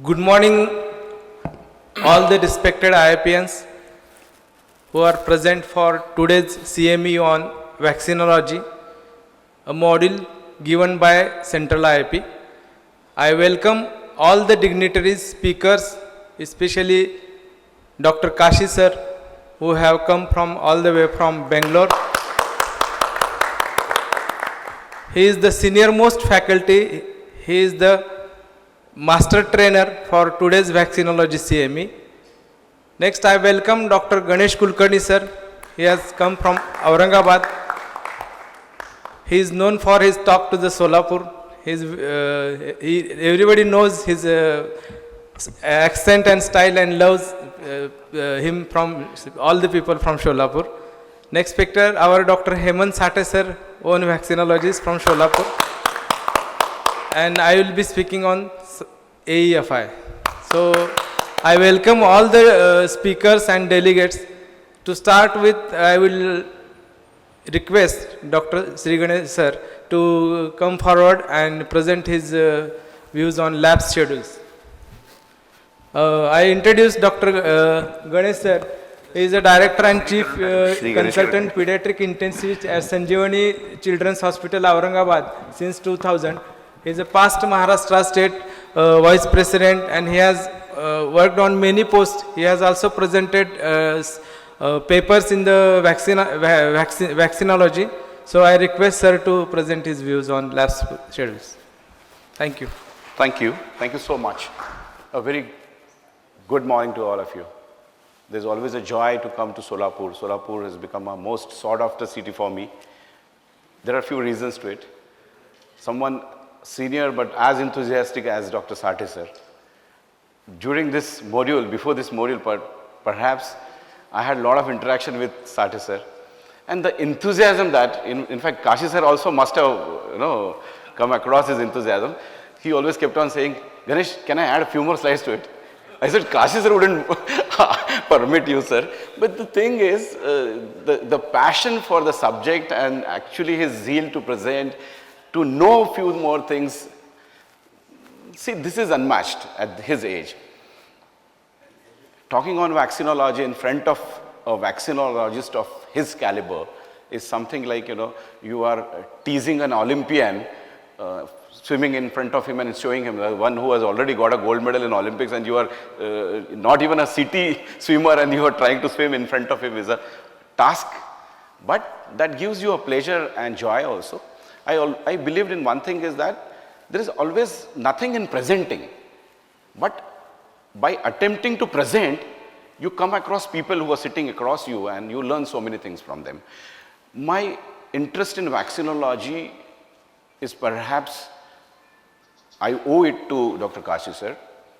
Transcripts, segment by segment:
Good morning, all the respected IIPians who are present for today's CME on Vaccinology, a module given by Central IIP. I welcome all the dignitaries, speakers, especially Dr. Kashi sir, who have come from all the way from Bangalore. He is the senior most faculty. He is the master trainer for today's Vaccinology CME. Next, I welcome Dr. Ganesh Kulkarni sir. He has come from Aurangabad. He is known for his talk to the Solapur. Everybody knows his accent and style and loves him from all the people from Solapur. Next speaker, our Dr. Hemant Sate sir, own vaccinologist from Solapur. And I will be speaking on AEFI. So I welcome all the speakers and delegates. To start with, I will request Dr. Sri Ganesh sir to come forward and present his views on lab schedules. I introduce Dr. Ganesh sir. He is a director and chief consultant pediatric intensivist at Sanjeevani Children's Hospital, Aurangabad since 2000. He is a past Maharashtra state vice president and he has worked on many posts. He has also presented papers in the vaccinology. So I request sir to present his views on lab schedules. Thank you. Thank you. Thank you so much. A very good morning to all of you. There's always a joy to come to Solapur. Solapur has become a most sought after city for me. There are a few reasons to it. Someone senior but as enthusiastic as Dr. Sate sir. During this module, before this module, perhaps I had a lot of interaction with Sate sir. And the enthusiasm that, in fact, Kashi sir also must have, come across his enthusiasm. He always kept on saying, Ganesh, can I add a few more slides to it? I said, Kashi sir wouldn't permit you, sir. But the thing is, the passion for the subject and actually his zeal to present, to know a few more things. See, this is unmatched at his age. Talking on vaccinology in front of a vaccinologist of his caliber is something like, you are teasing an Olympian, swimming in front of him and showing him, the one who has already got a gold medal in Olympics, and you are not even a city swimmer and you are trying to swim in front of him is a task. But that gives you a pleasure and joy also. I believed in one thing is that there is always nothing in presenting, but by attempting to present, you come across people who are sitting across you and you learn so many things from them. My interest in vaccinology is perhaps, I owe it to Dr. Kashi sir.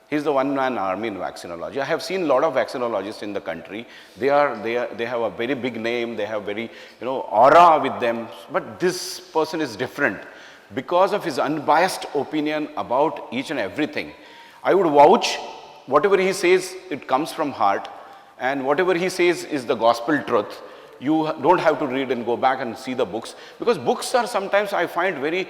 He's the one-man army in vaccinology. I have seen a lot of vaccinologists in the country. They have a very big name. They have very, aura with them. But this person is different because of his unbiased opinion about each and everything. I would vouch, whatever he says, it comes from heart. And whatever he says is the gospel truth. You don't have to read and go back and see the books, because books are sometimes, I find, very,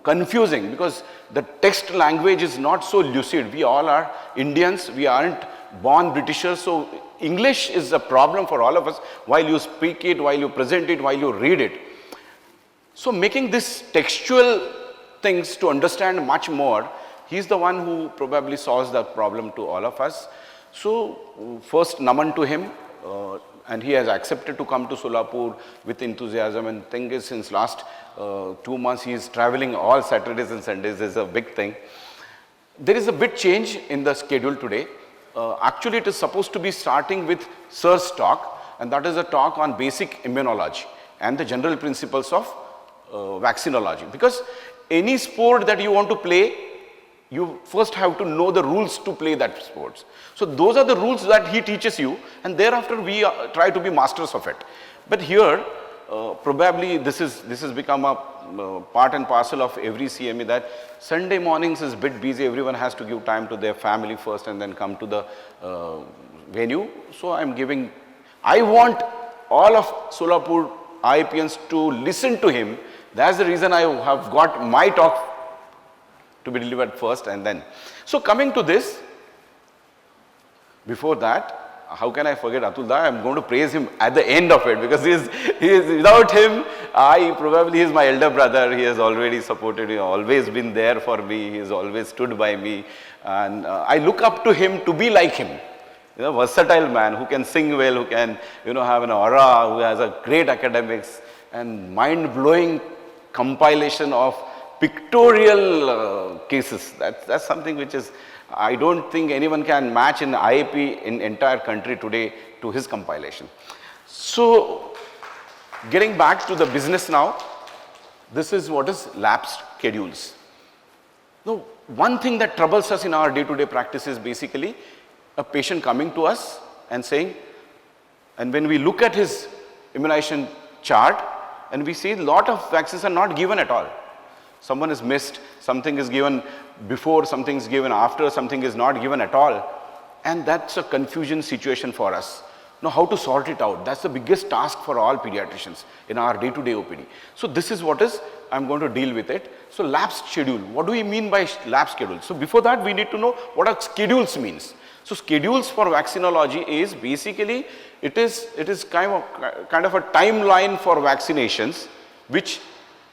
confusing, because the text language is not so lucid. We all are Indians, we aren't born Britishers, so English is a problem for all of us while you speak it, while you present it, while you read it. So making this textual things to understand much more, he's the one who probably solves that problem to all of us. So first, naman to him. And he has accepted to come to Solapur with enthusiasm, and thing is, since last 2 months he is traveling all Saturdays and Sundays. Is a big thing. There is a bit change in the schedule today. Actually it is supposed to be starting with Sir's talk, and that is a talk on basic immunology and the general principles of vaccinology, because any sport that you want to play, you first have to know the rules to play that sports. So those are the rules that he teaches you, and thereafter we try to be masters of it. But here, probably this has become a part and parcel of every CME, that Sunday mornings is a bit busy. Everyone has to give time to their family first and then come to the venue. So I want all of Solapur IPNs to listen to him. That's the reason I have got my talk to be delivered first and then. So coming to this, before that, how can I forget Atul Da? I'm going to praise him at the end of it, because he is without him, he is my elder brother. He has already supported me, always been there for me. He has always stood by me, and I look up to him to be like him. Versatile man who can sing well, who can, have an aura, who has a great academics and mind-blowing compilation of pictorial cases. That's something which is, I don't think anyone can match in IAP in entire country today to his compilation. So, getting back to the business now, this is what is lab schedules. Now, one thing that troubles us in our day-to-day practice is basically a patient coming to us and saying, and when we look at his immunization chart, and we see a lot of vaccines are not given at all. Someone is missed, something is given before, something is given after, something is not given at all. And that's a confusion situation for us. Now, how to sort it out? That's the biggest task for all pediatricians in our day-to-day OPD. So this is what is, I'm going to deal with it. So lab schedule, what do we mean by lab schedule? So before that, we need to know what are schedules means. So schedules for vaccinology is basically, it is kind of a timeline for vaccinations, which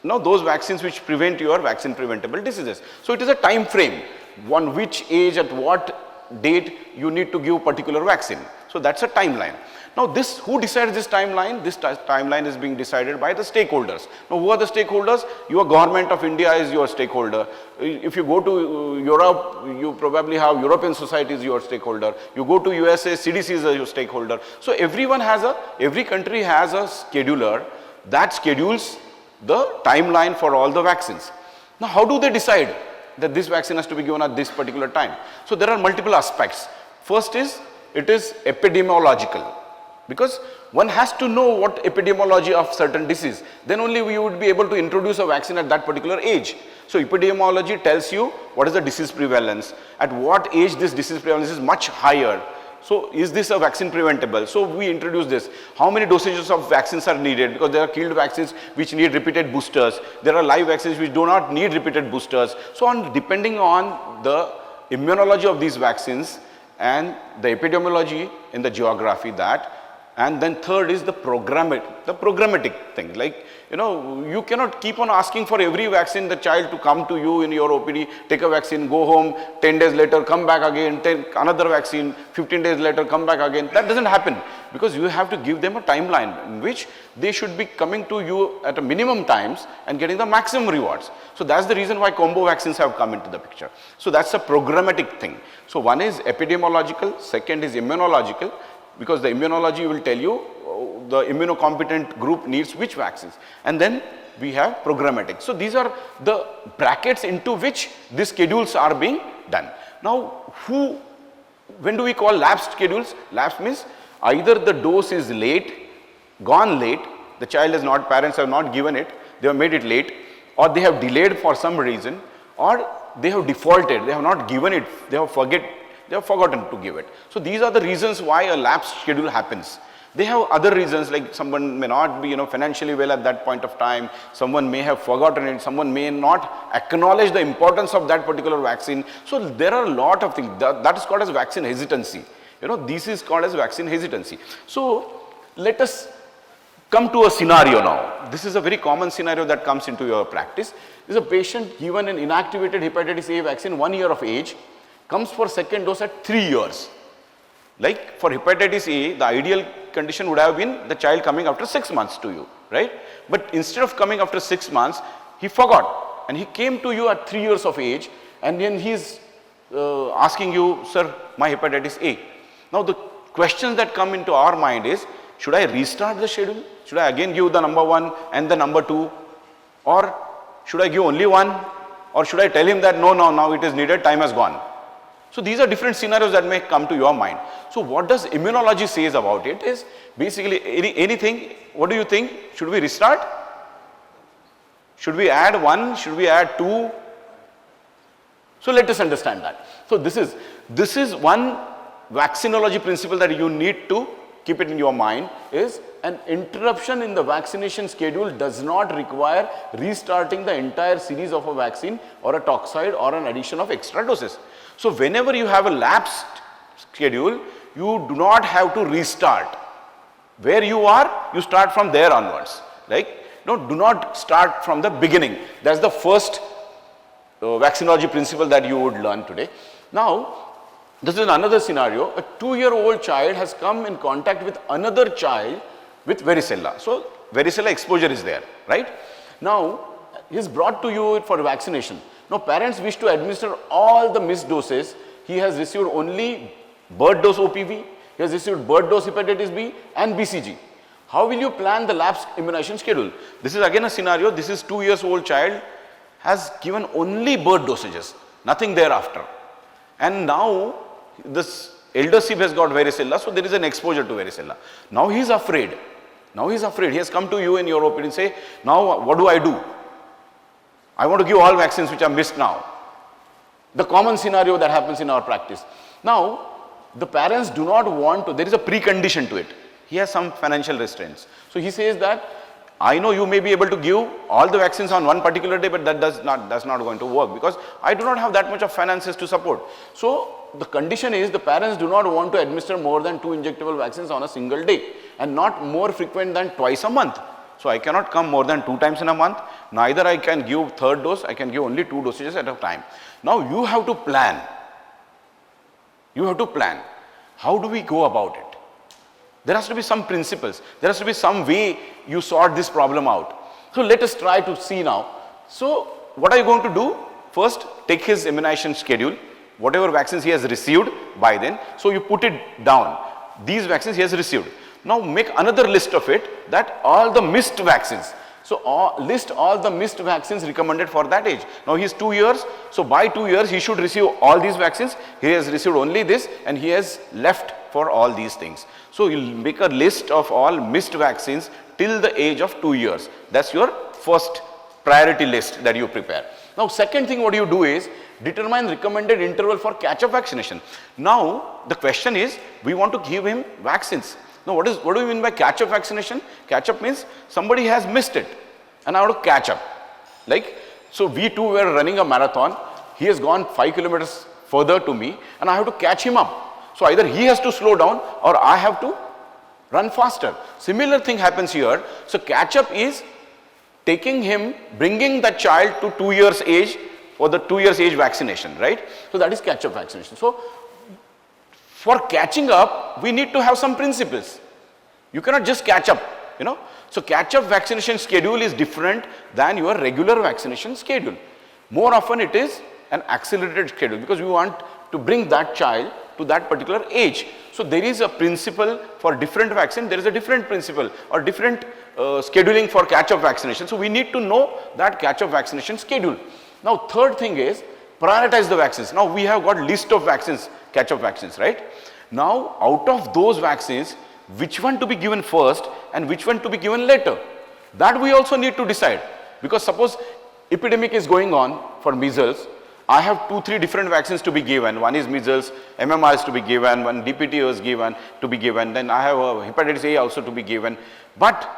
those vaccines which prevent your vaccine preventable diseases. So it is a time frame, on which age, at what date you need to give particular vaccine. So that's a timeline. Now this, who decides this timeline? This timeline is being decided by the stakeholders. Now who are the stakeholders? Your government of India is your stakeholder. If you go to Europe, you probably have European Society is your stakeholder. You go to USA, CDC is your stakeholder. So every country has a scheduler that schedules the timeline for all the vaccines. Now how do they decide that this vaccine has to be given at this particular time? So there are multiple aspects. First is, it is epidemiological, because one has to know what epidemiology of certain disease, then only we would be able to introduce a vaccine at that particular age. So epidemiology tells you what is the disease prevalence, at what age this disease prevalence is much higher. So is this a vaccine preventable? So we introduce this. How many dosages of vaccines are needed? Because there are killed vaccines which need repeated boosters. There are live vaccines which do not need repeated boosters. So depending on the immunology of these vaccines and the epidemiology in the geography that, and then third is the programmatic thing. Like, you cannot keep on asking for every vaccine the child to come to you in your OPD, take a vaccine, go home, 10 days later come back again, take another vaccine, 15 days later come back again. That doesn't happen, because you have to give them a timeline in which they should be coming to you at a minimum times and getting the maximum rewards. So that's the reason why combo vaccines have come into the picture. So that's a programmatic thing. So one is epidemiological, second is immunological, because the immunology will tell you the immunocompetent group needs which vaccines, and then we have programmatic. So these are the brackets into which these schedules are being done. Now when do we call lab schedules? Labs means either the dose is gone late, the child is not, parents have not given it, they have made it late, or they have delayed for some reason, or they have defaulted, they have not given it, they have forgotten to give it. So these are the reasons why a lab schedule happens. They have other reasons, like someone may not be financially well at that point of time, someone may have forgotten it, someone may not acknowledge the importance of that particular vaccine. So there are a lot of things that is called as vaccine hesitancy. This is called as vaccine hesitancy. So let us come to a scenario now. This is a very common scenario that comes into your practice. This is a patient given an inactivated hepatitis A vaccine 1 year of age, comes for second dose at 3 years. Like for hepatitis A, the ideal condition would have been the child coming after 6 months to you, right? But instead of coming after 6 months, he forgot and he came to you at 3 years of age, and then he's asking you, sir, my hepatitis A. Now the questions that come into our mind is, should I restart the schedule? Should I again give the number 1 and the number 2? Or should I give only 1? Or should I tell him that no, now it is needed, time has gone? So these are different scenarios that may come to your mind. So what does immunology says about it is basically anything. What do you think? Should we restart? Should we add 1? Should we add 2? So let us understand that. So this is one vaccinology principle that you need to keep it in your mind is an interruption in the vaccination schedule does not require restarting the entire series of a vaccine or a toxoid or an addition of extra doses. So whenever you have a lapsed schedule, you do not have to restart. Where you are, you start from there onwards. Like, no, do not start from the beginning. That's the first vaccinology principle that you would learn today. Now, this is another scenario. A 2-year-old child has come in contact with another child with varicella. So, varicella exposure is there, right? Now, he is brought to you for vaccination. Now, parents wish to administer all the missed doses. He has received only bird dose OPV, he has received bird dose hepatitis B and BCG. How will you plan the lapsed immunization schedule? This is again a scenario. This is 2 years old child has given only bird dosages, nothing thereafter. And now this elder sib has got varicella, so there is an exposure to varicella. Now he is afraid. Now he is afraid. He has come to you in your opinion and say, now what do I do? I want to give all vaccines which are missed now. The common scenario that happens in our practice. Now, the parents do not want to, there is a precondition to it. He has some financial restraints. So he says that, I know you may be able to give all the vaccines on one particular day, but that's not going to work because I do not have that much of finances to support. So the condition is the parents do not want to administer more than 2 injectable vaccines on a single day and not more frequent than twice a month. So I cannot come more than 2 times in a month. Neither I can give third dose, I can give only 2 dosages at a time. Now you have to plan. You have to plan. How do we go about it? There has to be some principles. There has to be some way you sort this problem out. So let us try to see now. So what are you going to do? First, take his immunization schedule, whatever vaccines he has received by then. So you put it down. These vaccines he has received. Now make another list of it that all the missed vaccines. So list all the missed vaccines recommended for that age. Now he is 2 years. So by 2 years he should receive all these vaccines. He has received only this and he has left for all these things. So you will make a list of all missed vaccines till the age of 2 years. That's your first priority list that you prepare. Now second thing what you do is determine recommended interval for catch-up vaccination. Now the question is we want to give him vaccines. Now what do you mean by catch-up vaccination? Catch-up means somebody has missed it and I want to catch up. Like, so we two were running a marathon. He has gone 5 kilometers further to me and I have to catch him up. So either he has to slow down or I have to run faster. Similar thing happens here. So catch-up is taking him, bringing that child to 2 years age for the 2 years age vaccination, right? So that is catch-up vaccination. So for catching up, we need to have some principles. You cannot just catch up, you know. So catch-up vaccination schedule is different than your regular vaccination schedule. More often it is an accelerated schedule because we want to bring that child to that particular age. So there is a principle for different vaccine, there is a different principle or different scheduling for catch-up vaccination. So we need to know that catch-up vaccination schedule. Now third thing is prioritize the vaccines. Now we have got list of vaccines, catch-up vaccines, right? Now out of those vaccines, which one to be given first and which one to be given later? That we also need to decide because suppose epidemic is going on for measles, I have 2-3 different vaccines to be given. One is measles, MMR is to be given, one DPT is given to be given, then I have a hepatitis A also to be given. But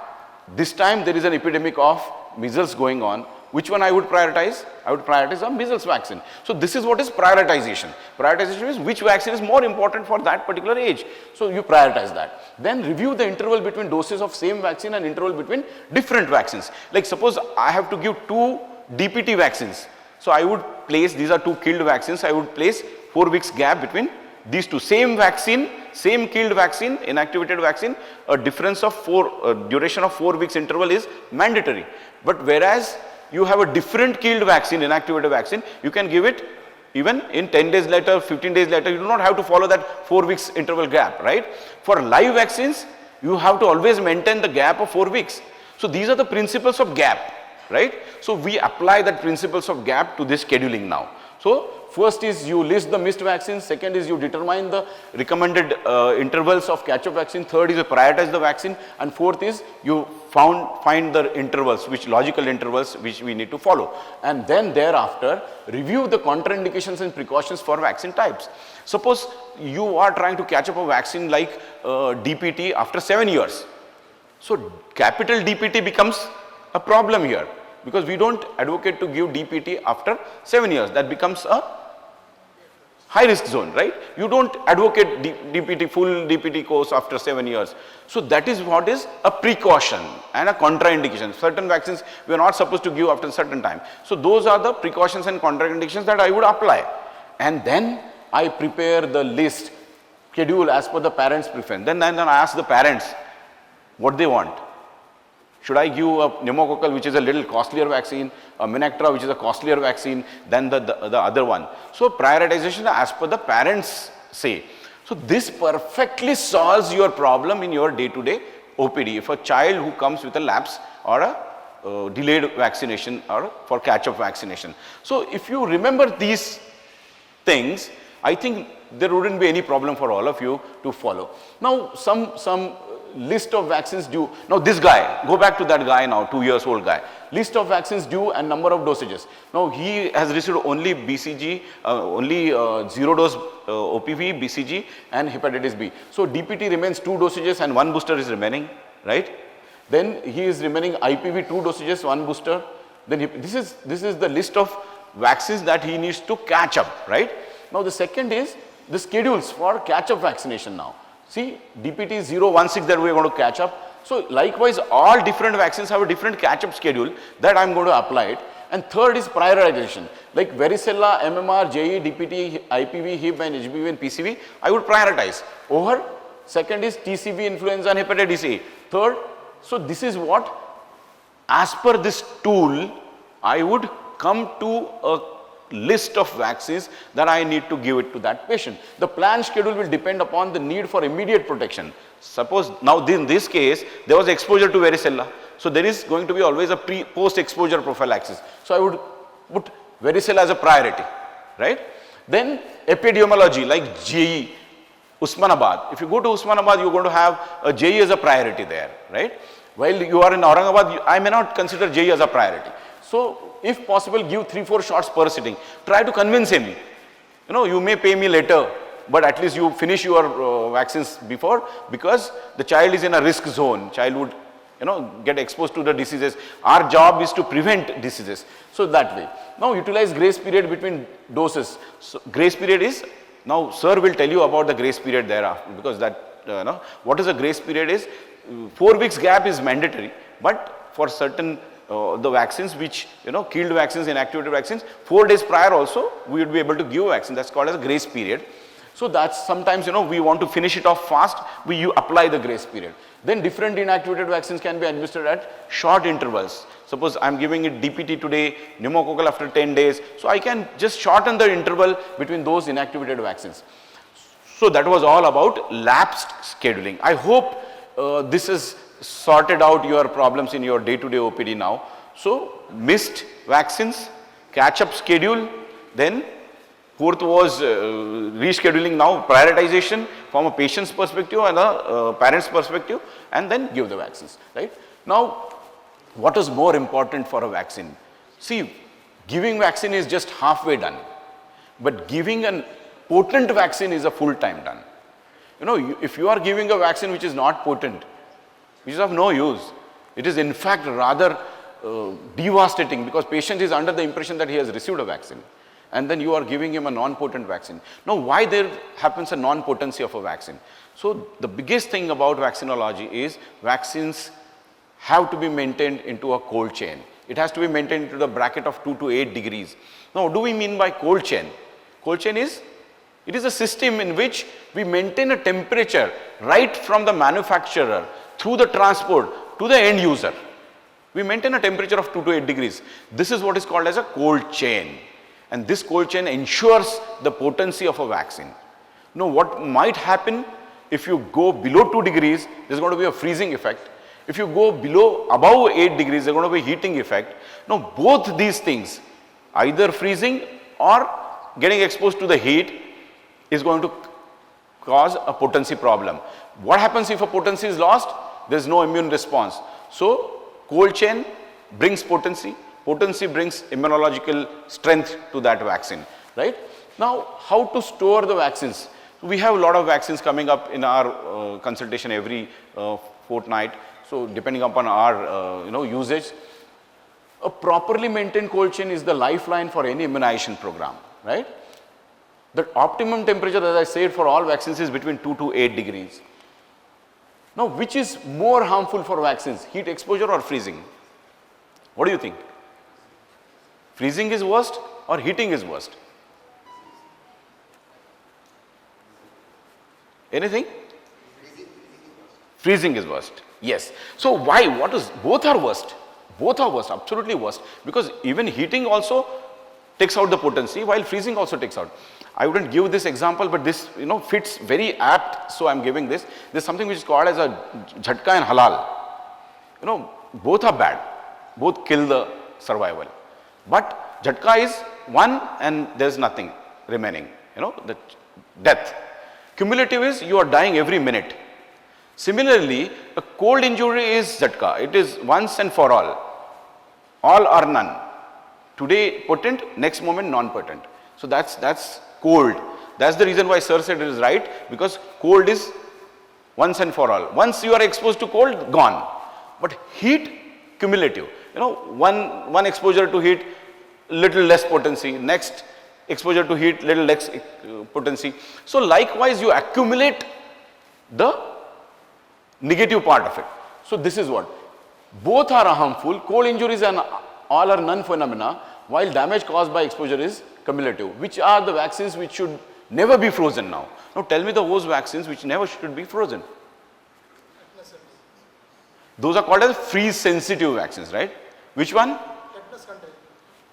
this time there is an epidemic of measles going on. Which one I would prioritize? I would prioritize a measles vaccine. So this is what is prioritization. Prioritization is which vaccine is more important for that particular age. So you prioritize that. Then review the interval between doses of same vaccine and interval between different vaccines. Like suppose I have to give 2 DPT vaccines. So I would place, these are 2 killed vaccines, I would place 4 weeks gap between these 2. Same vaccine, same killed vaccine, inactivated vaccine, a difference of duration of 4 weeks interval is mandatory. But whereas you have a different killed vaccine, inactivated vaccine, you can give it even in 10 days later, 15 days later, you do not have to follow that 4 weeks interval gap, right? For live vaccines, you have to always maintain the gap of 4 weeks. So these are the principles of gap, right? So we apply that principles of gap to this scheduling now. So first is you list the missed vaccines, second is you determine the recommended intervals of catch-up vaccine, third is you prioritize the vaccine, and fourth is you find the intervals, which logical intervals which we need to follow, and then thereafter review the contraindications and precautions for vaccine types. Suppose you are trying to catch up a vaccine like DPT after 7 years. So capital DPT becomes a problem here, because we don't advocate to give DPT after 7 years. That becomes a high risk zone, right? You don't advocate DPT, full DPT course after 7 years. So that is what is a precaution and a contraindication. Certain vaccines we are not supposed to give after a certain time. So those are the precautions and contraindications that I would apply. And then I prepare the list, schedule as per the parents' preference. Then I ask the parents what they want. Should I give a pneumococcal, which is a little costlier vaccine, a Minactra, which is a costlier vaccine than the other one? So prioritization as per the parents say. So this perfectly solves your problem in your day-to-day OPD. If a child who comes with a lapse or a delayed vaccination or for catch-up vaccination. So if you remember these things, I think there wouldn't be any problem for all of you to follow. Now some list of vaccines due. Now this guy, go back to that guy now, 2 years old guy. List of vaccines due and number of dosages. Now he has received only BCG, only 0 dose OPV, BCG and hepatitis B. So DPT remains 2 dosages and 1 booster is remaining, right? Then he is remaining IPV 2 dosages, 1 booster. Then this is the list of vaccines that he needs to catch up, right? Now the second is the schedules for catch-up vaccination now. See, DPT 016 that we are going to catch up. So likewise, all different vaccines have a different catch-up schedule that I am going to apply it. And third is prioritization, like varicella, MMR, JE, DPT, IPV, HIB and HBV and PCV, I would prioritize over. Second is TCV, influenza and hepatitis A. Third, so this is what, as per this tool, I would come to a list of vaccines that I need to give it to that patient. The planned schedule will depend upon the need for immediate protection. Suppose now in this case, there was exposure to varicella. So there is going to be always a post exposure prophylaxis. So I would put varicella as a priority, right? Then epidemiology like JE, Usmanabad. If you go to Usmanabad, you're going to have a JE as a priority there, right? While you are in Aurangabad, I may not consider JE as a priority. So if possible, give 3-4 shots per sitting. Try to convince him. You know, you may pay me later, but at least you finish your vaccines before, because the child is in a risk zone. Child would, you know, get exposed to the diseases. Our job is to prevent diseases. So that way. Now utilize grace period between doses. So grace period is, now sir will tell you about the grace period thereafter, because that, what is a grace period is, 4 weeks gap is mandatory, but for certain the vaccines which, killed vaccines, inactivated vaccines, 4 days prior also we would be able to give a vaccine. That's called as a grace period. So that's sometimes, we want to finish it off fast, you apply the grace period. Then different inactivated vaccines can be administered at short intervals. Suppose I'm giving it DPT today, pneumococcal after 10 days. So I can just shorten the interval between those inactivated vaccines. So that was all about lapsed scheduling. I hope this has sorted out your problems in your day-to-day OPD now. So missed vaccines, catch-up schedule, then fourth was rescheduling now, prioritization from a patient's perspective and a parent's perspective, and then give the vaccines, right? Now, what is more important for a vaccine? See, giving vaccine is just halfway done, but giving a potent vaccine is a full-time done. If you are giving a vaccine which is not potent, which is of no use, it is in fact rather devastating, because patient is under the impression that he has received a vaccine, and then you are giving him a non-potent vaccine. Now, why there happens a non-potency of a vaccine? So the biggest thing about vaccinology is vaccines have to be maintained into a cold chain. It has to be maintained into the bracket of 2 to 8 degrees. Now, what do we mean by cold chain? Cold chain is, it is a system in which we maintain a temperature right from the manufacturer through the transport to the end user. We maintain a temperature of 2 to 8 degrees. This is what is called as a cold chain. And this cold chain ensures the potency of a vaccine. Now, what might happen if you go below 2 degrees, there's going to be a freezing effect. If you go above 8 degrees, there's going to be a heating effect. Now, both these things, either freezing or getting exposed to the heat, is going to cause a potency problem. What happens if a potency is lost? There's no immune response. So cold chain brings potency, potency brings immunological strength to that vaccine, right? Now, how to store the vaccines? We have a lot of vaccines coming up in our consultation every fortnight. So depending upon our usage, a properly maintained cold chain is the lifeline for any immunization program, right? The optimum temperature, as I said, for all vaccines is between 2 to 8 degrees. Now, which is more harmful for vaccines, heat exposure or freezing? What do you think? Freezing is worst or heating is worst? Anything? Freezing is worst. Yes. So why? What is? Both are worst. Both are worst, absolutely worst. Because even heating also takes out the potency, while freezing also takes out. I wouldn't give this example, but this fits very apt, so I'm giving this. There's something which is called as a jhatka and halal. Both are bad. Both kill the survival. But jhatka is one and there's nothing remaining, the death. Cumulative is you are dying every minute. Similarly, a cold injury is jhatka. It is once and for all or none. Today potent, next moment non-potent. So that's cold. That's the reason why sir said it is right, because cold is once and for all. Once you are exposed to cold, gone. But heat, cumulative. One exposure to heat, little less potency. Next exposure to heat, little less potency. So likewise, you accumulate the negative part of it. So this is what. Both are harmful. Cold injury is an all or none phenomena, while damage caused by exposure is cumulative. Which are the vaccines which should never be frozen now? Now tell me those vaccines which never should be frozen. Those are called as freeze sensitive vaccines, right? Which one?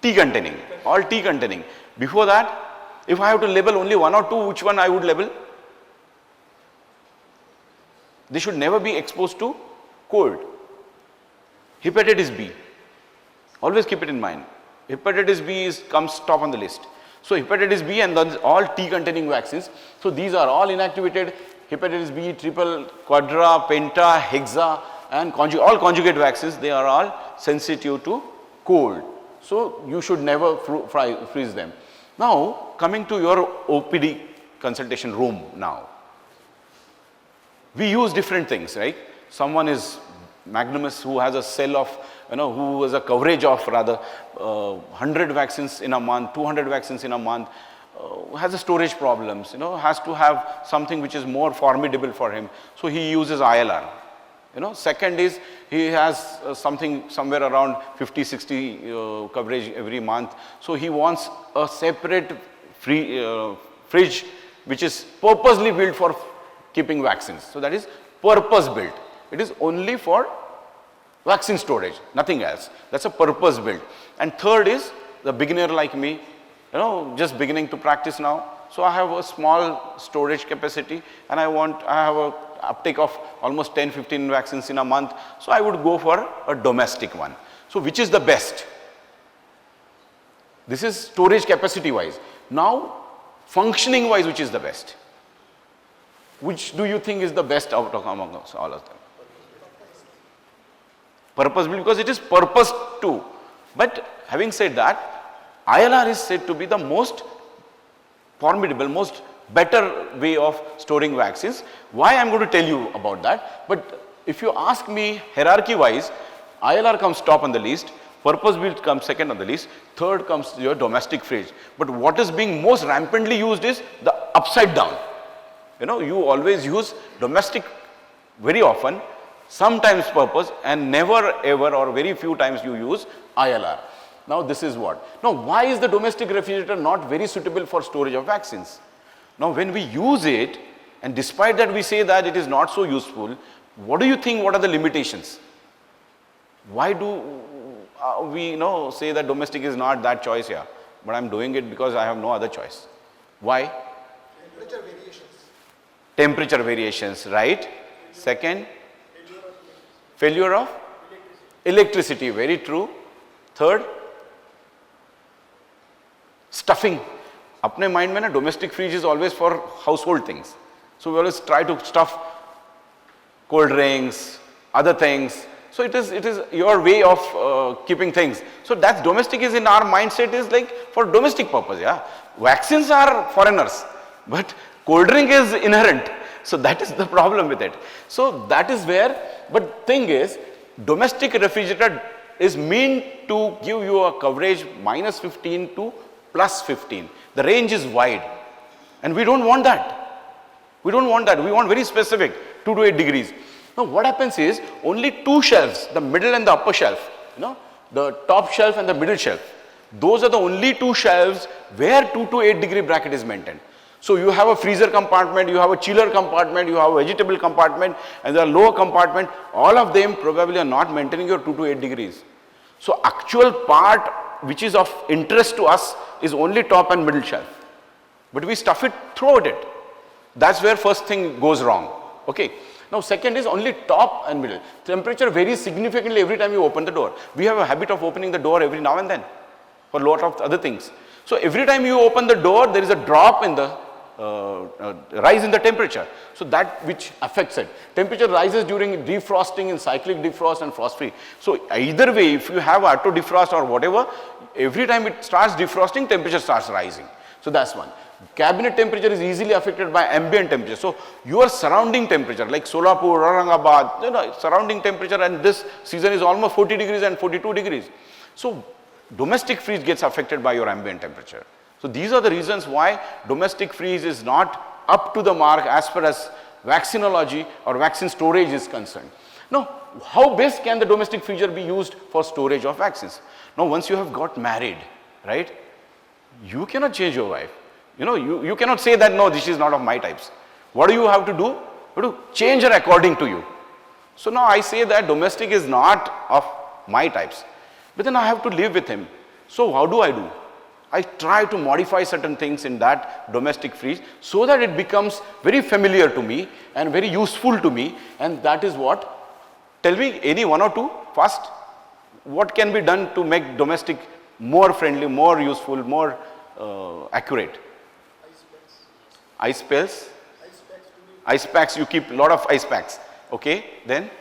T containing. All T containing. Before that, if I have to label only one or two, which one I would label? They should never be exposed to cold. Hepatitis B. Always keep it in mind. Hepatitis B comes top on the list. So hepatitis B and then all T containing vaccines. So these are all inactivated hepatitis B, triple, quadra, penta, hexa and all conjugate vaccines. They are all sensitive to cold. So you should never freeze them. Now coming to your OPD consultation room now. We use different things, right? Someone is magnanimous who has a cell of, who has a coverage of rather 100 vaccines in a month, 200 vaccines in a month, has a storage problems, has to have something which is more formidable for him. So he uses ILR. Second is he has something somewhere around 50, 60 coverage every month. So he wants a separate fridge which is purposely built for keeping vaccines. So that is purpose built. It is only for vaccine storage, nothing else. That's a purpose built. And third is the beginner like me, just beginning to practice now. So I have a small storage capacity and I have a uptake of almost 10, 15 vaccines in a month. So I would go for a domestic one. So which is the best? This is storage capacity wise. Now functioning wise, which is the best? Which do you think is the best out of among us, all of them? Purpose built, because it is purpose to. But having said that, ILR is said to be the most formidable, most better way of storing vaccines. Why I am going to tell you about that. But if you ask me hierarchy wise, ILR comes top on the list, purpose built comes second on the list, third comes your domestic fridge. But what is being most rampantly used is the upside down. You always use domestic very often, sometimes purpose, and never ever or very few times you use ILR. Now this is what? Now why is the domestic refrigerator not very suitable for storage of vaccines? Now when we use it, and despite that we say that it is not so useful, what do you think, what are the limitations? Why do we say that domestic is not that choice here, but I am doing it because I have no other choice? Why? Temperature variations. Temperature variations, right? Second, failure of electricity, very true. Third, stuffing. Apne mind mein na domestic fridge is always for household things. So we always try to stuff cold drinks, other things, So it is your way of keeping things. So that's domestic is in our mindset is like for domestic purpose, yeah. Vaccines are foreigners, but cold drink is inherent. So that is the problem with it. So that is where, but thing is, domestic refrigerator is meant to give you a coverage -15 to +15. The range is wide and we don't want that. We don't want that. We want very specific 2 to 8 degrees. Now what happens is only 2 shelves, the middle and the upper shelf, the top shelf and the middle shelf. Those are the only 2 shelves where 2 to 8 degree bracket is maintained. So you have a freezer compartment, you have a chiller compartment, you have a vegetable compartment and the lower compartment, all of them probably are not maintaining your 2 to 8 degrees. So actual part which is of interest to us is only top and middle shelf. But we stuff it throughout it. That's where first thing goes wrong. Okay. Now second is only top and middle. Temperature varies significantly every time you open the door. We have a habit of opening the door every now and then for a lot of other things. So every time you open the door, there is a drop in the rise in the temperature. So that which affects it. Temperature rises during defrosting in cyclic defrost and frost free. So either way, if you have auto defrost or whatever, every time it starts defrosting, temperature starts rising. So that's one. Cabinet temperature is easily affected by ambient temperature. So your surrounding temperature like Solapur, Aurangabad, surrounding temperature and this season is almost 40 degrees and 42 degrees. So domestic freeze gets affected by your ambient temperature. So these are the reasons why domestic freeze is not up to the mark as far as vaccinology or vaccine storage is concerned. Now, how best can the domestic freezer be used for storage of vaccines? Now, once you have got married, right, you cannot change your wife. You cannot say that, no, this is not of my types. What do you have to do? You have to change her according to you. So now I say that domestic is not of my types, but then I have to live with him. So how do? I try to modify certain things in that domestic freeze so that it becomes very familiar to me and very useful to me, and that is what? Tell me any 1 or 2 first. What can be done to make domestic more friendly, more useful, more accurate? Ice packs. Ice packs, you keep a lot of ice packs. Okay, then?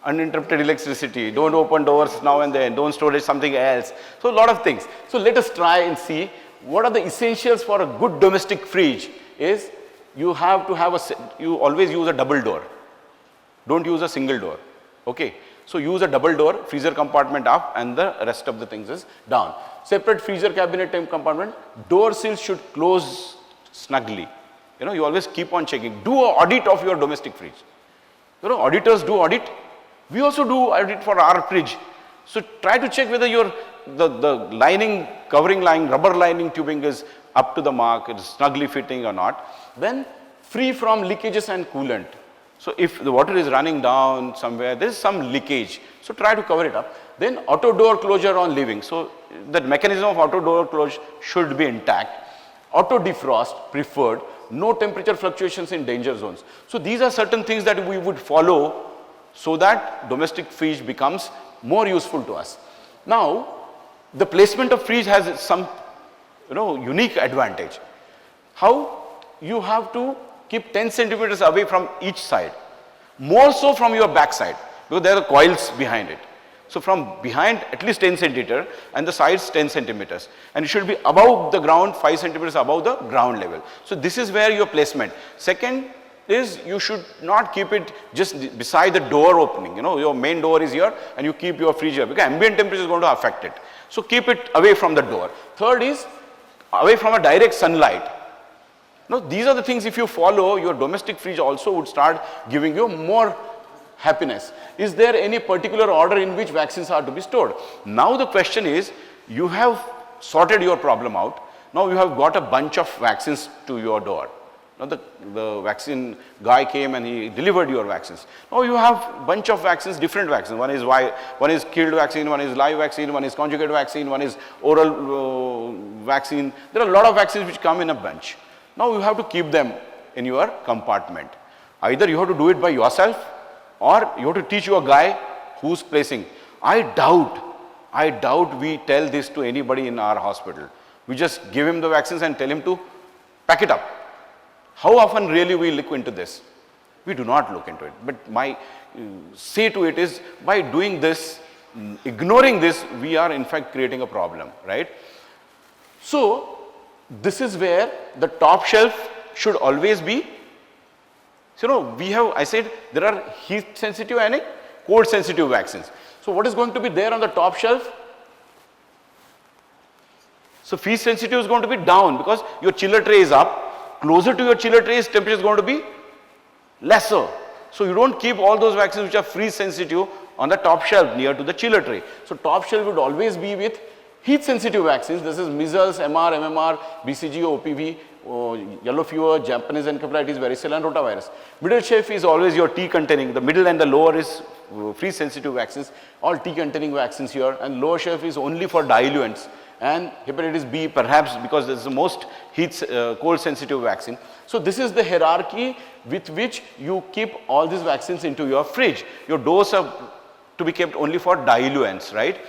Uninterrupted electricity. Don't open doors now and then. Don't store it something else. So a lot of things. So let us try and see what are the essentials for a good domestic fridge. Is you have to have you always use a double door. Don't use a single door. Okay. So use a double door, freezer compartment up and the rest of the things is down. Separate freezer cabinet compartment. Door seals should close snugly. You always keep on checking. Do an audit of your domestic fridge. Auditors do audit. We also do audit for our fridge. So try to check whether your the lining, covering line, rubber lining tubing is up to the mark, it is snugly fitting or not. Then free from leakages and coolant. So if the water is running down somewhere, there is some leakage. So try to cover it up. Then auto door closure on leaving. So the mechanism of auto door closure should be intact. Auto defrost preferred. No temperature fluctuations in danger zones. So these are certain things that we would follow so that domestic fridge becomes more useful to us. Now, the placement of fridge has some unique advantage. How? You have to keep 10 centimeters away from each side, more so from your back side, because there are coils behind it. So from behind at least 10 centimeters and the sides 10 centimeters, and it should be above the ground 5 centimeters above the ground level. So this is where your placement. Second is you should not keep it just beside the door opening. Your main door is here and you keep your fridge here because ambient temperature is going to affect it. So keep it away from the door. Third is away from a direct sunlight. Now these are the things, if you follow, your domestic fridge also would start giving you more happiness. Is there any particular order in which vaccines are to be stored? Now the question is, you have sorted your problem out. Now you have got a bunch of vaccines to your door. Now the vaccine guy came and he delivered your vaccines. Now you have bunch of vaccines, different vaccines. One is killed vaccine, one is live vaccine, one is conjugate vaccine, one is oral vaccine. There are a lot of vaccines which come in a bunch. Now you have to keep them in your compartment. Either you have to do it by yourself or you have to teach your guy who's placing. I doubt we tell this to anybody in our hospital. We just give him the vaccines and tell him to pack it up. How often really we look into this? We do not look into it. But my say to it is, by doing this, ignoring this, we are in fact creating a problem, right? So this is where the top shelf should always be. So we have, I said there are heat sensitive and cold sensitive vaccines. So what is going to be there on the top shelf? So freeze sensitive is going to be down because your chiller tray is up. Closer to your chiller tray, temperature is going to be lesser. So you don't keep all those vaccines which are freeze sensitive on the top shelf near to the chiller tray. So top shelf would always be with heat sensitive vaccines. This is measles, MR, MMR, BCG, OPV, yellow fever, Japanese encephalitis, varicella and rotavirus. Middle shelf is always your T containing. The middle and the lower is freeze sensitive vaccines, all T containing vaccines here, and lower shelf is only for diluents and hepatitis B perhaps because this is the most cold sensitive vaccine. So this is the hierarchy with which you keep all these vaccines into your fridge. Your doors are to be kept only for diluents, right?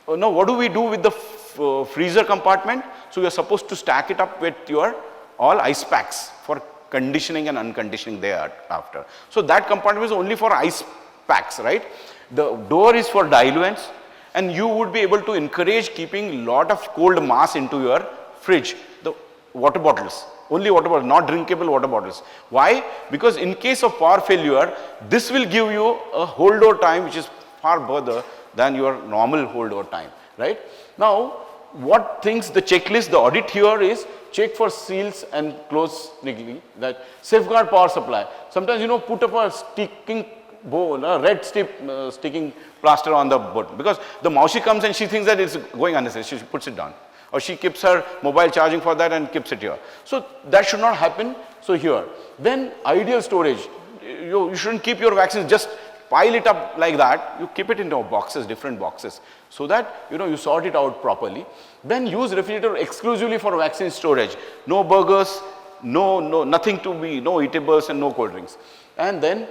Now what do we do with the freezer compartment? So you are supposed to stack it up with your all ice packs for conditioning and unconditioning thereafter. So that compartment is only for ice packs, right? The door is for diluents, and you would be able to encourage keeping lot of cold mass into your fridge. The water bottles, only water bottles, not drinkable water bottles. Why? Because in case of power failure, this will give you a hold over time which is far further than your normal hold over time, right? Now, what things the checklist, the audit here is check for seals and close niggling, that safeguard power supply. Sometimes put up a sticking bow, red sticking plaster on the board because the mousie comes and she thinks that it's going unnecessary, she puts it down. Or she keeps her mobile charging for that and keeps it here. So that should not happen. So here, then ideal storage. You shouldn't keep your vaccines, just pile it up like that. You keep it into boxes, different boxes, so that you sort it out properly. Then use refrigerator exclusively for vaccine storage. No burgers, nothing to be, no eatables and no cold drinks. And then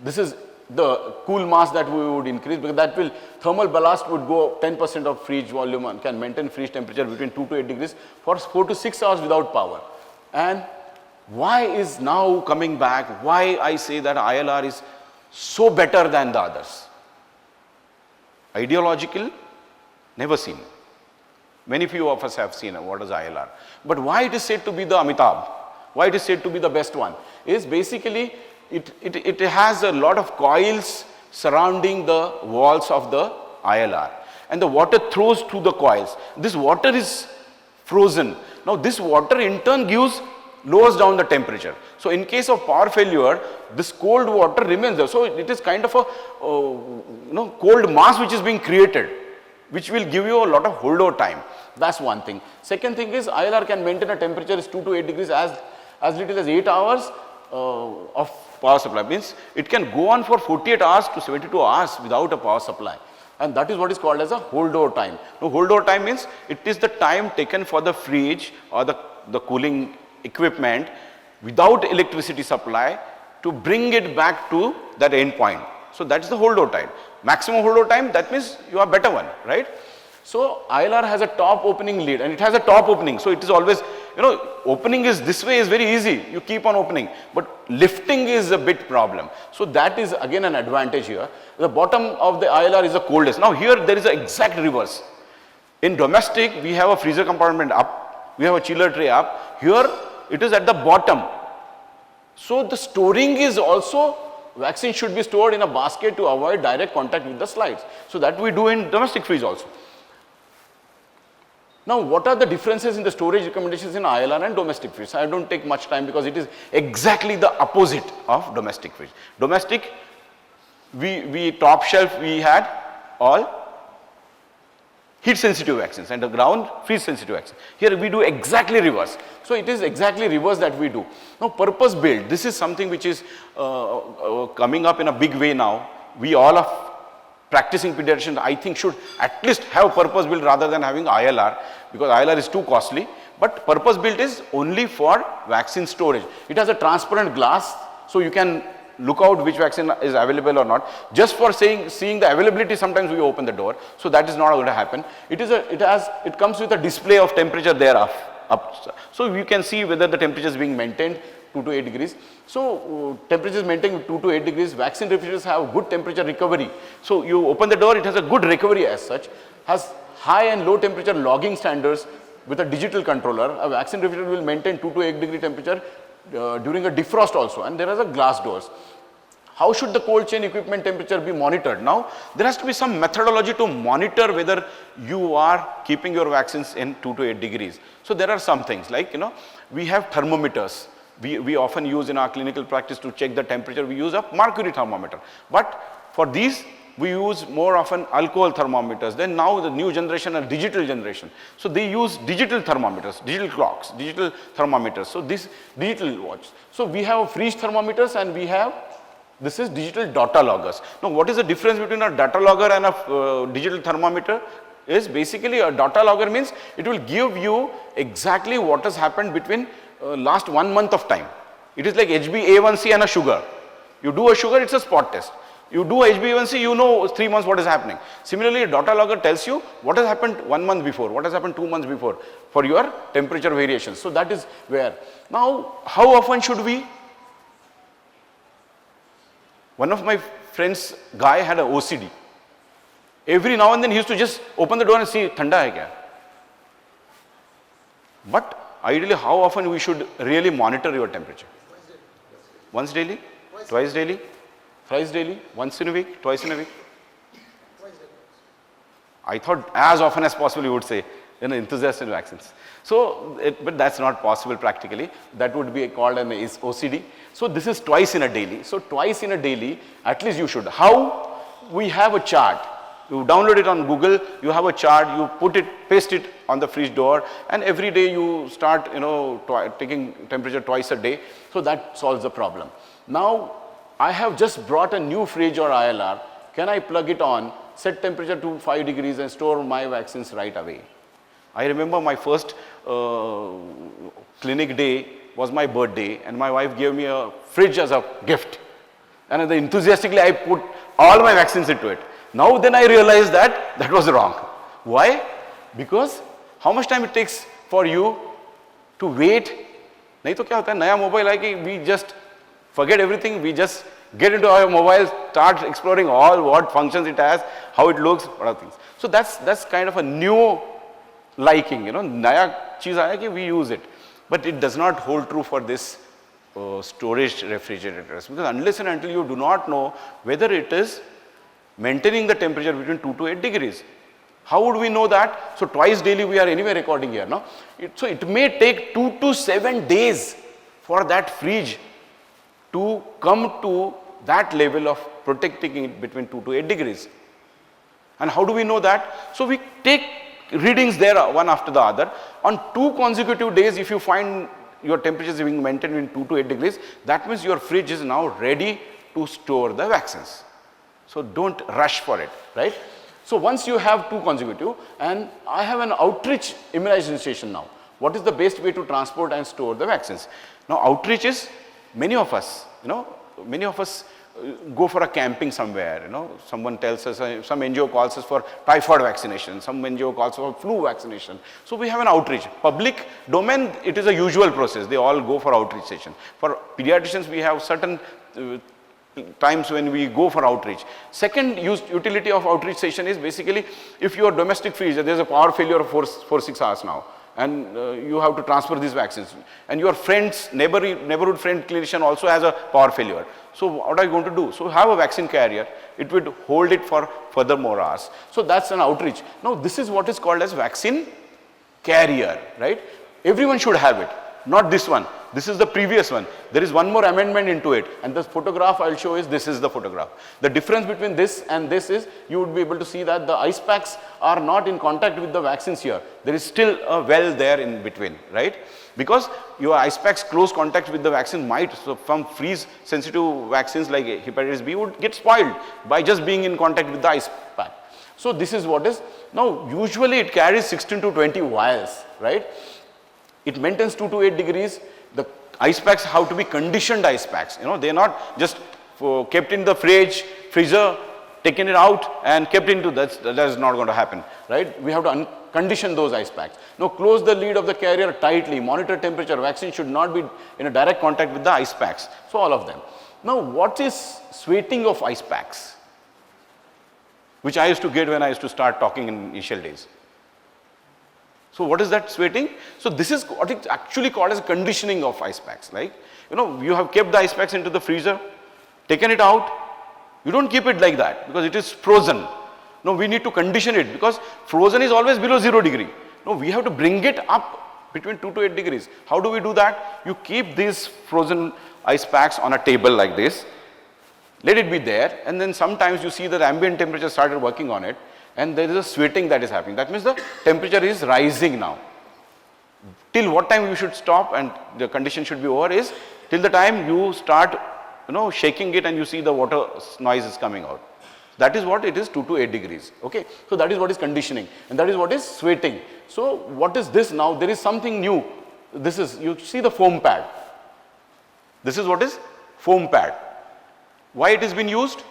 this is the cool mass that we would increase, because that will, thermal ballast would go 10% of fridge volume and can maintain fridge temperature between 2 to 8 degrees for 4 to 6 hours without power. And why is now coming back, why I say that ILR is so better than the others? Ideological, never seen. Many few of us have seen what is ILR. But why it is said to be the Amitabh, why it is said to be the best one, is basically it has a lot of coils surrounding the walls of the ILR, and the water throws through the coils. This water is frozen. Now this water in turn lowers down the temperature. So in case of power failure, this cold water remains there. So it is kind of a cold mass which is being created, which will give you a lot of holdover time. That's one thing. Second thing is ILR can maintain a temperature is 2 to 8 degrees as little as 8 hours of power supply. Means it can go on for 48 hours to 72 hours without a power supply. And that is what is called as a holdover time. Now holdover time means it is the time taken for the fridge or the cooling equipment without electricity supply to bring it back to that end point. So that is the holdover time. Maximum holdover time, that means you are better one, right? So ILR has a top opening lid, and it has a top opening. So it is always, opening is this way is very easy. You keep on opening, but lifting is a bit problem. So that is again an advantage here. The bottom of the ILR is the coldest. Now here there is an exact reverse. In domestic, we have a freezer compartment up, we have a chiller tray up. Here it is at the bottom. So the storing is also, vaccine should be stored in a basket to avoid direct contact with the slides. So that we do in domestic fridge also. Now, what are the differences in the storage recommendations in ILR and domestic fridge? I don't take much time because it is exactly the opposite of domestic fridge. Domestic, we top shelf, we had all heat sensitive vaccines, and the ground freeze sensitive vaccines. Here we do exactly reverse. So it is exactly reverse that we do. Now purpose built, this is something which is coming up in a big way now. We all are practicing pediatricians, I think, should at least have purpose built rather than having ILR, because ILR is too costly. But purpose built is only for vaccine storage. It has a transparent glass, so you can look out which vaccine is available or not. Just for seeing the availability, sometimes we open the door. So that is not going to happen. It comes with a display of temperature there up. So you can see whether the temperature is being maintained 2 to 8 degrees. So temperature is maintained 2 to 8 degrees. Vaccine refrigerators have good temperature recovery. So you open the door, it has a good recovery as such, has high and low temperature logging standards with a digital controller. A vaccine refrigerator will maintain 2 to 8 degree temperature during a defrost also, and there are the glass doors. How should the cold chain equipment temperature be monitored? Now, there has to be some methodology to monitor whether you are keeping your vaccines in 2 to 8 degrees. So there are some things like, we have thermometers. We often use in our clinical practice to check the temperature. We use a mercury thermometer. But for these, we use more often alcohol thermometers. Then now the new generation, a digital generation. So they use digital thermometers, digital clocks, digital thermometers. So this digital watch. So we have freeze thermometers and we have, this is digital data loggers. Now what is the difference between a data logger and a digital thermometer? Is basically a data logger means it will give you exactly what has happened between last 1 month of time. It is like HbA1c and a sugar. You do a sugar, it's a spot test. You do HbA1c, you know 3 months what is happening. Similarly, a data logger tells you what has happened 1 month before, what has happened 2 months before for your temperature variations. So that is where. Now, how often should we? One of my friends' guy had an OCD. Every now and then he used to just open the door and see, thanda hai kya? But ideally, how often we should really monitor your temperature? Once daily? Twice daily? Thrice daily? Once in a week? Twice in a week? I thought as often as possible you would say, enthusiast in vaccines. So, but that's not possible practically. That would be called an OCD. So this is twice in a daily. So twice in a daily, at least you should. How? We have a chart. You download it on Google, you have a chart, you put it, paste it on the fridge door, and every day you start, taking temperature twice a day. So that solves the problem. Now, I have just brought a new fridge or ILR. Can I plug it on, set temperature to 5 degrees and store my vaccines right away? I remember my first clinic day was my birthday, and my wife gave me a fridge as a gift. And enthusiastically I put all my vaccines into it. Now then I realized that that was wrong. Why? Because how much time it takes for you to wait? नहीं तो क्या होता है, नया mobile है कि we just forget everything, we just get into our mobile, start exploring all what functions it has, how it looks, what other things. So that's kind of a new liking, नया चीज आया कि we use it. But it does not hold true for this storage refrigerators, because unless and until you do not know whether it is maintaining the temperature between 2 to 8 degrees. How would we know that? So twice daily we are anyway recording here, no? So it may take 2 to 7 days for that fridge to come to that level of protecting it between 2 to 8 degrees. And how do we know that? So we take readings there one after the other. On 2 consecutive days, if you find your temperature is being maintained in 2 to 8 degrees, that means your fridge is now ready to store the vaccines. So don't rush for it, right? So once you have 2 consecutive, and I have an outreach immunization station now. What is the best way to transport and store the vaccines? Now outreach is, many of us go for a camping somewhere, someone tells us, some NGO calls us for typhoid vaccination, some NGO calls for flu vaccination. So we have an outreach. Public domain, it is a usual process. They all go for outreach session. For pediatricians, we have certain times when we go for outreach. Second utility of outreach session is basically if your domestic fridge, there is a power failure of 4-6 hours now, and you have to transfer these vaccines, and your friend's neighborhood friend clinician also has a power failure. So what are you going to do? So have a vaccine carrier, it would hold it for further more hours. So that's an outreach. Now this is what is called as vaccine carrier, right? Everyone should have it, not this one. This is the previous one. There is one more amendment into it, and the photograph I'll show is, this is the photograph. The difference between this and this is, you would be able to see that the ice packs are not in contact with the vaccines here. There is still a well there in between, right? Because your ice packs close contact with the vaccine might, so from freeze sensitive vaccines like hepatitis B would get spoiled by just being in contact with the ice pack. So this is what is, now usually it carries 16 to 20 vials, right? It maintains 2 to 8 degrees. The ice packs have to be conditioned ice packs. They are not just kept in the fridge, freezer, taken it out and kept into that. That is not going to happen, right? We have to condition those ice packs. Now close the lid of the carrier tightly, monitor temperature, vaccine should not be in a direct contact with the ice packs. So all of them. Now what is sweating of ice packs? Which I used to get when I used to start talking in initial days. So what is that sweating? So this is what it's actually called as conditioning of ice packs. Like, you have kept the ice packs into the freezer, taken it out. You don't keep it like that because it is frozen. No, we need to condition it because frozen is always below 0 degree. No, we have to bring it up between 2 to 8 degrees. How do we do that? You keep these frozen ice packs on a table like this. Let it be there, and then sometimes you see that ambient temperature started working on it, and there is a sweating that is happening. That means the temperature is rising now. Till what time you should stop and the condition should be over is till the time you start shaking it and you see the water noise is coming out. That is what it is, 2 to 8 degrees. Okay, so that is what is conditioning, and that is what is sweating. So what is this now? There is something new. This is, you see the foam pad. This is what is foam pad. Why it has been used?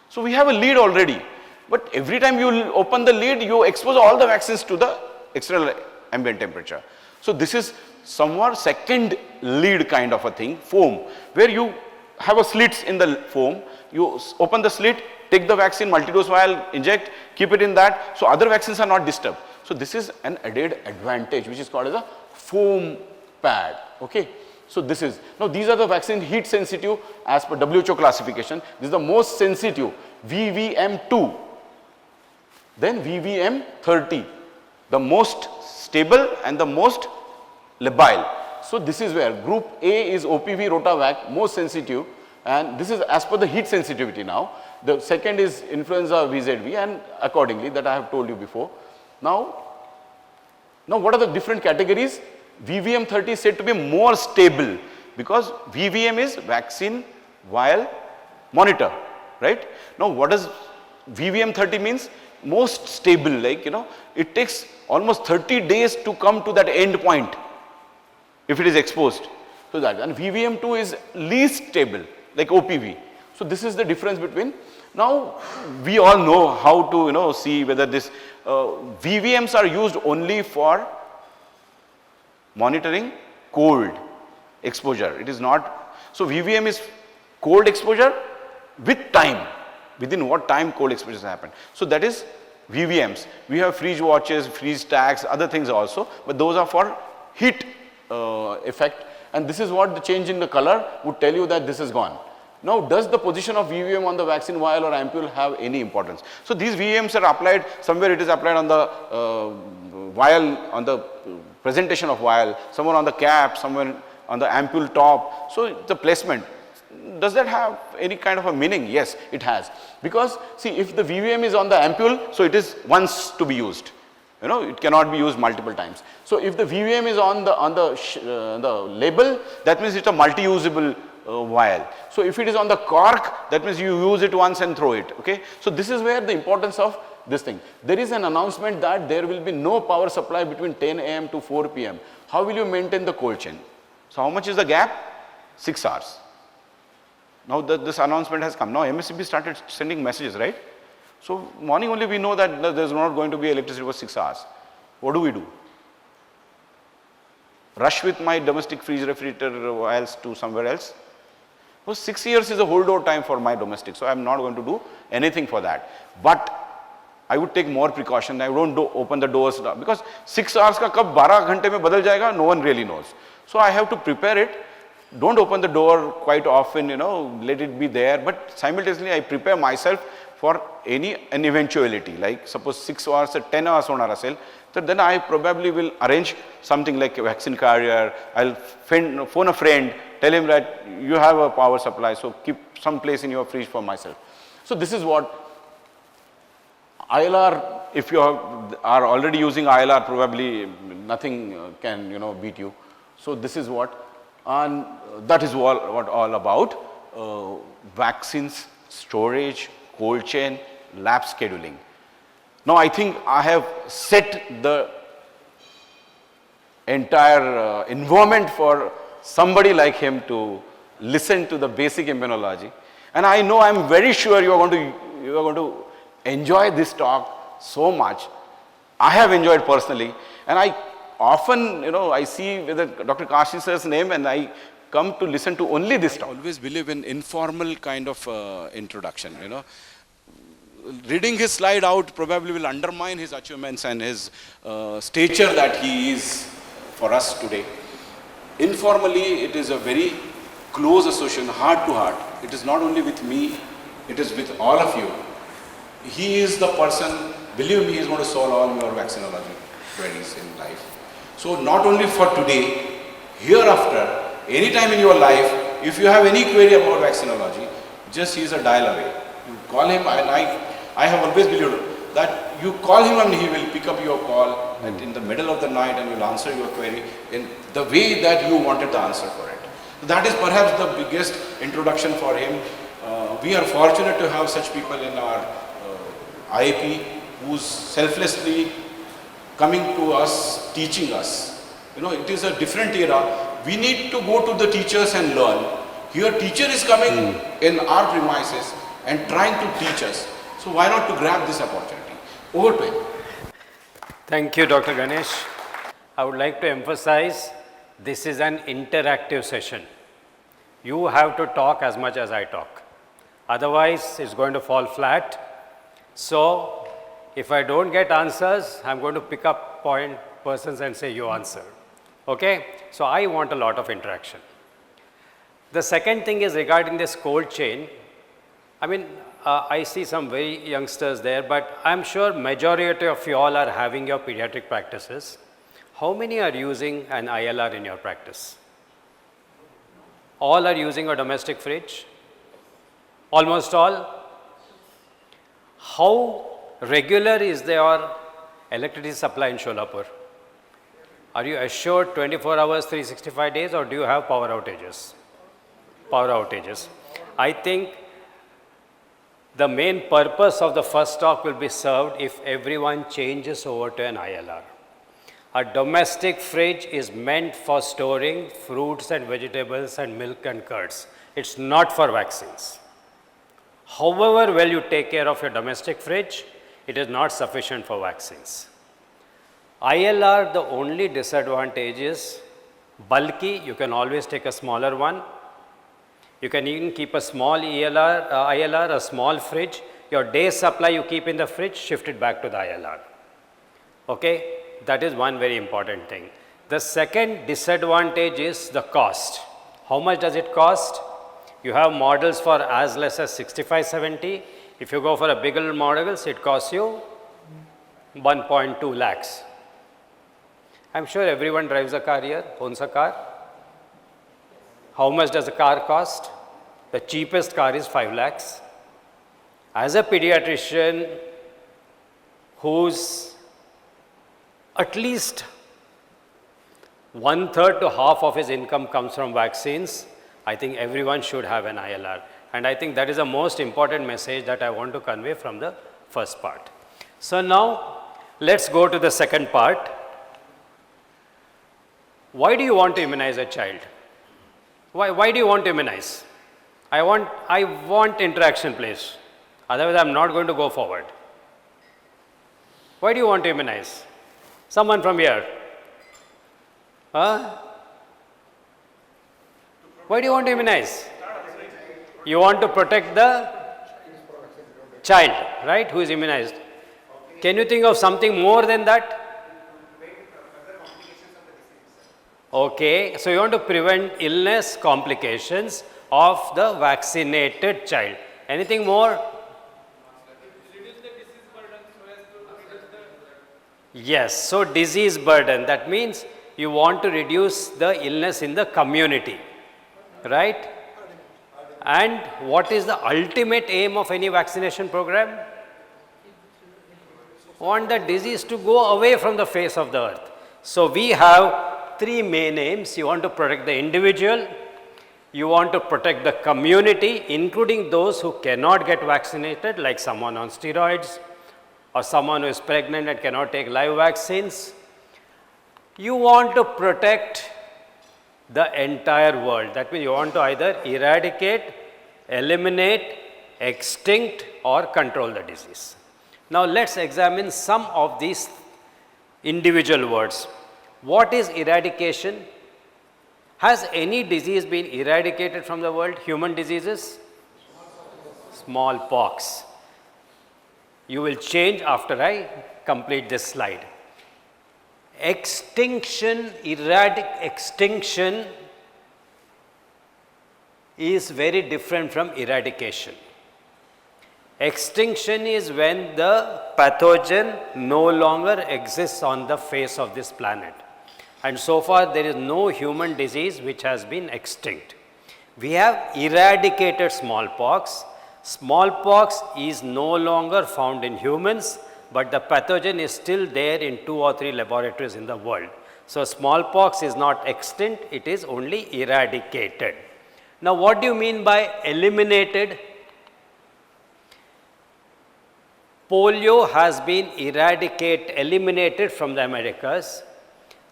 So we have a lid already, but every time you open the lid, you expose all the vaccines to the external ambient temperature. So this is somewhat second lid kind of a thing, foam, where you have a slits in the foam. You open the slit, take the vaccine, multi-dose vial, inject, keep it in that, so other vaccines are not disturbed. So this is an added advantage which is called as a foam pad. Okay. So this is, now these are the vaccine heat sensitive as per WHO classification. This is the most sensitive, VVM2, then VVM30, the most stable and the most labile. So this is where group A is OPV Rotavac, most sensitive, and this is as per the heat sensitivity now. The second is influenza VZV, and accordingly that I have told you before. Now what are the different categories? VVM30 is said to be more stable because VVM is vaccine vial monitor, right? Now what does VVM30 means? Most stable, like it takes almost 30 days to come to that end point if it is exposed to that, and VVM2 is least stable like OPV. So this is the difference between. Now we all know how to see whether this VVMs are used only for monitoring cold exposure. It is not. So VVM is cold exposure with time, within what time cold exposures happen. So that is VVMs. We have freeze watches, freeze tags, other things also, but those are for heat effect, and this is what the change in the color would tell you that this is gone. Now does the position of VVM on the vaccine vial or ampule have any importance? So these VVMs are applied, somewhere it is applied on the vial, on the presentation of vial, somewhere on the cap, somewhere on the ampule top. So the placement, does that have any kind of a meaning? Yes, it has. Because see, if the VVM is on the ampule, so it is once to be used. It cannot be used multiple times. So if the VVM is on the label, that means it's a multi-usable vial. So if it is on the cork, that means you use it once and throw it. Okay. So this is where the importance of this thing. There is an announcement that there will be no power supply between 10 AM to 4 PM. How will you maintain the cold chain? So how much is the gap? 6 hours. Now this announcement has come. Now MSCB started sending messages, right? So morning only we know that there is not going to be electricity for 6 hours. What do we do? Rush with my domestic freeze refrigerator vials to somewhere else? Well, 6 years is a hold over time for my domestic, so I am not going to do anything for that. But I would take more precaution. I don't open the doors because 6 hours ka kab 12 ghante mein badal jayega, no one really knows. So I have to prepare it. Don't open the door quite often, let it be there. But simultaneously I prepare myself for an eventuality. Like suppose 6 hours or 10 hours honar asel, so then I probably will arrange something like a vaccine carrier. I'll phone a friend, tell him that you have a power supply, so keep some place in your fridge for myself. So this is what ILR, if you are already using ILR, probably nothing can beat you. So this is what, and that is what all about vaccines, storage, cold chain, lab scheduling. Now I think I have set the entire environment for somebody like him to listen to the basic immunology, and I know, I am very sure you are going to enjoy this talk so much. I have enjoyed personally, and I often, I see with Dr. Kashi sir's name, and I come to listen to only this talk. I always believe in informal kind of introduction, Reading his slide out probably will undermine his achievements and his stature that he is for us today. Informally, it is a very close association, heart to heart. It is not only with me, it is with all of you. He is the person, believe me, he is going to solve all your vaccinology queries in life. So not only for today, hereafter, anytime in your life, if you have any query about vaccinology, just he is a dial away. You call him, and I have always believed that you call him and he will pick up your call in the middle of the night and will answer your query in the way that you wanted the answer for it. That is perhaps the biggest introduction for him. We are fortunate to have such people in our IAP who's selflessly coming to us, teaching us. It is a different era. We need to go to the teachers and learn. Here teacher is coming in our premises and trying to teach us. So why not to grab this opportunity? Over to him. Thank you, Dr. Ganesh. I would like to emphasize this is an interactive session. You have to talk as much as I talk. Otherwise, it's going to fall flat. So, if I don't get answers, I'm going to pick up persons and say you answer. Okay? So, I want a lot of interaction. The second thing is regarding this cold chain. I see some very youngsters there, but I'm sure majority of you all are having your pediatric practices. How many are using an ILR in your practice? All are using a domestic fridge? Almost all? How regular is your electricity supply in Solapur? Are you assured 24 hours, 365 days, or do you have power outages? Power outages. I think the main purpose of the first talk will be served if everyone changes over to an ILR. A domestic fridge is meant for storing fruits and vegetables and milk and curds. It's not for vaccines. However well you take care of your domestic fridge, it is not sufficient for vaccines. ILR, the only disadvantage is bulky. You can always take a smaller one. You can even keep a small ILR, a small fridge. Your day's supply you keep in the fridge, shift it back to the ILR. Okay? That is one very important thing. The second disadvantage is the cost. How much does it cost? You have models for as less as 65-70. If you go for a bigger models, it costs you 1.2 lakhs. I'm sure everyone drives a car here, owns a car. How much does a car cost? The cheapest car is 5 lakhs. As a pediatrician who's at least 1/3 to half of his income comes from vaccines, I think everyone should have an ILR. And I think that is the most important message that I want to convey from the first part. So now, let's go to the second part. Why do you want to immunize a child? Why do you want to immunize? I want interaction, please. Otherwise, I'm not going to go forward. Why do you want to immunize? Someone from here. Huh? Why do you want to immunize? You want to protect the child, right, who is immunized. Can you think of something more than that? Okay, so you want to prevent illness, complications of the vaccinated child. Anything more? Yes, so disease burden, that means you want to reduce the illness in the community, right? And what is the ultimate aim of any vaccination program? Want the disease to go away from the face of the earth. So we have three main aims. You want to protect the individual, you want to protect the community, including those who cannot get vaccinated, like someone on steroids, or someone who is pregnant and cannot take live vaccines. You want to protect the entire world. That means you want to either eradicate, eliminate, extinct, or control the disease. Now let's examine some of these individual words. What is eradication? Has any disease been eradicated from the world? Human diseases? Smallpox. You will change after I complete this slide. Extinction is very different from eradication. Extinction is when the pathogen no longer exists on the face of this planet. And so far there is no human disease which has been extinct. We have eradicated smallpox. Smallpox is no longer found in humans, but the pathogen is still there in 2 or 3 laboratories in the world. So smallpox is not extinct, it is only eradicated. Now what do you mean by eliminated? Polio has been eliminated from the Americas.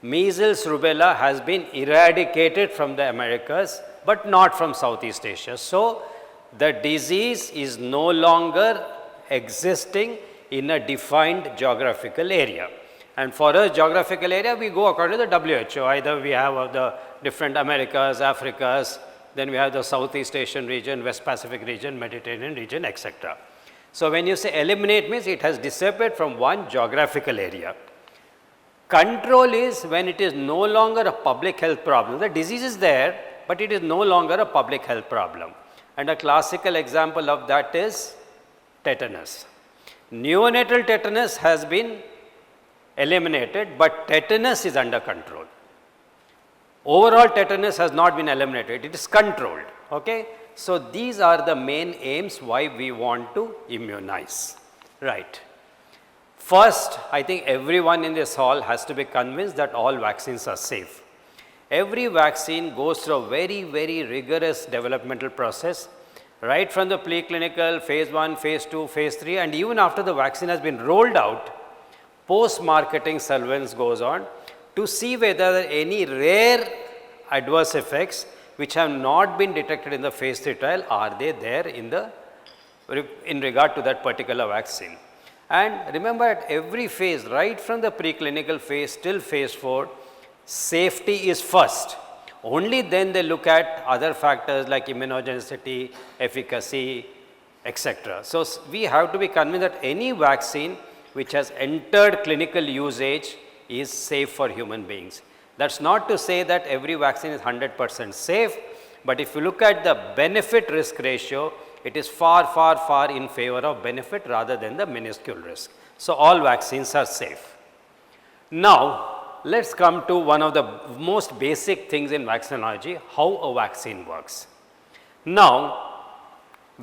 Measles, rubella has been eradicated from the Americas, but not from Southeast Asia. So the disease is no longer existing in a defined geographical area. And for a geographical area, we go according to the WHO. Either we have the different Americas, Africas, then we have the Southeast Asian region, West Pacific region, Mediterranean region, etc. So when you say eliminate means it has disappeared from one geographical area. Control is when it is no longer a public health problem. The disease is there, but it is no longer a public health problem. And a classical example of that is tetanus. Neonatal tetanus has been eliminated, but tetanus is under control. Overall tetanus has not been eliminated, it is controlled. Okay? So these are the main aims why we want to immunize. Right. First, I think everyone in this hall has to be convinced that all vaccines are safe. Every vaccine goes through a very, very rigorous developmental process, right from the preclinical, phase 1, phase 2, phase 3, and even after the vaccine has been rolled out, post-marketing surveillance goes on to see whether any rare adverse effects which have not been detected in the phase 3 trial, are they there in regard to that particular vaccine. And remember, at every phase, right from the preclinical phase till phase 4, safety is first. Only then they look at other factors like immunogenicity, efficacy, etc. So we have to be convinced that any vaccine which has entered clinical usage is safe for human beings. That's not to say that every vaccine is 100% safe, but if you look at the benefit risk ratio, it is far, far, far in favor of benefit rather than the minuscule risk. So all vaccines are safe. Now let's come to one of the most basic things in vaccinology, how a vaccine works. Now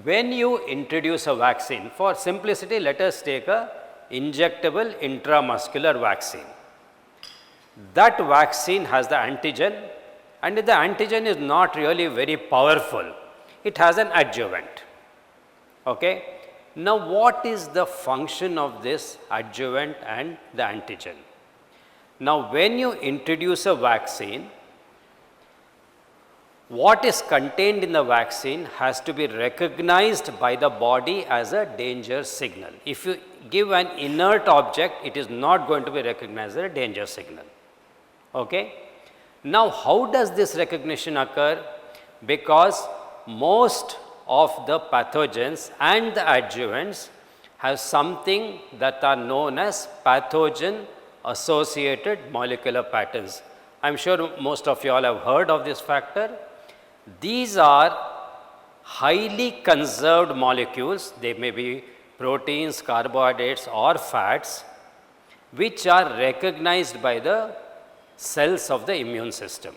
when you introduce a vaccine, for simplicity let us take a injectable intramuscular vaccine. That vaccine has the antigen, and the antigen is not really very powerful. It has an adjuvant. Okay? Now what is the function of this adjuvant and the antigen? Now when you introduce a vaccine, what is contained in the vaccine has to be recognized by the body as a danger signal. If you give an inert object, it is not going to be recognized as a danger signal. Okay? Now how does this recognition occur? Because most of the pathogens and the adjuvants have something that are known as pathogen associated molecular patterns. I am sure most of you all have heard of this factor. These are highly conserved molecules, they may be proteins, carbohydrates or fats, which are recognized by the cells of the immune system.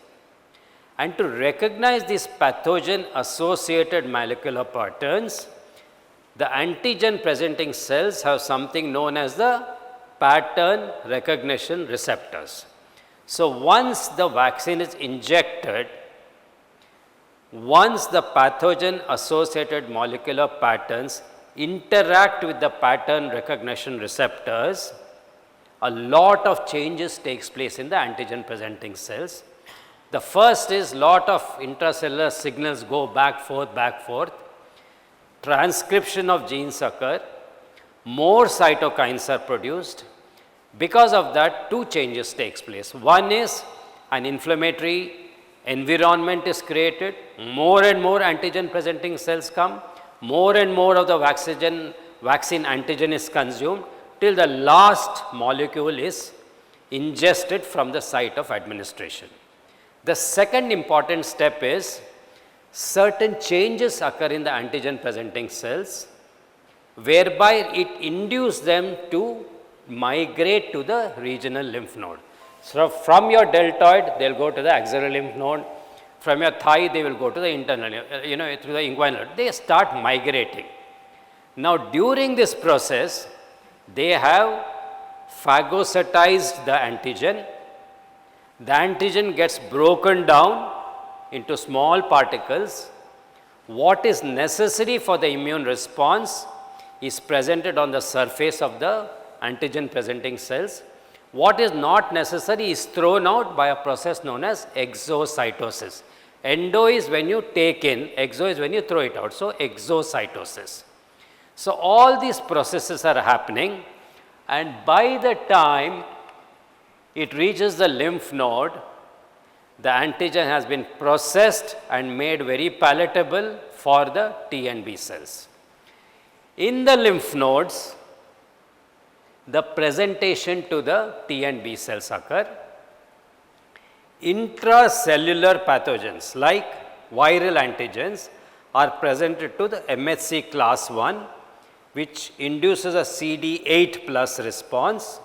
And to recognize these pathogen associated molecular patterns, the antigen presenting cells have something known as the pattern recognition receptors. So once the vaccine is injected, once the pathogen associated molecular patterns interact with the pattern recognition receptors, a lot of changes takes place in the antigen presenting cells. The first is lot of intracellular signals go back, forth, transcription of genes occur, more cytokines are produced, Because of that, two changes takes place. One is an inflammatory environment is created, more and more antigen presenting cells come, more and more of the vaccine antigen is consumed till the last molecule is ingested from the site of administration. The second important step is certain changes occur in the antigen presenting cells, whereby it induces them to migrate to the regional lymph node. So, from your deltoid they will go to the axillary lymph node, from your thigh they will go to the internal, through the inguinal, they start migrating. Now, during this process they have phagocytized the antigen gets broken down into small particles. What is necessary for the immune response is presented on the surface of the antigen presenting cells. What is not necessary is thrown out by a process known as exocytosis. Endo is when you take in, exo is when you throw it out. So, exocytosis. So, all these processes are happening, and by the time it reaches the lymph node, the antigen has been processed and made very palatable for the T and B cells. In the lymph nodes, the presentation to the T and B cells occur. Intracellular pathogens like viral antigens are presented to the MHC class 1, which induces a CD8 plus response.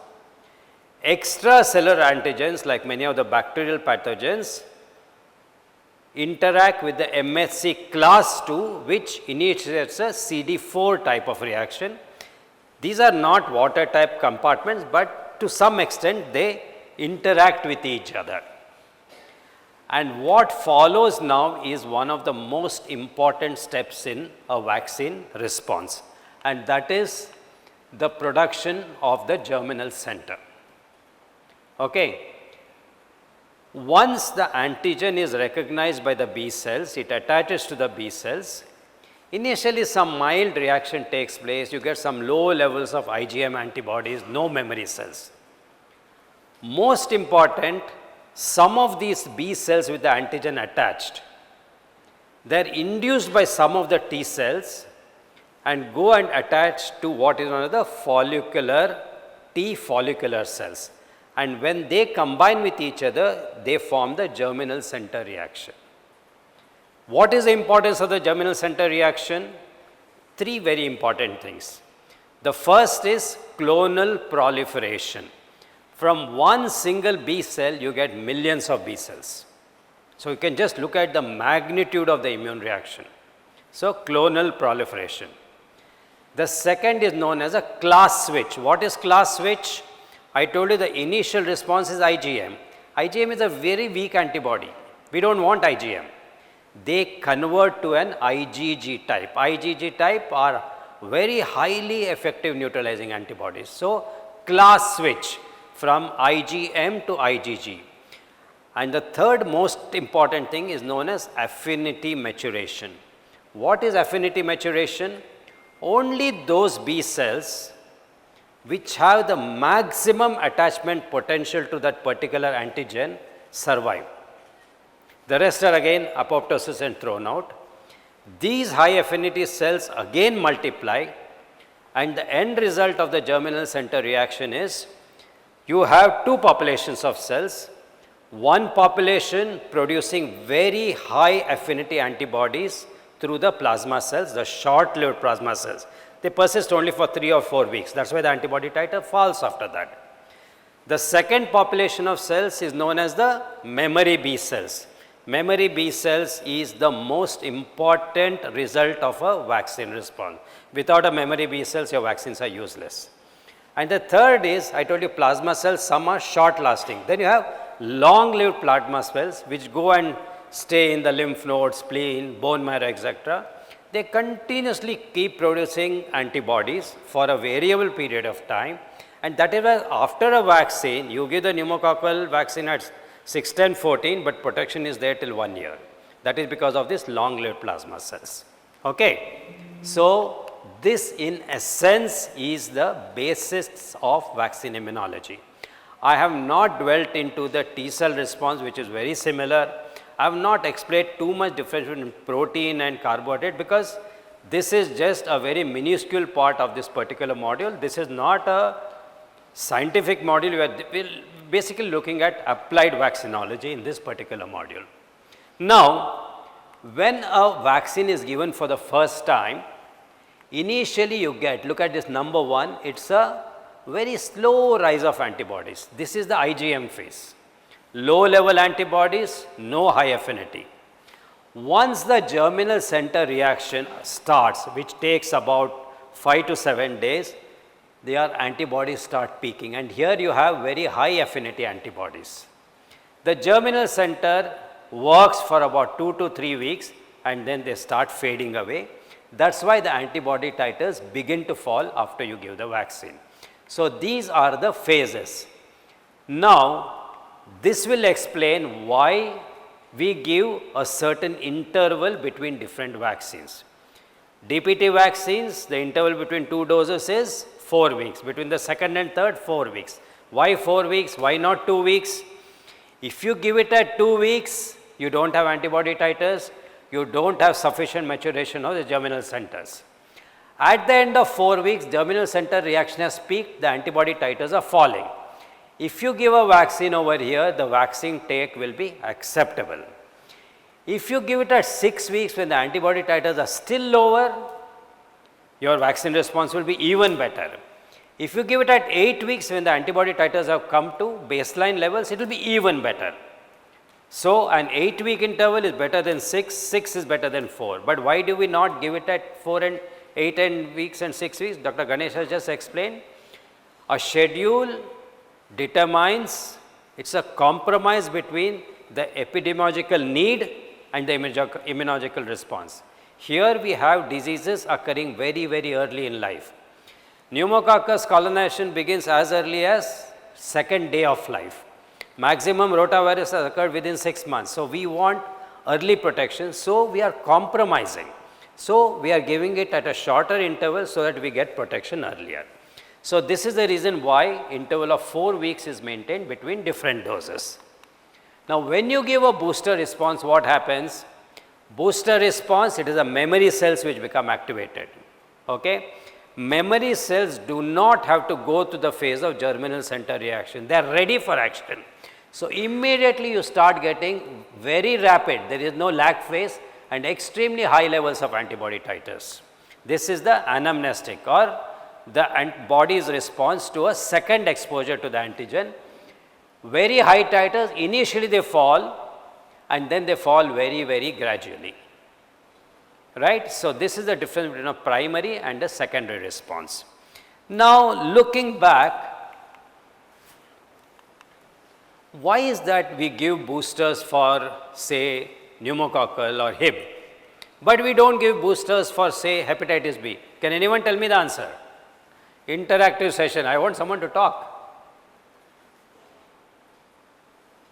Extracellular antigens like many of the bacterial pathogens interact with the MHC class 2, which initiates a CD4 type of reaction. These are not water type compartments, but to some extent they interact with each other. And what follows now is one of the most important steps in a vaccine response, and that is the production of the germinal center. Okay. Once the antigen is recognized by the B cells, it attaches to the B cells. Initially some mild reaction takes place, you get some low levels of IgM antibodies, no memory cells. Most important, some of these B cells with the antigen attached, they are induced by some of the T cells and go and attach to what is known as the follicular T follicular cells. And when they combine with each other, they form the germinal center reaction. What is the importance of the germinal center reaction? Three very important things. The first is clonal proliferation. From one single B cell, you get millions of B cells. So, you can just look at the magnitude of the immune reaction. So, clonal proliferation. The second is known as a class switch. What is class switch? I told you the initial response is IgM. IgM is a very weak antibody. We do not want IgM. They convert to an IgG type. IgG type are very highly effective neutralizing antibodies. So, class switch from IgM to IgG. And the third most important thing is known as affinity maturation. What is affinity maturation? Only those B cells which have the maximum attachment potential to that particular antigen survive. The rest are again apoptosis and thrown out. These high affinity cells again multiply, and the end result of the germinal center reaction is you have two populations of cells, one population producing very high affinity antibodies through the plasma cells, the short-lived plasma cells. They persist only for 3 or 4 weeks. That is why the antibody titer falls after that. The second population of cells is known as the memory B cells. Memory B cells is the most important result of a vaccine response. Without a memory B cells, your vaccines are useless. And the third is, I told you plasma cells, some are short lasting. Then you have long-lived plasma cells which go and stay in the lymph nodes, spleen, bone marrow, etc. They continuously keep producing antibodies for a variable period of time, and that is why after a vaccine, you give the pneumococcal vaccine at 6, 10, 14, but protection is there till 1 year. That is because of this long-lived plasma cells. Okay. So, this in essence is the basis of vaccine immunology. I have not dwelt into the T cell response, which is very similar. I have not explained too much difference between protein and carbohydrate, because this is just a very minuscule part of this particular module. This is not a scientific module. We are basically looking at applied vaccinology in this particular module. Now, when a vaccine is given for the first time, initially you get, look at this number 1, it's a very slow rise of antibodies. This is the IgM phase. Low level antibodies, no high affinity. Once the germinal center reaction starts, which takes about 5 to 7 days, their antibodies start peaking, and here you have very high affinity antibodies. The germinal center works for about 2 to 3 weeks and then they start fading away. That's why the antibody titers begin to fall after you give the vaccine. So these are the phases. Now, this will explain why we give a certain interval between different vaccines. DPT vaccines, the interval between 2 doses is 4 weeks, between the second and third 4 weeks. Why 4 weeks? Why not 2 weeks? If you give it at 2 weeks, you don't have antibody titers, you don't have sufficient maturation of the germinal centers. At the end of 4 weeks, germinal center reaction has peaked, the antibody titers are falling. If you give a vaccine over here, the vaccine take will be acceptable. If you give it at 6 weeks when the antibody titers are still lower, your vaccine response will be even better. If you give it at 8 weeks when the antibody titers have come to baseline levels, it will be even better. So an 8-week interval is better than 6, 6 is better than 4. But why do we not give it at 4 and 8 weeks and 6 weeks? Dr. Ganesh has just explained. A schedule determines, it's a compromise between the epidemiological need and the immunological response. Here we have diseases occurring very, very early in life. Pneumococcus colonization begins as early as second day of life. Maximum rotavirus has occurred within 6 months. So we want early protection. So we are compromising. So we are giving it at a shorter interval so that we get protection earlier. So this is the reason why interval of 4 weeks is maintained between different doses. Now when you give a booster response, what happens? Booster response, it is a memory cells which become activated. Okay? Memory cells do not have to go to the phase of germinal center reaction. They are ready for action. So immediately you start getting very rapid, there is no lag phase, and extremely high levels of antibody titers. This is the anamnestic or the body's response to a second exposure to the antigen. Very high titers, initially they fall and then they fall very, very gradually. Right? So this is the difference between a primary and a secondary response. Now looking back, why is that we give boosters for say pneumococcal or Hib, but we don't give boosters for say hepatitis B? Can anyone tell me the answer? Interactive session, I want someone to talk.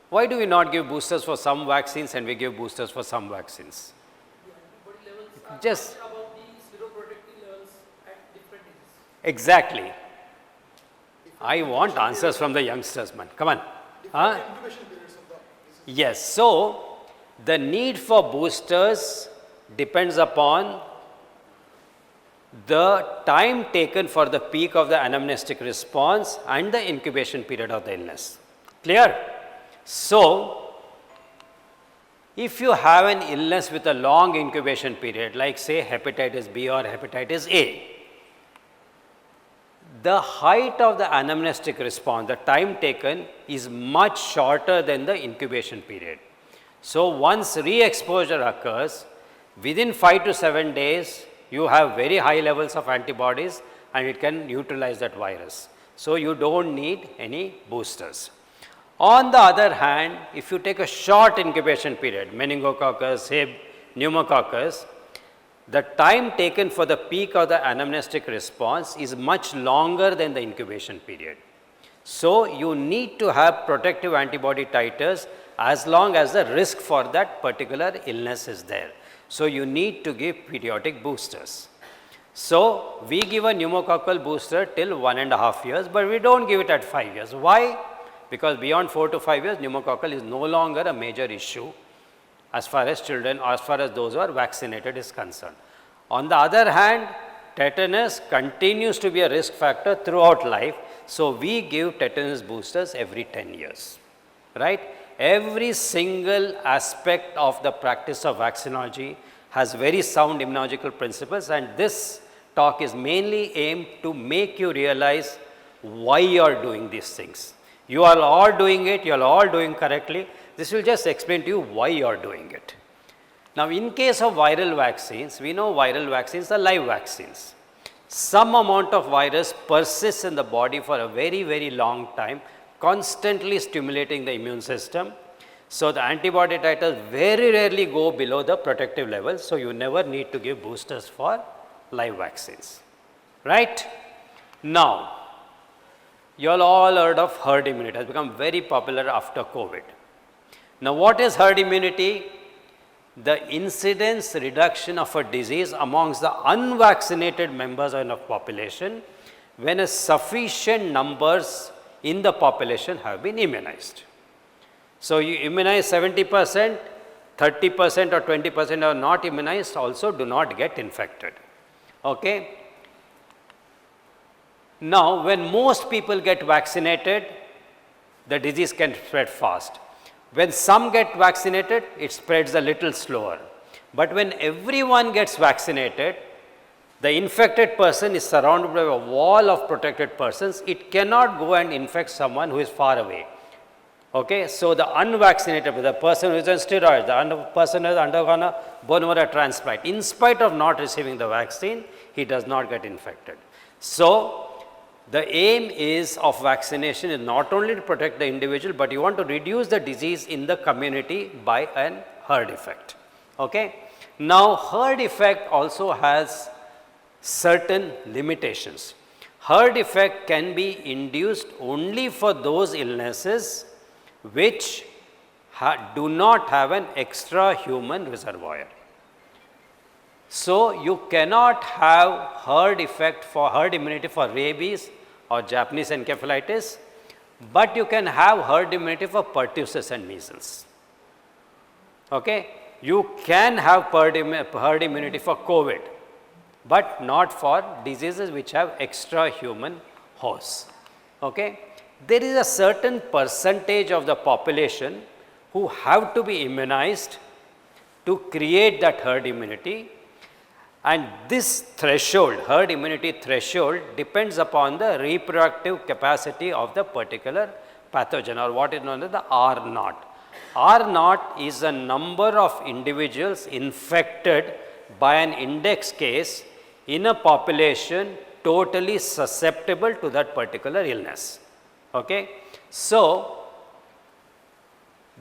Why do we not give boosters for some vaccines and we give boosters for some vaccines? Just about the seroprotective levels at different ages. exactly. I want answers from the youngsters, man. Come on. Huh? Incubation periods of the disease. Yes. So the need for boosters depends upon the time taken for the peak of the anamnestic response and the incubation period of the illness. Clear? So if you have an illness with a long incubation period, like say hepatitis B or hepatitis A, the height of the anamnestic response, the time taken is much shorter than the incubation period. So once re-exposure occurs, within 5 to 7 days, you have very high levels of antibodies and it can neutralize that virus. So you don't need any boosters. On the other hand, if you take a short incubation period, meningococcus, Hib, pneumococcus, the time taken for the peak of the anamnestic response is much longer than the incubation period. So you need to have protective antibody titers as long as the risk for that particular illness is there. So you need to give periodic boosters. So, we give a pneumococcal booster till 1.5 years, but we don't give it at 5 years. Why? Because beyond 4 to 5 years, pneumococcal is no longer a major issue as far as children, or as far as those who are vaccinated is concerned. On the other hand, tetanus continues to be a risk factor throughout life. So, we give tetanus boosters every 10 years, right? Every single aspect of the practice of vaccinology has very sound immunological principles, and this talk is mainly aimed to make you realize why you are doing these things. You are all doing it, you are all doing correctly. This will just explain to you why you are doing it. Now, in case of viral vaccines, we know viral vaccines are live vaccines. Some amount of virus persists in the body for a very, very long time, constantly stimulating the immune system. So, the antibody titers very rarely go below the protective level. So, you never need to give boosters for live vaccines, right? Now, you all heard of herd immunity. It has become very popular after COVID. Now, what is herd immunity? The incidence reduction of a disease amongst the unvaccinated members of a population when a sufficient numbers in the population have been immunized. So, you immunize 70%, 30% or 20% are not immunized, also do not get infected. Okay. Now, when most people get vaccinated, the disease can spread fast. When some get vaccinated, it spreads a little slower. But when everyone gets vaccinated, the infected person is surrounded by a wall of protected persons. It cannot go and infect someone who is far away. Okay? So, the unvaccinated, the person who is on steroids, the person who has undergone a bone marrow transplant, in spite of not receiving the vaccine, he does not get infected. So, the aim is of vaccination is not only to protect the individual, but you want to reduce the disease in the community by an herd effect. Okay? Now, herd effect also has certain limitations. Herd effect can be induced only for those illnesses which do not have an extra human reservoir. So, you cannot have herd effect for herd immunity for rabies or Japanese encephalitis, but you can have herd immunity for pertussis and measles. Okay? You can have herd immunity for COVID, but not for diseases which have extra human hosts. Okay? There is a certain percentage of the population who have to be immunized to create that herd immunity. And this threshold, herd immunity threshold, depends upon the reproductive capacity of the particular pathogen, or what is known as the R naught. R naught is the number of individuals infected by an index case in a population totally susceptible to that particular illness. Okay? So,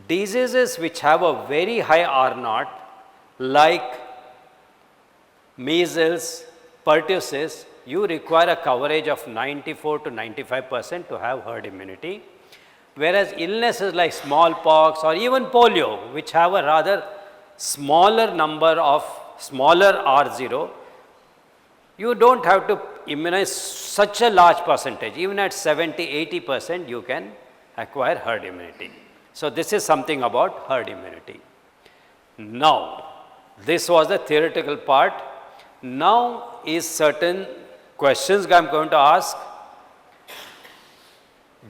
diseases which have a very high R naught, like measles, pertussis, you require a coverage of 94 to 95% to have herd immunity. Whereas illnesses like smallpox or even polio, which have a rather smaller number of smaller R0, you don't have to immunize such a large percentage. Even at 70-80% you can acquire herd immunity. So, this is something about herd immunity. Now, this was the theoretical part. Now is certain questions I am going to ask.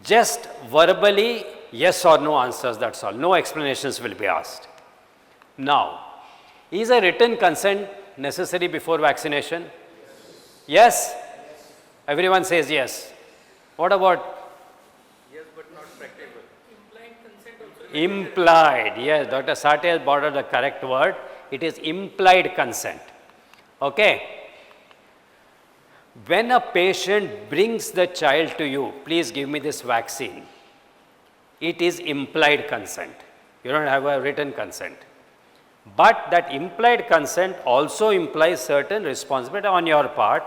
Just verbally yes or no answers, that's all. No explanations will be asked. Now, is a written consent necessary before vaccination? Yes? Everyone says yes. What about? Yes, but not practical. Implied consent also. Implied. Yes, Dr. Sate has brought out the correct word. It is implied consent. Okay. When a patient brings the child to you, please give me this vaccine, it is implied consent. You don't have a written consent. But that implied consent also implies certain responsibility on your part,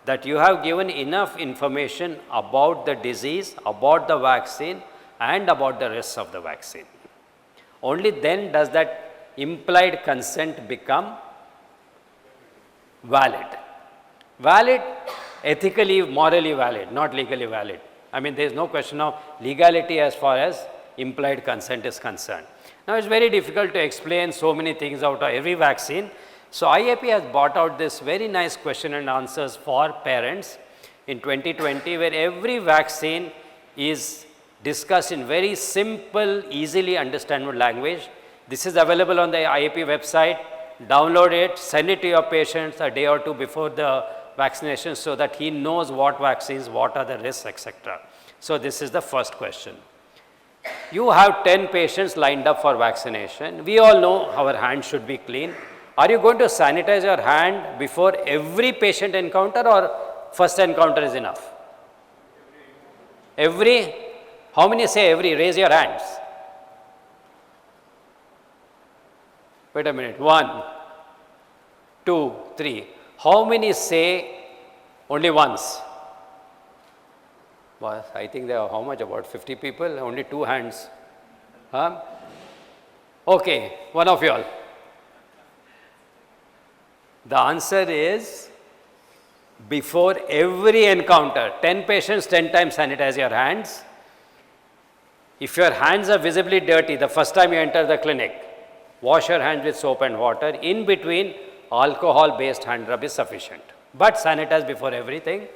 that you have given enough information about the disease, about the vaccine, and about the risks of the vaccine. Only then does that implied consent become valid. Valid, ethically, morally valid, not legally valid. I mean, there is no question of legality as far as implied consent is concerned. Now, it's very difficult to explain so many things out of every vaccine. So, IAP has brought out this very nice question and answers for parents in 2020, where every vaccine is discussed in very simple, easily understandable language. This is available on the IAP website. Download it, send it to your patients a day or two before the vaccination so that he knows what vaccines, what are the risks, etc. So, this is the first question. You have 10 patients lined up for vaccination. We all know our hands should be clean. Are you going to sanitize your hand before every patient encounter, or first encounter is enough? Every? How many say every? Raise your hands. Wait a minute. 1, 2, 3. How many say only once? Well, I think there are how much? About 50 people? Only 2 hands. Huh? Okay, one of you all. The answer is before every encounter. 10 patients, 10 times sanitize your hands. If your hands are visibly dirty the first time you enter the clinic, wash your hands with soap and water. In between, alcohol-based hand rub is sufficient. But sanitize before everything.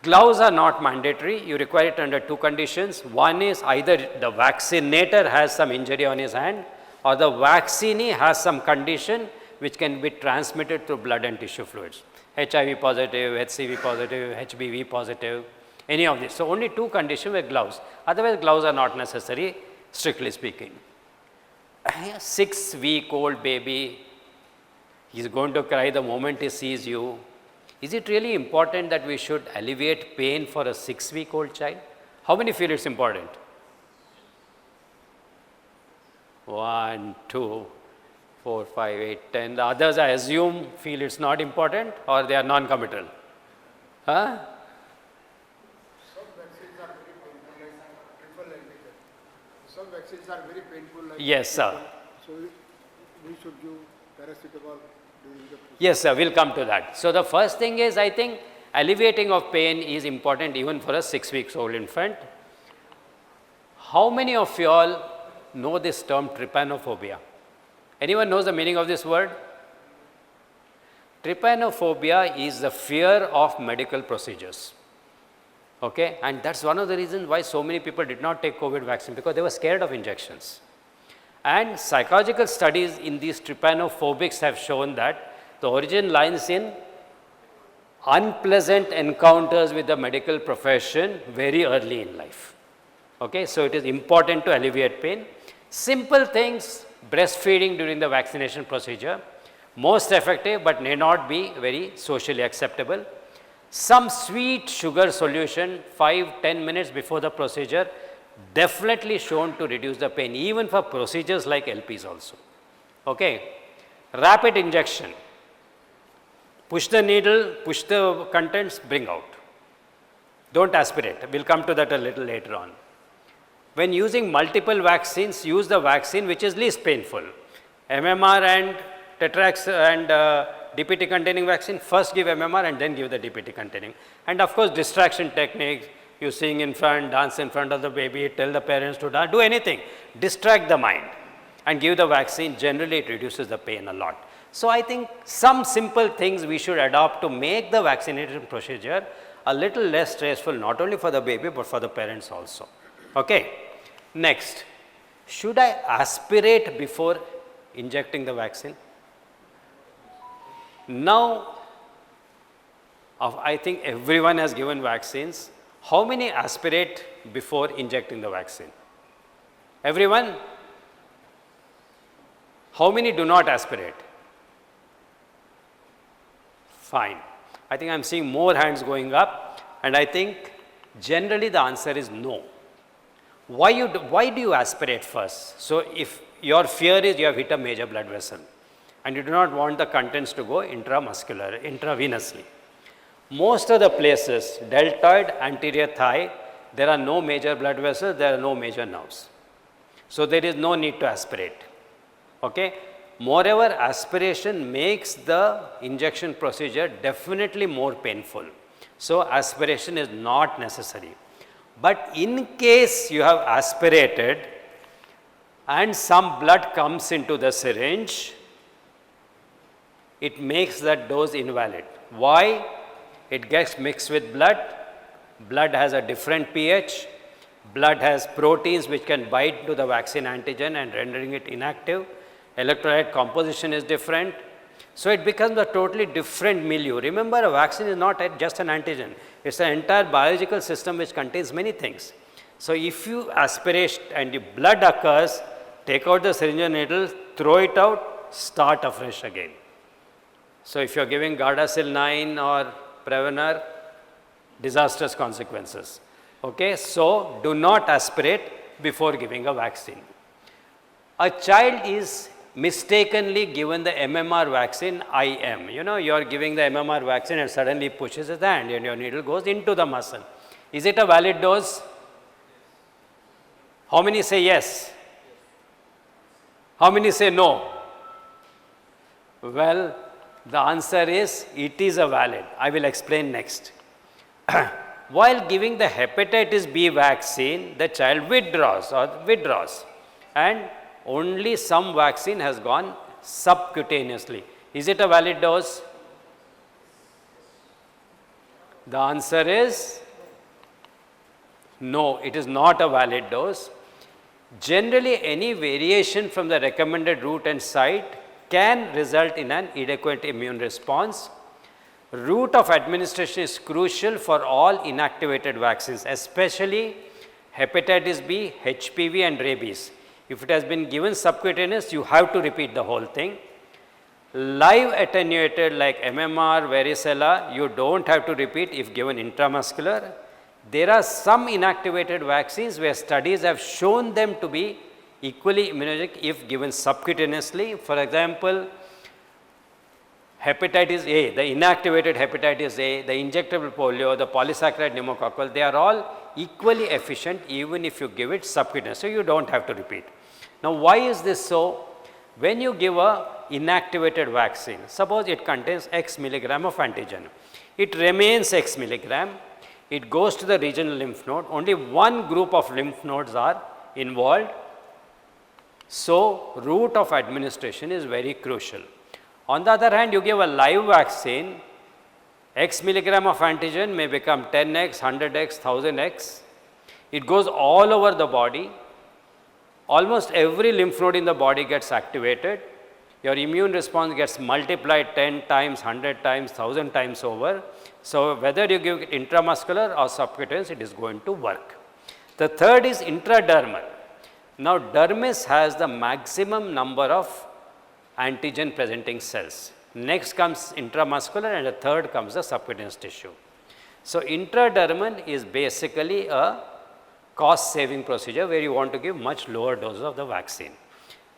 Gloves are not mandatory. You require it under 2 conditions. One is either the vaccinator has some injury on his hand, or the vaccinee has some condition which can be transmitted through blood and tissue fluids. HIV positive, HCV positive, HBV positive, any of these. So, only 2 conditions with gloves. Otherwise, gloves are not necessary, strictly speaking. A 6-week-old baby, he is going to cry the moment he sees you. Is it really important that we should alleviate pain for a 6-week-old child? How many feel it's important? 1, 2, 4, 5, 8, 10. The others, I assume, feel it's not important, or they are non-committal. Huh? Some vaccines are very painful, like triple antigen. Some vaccines are very painful, like Yes, sir. So we should give paracetamol during the procedure. Yes, sir, we'll come to that. So, the first thing is, I think alleviating of pain is important even for a 6-week-old infant. How many of you all know this term trypanophobia? Anyone knows the meaning of this word? Trypanophobia is the fear of medical procedures. Okay? And that's one of the reasons why so many people did not take COVID vaccine, because they were scared of injections. And psychological studies in these trypanophobics have shown that the origin lies in unpleasant encounters with the medical profession very early in life. Okay? So, it is important to alleviate pain. Simple things, breastfeeding during the vaccination procedure, most effective but may not be very socially acceptable. Some sweet sugar solution 5-10 minutes before the procedure, definitely shown to reduce the pain, even for procedures like LPs also. Okay. Rapid injection, push the needle, push the contents, bring out. Don't aspirate, we will come to that a little later on. When using multiple vaccines, use the vaccine which is least painful. MMR and Tetrax and DPT containing vaccine, first give MMR and then give the DPT containing. And of course, distraction techniques, you sing in front, dance in front of the baby, tell the parents to dance, do anything, distract the mind and give the vaccine. Generally, it reduces the pain a lot. So, I think some simple things we should adopt to make the vaccination procedure a little less stressful, not only for the baby, but for the parents also. Okay. Next, should I aspirate before injecting the vaccine? Now, I think everyone has given vaccines. How many aspirate before injecting the vaccine? Everyone? How many do not aspirate? Fine. I think I am seeing more hands going up, and I think generally the answer is no. Why do you aspirate first? So, if your fear is you have hit a major blood vessel and you do not want the contents to go intravenously. Most of the places, deltoid, anterior thigh, there are no major blood vessels, there are no major nerves. So, there is no need to aspirate. Okay? Moreover, aspiration makes the injection procedure definitely more painful. So, aspiration is not necessary. But in case you have aspirated and some blood comes into the syringe, it makes that dose invalid. Why? It gets mixed with blood. Blood has a different pH. Blood has proteins which can bind to the vaccine antigen and rendering it inactive. Electrolyte composition is different. So, it becomes a totally different milieu. Remember, a vaccine is not just an antigen. It is an entire biological system which contains many things. So, if you aspirate and the blood occurs, take out the syringe and needle, throw it out, start afresh again. So, if you are giving Gardasil 9 or Prevener, disastrous consequences. Okay? So, do not aspirate before giving a vaccine. A child is mistakenly given the MMR vaccine IM. You know, you are giving the MMR vaccine and suddenly pushes his hand and your needle goes into the muscle. Is it a valid dose? How many say yes? How many say no? Well, the answer is it is a valid. I will explain next. While giving the hepatitis B vaccine, the child withdraws and only some vaccine has gone subcutaneously. Is it a valid dose? The answer is no, it is not a valid dose. Generally, any variation from the recommended route and site can result in an inadequate immune response. Route of administration is crucial for all inactivated vaccines, especially hepatitis B, HPV and rabies. If it has been given subcutaneous, you have to repeat the whole thing. Live attenuated like MMR, varicella, you do not have to repeat if given intramuscular. There are some inactivated vaccines where studies have shown them to be equally immunogenic if given subcutaneously. For example, hepatitis A, the inactivated hepatitis A, the injectable polio, the polysaccharide pneumococcal, they are all equally efficient even if you give it subcutaneous. So, you do not have to repeat. Now, why is this so? When you give a inactivated vaccine, suppose it contains X milligram of antigen, it remains X milligram, it goes to the regional lymph node, only one group of lymph nodes are involved. So, route of administration is very crucial. On the other hand, you give a live vaccine, X milligram of antigen may become 10x, 100x, 1000x. It goes all over the body. Almost every lymph node in the body gets activated. Your immune response gets multiplied 10 times, 100 times, 1000 times over. So, whether you give it intramuscular or subcutaneous, it is going to work. The third is intradermal. Now, dermis has the maximum number of antigen presenting cells. Next comes intramuscular and the third comes the subcutaneous tissue. So, intradermal is basically a cost saving procedure where you want to give much lower doses of the vaccine.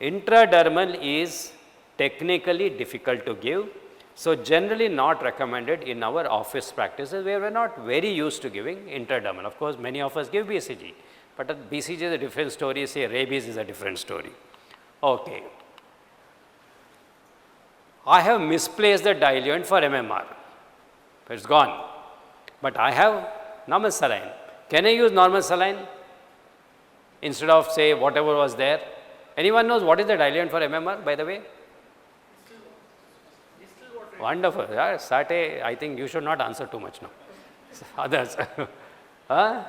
Intradermal is technically difficult to give. So, generally not recommended in our office practices where we are not very used to giving intradermal. Of course, many of us give BCG, but BCG is a different story, say rabies is a different story. Okay. I have misplaced the diluent for MMR, it is gone, but I have normal saline. Can I use normal saline instead of say whatever was there? Anyone knows what is the diluent for MMR, by the way? Distilled water. Wonderful. Yeah, Sate, I think you should not answer too much now. Others. Huh?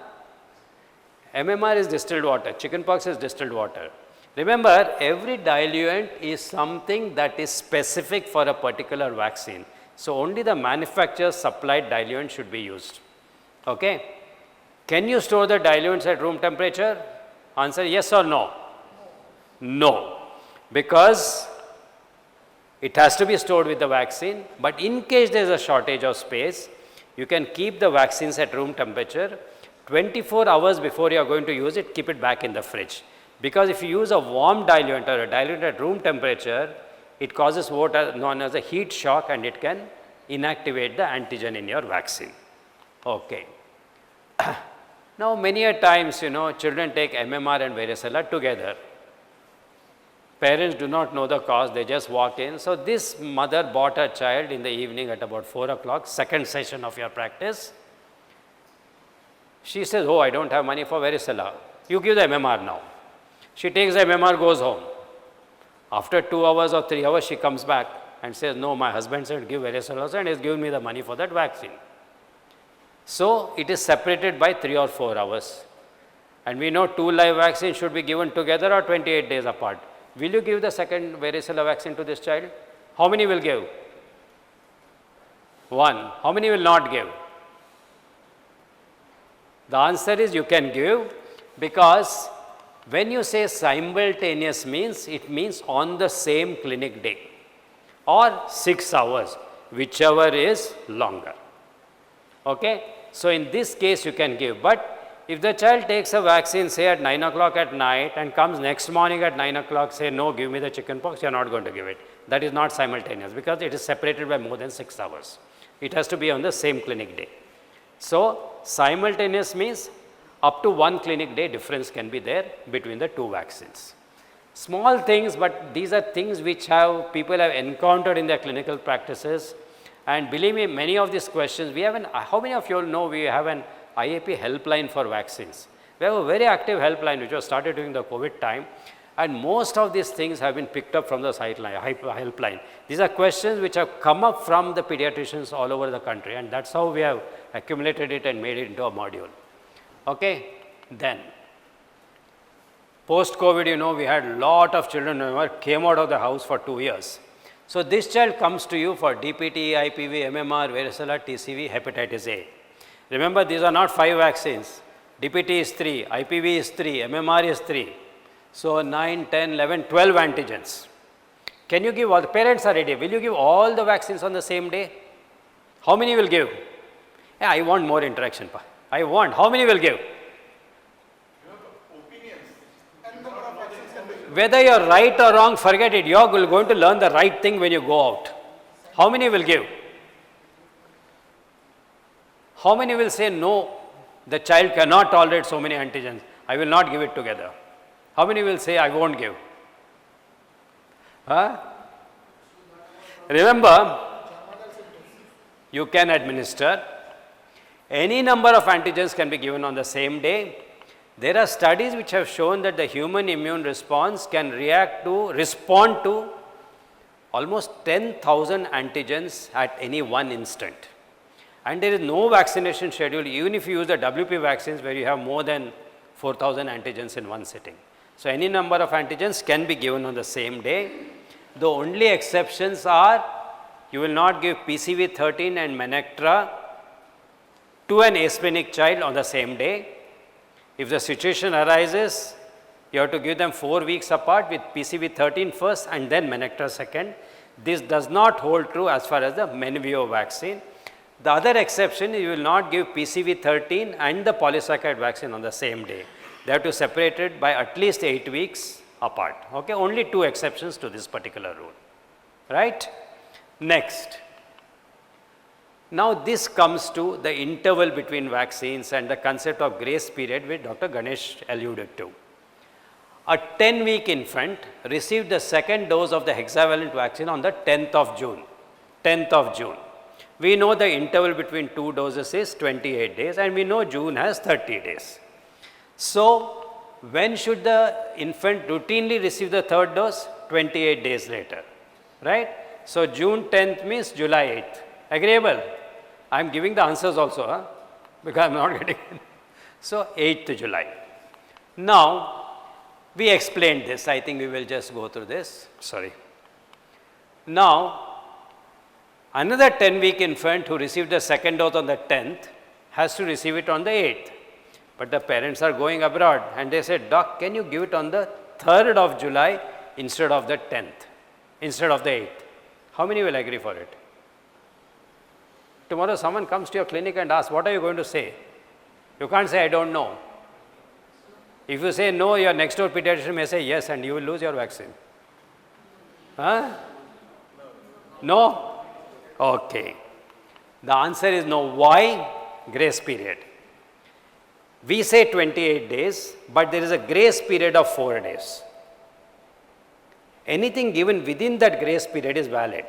MMR is distilled water, chickenpox is distilled water. Remember, every diluent is something that is specific for a particular vaccine. So, only the manufacturer's supplied diluent should be used. Okay? Can you store the diluents at room temperature? Answer yes or no? No. Because it has to be stored with the vaccine, but in case there is a shortage of space, you can keep the vaccines at room temperature. 24 hours before you are going to use it, keep it back in the fridge. Because if you use a warm diluent or a diluent at room temperature, it causes what is known as a heat shock and it can inactivate the antigen in your vaccine. Okay. Now, many a times, children take MMR and varicella together. Parents do not know the cause, they just walk in. So this mother bought her child in the evening at about 4 o'clock, second session of your practice. She says, oh, I don't have money for varicella. You give the MMR now. She takes the MMR, goes home. After 2 hours or 3 hours, she comes back and says, no, my husband said give varicella and has given me the money for that vaccine. So it is separated by 3 or 4 hours. And we know 2 live vaccines should be given together or 28 days apart. Will you give the second varicella vaccine to this child? How many will give? 1. How many will not give? The answer is you can give, because when you say simultaneous means, it means on the same clinic day or 6 hours, whichever is longer. Okay? So in this case you can give, but if the child takes a vaccine say at 9 o'clock at night and comes next morning at 9 o'clock, say no, give me the chickenpox, you are not going to give it. That is not simultaneous, because it is separated by more than 6 hours. It has to be on the same clinic day. So simultaneous means up to 1 clinic day difference can be there between the 2 vaccines. Small things, but these are things which people have encountered in their clinical practices. And believe me, many of these questions, we have how many of you all know we have an IAP helpline for vaccines? We have a very active helpline which was started during the COVID time, and most of these things have been picked up from the helpline. These are questions which have come up from the pediatricians all over the country, and that's how we have accumulated it and made it into a module. Okay? Then, post-COVID, you know, we had a lot of children who came out of the house for 2 years. So this child comes to you for DPT, IPV, MMR, varicella, TCV, hepatitis A. Remember, these are not 5 vaccines. DPT is 3, IPV is 3, MMR is 3. So 9, 10, 11, 12 antigens. Can you give all? The parents are ready. Will you give all the vaccines on the same day? How many will give? Yeah, I want more interaction. I want. How many will give? Whether you are right or wrong, forget it. You are going to learn the right thing when you go out. How many will give? How many will say no, the child cannot tolerate so many antigens, I will not give it together? How many will say I won't give? Huh? Remember, you can administer. Any number of antigens can be given on the same day. There are studies which have shown that the human immune response can respond to almost 10,000 antigens at any one instant. And there is no vaccination schedule, even if you use the WP vaccines where you have more than 4,000 antigens in one sitting. So any number of antigens can be given on the same day. The only exceptions are, you will not give PCV13 and Menectra to an asthmatic child on the same day. If the situation arises, you have to give them 4 weeks apart with PCV13 first and then Menectra second. This does not hold true as far as the Menveo vaccine. The other exception is you will not give PCV13 and the polysaccharide vaccine on the same day. They have to separate it by at least 8 weeks apart. Okay? Only 2 exceptions to this particular rule. Right? Next. Now this comes to the interval between vaccines and the concept of grace period which Dr. Ganesh alluded to. A 10-week infant received the second dose of the hexavalent vaccine on the 10th of June. 10th of June. We know the interval between 2 doses is 28 days and we know June has 30 days. So when should the infant routinely receive the 3rd dose? 28 days later. Right? So June 10th means July 8th. Agreeable? I am giving the answers also, because I am not getting it. So 8th July. Now, we explained this. I think we will just go through this. Sorry. Now, another 10-week infant who received the second dose on the 10th has to receive it on the 8th. But the parents are going abroad and they said, Doc, can you give it on the 3rd of July instead of the 10th, instead of the 8th? How many will agree for it? Tomorrow someone comes to your clinic and asks, what are you going to say? You can't say, I don't know. If you say no, your next door pediatrician may say yes and you will lose your vaccine. Huh? No? Okay. The answer is no. Why? Grace period. We say 28 days, but there is a grace period of 4 days. Anything given within that grace period is valid.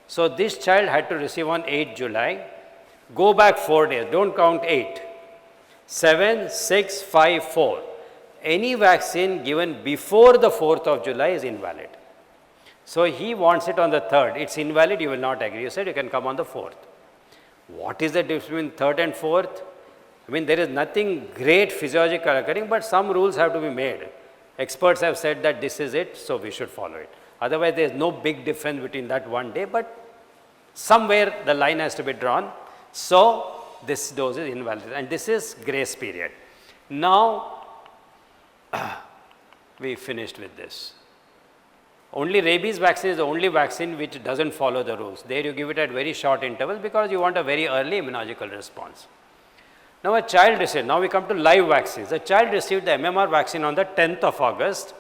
So this child had to receive on 8 July, go back 4 days, don't count 8, 7, 6, 5, 4. Any vaccine given before the 4th of July is invalid. So he wants it on the 3rd, it's invalid, you will not agree. You said you can come on the 4th. What is the difference between 3rd and 4th? I mean, there is nothing great physiological occurring, but some rules have to be made. Experts have said that this is it, so we should follow it. Otherwise, there is no big difference between that one day, but somewhere the line has to be drawn. So this dose is invalid, and this is grace period. Now, we finished with this. Only rabies vaccine is the only vaccine which doesn't follow the rules. There you give it at very short intervals because you want a very early immunological response. Now a child received, now we come to live vaccines. A child received the MMR vaccine on the 10th of August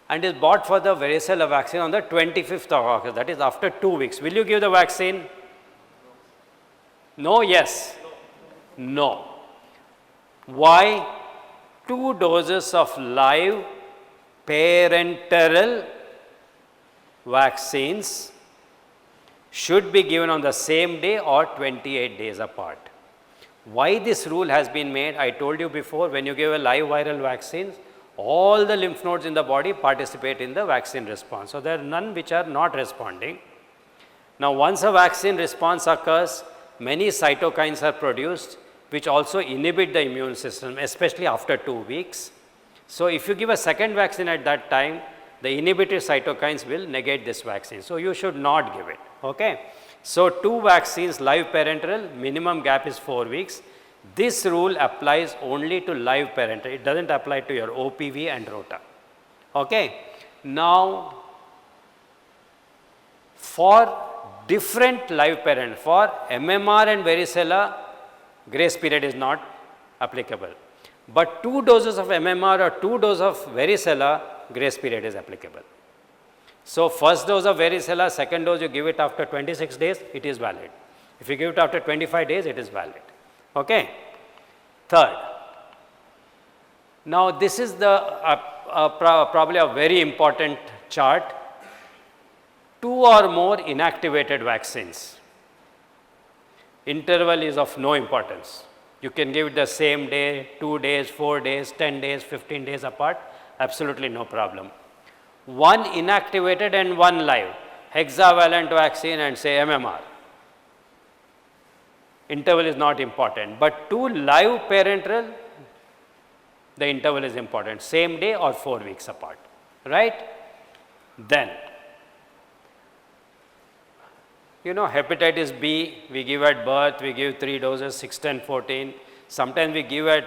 and is bought for the varicella vaccine on the 25th of August, that is after 2 weeks. Will you give the vaccine? No, yes? No. Why? 2 doses of live parenteral vaccines should be given on the same day or 28 days apart. Why this rule has been made? I told you before, when you give a live viral vaccine, all the lymph nodes in the body participate in the vaccine response. So there are none which are not responding. Now once a vaccine response occurs, many cytokines are produced which also inhibit the immune system, especially after 2 weeks. So if you give a second vaccine at that time, the inhibited cytokines will negate this vaccine. So you should not give it. Okay? So 2 vaccines, live parenteral, minimum gap is 4 weeks. This rule applies only to live parenteral. It doesn't apply to your OPV and Rota. Okay? Now, for different live parent, for MMR and varicella, grace period is not applicable. But 2 doses of MMR or 2 doses of varicella, grace period is applicable. So first dose of varicella, second dose you give it after 26 days, it is valid. If you give it after 25 days, it is valid. Okay? Third, now this is the probably a very important chart. 2 or more inactivated vaccines. Interval is of no importance. You can give it the same day, 2 days, 4 days, 10 days, 15 days apart, absolutely no problem. 1 inactivated and 1 live, hexavalent vaccine and say MMR. Interval is not important, but 2 live parenteral, the interval is important, same day or 4 weeks apart, right? Then, you know, hepatitis B, we give at birth, we give 3 doses, 6, 10, 14. Sometimes we give at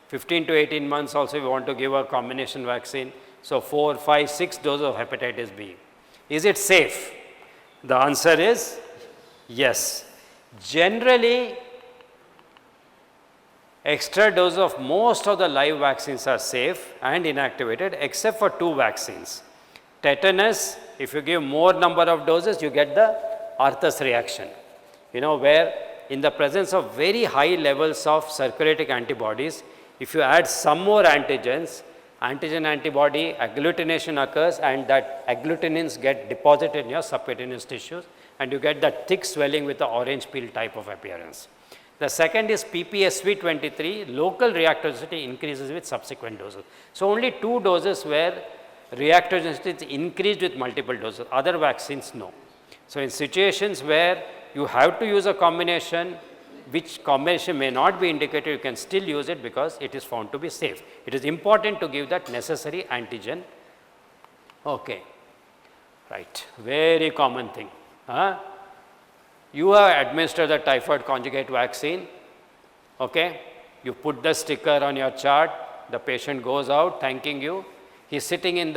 15 to 18 months also, we want to give a combination vaccine. So 4, 5, 6 doses of hepatitis B. Is it safe? The answer is yes. Generally, extra doses of most of the live vaccines are safe and inactivated except for 2 vaccines. Tetanus, if you give more number of doses, you get the Arthus reaction, you know, where in the presence of very high levels of circulating antibodies, if you add some more antigens, antigen-antibody agglutination occurs and that agglutinins get deposited in your subcutaneous tissues and you get that thick swelling with the orange peel type of appearance. The second is PPSV23, local reactogenicity increases with subsequent doses. So only 2 doses where reactogenicity is increased with multiple doses, other vaccines no. So in situations where you have to use a combination, which combination may not be indicated, you can still use it because it is found to be safe. It is important to give that necessary antigen. Okay, right, very common thing. You have administered the typhoid conjugate vaccine, okay? You put the sticker on your chart, the patient goes out thanking you. He's sitting in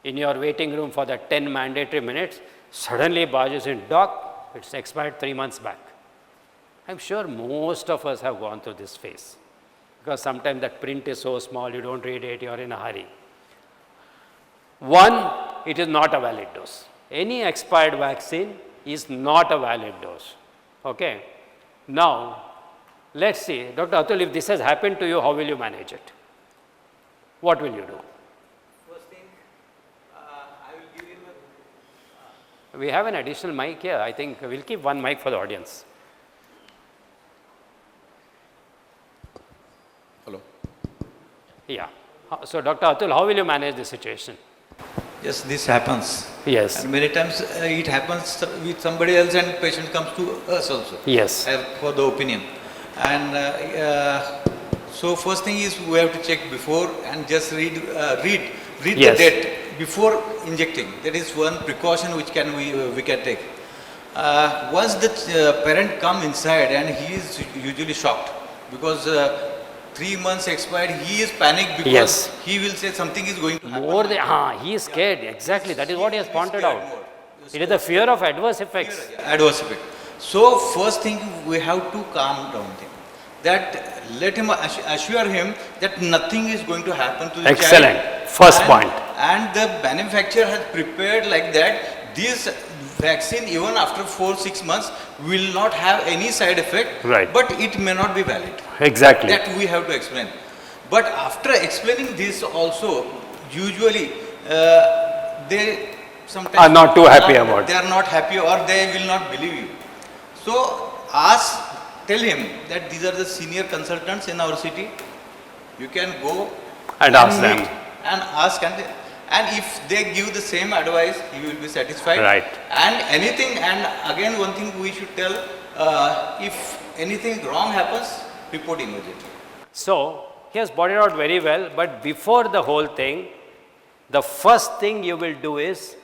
your waiting room for the 10 mandatory minutes. Suddenly barges in, doc, it's expired 3 months back. I'm sure most of us have gone through this phase because sometimes that print is so small, you don't read it, you're in a hurry. 1, it is not a valid dose. Any expired vaccine is not a valid dose. Okay. Now, let's see, Dr. Atul, if this has happened to you, how will you manage it? What will you do? First thing, We have an additional mic here. I think we'll keep one mic for the audience. Hello. Yeah. So, Dr. Atul, how will you manage this situation? Yes, this happens. Yes. And many times it happens with somebody else and patient comes to us also. Yes. For the opinion. And so first thing is we have to check before and just read Yes. the date before injecting. That is one precaution which we can take. Once the parent come inside and he is usually shocked because 3 months expired, he is panicked because Yes. he will say something is going to happen. More than, he is scared. Exactly. That is what he has pointed out. It is the fear of adverse effects. Adverse effect. So first thing we have to calm down him. That let him assure him that nothing is going to happen to the Excellent. child. First point. And the manufacturer has prepared like that. This vaccine even after 4-6 months will not have any side effect. Right. But it may not be valid. Exactly. That we have to explain. But after explaining this also, usually they sometimes Are not too happy about it. They are not happy or they will not believe you. So tell him that these are the senior consultants in our city. You can go And ask them. meet and ask, and if they give the same advice, he will be satisfied. Right. And anything, and again one thing we should tell, if anything wrong happens, report immediately. So, he has brought it out very well, but before the whole thing, the first thing you will do is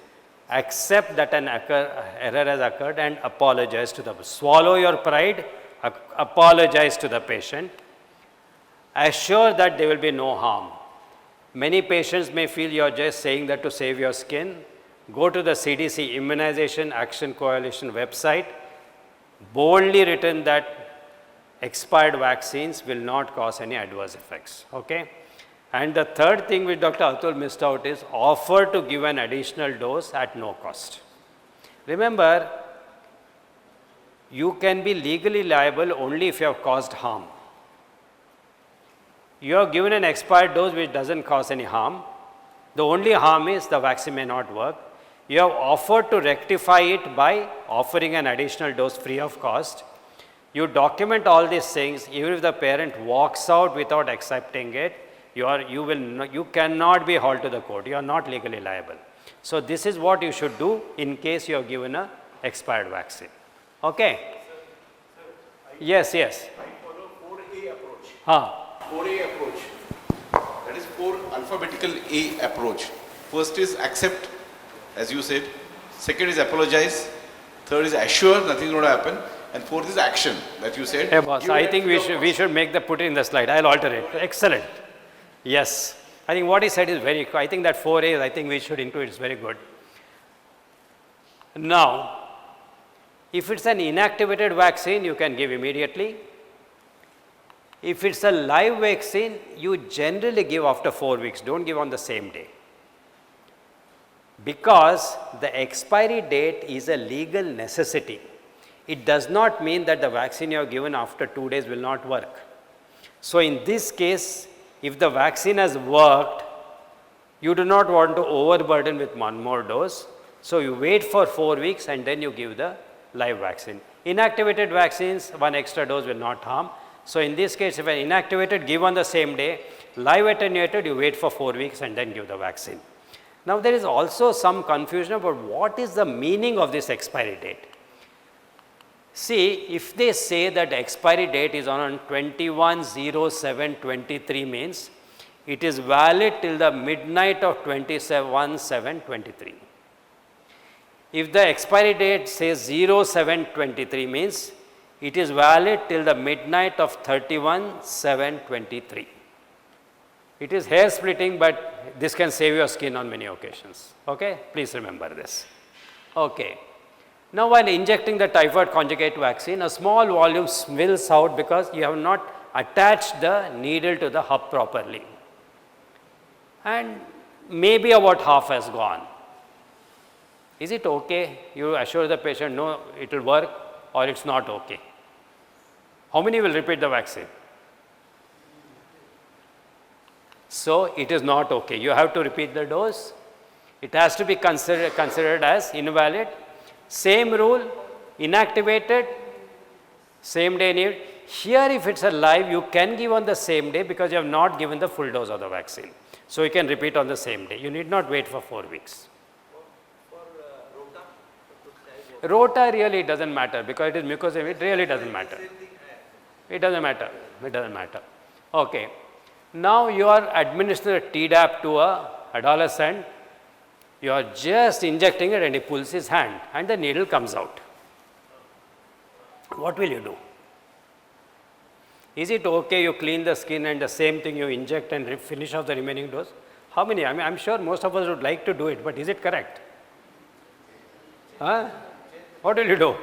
accept that an error has occurred and apologize to the, swallow your pride, apologize to the patient, assure that there will be no harm. Many patients may feel you are just saying that to save your skin. Go to the CDC Immunization Action Coalition website, boldly written that expired vaccines will not cause any adverse effects. Okay? And the third thing which Dr. Atul missed out is offer to give an additional dose at no cost. Remember, you can be legally liable only if you have caused harm. You have given an expired dose which doesn't cause any harm. The only harm is the vaccine may not work. You have offered to rectify it by offering an additional dose free of cost. You document all these things. Even if the parent walks out without accepting it, you cannot be hauled to the court. You are not legally liable. So this is what you should do in case you have given an expired vaccine. Okay? Yes. I follow 4A approach. 4A approach. That is 4 alphabetical A approach. First is accept, as you said. Second is apologize. Third is assure nothing is going to happen. And fourth is action, that you said. Hey boss, I think we should put it in the slide. I'll alter it. Excellent. Yes. I think what he said is very good. I think that 4A, I think we should include, it's very good. Now, if it's an inactivated vaccine, you can give immediately. If it's a live vaccine, you generally give after 4 weeks. Don't give on the same day. Because the expiry date is a legal necessity. It does not mean that the vaccine you have given after 2 days will not work. So in this case, if the vaccine has worked, you do not want to overburden with one more dose. So you wait for 4 weeks and then you give the live vaccine. Inactivated vaccines, one extra dose will not harm. So in this case, if an inactivated, give on the same day. Live attenuated, you wait for 4 weeks and then give the vaccine. Now there is also some confusion about what is the meaning of this expiry date. See, if they say that the expiry date is on 21/07/23 means it is valid till the midnight of 27/7/23. If the expiry date says 07/23 means it is valid till the midnight of 31/7/23. It is hair splitting, but this can save your skin on many occasions. Okay? Please remember this. Okay. Now, while injecting the typhoid conjugate vaccine, a small volume spills out because you have not attached the needle to the hub properly. And maybe about half has gone. Is it okay? You assure the patient, no, it will work, or it's not okay. How many will repeat the vaccine? So it is not okay. You have to repeat the dose. It has to be considered as invalid. Same rule, inactivated, same day need. Here if it's a live, you can give on the same day because you have not given the full dose of the vaccine. So you can repeat on the same day. You need not wait for 4 weeks. Rota really doesn't matter because it is mucosal, it really doesn't matter. It doesn't matter. It doesn't matter. Okay. Now you are administering a Tdap to a adolescent. You are just injecting it and he pulls his hand and the needle comes out. What will you do? Is it okay you clean the skin and the same thing you inject and finish off the remaining dose? How many? I mean, I'm sure most of us would like to do it, but is it correct? Huh? What will you do?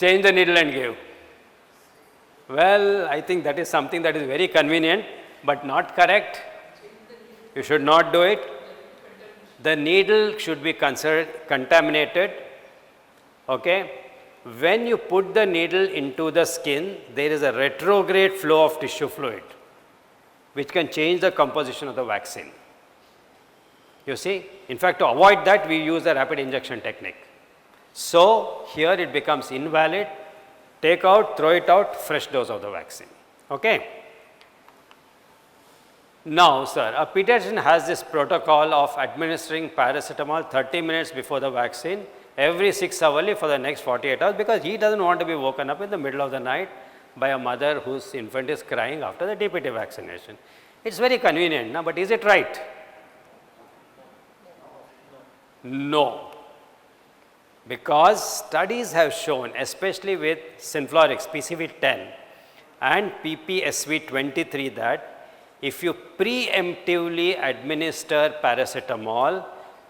Change the needle and give. Well, I think that is something that is very convenient, but not correct. You should not do it. The needle should be considered contaminated. Okay? When you put the needle into the skin, there is a retrograde flow of tissue fluid, which can change the composition of the vaccine. You see, in fact, to avoid that, we use the rapid injection technique. So, here it becomes invalid, take out, throw it out, fresh dose of the vaccine. Okay? Now, sir, a pediatrician has this protocol of administering paracetamol 30 minutes before the vaccine, every 6 hours for the next 48 hours, because he doesn't want to be woken up in the middle of the night by a mother whose infant is crying after the DPT vaccination. It's very convenient, no? But is it right? No, because studies have shown, especially with Synflorix, PCV10 and PPSV23, that if you preemptively administer paracetamol,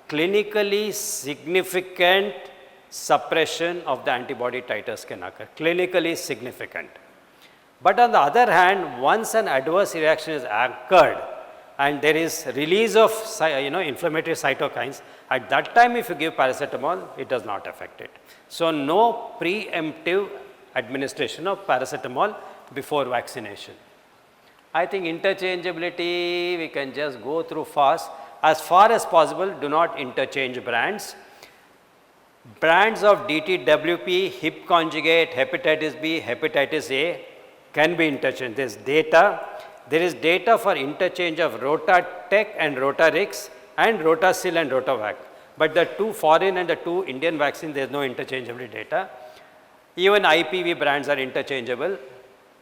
clinically significant suppression of the antibody titers can occur, clinically significant. But on the other hand, once an adverse reaction is occurred and there is release of inflammatory cytokines, at that time if you give paracetamol, it does not affect it. So, no preemptive administration of paracetamol before vaccination. I think interchangeability we can just go through fast. As far as possible, do not interchange brands. Brands of DTWP, hip conjugate, hepatitis B, hepatitis A can be interchanged. There is data for interchange of Rotatec and Rotarix and Rotacil and Rotavac. But the 2 foreign and the 2 Indian vaccines, there is no interchangeable data. Even IPV brands are interchangeable.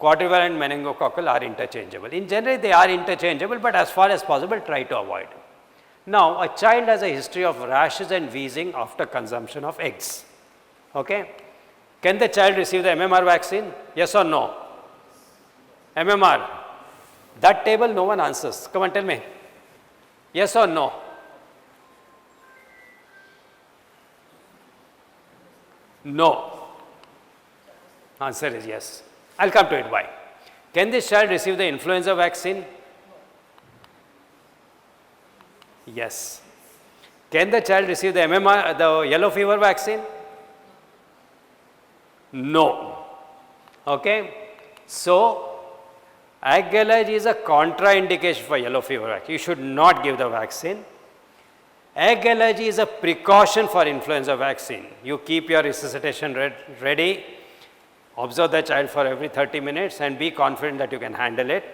Quadrivalent meningococcal are interchangeable. In general, they are interchangeable, but as far as possible, try to avoid. Now, a child has a history of rashes and wheezing after consumption of eggs. Okay? Can the child receive the MMR vaccine? Yes or no? MMR. That table no one answers. Come on, tell me. Yes or no? No. Answer is yes. I'll come to it. Why? Can this child receive the influenza vaccine? Yes. Can the child receive the MMR, the yellow fever vaccine? No. Okay. So, egg allergy is a contraindication for yellow fever vaccine. You should not give the vaccine. Egg allergy is a precaution for influenza vaccine. You keep your resuscitation ready, observe the child for every 30 minutes and be confident that you can handle it.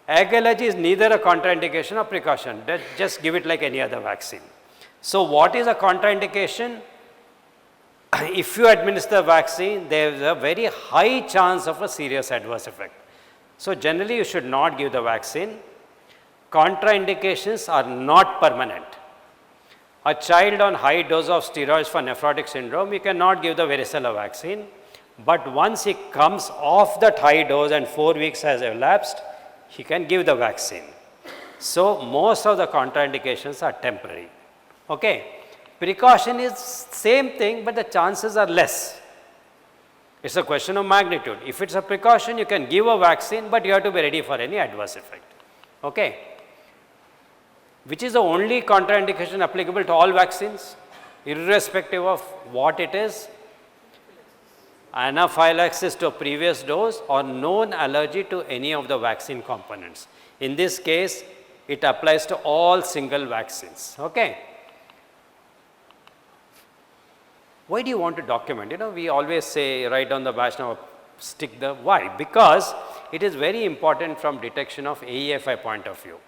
Egg allergy is neither a contraindication or precaution. Just give it like any other vaccine. So, what is a contraindication? If you administer vaccine, there is a very high chance of a serious adverse effect. So, generally you should not give the vaccine. Contraindications are not permanent. A child on high dose of steroids for nephrotic syndrome, you cannot give the varicella vaccine. But once he comes off that high dose and 4 weeks has elapsed, he can give the vaccine. So, most of the contraindications are temporary. Okay. Precaution is same thing, but the chances are less. It's a question of magnitude. If it's a precaution, you can give a vaccine, but you have to be ready for any adverse effect. Okay. Which is the only contraindication applicable to all vaccines, irrespective of what it is. Anaphylaxis to a previous dose or known allergy to any of the vaccine components. In this case, it applies to all single vaccines. Okay. Why do you want to document? You know, we always say write down the batch number, stick the why, because it is very important from detection of AEFI point of view.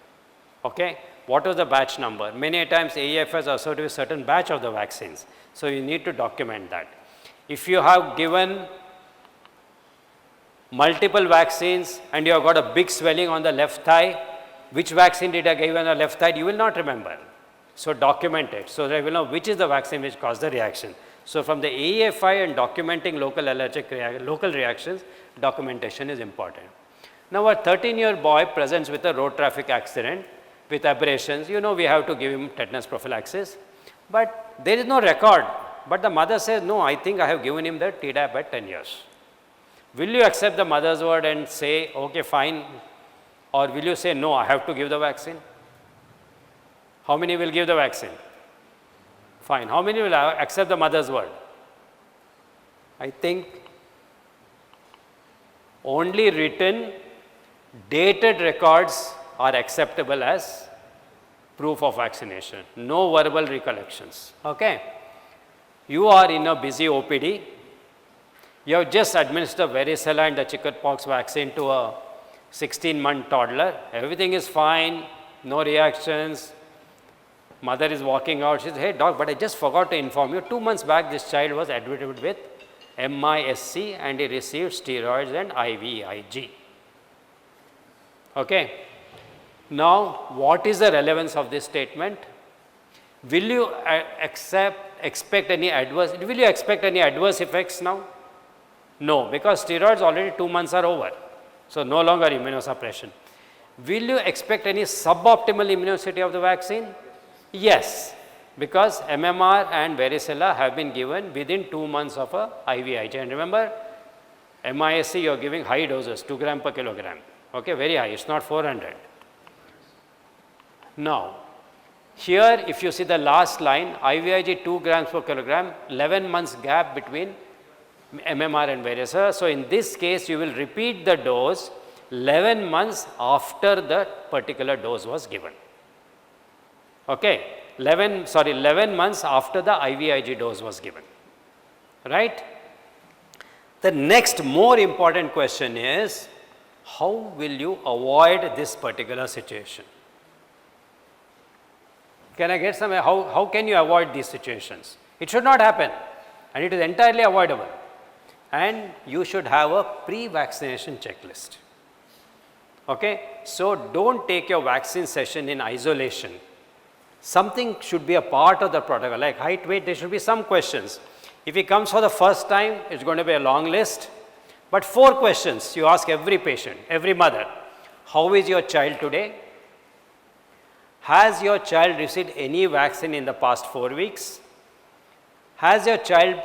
Okay? What was the batch number? Many times AEFIs are associated with certain batch of the vaccines. So you need to document that. If you have given multiple vaccines and you have got a big swelling on the left thigh, which vaccine did I give on the left thigh? You will not remember. So document it, so that you will know which is the vaccine which caused the reaction. So from the AEFI and documenting local reactions, documentation is important. Now a 13-year boy presents with a road traffic accident with abrasions. You know, we have to give him tetanus prophylaxis, but there is no record. But the mother says, no, I think I have given him the Tdap at 10 years. Will you accept the mother's word and say, okay, fine, or will you say, no, I have to give the vaccine? How many will give the vaccine? Fine. How many will accept the mother's word? I think only written, dated records are acceptable as proof of vaccination. No verbal recollections. Okay? You are in a busy OPD. You have just administered varicella and the chickenpox vaccine to a 16-month toddler. Everything is fine, no reactions. Mother is walking out. She says, hey doc, but I just forgot to inform you. 2 months back, this child was admitted with MISC and he received steroids and IVIG. Okay. Now, what is the relevance of this statement? Will you expect any adverse effects now? No, because steroids already 2 months are over. So no longer immunosuppression. Will you expect any suboptimal immunogenicity of the vaccine? Yes, because MMR and varicella have been given within 2 months of a IVIG. And remember, MISC you are giving high doses, 2 gram per kilogram. Okay, very high, it's not 400. Now, here if you see the last line, IVIG 2 grams per kilogram, 11 months gap between MMR and varicella. So in this case, you will repeat the dose 11 months after the particular dose was given. Okay, 11 months after the IVIG dose was given, right? The next more important question is, how will you avoid this particular situation? Can I get some, how can you avoid these situations? It should not happen and it is entirely avoidable. And you should have a pre-vaccination checklist. Okay, so don't take your vaccine session in isolation. Something should be a part of the protocol, like height, weight, there should be some questions. If he comes for the first time, it's going to be a long list, but 4 questions you ask every patient, every mother. How is your child today? Has your child received any vaccine in the past 4 weeks? Has your child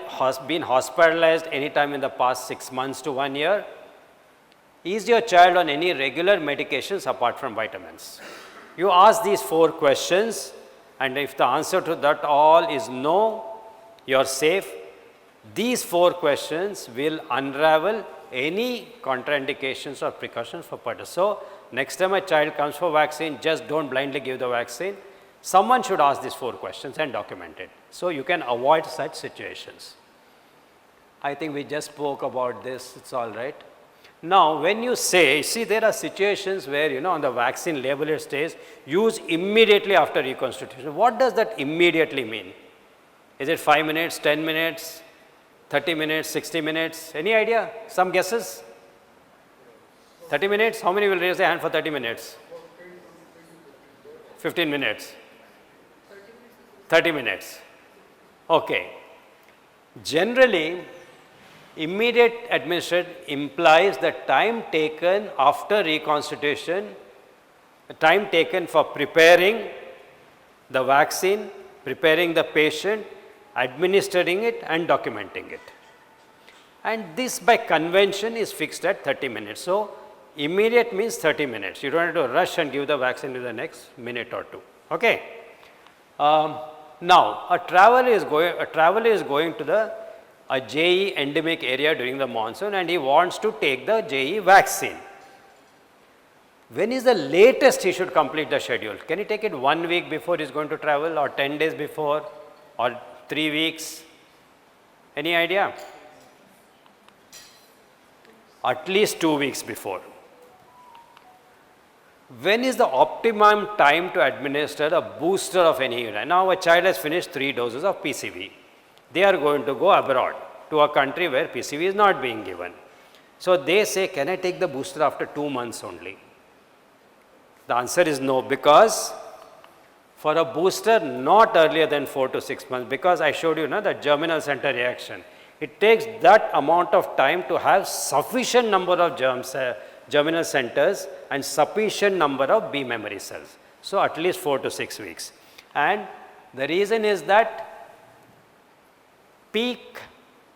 been hospitalized any time in the past 6 months to 1 year? Is your child on any regular medications apart from vitamins? You ask these 4 questions, and if the answer to that all is no, you are safe. These 4 questions will unravel any contraindications or precautions for purpose. So, next time a child comes for vaccine, just don't blindly give the vaccine. Someone should ask these 4 questions and document it. So, you can avoid such situations. I think we just spoke about this, it's all right. Now, when you say, see there are situations where on the vaccine label it says, use immediately after reconstitution. What does that immediately mean? Is it 5 minutes, 10 minutes, 30 minutes, 60 minutes? Any idea? Some guesses? 30 minutes? How many will raise their hand for 30 minutes? 15 minutes? 30 minutes. Okay. Generally, immediate administration implies the time taken after reconstitution, the time taken for preparing the vaccine, preparing the patient, administering it and documenting it. And this by convention is fixed at 30 minutes. So, immediate means 30 minutes. You don't have to rush and give the vaccine in the next minute or 2. Okay. Now, a traveler is going to a JE endemic area during the monsoon and he wants to take the JE vaccine. When is the latest he should complete the schedule? Can he take it 1 week before he is going to travel, or 10 days before, or 3 weeks? Any idea? At least 2 weeks before. When is the optimum time to administer a booster of any kind? Now a child has finished 3 doses of PCV. They are going to go abroad to a country where PCV is not being given. So they say, can I take the booster after 2 months only? The answer is no, because for a booster not earlier than 4 to 6 months, because I showed you the germinal center reaction. It takes that amount of time to have sufficient number of germinal centers and sufficient number of B memory cells. So at least 4 to 6 weeks. And the reason is that peak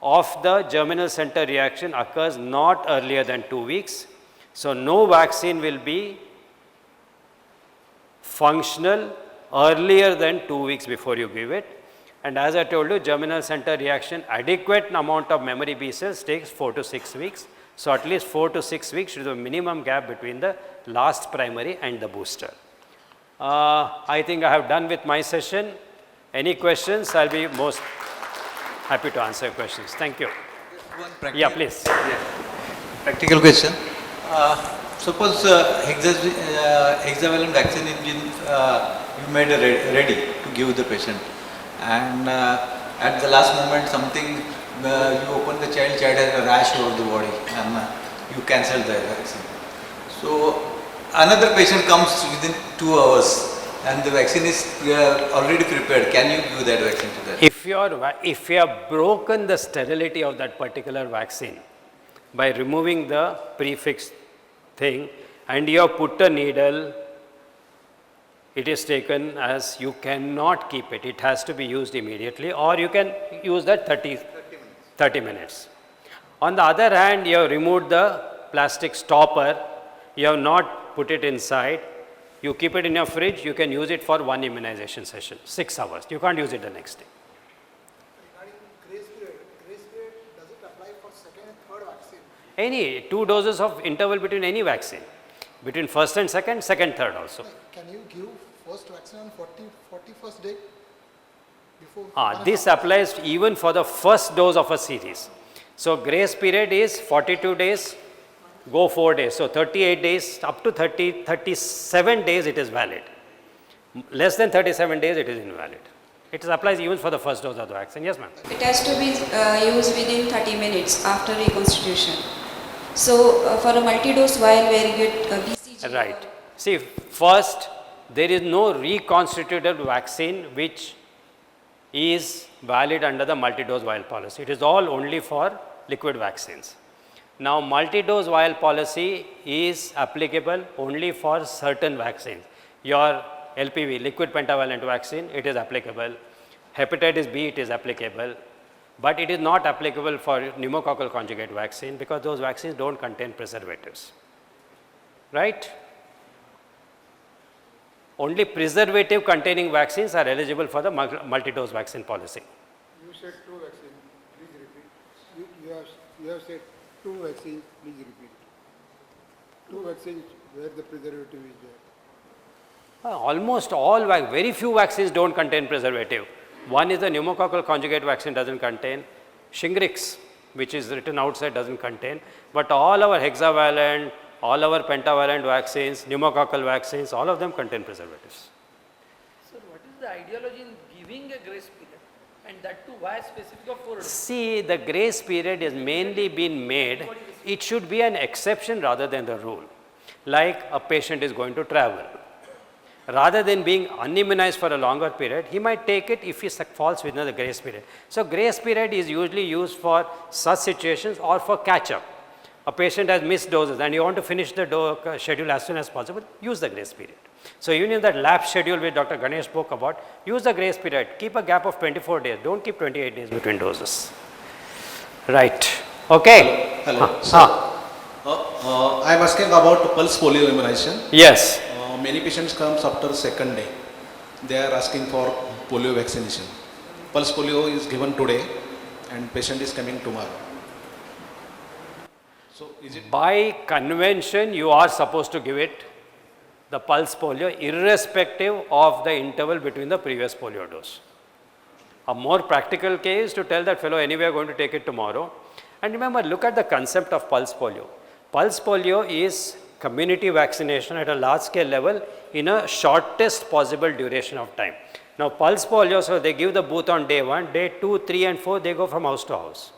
of the germinal center reaction occurs not earlier than 2 weeks. So no vaccine will be functional earlier than 2 weeks before you give it. And as I told you, germinal center reaction, adequate amount of memory B cells takes 4 to 6 weeks. So at least 4 to 6 weeks should be the minimum gap between the last primary and the booster. I think I have done with my session. Any questions? I'll be most happy to answer your questions. Thank you. Yeah, please. Practical question. Suppose hexavalent vaccine is been you made ready to give the patient, and at the last moment something you open the child has a rash over the body, and you cancel the vaccine. So another patient comes within 2 hours and the vaccine is already prepared. Can you give that vaccine to them? If you have broken the sterility of that particular vaccine by removing the prefix thing and you have put a needle, it is taken as you cannot keep it. It has to be used immediately, or you can use that 30 minutes. On the other hand, you have removed the plastic stopper, you have not put it inside, you keep it in your fridge, you can use it for 1 immunization session, 6 hours. You can't use it the next day. Regarding grace period, does it apply for second and third vaccine? Any 2 doses of interval between any vaccine, between first and second, third also. Can you give first vaccine on 41st day? This applies even for the first dose of a series. So grace period is 42 days, go 4 days. So 38 days, up to 37 days it is valid. Less than 37 days it is invalid. It applies even for the first dose of the vaccine. Yes, ma'am. It has to be used within 30 minutes after reconstitution. So for a multi-dose vial where you get BCG. Right. See, first, there is no reconstituted vaccine which is valid under the multi-dose vial policy. It is all only for liquid vaccines. Now, multi-dose vial policy is applicable only for certain vaccines. Your LPV, liquid pentavalent vaccine, it is applicable. Hepatitis B, it is applicable. But it is not applicable for pneumococcal conjugate vaccine because those vaccines don't contain preservatives. Right? Only preservative containing vaccines are eligible for the multi-dose vaccine policy. You said 2 vaccines, please repeat. You have said 2 vaccines, please repeat. 2 vaccines where the preservative is there. Almost all, very few vaccines don't contain preservative. One is the pneumococcal conjugate vaccine doesn't contain. Shingrix, which is written outside, doesn't contain. But all our hexavalent, all our pentavalent vaccines, pneumococcal vaccines, all of them contain preservatives. Sir, what is the ideology in giving a grace period? And that too, why specific of 4 days? See, the grace period is mainly been made, it should be an exception rather than the rule. Like a patient is going to travel. Rather than being unimmunized for a longer period, he might take it if he falls within the grace period. So grace period is usually used for such situations or for catch-up. A patient has missed doses and you want to finish the schedule as soon as possible, use the grace period. So even in that lab schedule which Dr. Ganesh spoke about, use the grace period, keep a gap of 24 days, don't keep 28 days between doses. Right, okay. Hello. I am asking about pulse polio immunization. Yes. Many patients comes after the second day. They are asking for polio vaccination. Pulse polio is given today and patient is coming tomorrow. So is it By convention, you are supposed to give it the pulse polio irrespective of the interval between the previous polio dose. A more practical case to tell that fellow anyway going to take it tomorrow. And remember, look at the concept of pulse polio. Pulse polio is community vaccination at a large scale level in a shortest possible duration of time. Now pulse polio, so they give the booth on day 1, day 2, 3 and 4 they go from house to house.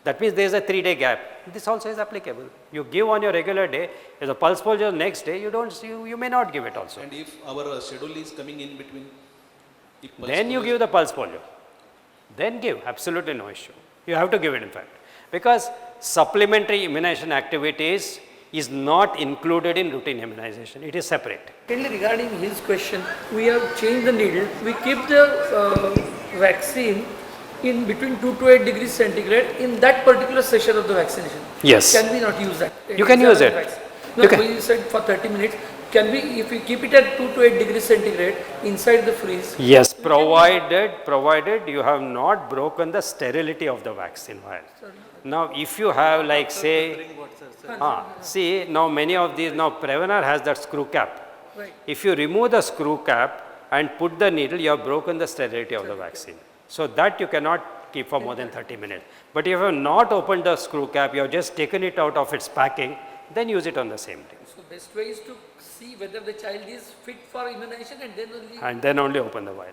That means there is a 3-day gap. This also is applicable. You give on your regular day, if the pulse polio next day, you may not give it also. And if our schedule is coming in between, if pulse Then you polio give the pulse polio. Then give, absolutely no issue. You have to give it in fact. Because supplementary immunization activities is not included in routine immunization. It is separate. Secondly, regarding his question, we have changed the needle. We keep the vaccine in between 2 to 8 degrees centigrade in that particular session of the vaccination. Yes. Can we not use that? You can use it. No, You can. we said for 30 minutes. Can we, if we keep it at 2 to 8 degrees centigrade inside the freeze? Yes, provided you have not broken the sterility of the vaccine vial. Now, if you have like say, see now many of these, now Prevenar has that screw cap. Right. If you remove the screw cap and put the needle, you have broken the sterility of the vaccine. So that you cannot keep for more than 30 minutes. But if you have not opened the screw cap, you have just taken it out of its packing, then use it on the same day. So best way is to see whether the child is fit for immunization and then only. And then only open the vial.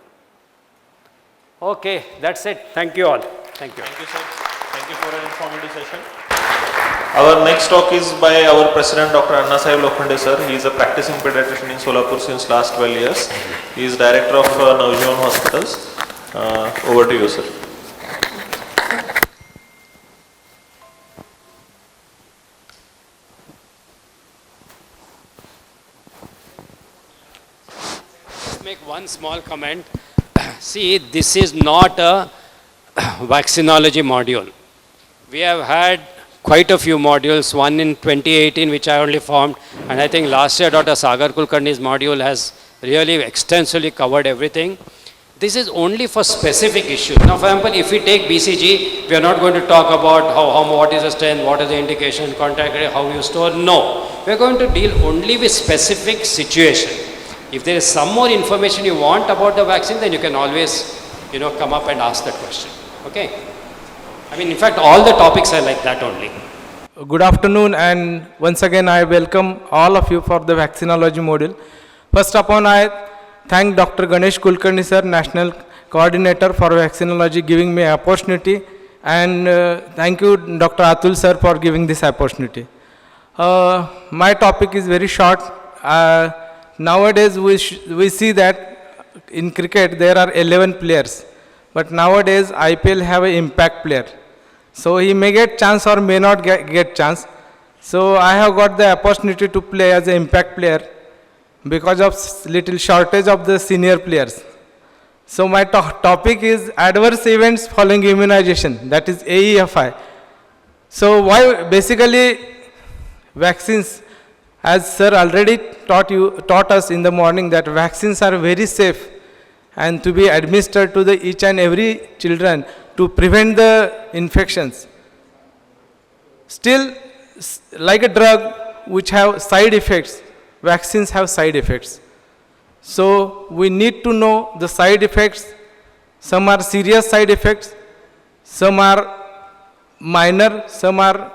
Okay, that's it. Thank you all. Thank you. Thank you, sir. Thank you for an informative session. Our next talk is by our president, Dr. Annasaheb Lokhande sir. He is a practicing pediatrician in Solapur since last 12 years. He is director of Navjeevan Hospitals. Over to you, sir. Make one small comment. See, this is not a vaccinology module. We have had quite a few modules, one in 2018 which I only formed, and I think last year Dr. Sagar Kulkarni's module has really extensively covered everything. This is only for specific issues. Now, for example, if we take BCG, we are not going to talk about what is the strength, what is the indication, contact rate, how you store. No, we are going to deal only with specific situation. If there is some more information you want about the vaccine, then you can always, come up and ask that question. Okay? I mean, in fact, all the topics are like that only. Good afternoon, and once again I welcome all of you for the vaccinology module. First upon, I thank Dr. Ganesh Kulkarni sir, National Coordinator for Vaccinology, giving me opportunity, and thank you Dr. Atul sir for giving this opportunity. My topic is very short. Nowadays we see that in cricket there are 11 players, but nowadays IPL have an impact player. So he may get chance or may not get chance. So I have got the opportunity to play as an impact player because of little shortage of the senior players. So my topic is adverse events following immunization, that is AEFI. So why basically vaccines, as sir already taught us in the morning, that vaccines are very safe and to be administered to the each and every children to prevent the infections. Still, like a drug which have side effects, vaccines have side effects. So we need to know the side effects. Some are serious side effects, some are minor, some are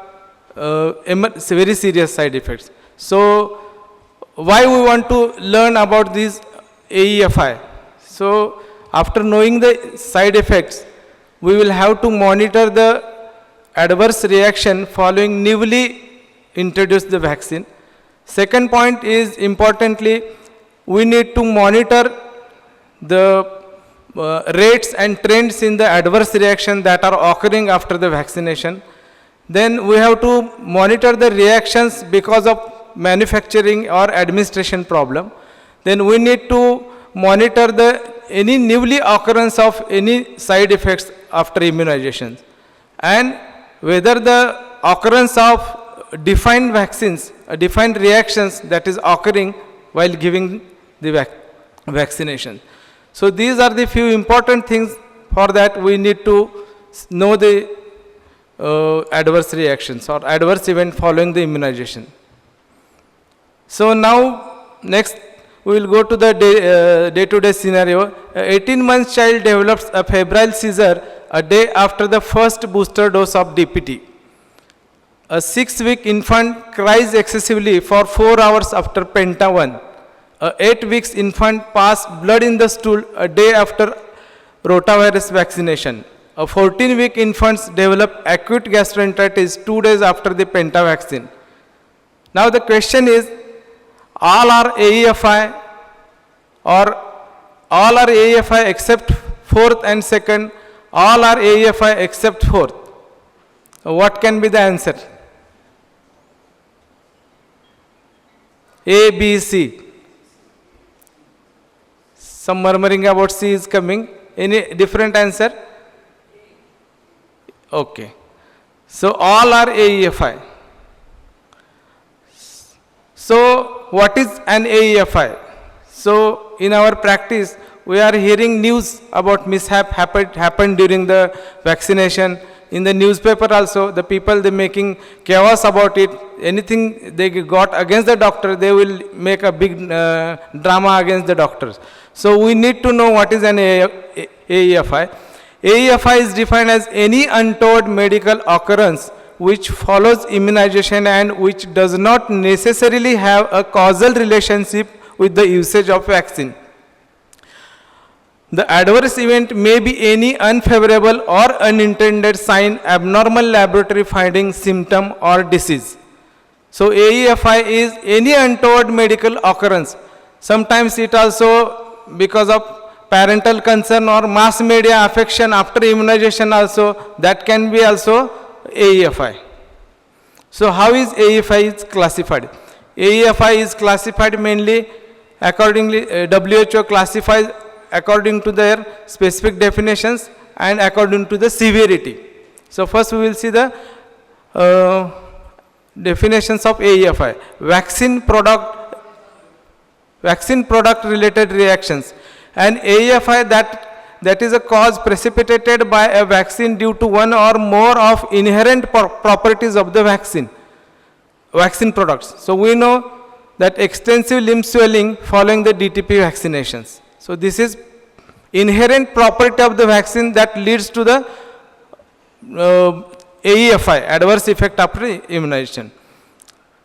very serious side effects. So why we want to learn about these AEFI? So after knowing the side effects, we will have to monitor the adverse reaction following newly introduced the vaccine. Second point is, importantly, we need to monitor the rates and trends in the adverse reaction that are occurring after the vaccination. Then we have to monitor the reactions because of manufacturing or administration problem. Then we need to monitor any newly occurrence of any side effects after immunizations, and whether the occurrence of defined vaccines, defined reactions that is occurring while giving the vaccination. So these are the few important things. For that we need to know the adverse reactions or adverse event following the immunization. So now next we will go to the day-to-day scenario. a 18 months child develops a febrile seizure a day after the first booster dose of DPT. A 6-week infant cries excessively for 4 hours after Penta 1. A 8 weeks infant passed blood in the stool a day after rotavirus vaccination. A 14-week infant developed acute gastroenteritis 2 days after the Penta vaccine. Now the question is, all are AEFI or all are AEFI except 4th and 2nd, all are AEFI except 4th. What can be the answer? A, B, C. Some murmuring about C is coming. Any different answer? Okay. So all are AEFI. So what is an AEFI? So in our practice, we are hearing news about mishap happened during the vaccination. In the newspaper also, the people, they making chaos about it. Anything they got against the doctor, they will make a big drama against the doctors. So we need to know what is an AEFI. AEFI is defined as any untoward medical occurrence which follows immunization and which does not necessarily have a causal relationship with the usage of vaccine. The adverse event may be any unfavorable or unintended sign, abnormal laboratory finding, symptom or disease. So AEFI is any untoward medical occurrence. Sometimes it also because of parental concern or mass media affection after immunization also, that can be also AEFI. So how is AEFI is classified? AEFI is classified mainly accordingly, WHO classifies according to their specific definitions and according to the severity. So first we will see the definitions of AEFI. Vaccine product related reactions. An AEFI that is a cause precipitated by a vaccine due to one or more of inherent properties of the vaccine products. So we know that extensive limb swelling following the DTP vaccinations. So this is inherent property of the vaccine that leads to the AEFI, adverse effect after immunization.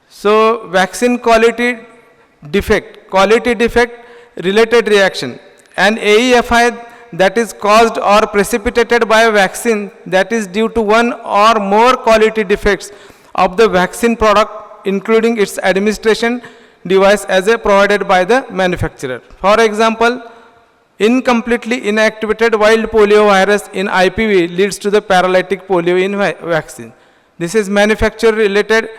So vaccine quality defect related reaction. An AEFI that is caused or precipitated by a vaccine that is due to one or more quality defects of the vaccine product, including its administration device as provided by the manufacturer. For example, incompletely inactivated wild polio virus in IPV leads to the paralytic polio in vaccine. This is manufacturer related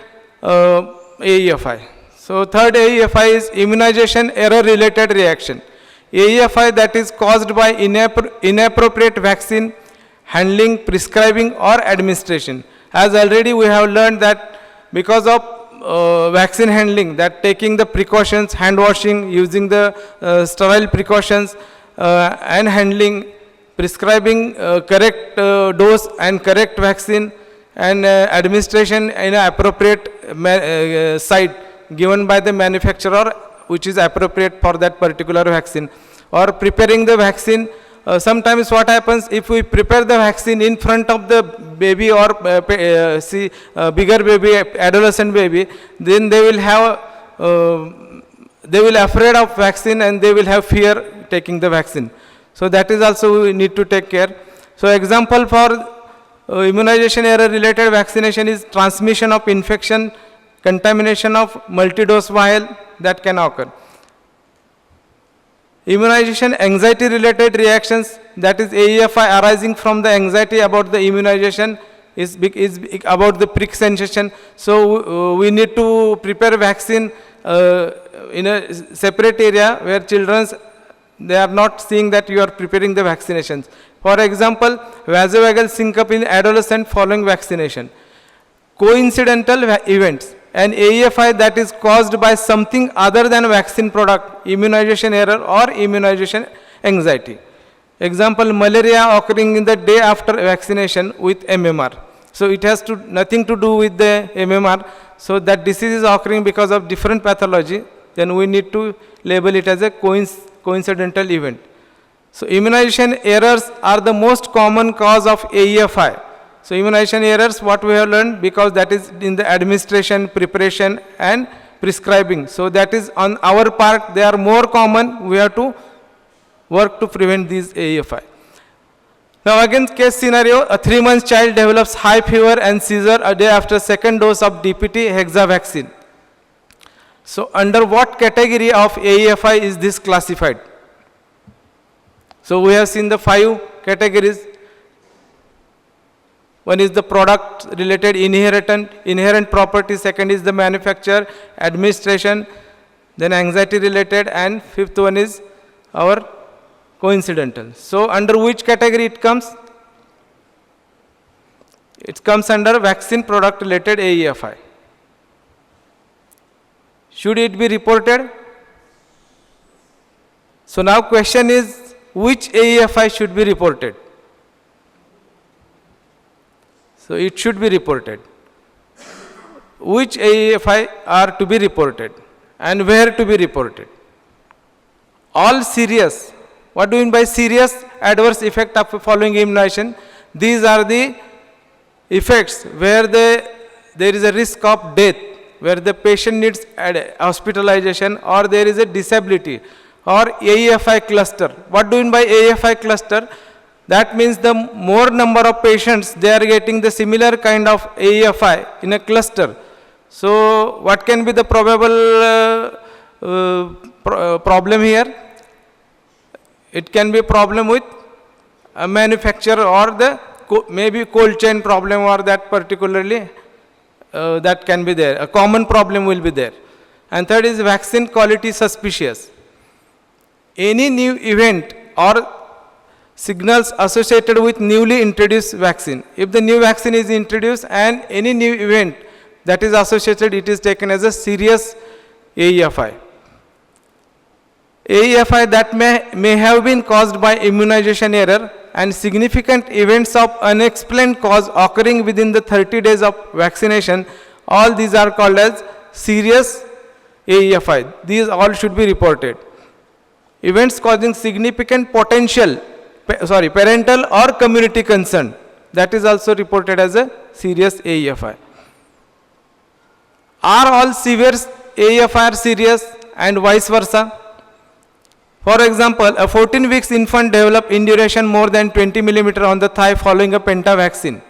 AEFI. So third AEFI is immunization error related reaction. AEFI that is caused by inappropriate vaccine handling, prescribing or administration. As already we have learned that because of vaccine handling, that taking the precautions, hand washing, using the sterile precautions and handling, prescribing correct dose and correct vaccine and administration in an appropriate site given by the manufacturer which is appropriate for that particular vaccine, or preparing the vaccine. Sometimes what happens, if we prepare the vaccine in front of the baby or bigger baby, adolescent baby, then they will have, they will afraid of vaccine and they will have fear taking the vaccine. So that is also we need to take care. So example for immunization error related vaccination is transmission of infection, contamination of multi-dose vial that can occur. Immunization anxiety related reactions, that is AEFI arising from the anxiety about the immunization is about the prick sensation. So we need to prepare vaccine in a separate area where children, they are not seeing that you are preparing the vaccinations. For example, vasovagal syncope in adolescent following vaccination. Coincidental events. An AEFI that is caused by something other than vaccine product, immunization error or immunization anxiety. Example, malaria occurring in the day after vaccination with MMR. So it has nothing to do with the MMR. So that disease is occurring because of different pathology. Then we need to label it as a coincidental event. So immunization errors are the most common cause of AEFI. So immunization errors, what we have learned, because that is in the administration, preparation and prescribing. So that is on our part, they are more common. We have to work to prevent these AEFI. Now again, case scenario, a 3-month child develops high fever and seizure a day after second dose of DPT hexa vaccine. So under what category of AEFI is this classified? So we have seen the 5 categories. One is the product related inherent property, second is the manufacture, administration, then anxiety related, and 5th one is our coincidental. So under which category it comes? It comes under vaccine product related AEFI. Should it be reported? So now question is, which AEFI should be reported? So it should be reported. Which AEFI are to be reported and where to be reported? All serious. What do you mean by serious adverse effect of following immunization? These are the effects where there is a risk of death, where the patient needs hospitalization, or there is a disability, or AEFI cluster. What do you mean by AEFI cluster? That means the more number of patients, they are getting the similar kind of AEFI in a cluster. So what can be the probable problem here? It can be a problem with a manufacturer, or the maybe cold chain problem, or that particularly that can be there. A common problem will be there. And third is vaccine quality suspicious. Any new event or signals associated with newly introduced vaccine. If the new vaccine is introduced and any new event that is associated, it is taken as a serious AEFI. AEFI that may have been caused by immunization error and significant events of unexplained cause occurring within the 30 days of vaccination, all these are called as serious AEFI. These all should be reported. Events causing significant parental or community concern, that is also reported as a serious AEFI. Are all severe AEFI serious and vice versa? For example, a 14 weeks infant developed induration more than 20 millimeter on the thigh following a penta vaccine.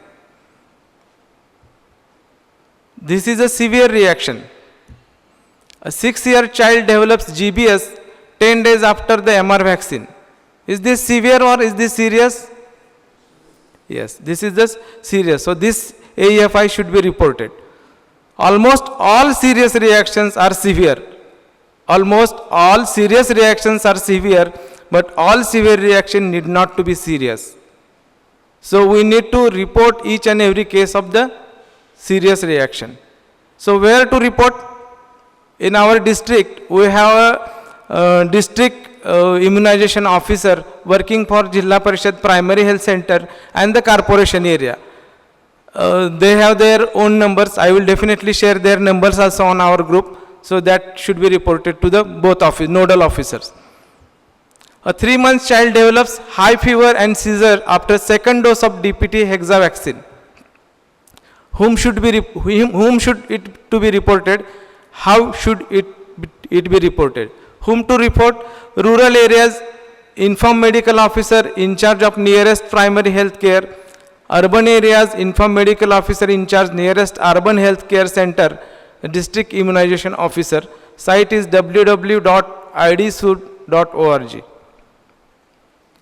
This is a severe reaction. A 6-year child develops GBS 10 days after the MR vaccine. Is this severe or is this serious? Yes, this is the serious. So this AEFI should be reported. Almost all serious reactions are severe. Almost all serious reactions are severe, but all severe reaction need not to be serious. So we need to report each and every case of the serious reaction. So where to report? In our district, we have a district immunization officer working for Jilla Parishad Primary Health Center and the corporation area. They have their own numbers. I will definitely share their numbers also on our group. So that should be reported to the both nodal officers. A 3-month child develops high fever and seizure after second dose of DPT hexa vaccine. Whom should it to be reported? How should it be reported? Whom to report? Rural areas, inform medical officer in charge of nearest primary health care. Urban areas, inform medical officer in charge nearest urban health care center, district immunization officer. Site is www.idsud.org.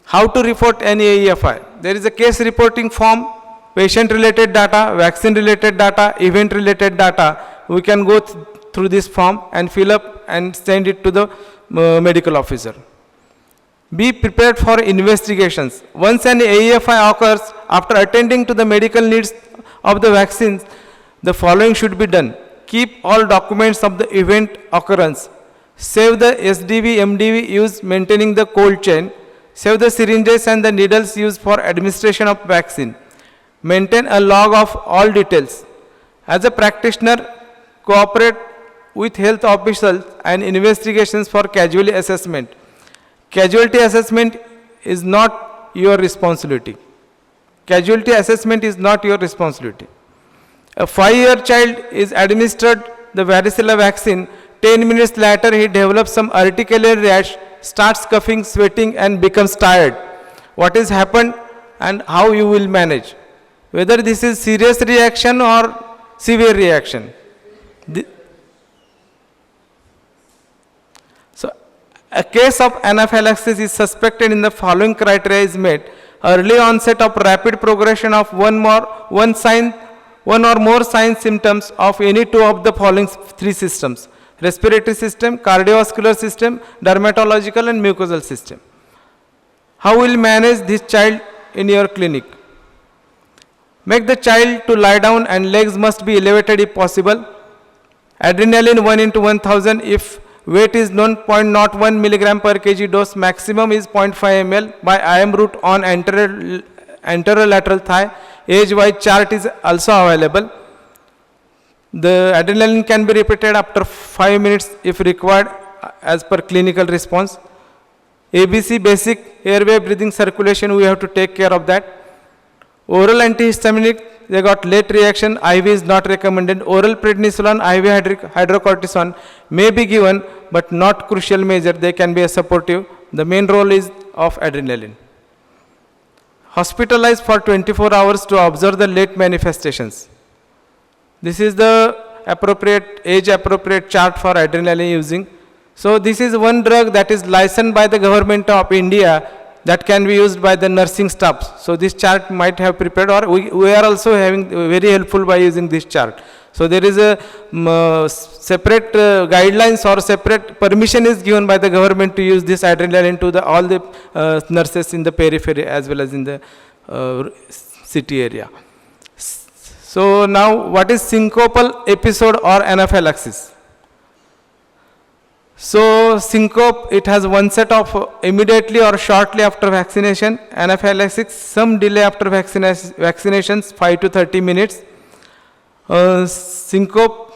How to report any AEFI? There is a case reporting form, patient related data, vaccine related data, event related data. We can go through this form and fill up and send it to the medical officer. Be prepared for investigations. Once an AEFI occurs, after attending to the medical needs of the vaccines, the following should be done. Keep all documents of the event occurrence. Save the SDV, MDV used maintaining the cold chain. Save the syringes and the needles used for administration of vaccine. Maintain a log of all details. As a practitioner, cooperate with health officials and investigations for casualty assessment. Casualty assessment is not your responsibility. Casualty assessment is not your responsibility. A 5-year child is administered the varicella vaccine. 10 minutes later, he develops some urticaria rash, starts coughing, sweating, and becomes tired. What has happened and how you will manage? Whether this is serious reaction or severe reaction. So, a case of anaphylaxis is suspected in the following criteria is met. Early onset of rapid progression of one or more signs symptoms of any two of the following three systems: respiratory system, cardiovascular system, dermatological and mucosal system. How will you manage this child in your clinic? Make the child to lie down and legs must be elevated if possible. Adrenaline 1 into 1000 if weight is known, 0.01 milligram per kg dose, maximum is 0.5 ml by IM route on anterolateral thigh. Age-wise chart is also available. The adrenaline can be repeated after 5 minutes if required as per clinical response. ABC, basic airway breathing circulation, we have to take care of that. Oral antihistaminic, they got late reaction, IV is not recommended. Oral prednisolone, IV hydrocortisone may be given, but not crucial measure, they can be a supportive. The main role is of adrenaline. Hospitalized for 24 hours to observe the late manifestations. This is the appropriate, age-appropriate chart for adrenaline using. So this is one drug that is licensed by the government of India that can be used by the nursing staff. So this chart might have prepared, or we are also having very helpful by using this chart. So there is a separate guidelines or separate permission is given by the government to use this adrenaline to all the nurses in the periphery as well as in the city area. So now what is syncopal episode or anaphylaxis? So syncope, it has one set of immediately or shortly after vaccination. Anaphylaxis, some delay after vaccinations, 5 to 30 minutes. Syncope,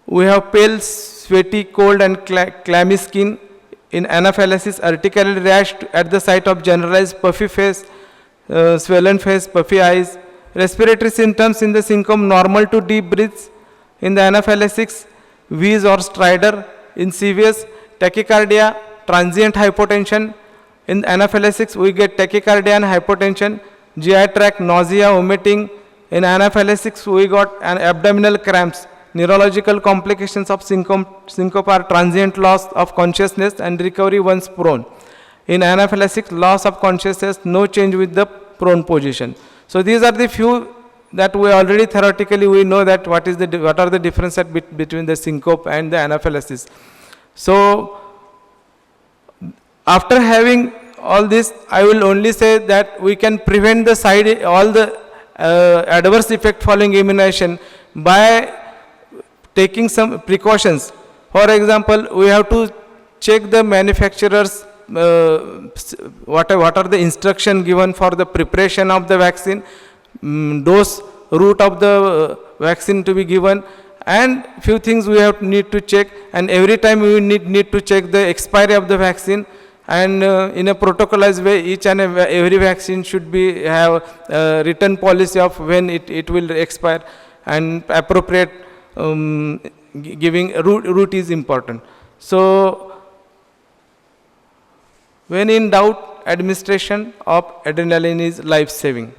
we have pale, sweaty, cold and clammy skin. In anaphylaxis, urticaria rash at the site of generalized puffy face, swollen face, puffy eyes. Respiratory symptoms in the syncope, normal to deep breaths. In the anaphylaxis, wheeze or stridor. In CVS, tachycardia, transient hypotension. In anaphylaxis, we get tachycardia and hypotension, GI tract, nausea, vomiting. In anaphylaxis, we got an abdominal cramps. Neurological complications of syncope are transient loss of consciousness and recovery once prone. In anaphylaxis, loss of consciousness, no change with the prone position. So these are the few that we already theoretically we know that what are the differences between the syncope and the anaphylaxis. So after having all this, I will only say that we can prevent the all the adverse effect following immunization by taking some precautions. For example, we have to check the manufacturers what are the instruction given for the preparation of the vaccine, dose, route of the vaccine to be given, and few things we need to check, and every time we need to check the expiry of the vaccine, and in a protocolized way each and every vaccine should have a written policy of when it will expire, and appropriate giving route is important. So when in doubt, administration of adrenaline is life-saving.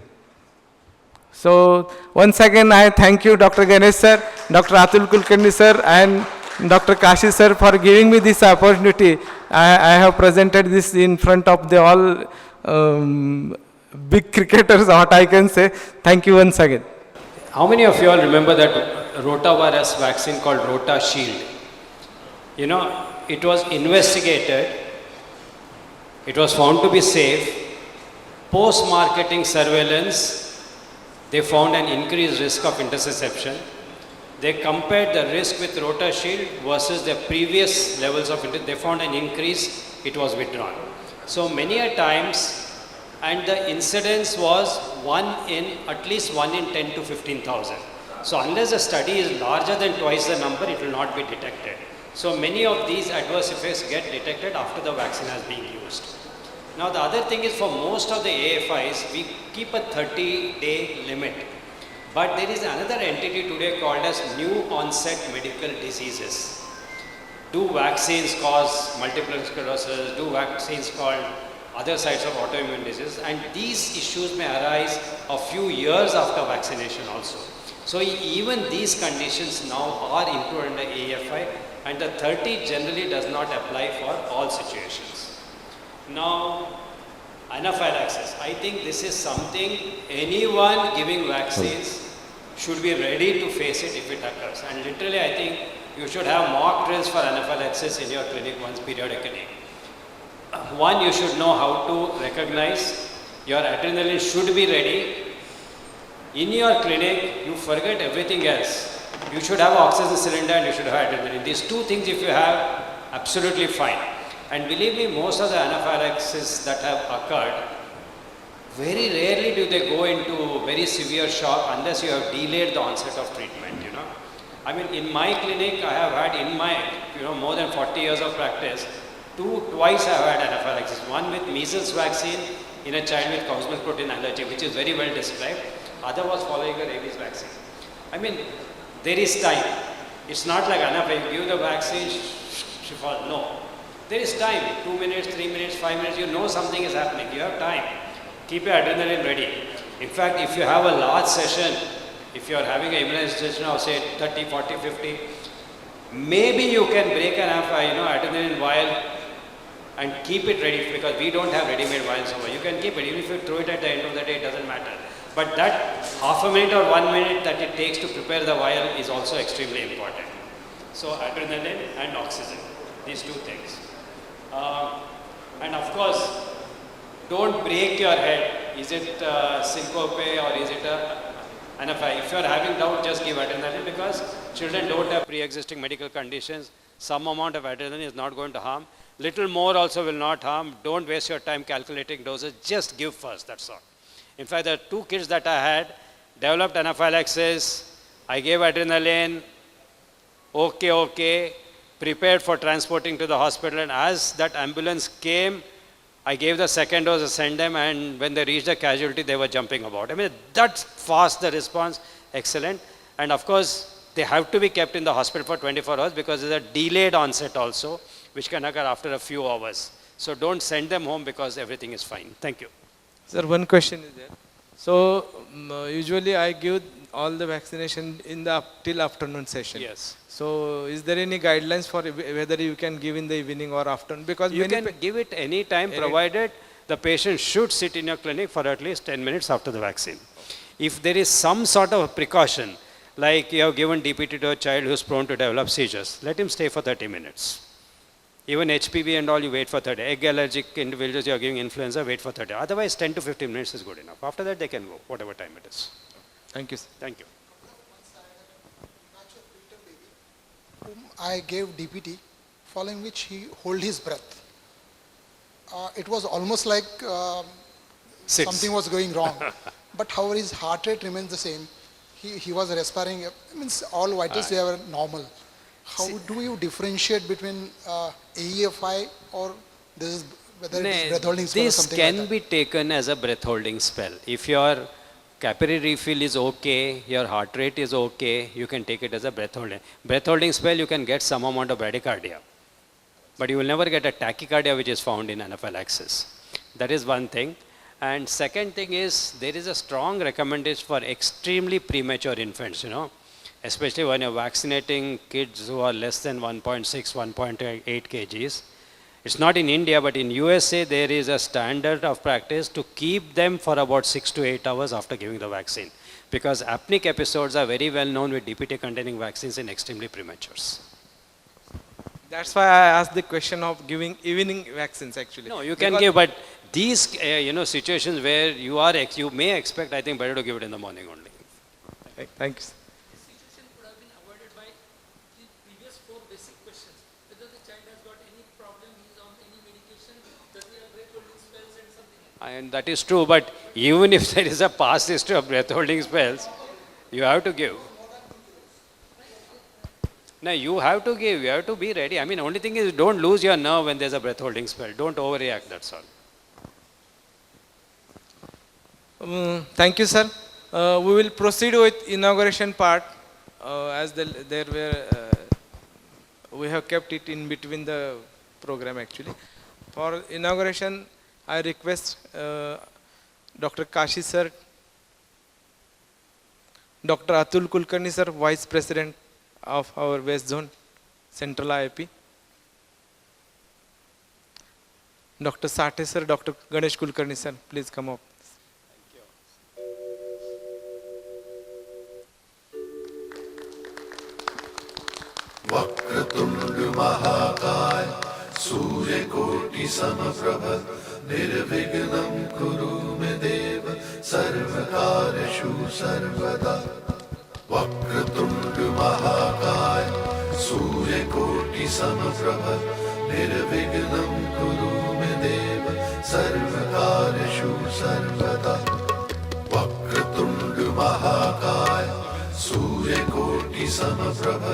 So once again, I thank you, Dr. Ganesh sir, Dr. Atul Kulkarni sir, and Dr. Kashi sir for giving me this opportunity. I have presented this in front of the all big cricketers, what I can say. Thank you once again. How many of you all remember that rotavirus vaccine called Rota Shield? You know, it was investigated. It was found to be safe. Post-marketing surveillance, they found an increased risk of interception. They compared the risk with Rota Shield versus the previous levels of they found an increase, it was withdrawn. So many a times, and the incidence was at least 1 in 10 to 15,000. So unless the study is larger than twice the number, it will not be detected. So many of these adverse effects get detected after the vaccine has been used. Now the other thing is for most of the AFIs, we keep a 30-day limit. But there is another entity today called as new onset medical diseases. Do vaccines cause multiple sclerosis? Do vaccines cause other sides of autoimmune disease? And these issues may arise a few years after vaccination also. So even these conditions now are included in the AFI, and the 30 generally does not apply for all situations. Now, anaphylaxis. I think this is something anyone giving vaccines should be ready to face it if it occurs. And literally, I think you should have mock drills for anaphylaxis in your clinic once periodically. One, you should know how to recognize your adrenaline should be ready. In your clinic, you forget everything else. You should have an oxygen cylinder and you should have adrenaline. These two things, if you have, absolutely fine. And believe me, most of the anaphylaxis that have occurred, very rarely do they go into very severe shock unless you have delayed the onset of treatment, you know. I mean, in my clinic, I have had in my, more than 40 years of practice, twice I have had anaphylaxis. One with measles vaccine in a child with cow's milk protein allergy, which is very well described. Other was following a rabies vaccine. I mean, there is time. It's not like anaphylaxis, you give the vaccine, she falls. No. There is time, 2 minutes, 3 minutes, 5 minutes, you know something is happening, you have time. Keep your adrenaline ready. In fact, if you have a large session, if you are having an immunization of say 30, 40, 50, maybe you can break an adrenaline vial and keep it ready, because we don't have ready-made vials over. You can keep it, even if you throw it at the end of the day, it doesn't matter. But that half a minute or 1 minute that it takes to prepare the vial is also extremely important. So adrenaline and oxygen, these two things. And of course, don't break your head. Is it syncope or is it anaphylaxis? If you are having doubt, just give adrenaline, because children don't have pre-existing medical conditions. Some amount of adrenaline is not going to harm. Little more also will not harm. Don't waste your time calculating doses. Just give first, that's all. In fact, the two kids that I had developed anaphylaxis. I gave adrenaline. Okay. Prepared for transporting to the hospital, and as that ambulance came, I gave the second dose, I sent them, and when they reached the casualty, they were jumping about. I mean, that's fast, the response, excellent. And of course, they have to be kept in the hospital for 24 hours because there's a delayed onset also, which can occur after a few hours. So don't send them home because everything is fine. Thank you. Sir, one question is there. So usually I give all the vaccination in the till afternoon session. Yes. So is there any guidelines for whether you can give in the evening or afternoon? Because you can give it any time, provided the patient should sit in your clinic for at least 10 minutes after the vaccine. If there is some sort of precaution, like you have given DPT to a child who is prone to develop seizures, let him stay for 30 minutes. Even HPV and all, you wait for 30. Egg allergic individuals, you are giving influenza, wait for 30. Otherwise, 10 to 15 minutes is good enough. After that, they can go, whatever time it is. Thank you, sir. Thank you. Whom I gave DPT, following which he held his breath. It was almost like something was going wrong. But however, his heart rate remains the same. He was respiring, means all vitals they were normal. How do you differentiate between AEFI or this is, whether it is breath holding spell or something like that? This can be taken as a breath holding spell. If your capillary refill is okay, your heart rate is okay, you can take it as a breath holding. Breath holding spell, you can get some amount of bradycardia. But you will never get a tachycardia which is found in anaphylaxis. That is one thing. And second thing is, there is a strong recommendation for extremely premature infants, especially when you're vaccinating kids who are less than 1.6, 1.8 kgs. It's not in India, but in USA, there is a standard of practice to keep them for about 6 to 8 hours after giving the vaccine. Because apneic episodes are very well known with DPT containing vaccines in extremely prematures. That's why I asked the question of giving evening vaccines actually. No, you can give, but these situations where you may expect, I think better to give it in the morning only. Thank you, sir. This situation could have been avoided by the previous 4 basic questions. Whether the child has got any problem, he is on any medication, does he have breath holding spells and something. And that is true, but even if there is a past history of breath holding spells, you have to give. No, you have to give, you have to be ready. I mean, only thing is don't lose your nerve when there's a breath holding spell. Don't overreact, that's all. Thank you, sir. We will proceed with inauguration part as there were. We have kept it in between the program actually. For inauguration, I request Dr. Kashi sir, Dr. Atul Kulkarni sir, Vice President of our West Zone, Central IIP. Dr. Sathe sir, Dr. Ganesh Kulkarni sir, please come up. Vakratunda महाकाय सूर्यकोटि समप्रभ निर्विघ्नं कुरु मे देव सर्वकार्येषु सर्वदा वक्रतुंड महाकाय सूर्यकोटि समप्रभ निर्विघ्नं कुरु मे देव सर्वकार्येषु सर्वदा वक्रतुंड महाकाय सूर्यकोटि समप्रभ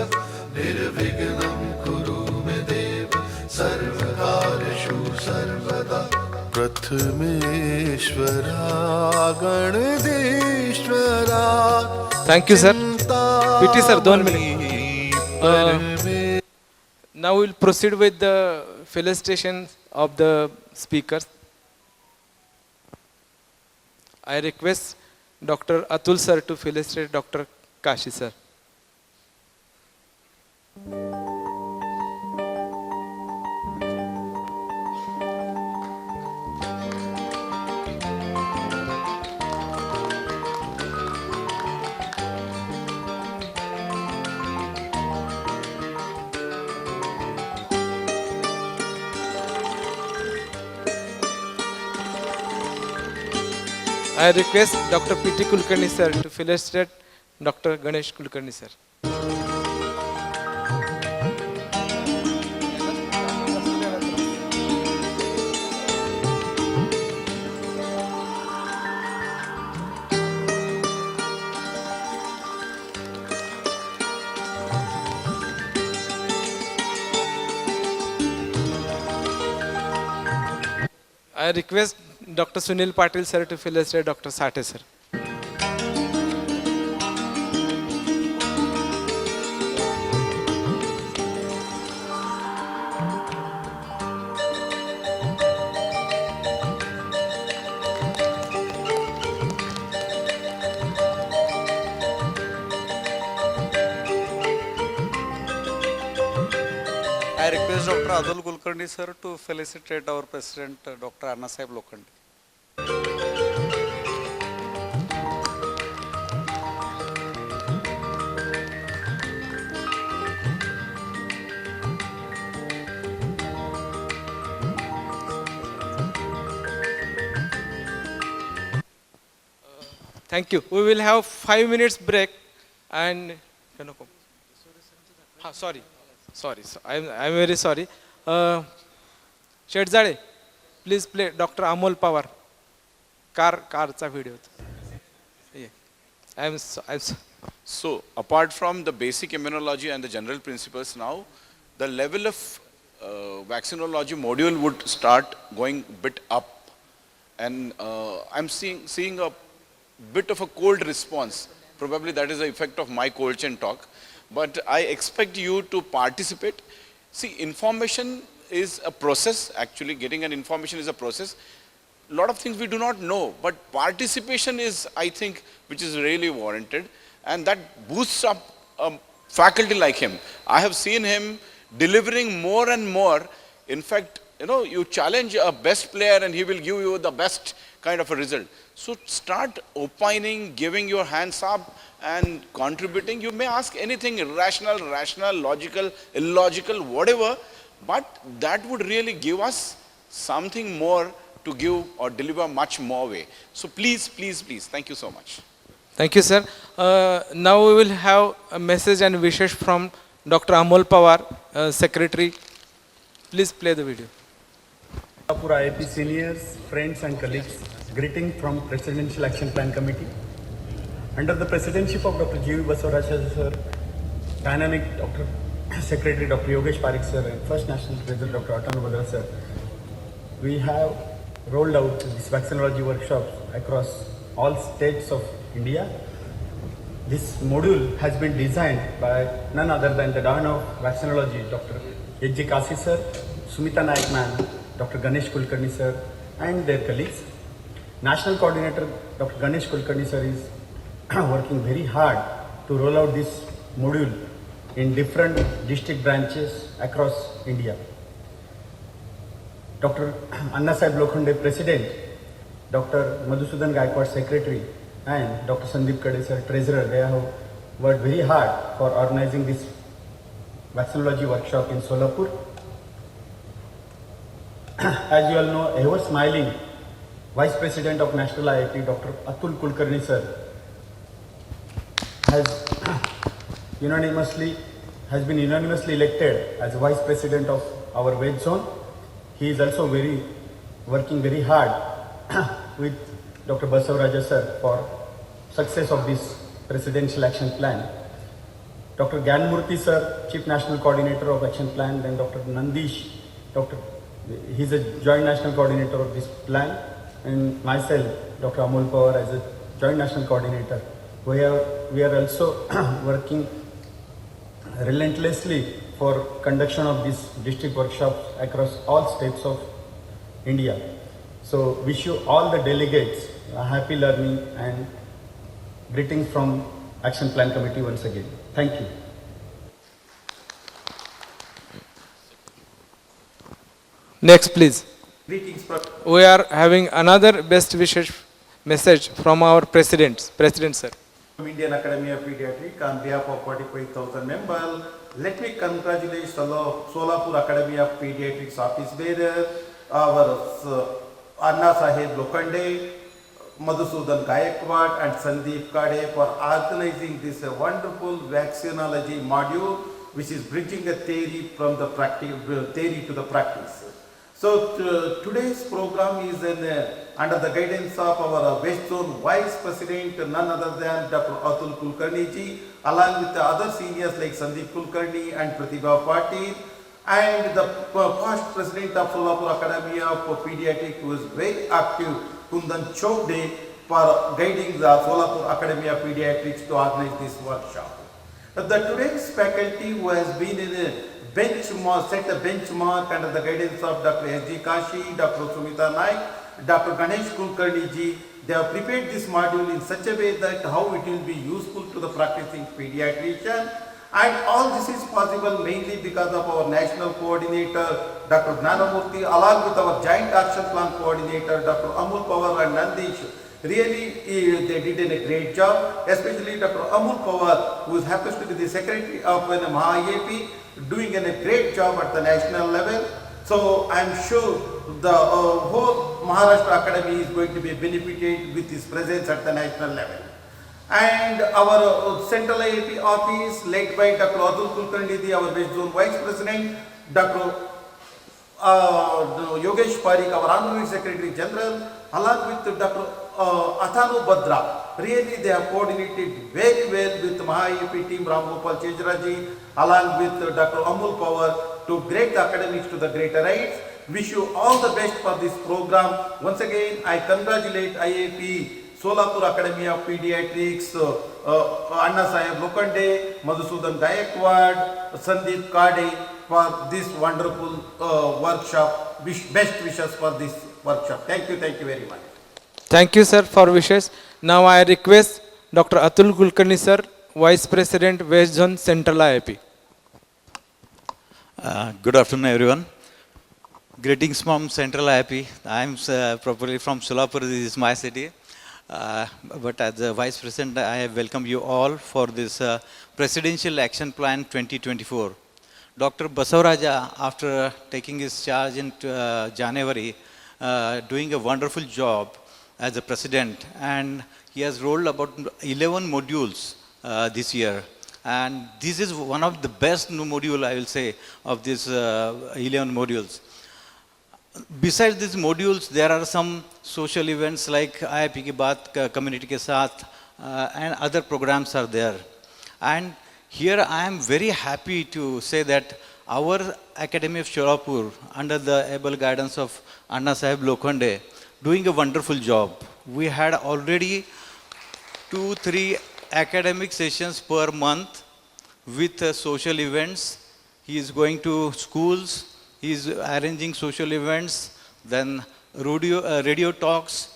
निर्विघ्नं कुरु मे देव सर्वकार्येषु सर्वदा प्रथमेश्वरा गणेश्वरा. Thank you, sir. PT sir, 2 minutes. Now we will proceed with the felicitation of the speakers. I request Dr. Atul sir to felicitate Dr. Kashi sir. I request Dr. PT Kulkarni sir to felicitate Dr. Ganesh Kulkarni sir. I request Dr. Sunil Patil sir to felicitate Dr. Sathe sir. I request Dr. Atul Kulkarni sir to felicitate our President Dr. Annasaheb Lokhande. Thank you. We will have 5 minutes break and sorry. I'm very sorry. Shedzade, please play Dr. Amol Pawar. Carचा video. Yeah. I'm So, apart from the basic immunology and the general principles now, the level of vaccinology module would start going bit up. And I'm seeing a bit of a cold response. Probably that is the effect of my cold chain talk. But I expect you to participate. See, information is a process. Actually, getting an information is a process. A lot of things we do not know, but participation is, I think, which is really warranted. And that boosts up a faculty like him. I have seen him delivering more and more. In fact, you challenge a best player and he will give you the best kind of a result. So start opining, giving your hands up and contributing. You may ask anything irrational, rational, logical, illogical, whatever, but that would really give us something more to give or deliver much more way. So please, please, please, thank you so much. Thank you, sir. Now we will have a message and wishes from Dr. Amol Pawar, Secretary. Please play the video. Solapur IIP seniors, friends and colleagues, greeting from Presidential Action Plan Committee. Under the presidency of Dr. G. Basavaraj sir, dynamic Dr. Secretary Dr. Yogesh Parikh sir and First National President Dr. Atanu Badra sir, we have rolled out these vaccinology workshops across all states of India. This module has been designed by none other than the Dean of Vaccinology, Dr. H.G. Kasi sir, Sumita Naik ma'am, Dr. Ganesh Kulkarni sir, and their colleagues. National Coordinator Dr. Ganesh Kulkarni sir is working very hard to roll out this module in different district branches across India. Dr. Anna Sahib Lokhande, President, Dr. Madhusudan Gaikwad, Secretary, and Dr. Sandeep Kade, sir, Treasurer, they have worked very hard for organizing this vaccinology workshop in Solapur. As you all know, ever smiling Vice President of National IIT, Dr. Atul Kulkarni, sir, has been unanimously elected as Vice President of our Veg Zone. He is also working very hard with Dr. Basavaraja sir for success of this Presidential Action Plan. Dr. Gyanmurthy sir, Chief National Coordinator of Action Plan, then Dr. Nandish, he's a Joint National Coordinator of this plan, and myself, Dr. Amol Pawar, as a Joint National Coordinator. We are also working relentlessly for conduction of these district workshops across all states of India. So wish you all the delegates a happy learning and greetings from Action Plan Committee once again. Thank you. Next, please. Greetings. We are having another best wishes message from our President, sir. From Indian Academy of Pediatrics, on behalf of 45,000 members, let me congratulate Solapur Academy of Pediatrics office bearer, our Anna Sahib Lokhande, Madhusudan Gaikwad and Sandeep Kade for organizing this wonderful vaccinology module, which is bridging the theory from the theory to the practice. So today's program is under the guidance of our West Zone Vice President, none other than Dr. Atul Kulkarni ji, along with the other seniors like Sandeep Kulkarni and Pratibha Patil, and the past President of Solapur Academy of Pediatrics, who is very active, Kundan Chowde, for guiding the Solapur Academy of Pediatrics to organize this workshop. Today's faculty who has been in a set a benchmark under the guidance of Dr. S.G. Kashi, Dr. Sumita Naik, Dr. Ganesh Kulkarni ji. They have prepared this module in such a way that how it will be useful to the practicing pediatrician. And all this is possible mainly because of our national coordinator, Dr. Gnanamurthy, along with our joint action plan coordinator, Dr. Amul Pawar and Nandish. Really, they did a great job, especially Dr. Amul Pawar, who happens to be the secretary of MHA-AP, doing a great job at the national level. So I am sure the whole Maharashtra Academy is going to be benefited with his presence at the national level. And our Central IIT office, led by Dr. Atul Kulkarni, our West Zone Vice President, Dr. Yogesh Parikh, our Honorary Secretary General, along with Dr. Athanu Badra. Really, they have coordinated very well with MHA-AP team, Ram Gopal Chejraji, along with Dr. Amul Pawar, to great the academics to the greater heights. Wish you all the best for this program. Once again, I congratulate IIP, Solapur Academy of Pediatrics, Anna Sahib Lokhande, Madhusudan Gaikwad, Sandeep Kade for this wonderful workshop. Best wishes for this workshop. Thank you very much. Thank you, sir, for wishes. Now I request Dr. Atul Kulkarni, sir, Vice President, West Zone, Central IIP. Good afternoon, everyone. Greetings from Central IIP. I am properly from Solapur. This is my city. But as the Vice President, I welcome you all for this Presidential Action Plan 2024. Dr. Basavaraja, after taking his charge in January, doing a wonderful job as a president, and he has rolled about 11 modules this year. And this is one of the best module, I will say, of these 11 modules. Besides these modules, there are some social events like IIP Ki Baat, Community Ke Saath, and other programs are there. And here I am very happy to say that our Academy of Solapur, under the able guidance of Anna Sahib Lokhande, doing a wonderful job. we had already 2-3 academic sessions per month with social events. He is going to schools, he is arranging social events, then radio talks,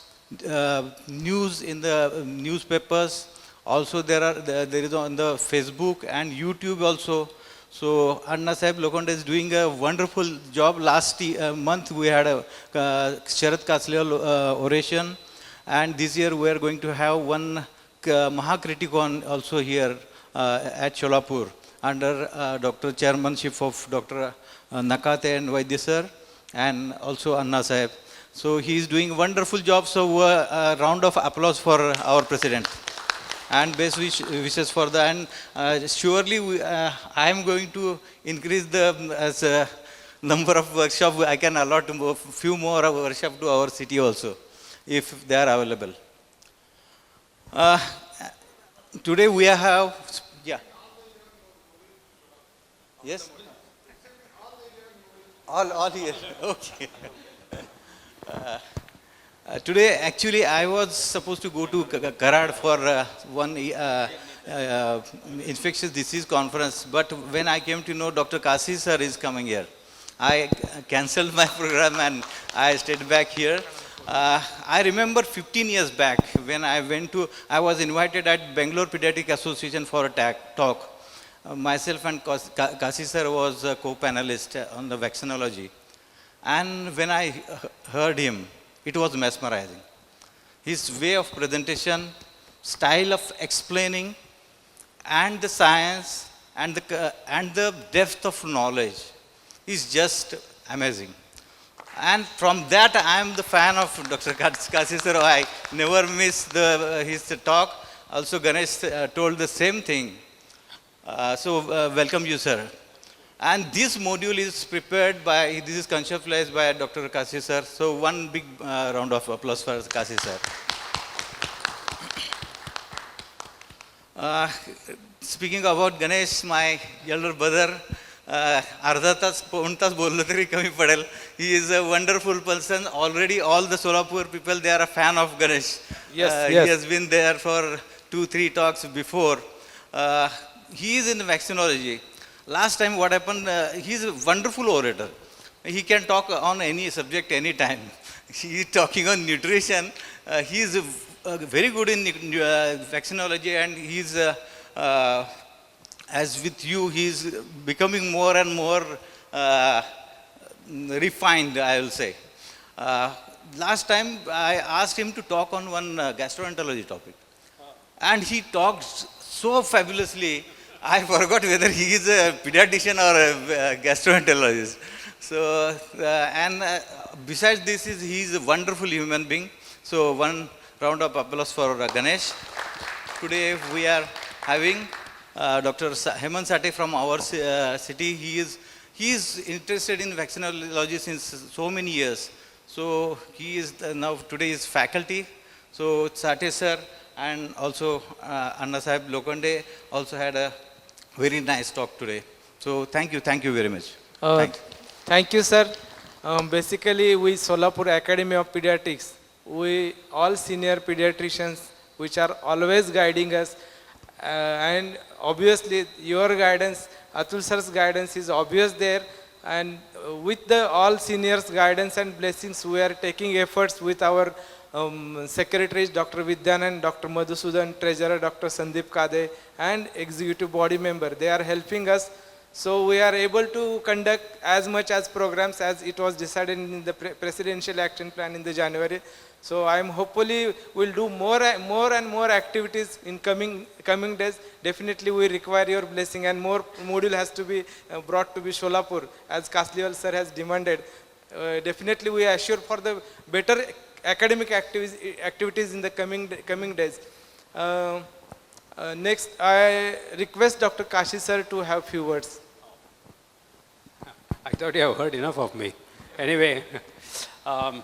news in the newspapers. Also there is on the Facebook and YouTube also. So Anna Sahib Lokhande is doing a wonderful job. Last month we had a Sharad Kasliwal oration, and this year we are going to have one Mahakritikon also here at Solapur under Dr. Chairmanship of Dr. Nakate and Vaidya sir, and also Anna Sahib. So he is doing a wonderful job. So a round of applause for our president. And best wishes for that. And surely I am going to increase the number of workshops. I can allot a few more workshops to our city also, if they are available. Today we have, yeah. Yes? All here, okay. Today, actually, I was supposed to go to Karad for one infectious disease conference, but when I came to know Dr. Kasi sir is coming here, I cancelled my program and I stayed back here. I remember 15 years back when I was invited at Bangalore Pediatrics Association for a talk. Myself and Kasi sir was a co-panelist on the Vaccinology. And when I heard him, it was mesmerizing. His way of presentation, style of explaining, and the science, and the depth of knowledge is just amazing. And from that, I am the fan of Dr. Kasi sir. I never miss his talk. Also, Ganesh told the same thing. So, welcome you, sir. And this module is prepared by, this is conceptualized by Dr. Kasi sir. So one big round of applause for Kasi sir. Speaking about Ganesh, my elder brother, अर्धा तास पाऊण तास बोललो तरी कमी पडेल. He is a wonderful person. Already all the Solapur people, they are a fan of Ganesh. Yes, He has been there for 2-3 talks before. He is in vaccinology. Last time what happened, he is a wonderful orator. He can talk on any subject anytime. He is talking on nutrition. He is very good in vaccinology, and he is, as with you, he is becoming more and more refined, I will say. Last time I asked him to talk on one gastroenterology topic. And he talked so fabulously, I forgot whether he is a pediatrician or a gastroenterologist. So, besides this, he is a wonderful human being. So, one round of applause for Ganesh. Today we are having Dr. Hemant Sate from our city. He is interested in vaccinology since so many years. So, he is now today is faculty. So, Sate sir and also Anna Sahib Lokhande also had a very nice talk today. So thank you very much. Thank you, sir. Basically, we Solapur Academy of Pediatrics, we all senior pediatricians, which are always guiding us, and obviously your guidance, Atul sir's guidance is obvious there, and with the all seniors' guidance and blessings, we are taking efforts with our secretaries, Dr. Vidyanand, Dr. Madhusudan, Treasurer, Dr. Sandeep Kade, and executive body member. They are helping us. So we are able to conduct as much as programs as it was decided in the presidential action plan in the January. So I am hopefully will do more and more activities in coming days. Definitely we require your blessing, and more module has to be brought to be Solapur as Kasliwal sir has demanded. Definitely we assure for the better academic activities in the coming days. Next, I request Dr. Kashi sir to have few words. I thought you have heard enough of me. Anyway, a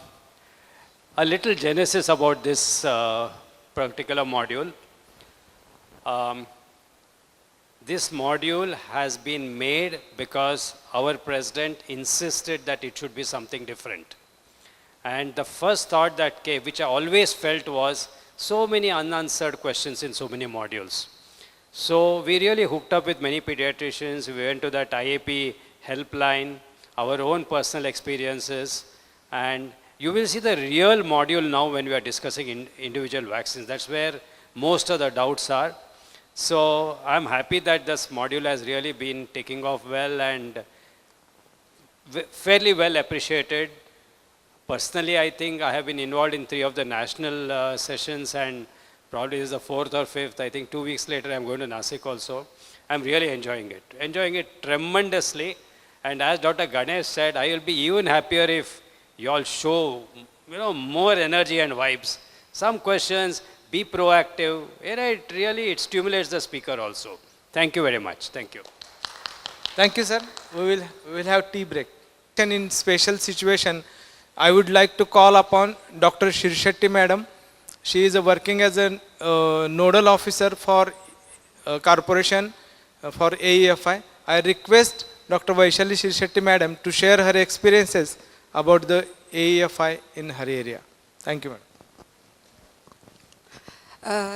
little genesis about this particular module. This module has been made because our president insisted that it should be something different. And the first thought that came, which I always felt, was so many unanswered questions in so many modules. So we really hooked up with many pediatricians. We went to that IAP helpline, our own personal experiences, and you will see the real module now when we are discussing individual vaccines. That's where most of the doubts are. So I'm happy that this module has really been taking off well and fairly well appreciated. Personally, I think I have been involved in 3 of the national sessions, and probably this is the 4th or 5th. I think 2 weeks later I'm going to Nasik also. I'm really enjoying it tremendously. And as Dr. Ganesh said, I will be even happier if you all show, more energy and vibes. Some questions, be proactive. It stimulates the speaker also. Thank you very much. Thank you. Thank you, sir. We will have tea break. And in special situation, I would like to call upon Dr. Shirshetty madam. She is working as a nodal officer for corporation for AEFI. I request Dr. Vaishali Shirshetty madam to share her experiences about the AEFI in her area. Thank you, madam.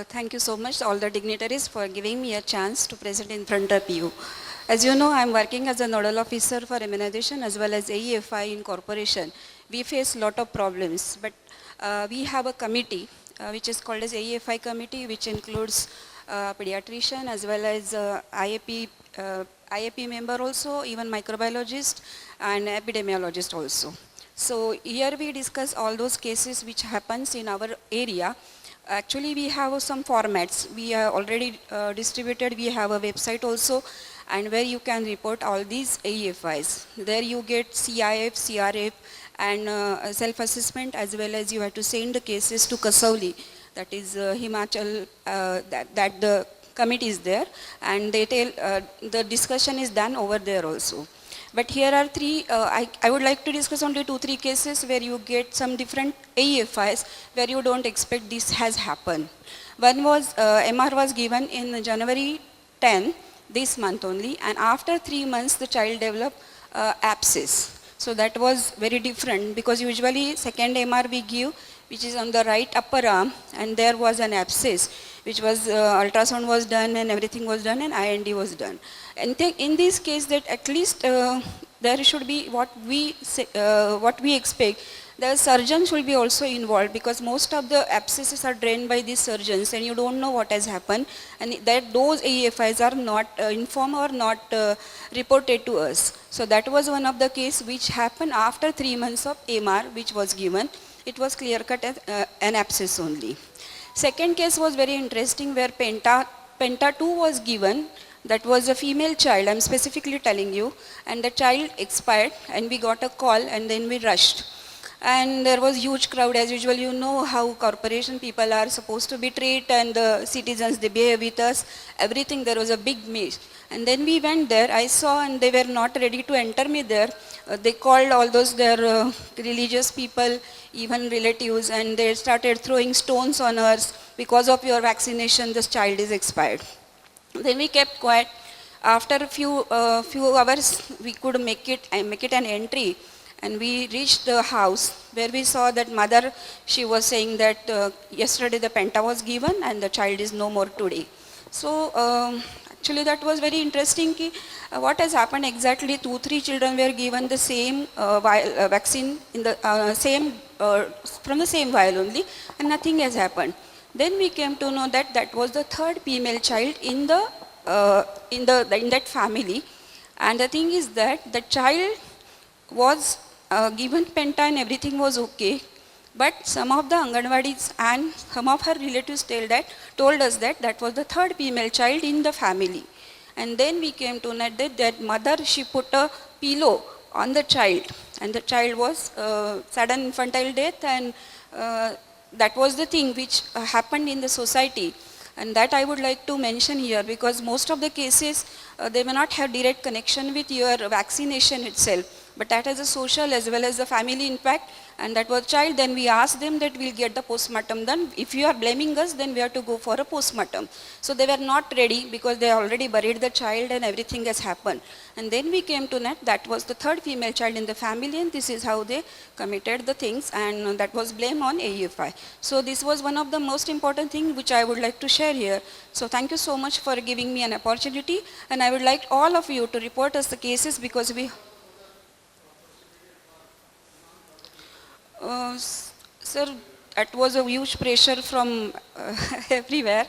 Thank you so much, all the dignitaries, for giving me a chance to present in front of you. As you know, I am working as a nodal officer for immunization as well as AEFI in corporation. We face a lot of problems, but we have a committee which is called as AEFI committee, which includes pediatrician as well as IAP member also, even microbiologist and epidemiologist also. So here we discuss all those cases which happens in our area. Actually, we have some formats. We are already distributed. We have a website also, and where you can report all these AEFIs. There you get CIF, CRF, and self-assessment, as well as you have to send the cases to Kasauli, that is Himachal, that the committee is there, and they tell the discussion is done over there also. But here are 3, I would like to discuss only 2-3 cases where you get some different AEFIs where you don't expect this has happened. One was, MR was given in January 10, this month only, and after 3 months the child developed abscess. So that was very different, because usually second MR we give, which is on the right upper arm, and there was an abscess, which was ultrasound was done and everything was done and IND was done. And in this case, that at least there should be what we expect. The surgeon should be also involved, because most of the abscesses are drained by these surgeons, and you don't know what has happened, and that those AEFIs are not informed or not reported to us. So that was one of the case which happened after 3 months of MR which was given. It was clear cut as an abscess only. Second case was very interesting, where Penta 2 was given. That was a female child, I'm specifically telling you, and the child expired, and we got a call, and then we rushed. And there was huge crowd, as usual. You know how corporation people are supposed to be treated, and the citizens, they behave with us, everything. There was a big mess. And then we went there, I saw, and they were not ready to enter me there. They called all those their religious people, even relatives, and they started throwing stones on us. Because of your vaccination, this child is expired. Then we kept quiet. After a few hours, we could make it an entry. And we reached the house, where we saw that mother, she was saying that yesterday the Penta was given and the child is no more today. So actually that was very interesting. What has happened exactly, 2-3 children were given the same vaccine in the from the same vial only, and nothing has happened. Then we came to know that that was the 3rd female child in that family. And the thing is that the child was given Penta and everything was okay, but some of the Anganwadis and some of her relatives told us that that was the 3rd female child in the family. And then we came to know that mother, she put a pillow on the child, and the child was sudden infantile death, and that was the thing which happened in the society. And that I would like to mention here, because most of the cases, they may not have direct connection with your vaccination itself, But that has a social as well as a family impact, and that was child. Then we asked them that we'll get the postmortem done. If you are blaming us, then we have to go for a postmortem. So they were not ready because they already buried the child and everything has happened. And then we came to net, that was the third female child in the family, and this is how they committed the things, and that was blame on AUFI. So this was one of the most important thing which I would like to share here. So thank you so much for giving me an opportunity, and I would like all of you to report us the cases because we... Sir, that was a huge pressure from everywhere,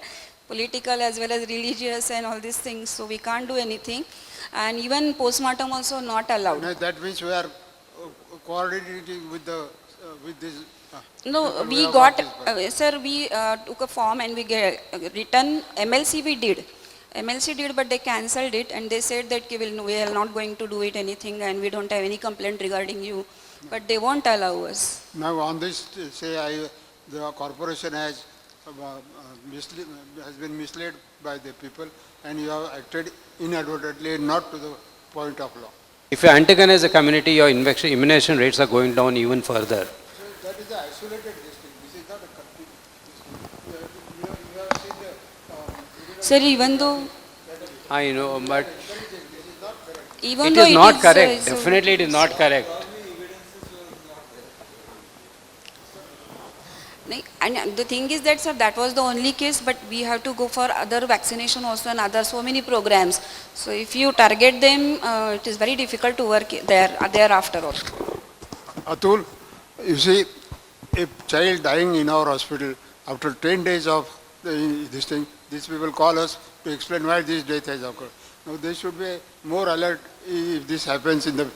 political as well as religious and all these things, so we can't do anything. And even postmortem also not allowed. No, that means we are coordinating with the with this. No, people who we have got, this problem. sir, we took a form and we get written MLC we did. MLC did, but they cancelled it and they said that we are not going to do it anything and we don't have any complaint regarding you. But they won't allow us. Now on this, say the corporation has has been misled by the people, and you have acted inadvertently, not to the point of law. If you antagonize the community, your immunization rates are going down even further. So that is the isolated district. This is not a complete district. You have seen the. Sir, even though... I know, but Even it though is not so- correct. Definitely it is not correct. And the thing is that, sir, that was the only case, but we have to go for other vaccination also and other so many programs. So if you target them, it is very difficult to work thereafter also. Atul, you see, a child dying in our hospital, after 10 days of this thing, these people call us to explain why this death has occurred. Now they should be more alert if this happens in the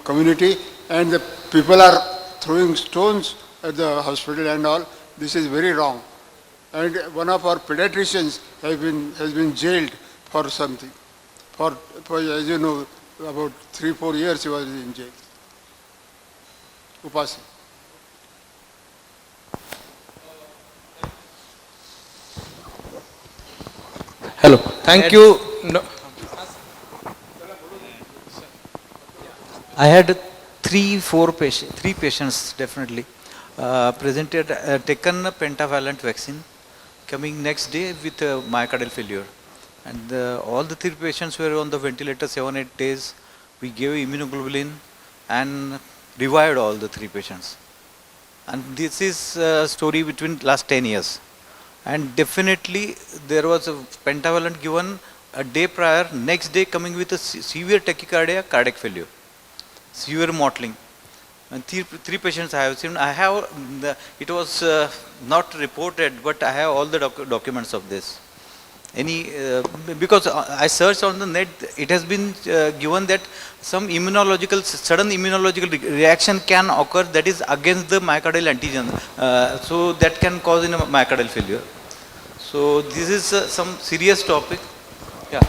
community and the people are throwing stones at the hospital and all. This is very wrong. And one of our pediatricians has been jailed for something. For as you know, about 3-4 years he was in jail. Upasi. Hello. Thank you. No. I had three patients definitely presented, taken a pentavalent vaccine, coming next day with myocardial failure. And all the three patients were on the ventilator 7-8 days. We gave immunoglobulin and revived all the three patients. And this is a story between last 10 years. And definitely there was a pentavalent given a day prior, next day coming with a severe tachycardia, cardiac failure, severe mottling. And three patients I have seen. I have, it was not reported, but I have all the documents of this. Because I searched on the net, it has been given that some sudden immunological reaction can occur that is against the myocardial antigen. So that can cause in a myocardial failure. So this is some serious topic. Yeah.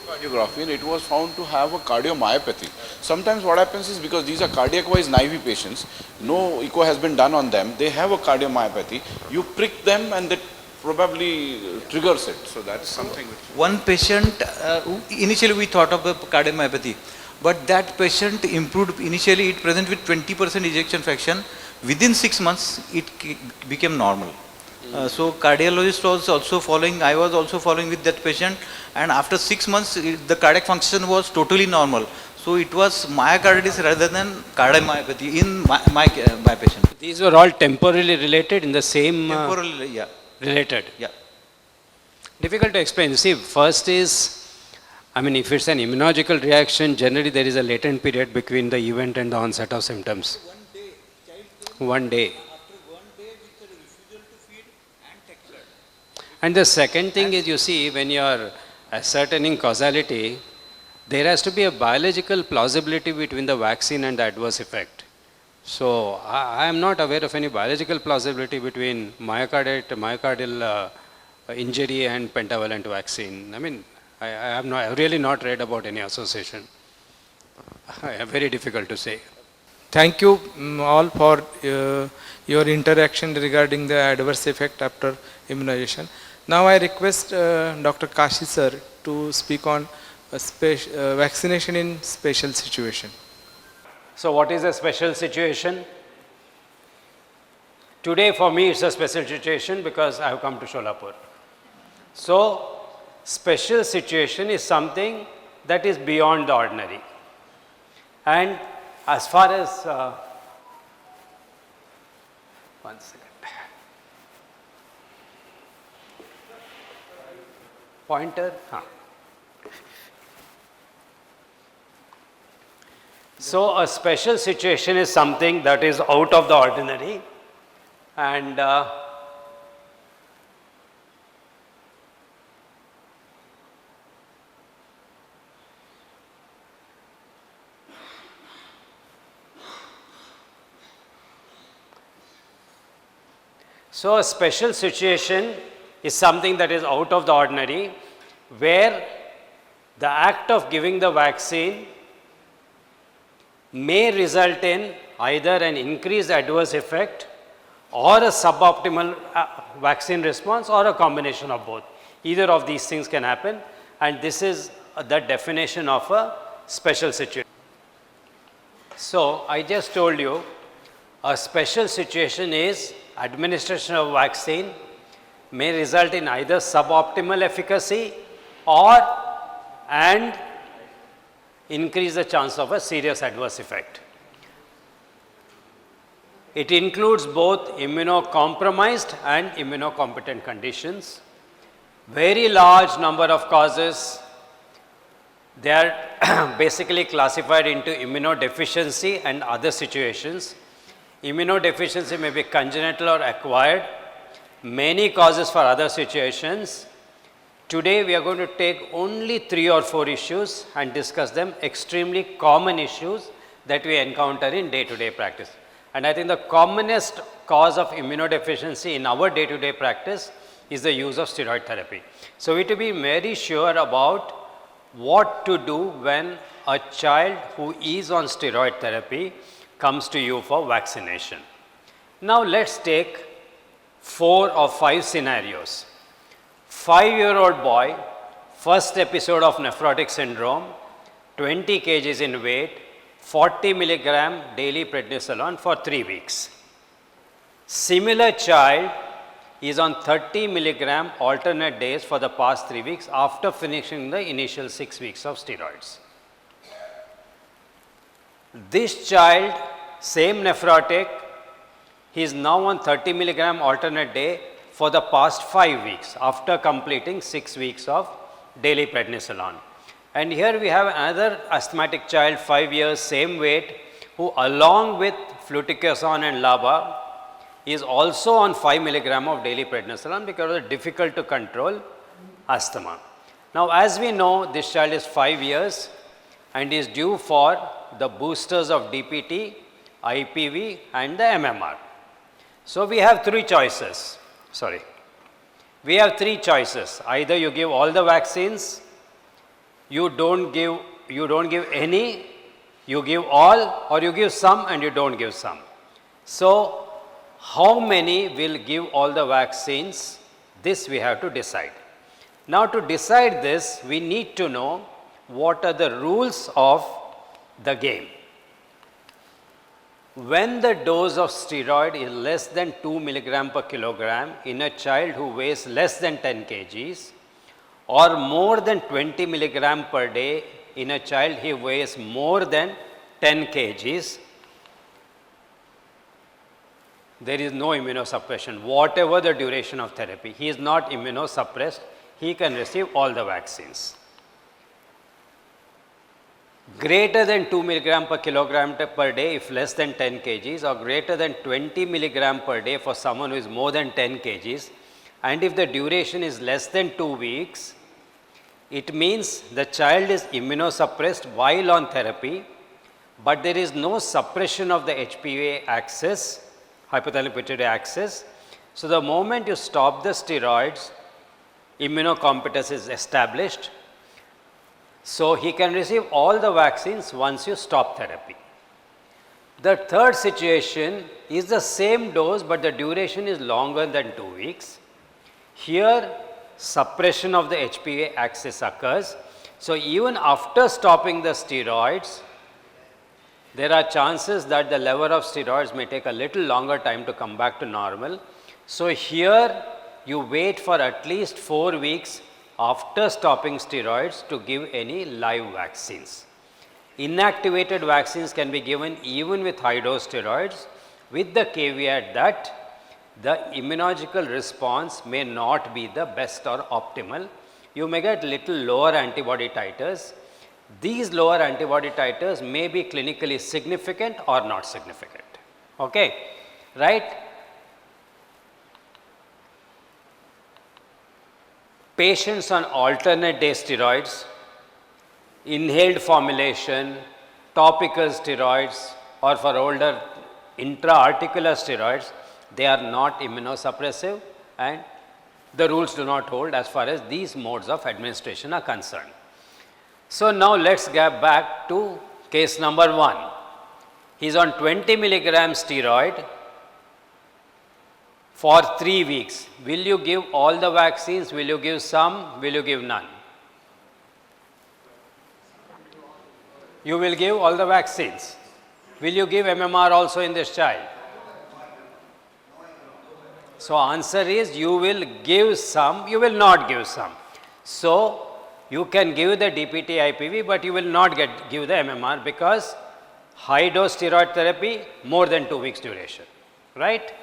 Cardiography, and it was found to have a cardiomyopathy. Sometimes what happens is, because these are cardiac-wise naive patients, no echo has been done on them, they have a cardiomyopathy, you prick them and that probably triggers it. So that's something which... One patient, initially we thought of a cardiomyopathy, but that patient improved. Initially it present with 20% ejection fraction. Within 6 months it became normal. So cardiologist was also following, I was also following with that patient, and after 6 months the cardiac function was totally normal. So it was myocarditis rather than cardiomyopathy in my patient. These were all temporally related in the same... Temporally, yeah. Related. Yeah. Difficult to explain. See, first is, I mean, if it's an immunological reaction, generally there is a latent period between the event and the onset of symptoms. 1 day. And the second thing is, you see, when you are ascertaining causality, there has to be a biological plausibility between the vaccine and the adverse effect. So I am not aware of any biological plausibility between myocardial injury and pentavalent vaccine. I mean, I have really not read about any association. Very difficult to say. thank you all for your interaction regarding the adverse effect after immunization. Now I request Dr. Kashi sir to speak on vaccination in special situation. So what is a special situation? Today for me it's a special situation because I have come to Solapur. So special situation is something that is beyond the ordinary. And as far as, one second. Pointer? So a special situation is something that is out of the ordinary, and so a special situation is something that is out of the ordinary, where the act of giving the vaccine may result in either an increased adverse effect or a suboptimal vaccine response or a combination of both. Either of these things can happen, and this is the definition of a special situation. So I just told you a special situation is administration of vaccine may result in either suboptimal efficacy and increase the chance of a serious adverse effect. It includes both immunocompromised and immunocompetent conditions. Very large number of causes, they are basically classified into immunodeficiency and other situations. Immunodeficiency may be congenital or acquired. Many causes for other situations. Today we are going to take only 3 or 4 issues and discuss them, extremely common issues that we encounter in day-to-day practice. And I think the commonest cause of immunodeficiency in our day-to-day practice is the use of steroid therapy. So we have to be very sure about what to do when a child who is on steroid therapy comes to you for vaccination. Now let's take 4 or 5 scenarios. 5-year-old boy, first episode of nephrotic syndrome, 20 kgs in weight, 40 milligram daily prednisolone for 3 weeks. Similar child is on 30 milligram alternate days for the past 3 weeks after finishing the initial 6 weeks of steroids. This child, same nephrotic, he is now on 30 milligram alternate day for the past 5 weeks after completing 6 weeks of daily prednisolone. And here we have another asthmatic child, 5 years, same weight, who along with fluticasone and LABA is also on 5 milligram of daily prednisolone because of difficult to control asthma. Now as we know, this child is 5 years and is due for the boosters of DPT, IPV and the MMR. So we have 3 choices. We have 3 choices. Either you give all the vaccines, you don't give any, you give all, or you give some and you don't give some. So how many will give all the vaccines? This we have to decide. Now to decide this, we need to know what are the rules of the game. When the dose of steroid is less than 2 milligram per kilogram in a child who weighs less than 10 kgs or more than 20 milligram per day in a child who weighs more than 10 kgs, there is no immunosuppression, whatever the duration of therapy. He is not immunosuppressed, he can receive all the vaccines. Greater than 2 milligram per kilogram per day if less than 10 kgs or greater than 20 milligram per day for someone who is more than 10 kgs, and if the duration is less than 2 weeks, it means the child is immunosuppressed while on therapy, but there is no suppression of the HPA axis, hypothalamic pituitary axis. So the moment you stop the steroids, immunocompetence is established. So he can receive all the vaccines once you stop therapy. The third situation is the same dose, but the duration is longer than 2 weeks. Here, suppression of the HPA axis occurs. So, even after stopping the steroids, there are chances that the level of steroids may take a little longer time to come back to normal. So, here you wait for at least 4 weeks after stopping steroids to give any live vaccines. Inactivated vaccines can be given even with high dose steroids, with the caveat that the immunological response may not be the best or optimal. You may get little lower antibody titers. These lower antibody titers may be clinically significant or not significant. Okay, right? Patients on alternate day steroids, inhaled formulation, topical steroids, or for older intra-articular steroids, they are not immunosuppressive, and the rules do not hold as far as these modes of administration are concerned. So, now let us get back to case number 1. He is on 20 milligram steroid for 3 weeks. Will you give all the vaccines? Will you give some? Will you give none? You will give all the vaccines. Will you give MMR also in this child? So, answer is you will give some, you will not give some. So, you can give the DPT IPV, but you will not give the MMR because high dose steroid therapy more than 2 weeks duration, right?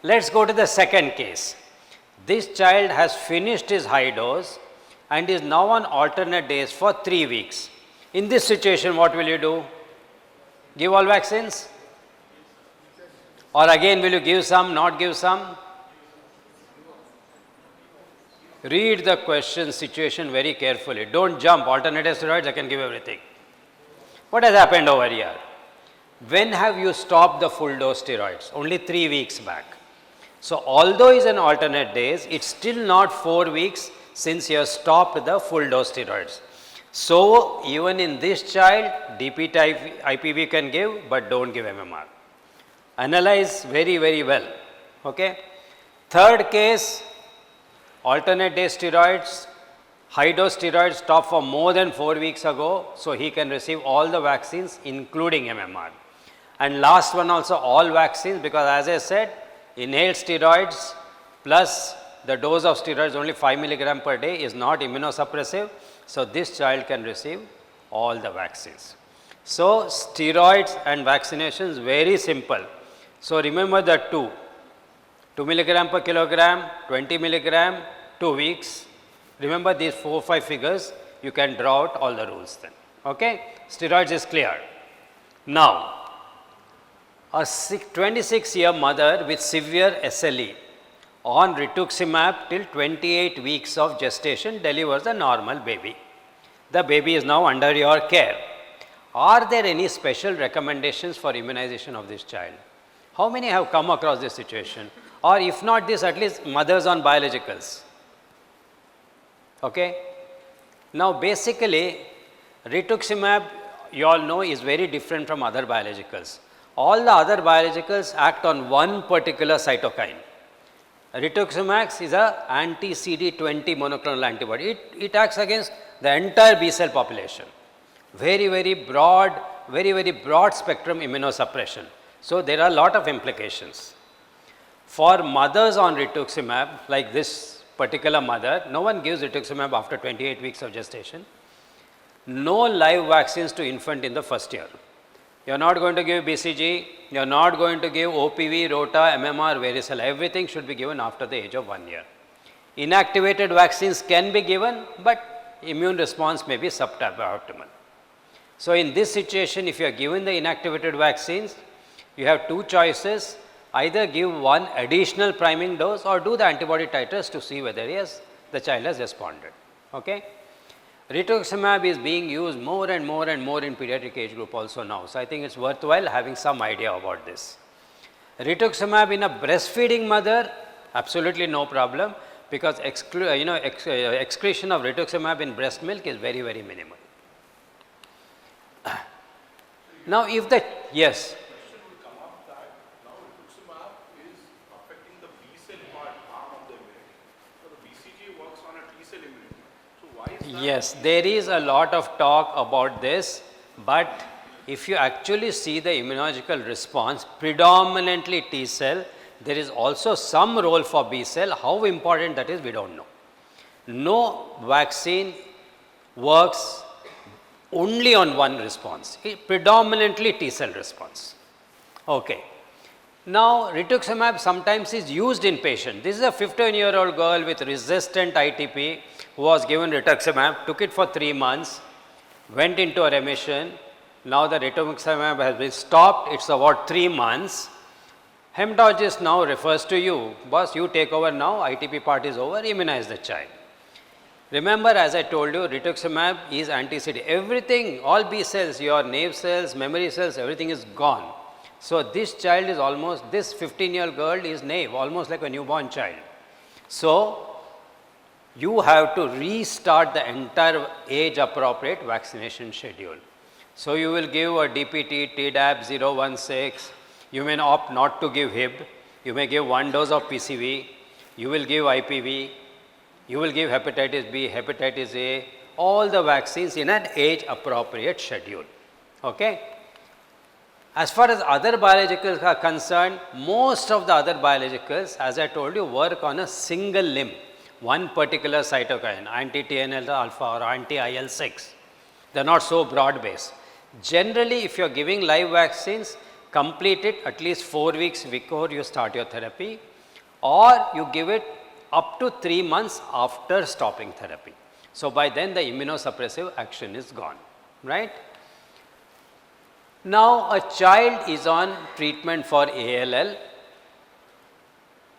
Let us go to the second case. This child has finished his high dose and is now on alternate days for 3 weeks. In this situation, what will you do? Give all vaccines? Or again, will you give some, not give some? Read the question situation very carefully. Don't jump. Alternative steroids, I can give everything. What has happened over here? When have you stopped the full dose steroids? Only 3 weeks back. So, although it's an alternate days, it's still not 4 weeks since you have stopped the full dose steroids. So, even in this child, DPT IPV can give, but don't give MMR. Analyze very, very well. Okay. Third case, alternate day steroids, high dose steroids stopped for more than 4 weeks ago, so he can receive all the vaccines including MMR. And last one also all vaccines, because as I said, inhaled steroids plus the dose of steroids only 5 milligram per day is not immunosuppressive. So, this child can receive all the vaccines. So, steroids and vaccinations very simple. So, remember the 2 milligram per kilogram, 20 milligram, 2 weeks. Remember these 4-5 figures, you can draw out all the rules then. Okay? Steroids is clear. Now, a 26-year mother with severe SLE on rituximab till 28 weeks of gestation delivers a normal baby. The baby is now under your care. Are there any special recommendations for immunization of this child? How many have come across this situation? Or if not this, at least mothers on biologicals. Okay? Now, basically, rituximab, you all know, is very different from other biologicals. All the other biologicals act on one particular cytokine. Rituximab is a anti-CD20 monoclonal antibody. It acts against the entire B cell population. Very, very broad spectrum immunosuppression. So, there are a lot of implications. For mothers on rituximab, like this particular mother, no one gives rituximab after 28 weeks of gestation. No live vaccines to infant in the first year. You are not going to give BCG, you are not going to give OPV, Rota, MMR, varicella. Everything should be given after the age of 1 year. Inactivated vaccines can be given, but immune response may be suboptimal. So, in this situation, if you are given the inactivated vaccines, you have two choices. Either give one additional priming dose or do the antibody titers to see whether the child has responded. Okay? Rituximab is being used more and more in pediatric age group also now. So, I think it is worthwhile having some idea about this. Rituximab in a breastfeeding mother, absolutely no problem, because excretion of rituximab in breast milk is very, very minimal. Now, if the, yes. Yes, there is a lot of talk about this, but if you actually see the immunological response, predominantly T cell, there is also some role for B cell. How important that is, we don't know. No vaccine works only on one response, predominantly T cell response. Okay. Now, rituximab sometimes is used in patient. This is a 15-year-old girl with resistant ITP who was given rituximab, took it for 3 months, went into a remission. Now the rituximab has been stopped, it's about 3 months. Hematologist now refers to you, boss, you take over now, ITP part is over, immunize the child. Remember, as I told you, rituximab is anti-CD. Everything, all B cells, your nerve cells, memory cells, everything is gone. So this child is almost, this 15-year-old girl is naive, almost like a newborn child. So you have to restart the entire age-appropriate vaccination schedule. So you will give a DPT, Tdap 016, you may opt not to give Hib, you may give 1 dose of PCV, you will give IPV, you will give hepatitis B, hepatitis A, all the vaccines in an age-appropriate schedule. Okay? As far as other biologicals are concerned, most of the other biologicals, as I told you, work on a single limb, one particular cytokine, anti-TNF alpha or anti-IL-6. They are not so broad based. Generally, if you are giving live vaccines, complete it at least 4 weeks before you start your therapy, or you give it up to 3 months after stopping therapy. So by then the immunosuppressive action is gone, right? Now, a child is on treatment for ALL.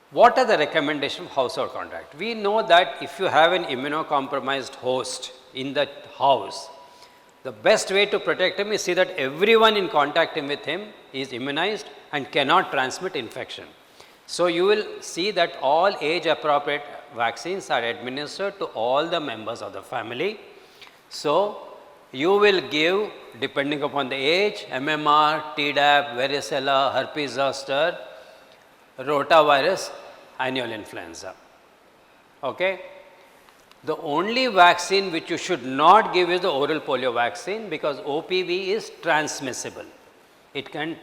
What are the recommendations of household contact? We know that if you have an immunocompromised host in the house, the best way to protect him is see that everyone in contact with him is immunized and cannot transmit infection. So you will see that all age appropriate vaccines are administered to all the members of the family. So you will give, depending upon the age, MMR, Tdap, varicella, herpes zoster, rotavirus, annual influenza. Okay? The only vaccine which you should not give is the oral polio vaccine, because OPV is transmissible. It can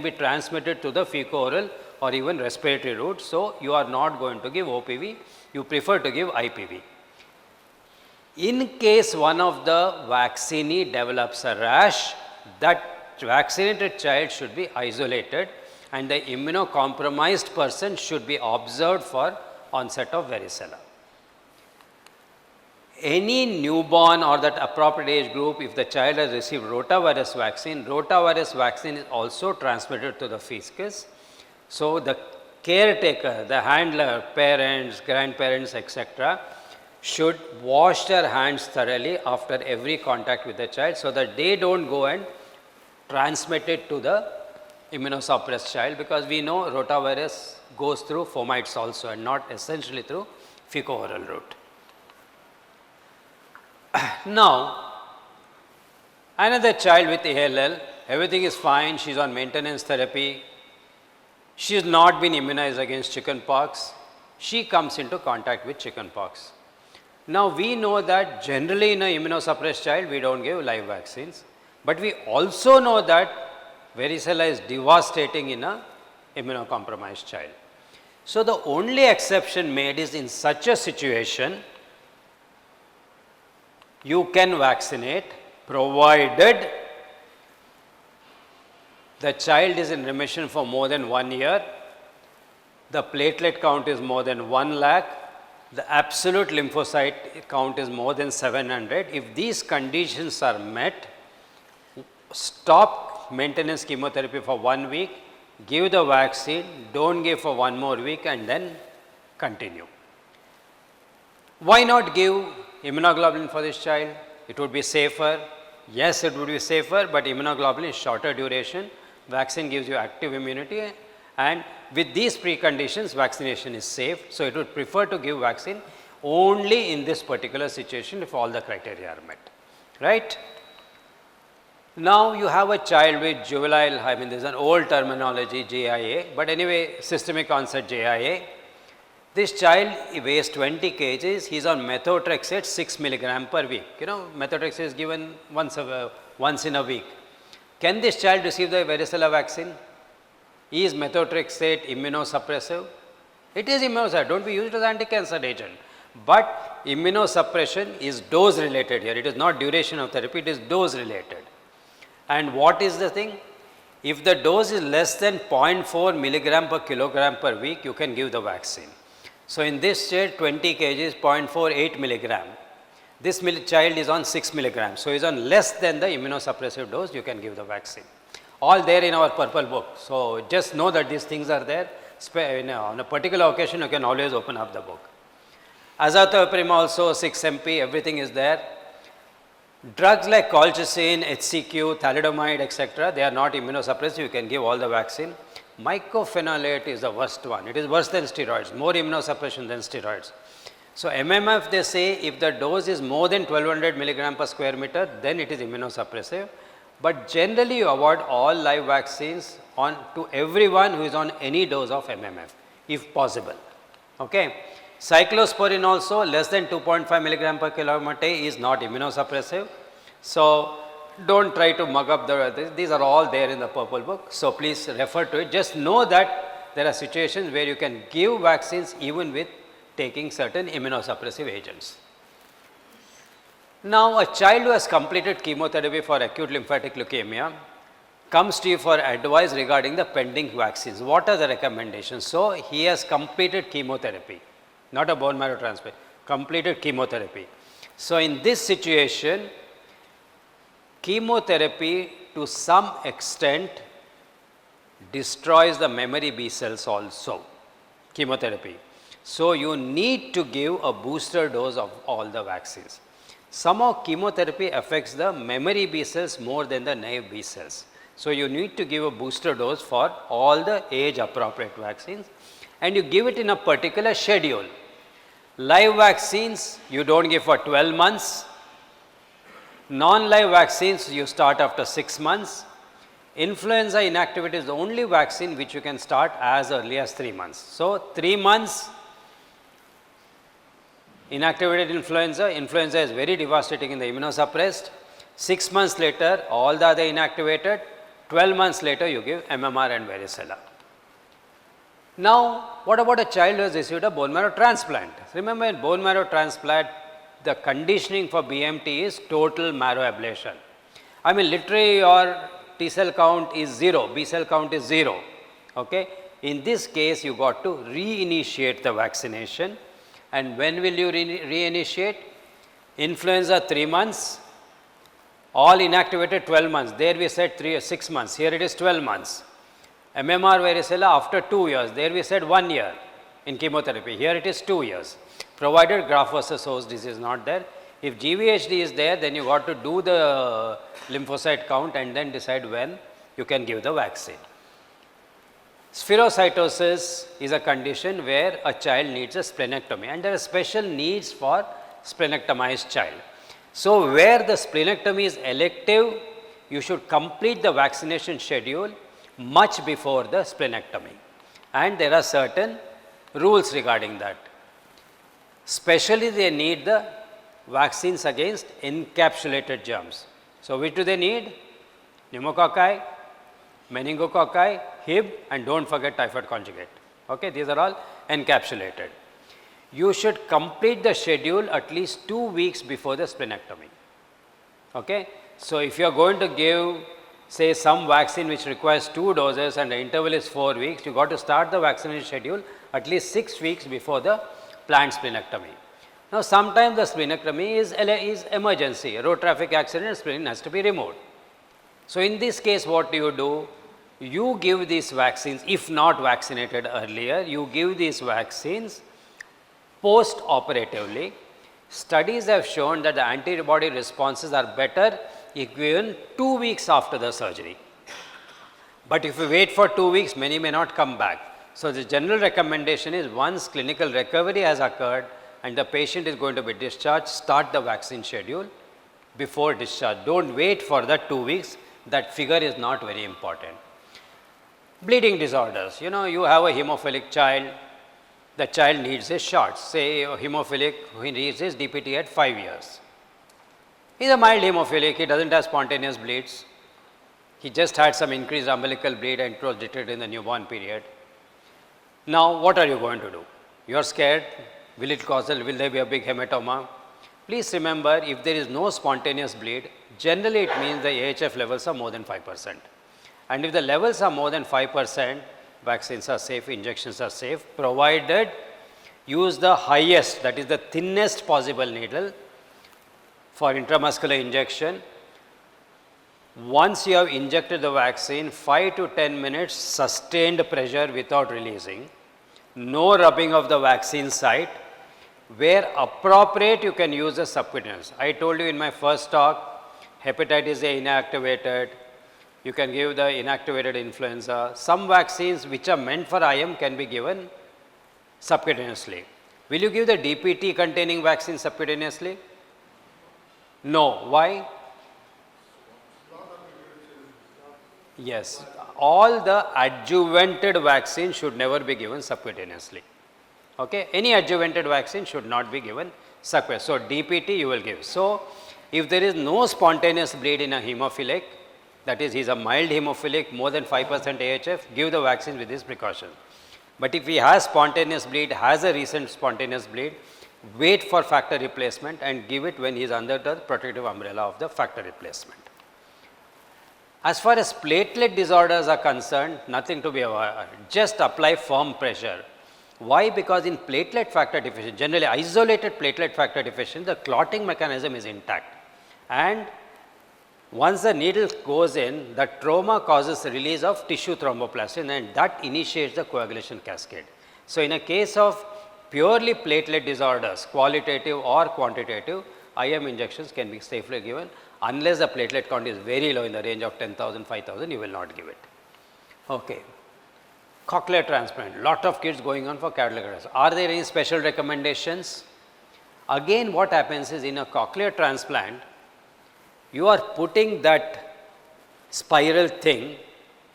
be transmitted to the fecal-oral or even respiratory route. So you are not going to give OPV, you prefer to give IPV. In case one of the vaccinee develops a rash, that vaccinated child should be isolated and the immunocompromised person should be observed for onset of varicella. Any newborn or that appropriate age group, if the child has received rotavirus vaccine is also transmitted to the feces. So the caretaker, the handler, parents, grandparents, etc., should wash their hands thoroughly after every contact with the child, so that they don't go and transmit it to the immunosuppressed child, because we know rotavirus goes through fomites also and not essentially through fecal-oral route. Now, another child with ALL, everything is fine, she is on maintenance therapy, she has not been immunized against chickenpox, she comes into contact with chickenpox. Now, we know that generally in an immunosuppressed child, we don't give live vaccines, but we also know that varicella is devastating in an immunocompromised child. So, the only exception made is in such a situation, you can vaccinate provided the child is in remission for more than 1 year, the platelet count is more than 1 lakh, the absolute lymphocyte count is more than 700. If these conditions are met, stop maintenance chemotherapy for 1 week, give the vaccine, don't give for 1 more week and then continue. Why not give immunoglobulin for this child? It would be safer. Yes, it would be safer, but immunoglobulin is shorter duration. Vaccine gives you active immunity, and with these preconditions, vaccination is safe. So it would prefer to give vaccine only in this particular situation if all the criteria are met, right? Now you have a child with juvenile, there is an old terminology JIA, but anyway, systemic onset JIA. This child weighs 20 kgs, he is on methotrexate 6 milligram per week. You know, methotrexate is given once in a week. Can this child receive the varicella vaccine? Is methotrexate immunosuppressive? It is immunosuppressive, don't be used as anti-cancer agent. But immunosuppression is dose related here, it is not duration of therapy, it is dose related. And what is the thing? If the dose is less than 0.4 milligram per kilogram per week, you can give the vaccine. So in this state, 20 kg is 0.48 milligram. This child is on 6 milligrams, so he is on less than the immunosuppressive dose, you can give the vaccine. All there in our purple book. So just know that these things are there. On a particular occasion, you can always open up the book. Azathioprine also, 6-MP, everything is there. Drugs like colchicine, HCQ, thalidomide, etc., they are not immunosuppressive, you can give all the vaccine. Mycophenolate is the worst one, it is worse than steroids, more immunosuppression than steroids. So MMF, they say if the dose is more than 1200 milligram per square meter, then it is immunosuppressive. But generally you avoid all live vaccines to everyone who is on any dose of MMF, if possible. Okay. Cyclosporin also less than 2.5 milligram per kilometer is not immunosuppressive. So don't try to mug up these are all there in the purple book. So please refer to it. Just know that there are situations where you can give vaccines even with taking certain immunosuppressive agents. Now a child who has completed chemotherapy for acute lymphatic leukemia comes to you for advice regarding the pending vaccines. What are the recommendations? So he has completed chemotherapy, not a bone marrow transplant, completed chemotherapy. So in this situation, chemotherapy to some extent destroys the memory B cells also, chemotherapy. So you need to give a booster dose of all the vaccines. Somehow chemotherapy affects the memory B cells more than the naive B cells. So you need to give a booster dose for all the age appropriate vaccines, and you give it in a particular schedule. Live vaccines you don't give for 12 months, non-live vaccines you start after 6 months. Influenza inactivity is the only vaccine which you can start as early as 3 months. So 3 months inactivated influenza is very devastating in the immunosuppressed. 6 months later all the other inactivated, 12 months later you give MMR and varicella. Now what about a child who has received a bone marrow transplant? Remember, in bone marrow transplant the conditioning for BMT is total marrow ablation. I mean literally your T cell count is 0, B cell count is 0. Okay? In this case you got to reinitiate the vaccination. And when will you reinitiate? Influenza 3 months, all inactivated 12 months. There we said 6 months, here it is 12 months. MMR varicella after 2 years, there we said 1 year in chemotherapy, here it is 2 years. Provided graft versus host disease is not there. If GVHD is there, then you got to do the lymphocyte count and then decide when you can give the vaccine. Spherocytosis is a condition where a child needs a splenectomy, and there are special needs for splenectomized child. So where the splenectomy is elective, you should complete the vaccination schedule much before the splenectomy, and there are certain rules regarding that. Especially they need the vaccines against encapsulated germs. So which do they need? Pneumococci, meningococci, Hib, and don't forget typhoid conjugate. Okay, these are all encapsulated. You should complete the schedule at least 2 weeks before the splenectomy. Okay, so if you are going to give say some vaccine which requires 2 doses and the interval is 4 weeks, you got to start the vaccination schedule at least 6 weeks before the planned splenectomy. Now sometimes the splenectomy is emergency, a road traffic accident, spleen has to be removed. So in this case what do? You give these vaccines, if not vaccinated earlier, you give these vaccines post-operatively. Studies have shown that the antibody responses are better if given 2 weeks after the surgery. But if you wait for 2 weeks, many may not come back. So the general recommendation is once clinical recovery has occurred and the patient is going to be discharged, start the vaccine schedule before discharge. Don't wait for the 2 weeks, that figure is not very important. Bleeding disorders, you know, you have a hemophilic child, The child needs his shots. Say hemophilic, he needs his DPT at 5 years. He is a mild hemophilic, he doesn't have spontaneous bleeds. He just had some increased umbilical bleed and it was detected in the newborn period. Now, what are you going to do? You are scared. Will there be a big hematoma? Please remember, if there is no spontaneous bleed, generally it means the AHF levels are more than 5%. And if the levels are more than 5%, vaccines are safe, injections are safe, provided use the highest, that is the thinnest possible needle for intramuscular injection. Once you have injected the vaccine, 5 to 10 minutes sustained pressure without releasing, no rubbing of the vaccine site. Where appropriate, you can use the subcutaneous. I told you in my first talk, hepatitis A inactivated, you can give the inactivated influenza. Some vaccines which are meant for IM can be given subcutaneously. Will you give the DPT containing vaccine subcutaneously? No. Why? Yes. All the adjuvanted vaccines should never be given subcutaneously. Okay? Any adjuvanted vaccine should not be given subcutaneously. So, DPT you will give. So, if there is no spontaneous bleed in a hemophilic, that is, he is a mild hemophilic, more than 5% AHF, give the vaccine with this precaution. But if he has spontaneous bleed, has a recent spontaneous bleed, wait for factor replacement and give it when he is under the protective umbrella of the factor replacement. As far as platelet disorders are concerned, nothing to be aware, just apply firm pressure. Why? Because in platelet factor deficiency, generally isolated platelet factor deficiency, the clotting mechanism is intact. And once the needle goes in, the trauma causes the release of tissue thromboplastin and that initiates the coagulation cascade. So, in a case of purely platelet disorders, qualitative or quantitative, IM injections can be safely given. Unless the platelet count is very low in the range of 10,000, 5,000, you will not give it. Okay. Cochlear transplant, lot of kids going on for cochlear transplant. Are there any special recommendations? Again, what happens is in a cochlear transplant, you are putting that spiral thing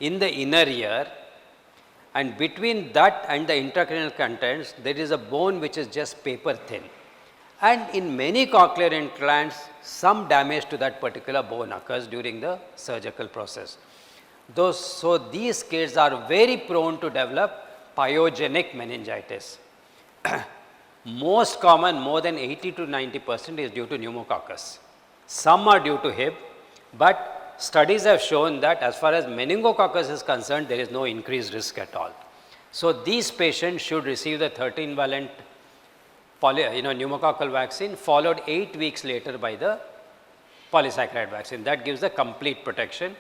in the inner ear, and between that and the intracranial contents, there is a bone which is just paper thin. And in many cochlear implants, some damage to that particular bone occurs during the surgical process. So, these kids are very prone to develop pyogenic meningitis. Most common, more than 80 to 90% is due to pneumococcus. Some are due to Hib, but studies have shown that as far as meningococcus is concerned, there is no increased risk at all. So, these patients should receive the 13-valent pneumococcal vaccine followed 8 weeks later by the polysaccharide vaccine. That gives the complete protection.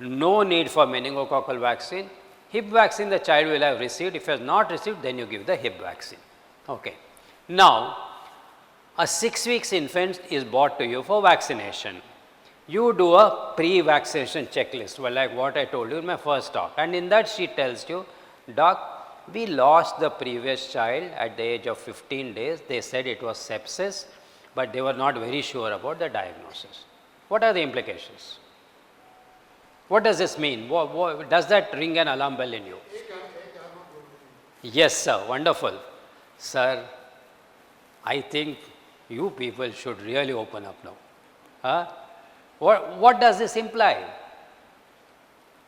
No need for meningococcal vaccine. Hib vaccine the child will have received. If he has not received, then you give the Hib vaccine. Okay. Now, a 6 weeks infant is brought to you for vaccination. You do a pre-vaccination checklist, well, like what I told you in my first talk. And in that she tells you, doc, we lost the previous child at the age of 15 days. They said it was sepsis, but they were not very sure about the diagnosis. What are the implications? What does this mean? Does that ring an alarm bell in you? Yes, sir. Wonderful. Sir, I think you people should really open up now. Huh? What does this imply?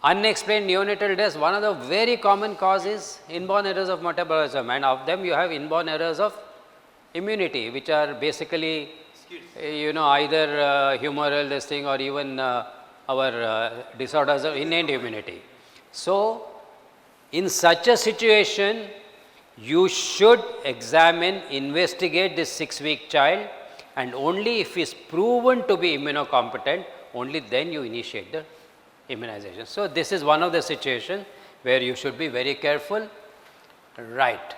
Unexplained neonatal deaths, one of the very common causes inborn errors of metabolism, and of them you have inborn errors of immunity, which are basically, either humoral this thing or even our disorders of innate immunity. So, in such a situation, you should examine, investigate this 6-week child, and only if he is proven to be immunocompetent, only then you initiate the immunization. So, this is one of the situations where you should be very careful. Right.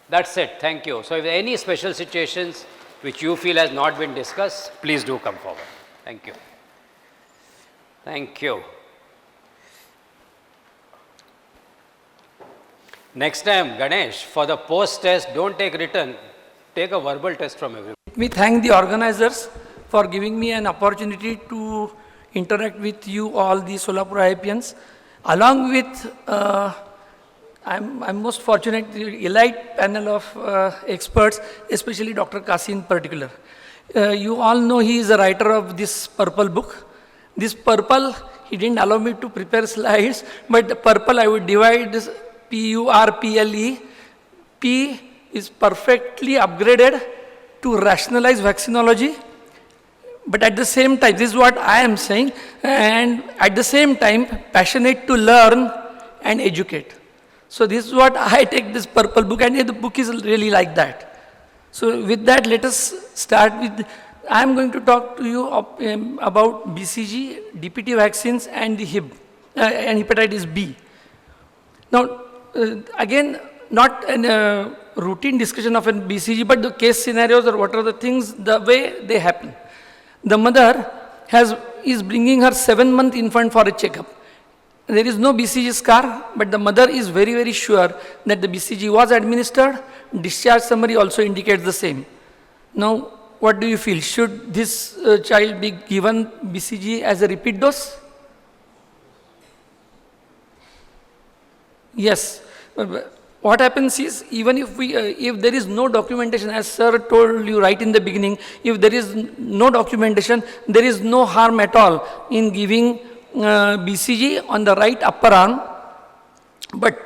That's it. Thank you. So, if there are any special situations which you feel has not been discussed, please do come forward. Thank you. Thank you. Next time, Ganesh, for the post test, don't take written, take a verbal test from everyone. Let me thank the organizers for giving me an opportunity to interact with you all the Solapur IIPians. Along with I'm most fortunate, the elite panel of experts, especially Dr. Kasi in particular. You all know he is a writer of this purple book. This purple, he didn't allow me to prepare slides, but the purple I would divide this P-U-R-P-L-E. P is perfectly upgraded to rationalize vaccinology, but at the same time, this is what I am saying, and at the same time, passionate to learn and educate. So this is what I take this purple book, and the book is really like that. So with that, let us start with, I am going to talk to you about BCG, DPT vaccines, and the Hib, and hepatitis B. Now, again, not a routine discussion of a BCG, but the case scenarios or what are the things, the way they happen. The mother is bringing her 7-month infant for a checkup. There is no BCG scar, but the mother is very, very sure that the BCG was administered. Discharge summary also indicates the same. Now, what do you feel? Should this child be given BCG as a repeat dose? Yes. What happens is, even if there is no documentation, as sir told you right in the beginning, if there is no documentation, there is no harm at all in giving BCG on the right upper arm, but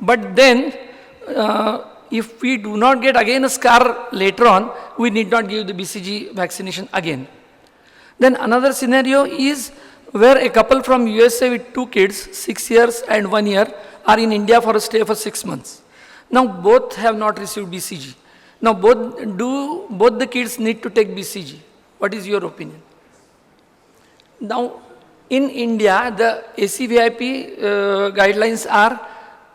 but then if we do not get again a scar later on, we need not give the BCG vaccination again. Then another scenario is where a couple from USA with 2 kids, 6 years and 1 year, are in India for a stay for 6 months. Now both have not received BCG. Now both the kids need to take BCG. What is your opinion? Now in India, the ACVIP guidelines are,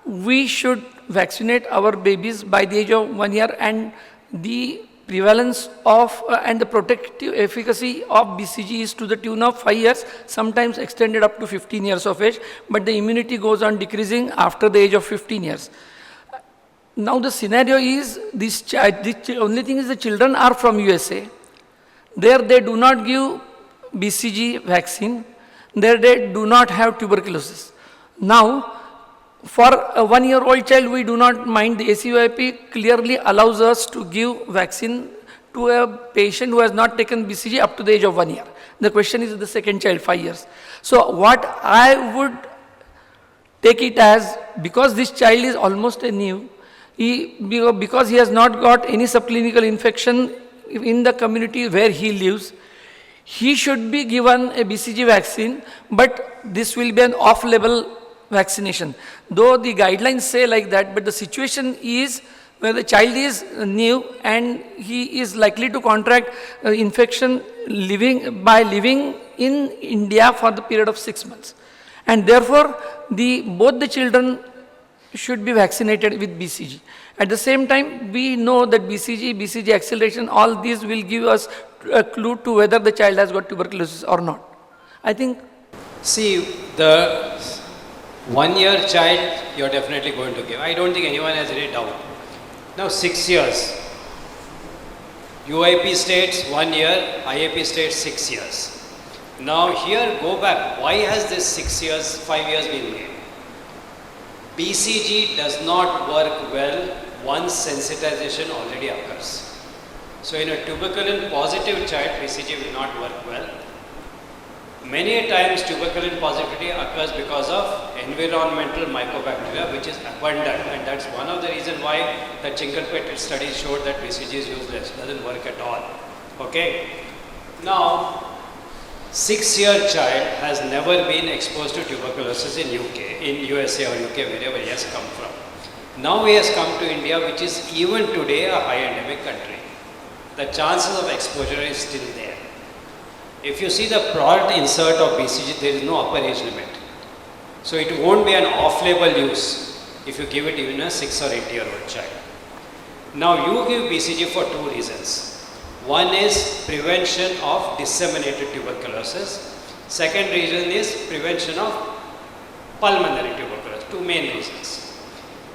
we should vaccinate our babies by the age of 1 year, and the prevalence of and the protective efficacy of BCG is to the tune of 5 years, sometimes extended up to 15 years of age, but the immunity goes on decreasing after the age of 15 years. Now the scenario is, the only thing is the children are from USA. There they do not give BCG vaccine. There they do not have tuberculosis. Now, for a 1-year-old child, we do not mind. The ACVIP clearly allows us to give vaccine to a patient who has not taken BCG up to the age of 1 year. The question is the second child, 5 years. So what I would take it as, because this child is almost a new, because he has not got any subclinical infection in the community where he lives, he should be given a BCG vaccine, but this will be an off-label vaccination. Though the guidelines say like that, but the situation is where the child is new and he is likely to contract infection by living in India for the period of 6 months. And therefore, both the children should be vaccinated with BCG. At the same time, we know that BCG acceleration, all these will give us a clue to whether the child has got tuberculosis or not. I think. See, the 1-year child, you're definitely going to give. I don't think anyone has any doubt. Now 6 years. UIP states 1 year, IAP states 6 years. Now here, go back. Why has this 6 years, 5 years been made? BCG does not work well once sensitization already occurs. So in a tuberculin positive child, BCG will not work well. Many times tuberculin positivity occurs because of environmental mycobacteria, which is abundant, and that's one of the reasons why the Chinkalpet study showed that BCG is useless, doesn't work at all. Okay? Now, 6-year child has never been exposed to tuberculosis in USA or UK, wherever he has come from. Now he has come to India, which is even today a high endemic country. The chances of exposure is still there. If you see the product insert of BCG, there is no upper age limit. So it won't be an off-label use if you give it even a 6 or 8-year-old child. Now you give BCG for 2 reasons. One is prevention of disseminated tuberculosis. Second reason is prevention of pulmonary tuberculosis. 2 main reasons.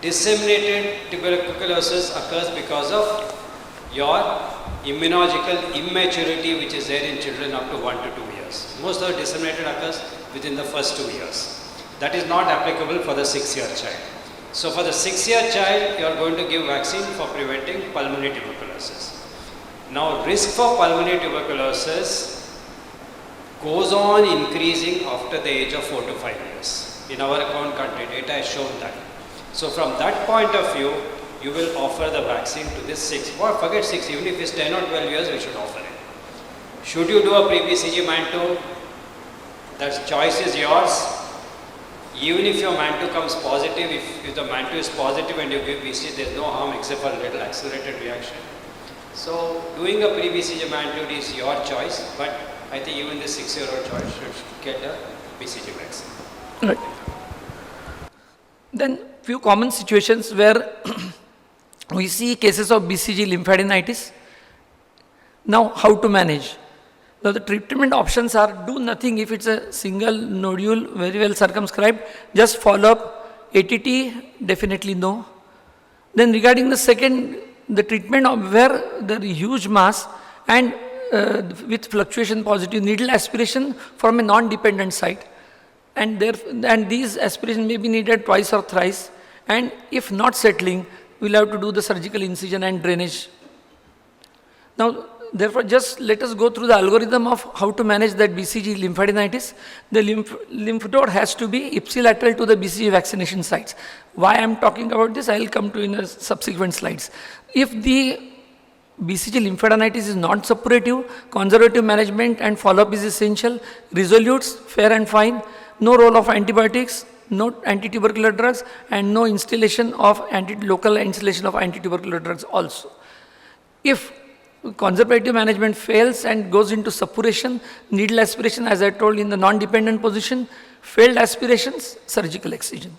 Disseminated tuberculosis occurs because of your immunological immaturity, which is there in children up to 1 to 2 years. Most of the disseminated occurs within the first 2 years. That is not applicable for the 6-year child. So for the 6-year child, you are going to give vaccine for preventing pulmonary tuberculosis. Now risk for pulmonary tuberculosis goes on increasing after the age of 4 to 5 years. In our own country, data has shown that. So from that point of view, you will offer the vaccine to this 6, or forget 6, even if it's 10 or 12 years, we should offer it. Should you do a pre-BCG MANTO? That choice is yours. Even if your MANTO comes positive, if the MANTO is positive and you give BCG, there is no harm except for a little accelerated reaction. So doing a pre-BCG MANTO is your choice, but I think even the 6-year-old child should get a BCG vaccine. Right. Then few common situations where we see cases of BCG lymphadenitis. Now how to manage? Now the treatment options are do nothing if it's a single nodule very well circumscribed, just follow up. ATT definitely no. Then regarding the second, the treatment of where there is huge mass and with fluctuation positive needle aspiration from a non-dependent site, and these aspiration may be needed twice or thrice, and if not settling, we'll have to do the surgical incision and drainage. Now therefore just let us go through the algorithm of how to manage that BCG lymphadenitis. The lymph node has to be ipsilateral to the BCG vaccination sites. Why I am talking about this, I will come to in subsequent slides. If the BCG lymphadenitis is non-suppurative, conservative management and follow-up is essential, resolutes, fair and fine, no role of antibiotics, no anti-tubercular drugs, and no installation of local installation of anti-tubercular drugs also. If conservative management fails and goes into suppuration, needle aspiration as I told in the non-dependent position, failed aspirations, surgical excision.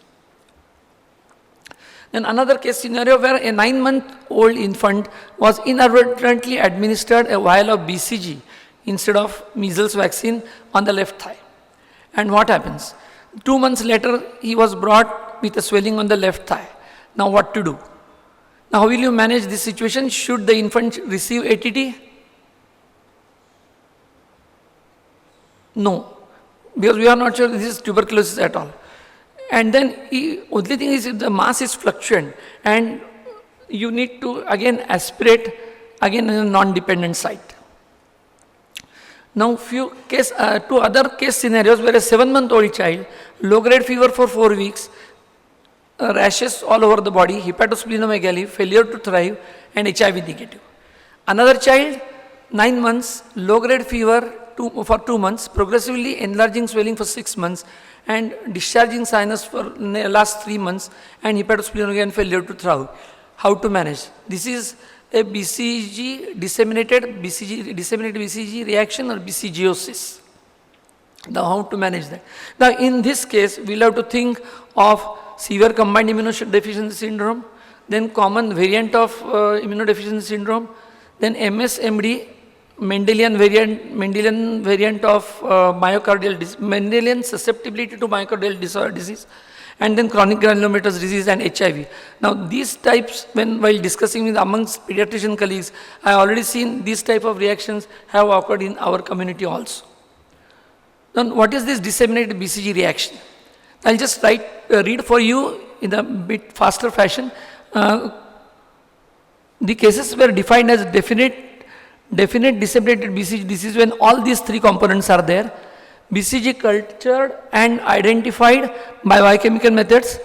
Then another case scenario where a 9-month-old infant was inadvertently administered a vial of BCG instead of measles vaccine on the left thigh. And what happens? 2 months later, he was brought with a swelling on the left thigh. Now what to do? Now how will you manage this situation? Should the infant receive ATT? No, because we are not sure this is tuberculosis at all. And then only thing is if the mass is fluctuant and you need to again aspirate again in a non-dependent site. Now two other case scenarios where a 7-month-old child, low-grade fever for 4 weeks, rashes all over the body, hepatosplenomegaly, failure to thrive, and HIV negative. Another child, 9 months, low-grade fever for 2 months, progressively enlarging swelling for 6 months, and discharging sinus for last 3 months, and hepatosplenomegaly and failure to thrive. How to manage? This is a disseminated BCG reaction or BCGosis. Now how to manage that? Now in this case, we'll have to think of severe combined immunodeficiency syndrome, then common variant of immunodeficiency syndrome, then MSMD, Mendelian variant of Mendelian susceptibility to myocardial disease, and then chronic granulomatous disease and HIV. Now these types, while discussing with amongst pediatrician colleagues, I already seen these type of reactions have occurred in our community also. Then what is this disseminated BCG reaction? I'll just read for you in a bit faster fashion. The cases were defined as definite disseminated BCG disease when all these 3 components are there. BCG cultured and identified by biochemical methods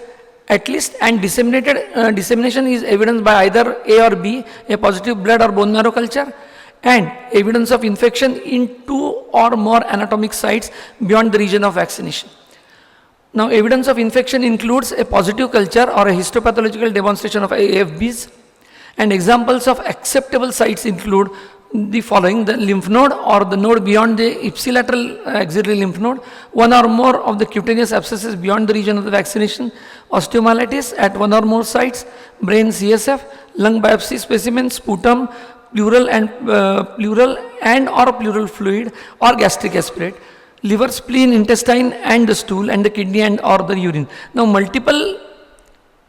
at least, and dissemination is evidenced by either A or B, a positive blood or bone marrow culture, and evidence of infection in 2 or more anatomic sites beyond the region of vaccination. Now evidence of infection includes a positive culture or a histopathological demonstration of AFBs, and examples of acceptable sites include the following: the lymph node or the node beyond the ipsilateral axillary lymph node, 1 or more of the cutaneous abscesses beyond the region of the vaccination, osteomyelitis at 1 or more sites, brain CSF, lung biopsy specimen, sputum, pleural and or pleural fluid or gastric aspirate, liver, spleen, intestine and the stool, and the kidney and or the urine. Now multiple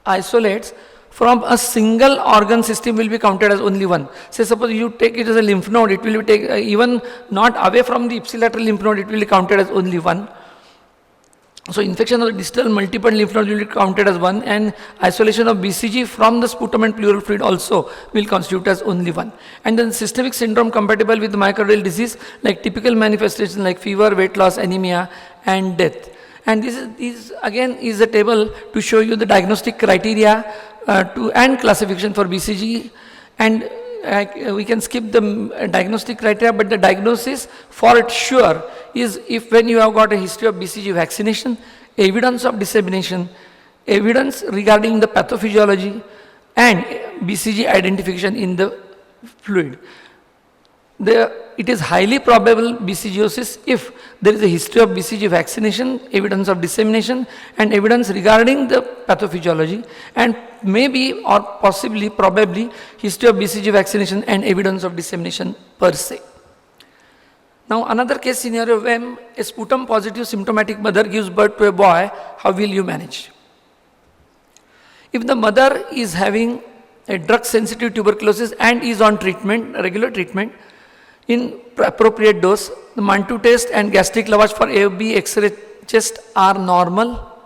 isolates from a single organ system will be counted as only one. Say suppose you take it as a lymph node, it will be even not away from the ipsilateral lymph node, it will be counted as only one. So infection of the distal multiple lymph node will be counted as one, and isolation of BCG from the sputum and pleural fluid also will constitute as only one. And then systemic syndrome compatible with myocardial disease, like typical manifestations like fever, weight loss, anemia, and death. And this is again is a table to show you the diagnostic criteria and classification for BCG, and we can skip the diagnostic criteria, but the diagnosis for it sure is if when you have got a history of BCG vaccination, evidence of dissemination, evidence regarding the pathophysiology, and BCG identification in the fluid. It is highly probable BCGiosis if there is a history of BCG vaccination, evidence of dissemination, and evidence regarding the pathophysiology, and maybe or possibly, probably, history of BCG vaccination and evidence of dissemination per se. Now, another case scenario when a sputum positive symptomatic mother gives birth to a boy, how will you manage? If the mother is having a drug sensitive tuberculosis and is on treatment, regular treatment, in appropriate dose, the Mantoux test and gastric lavage for AFB X-ray chest are normal,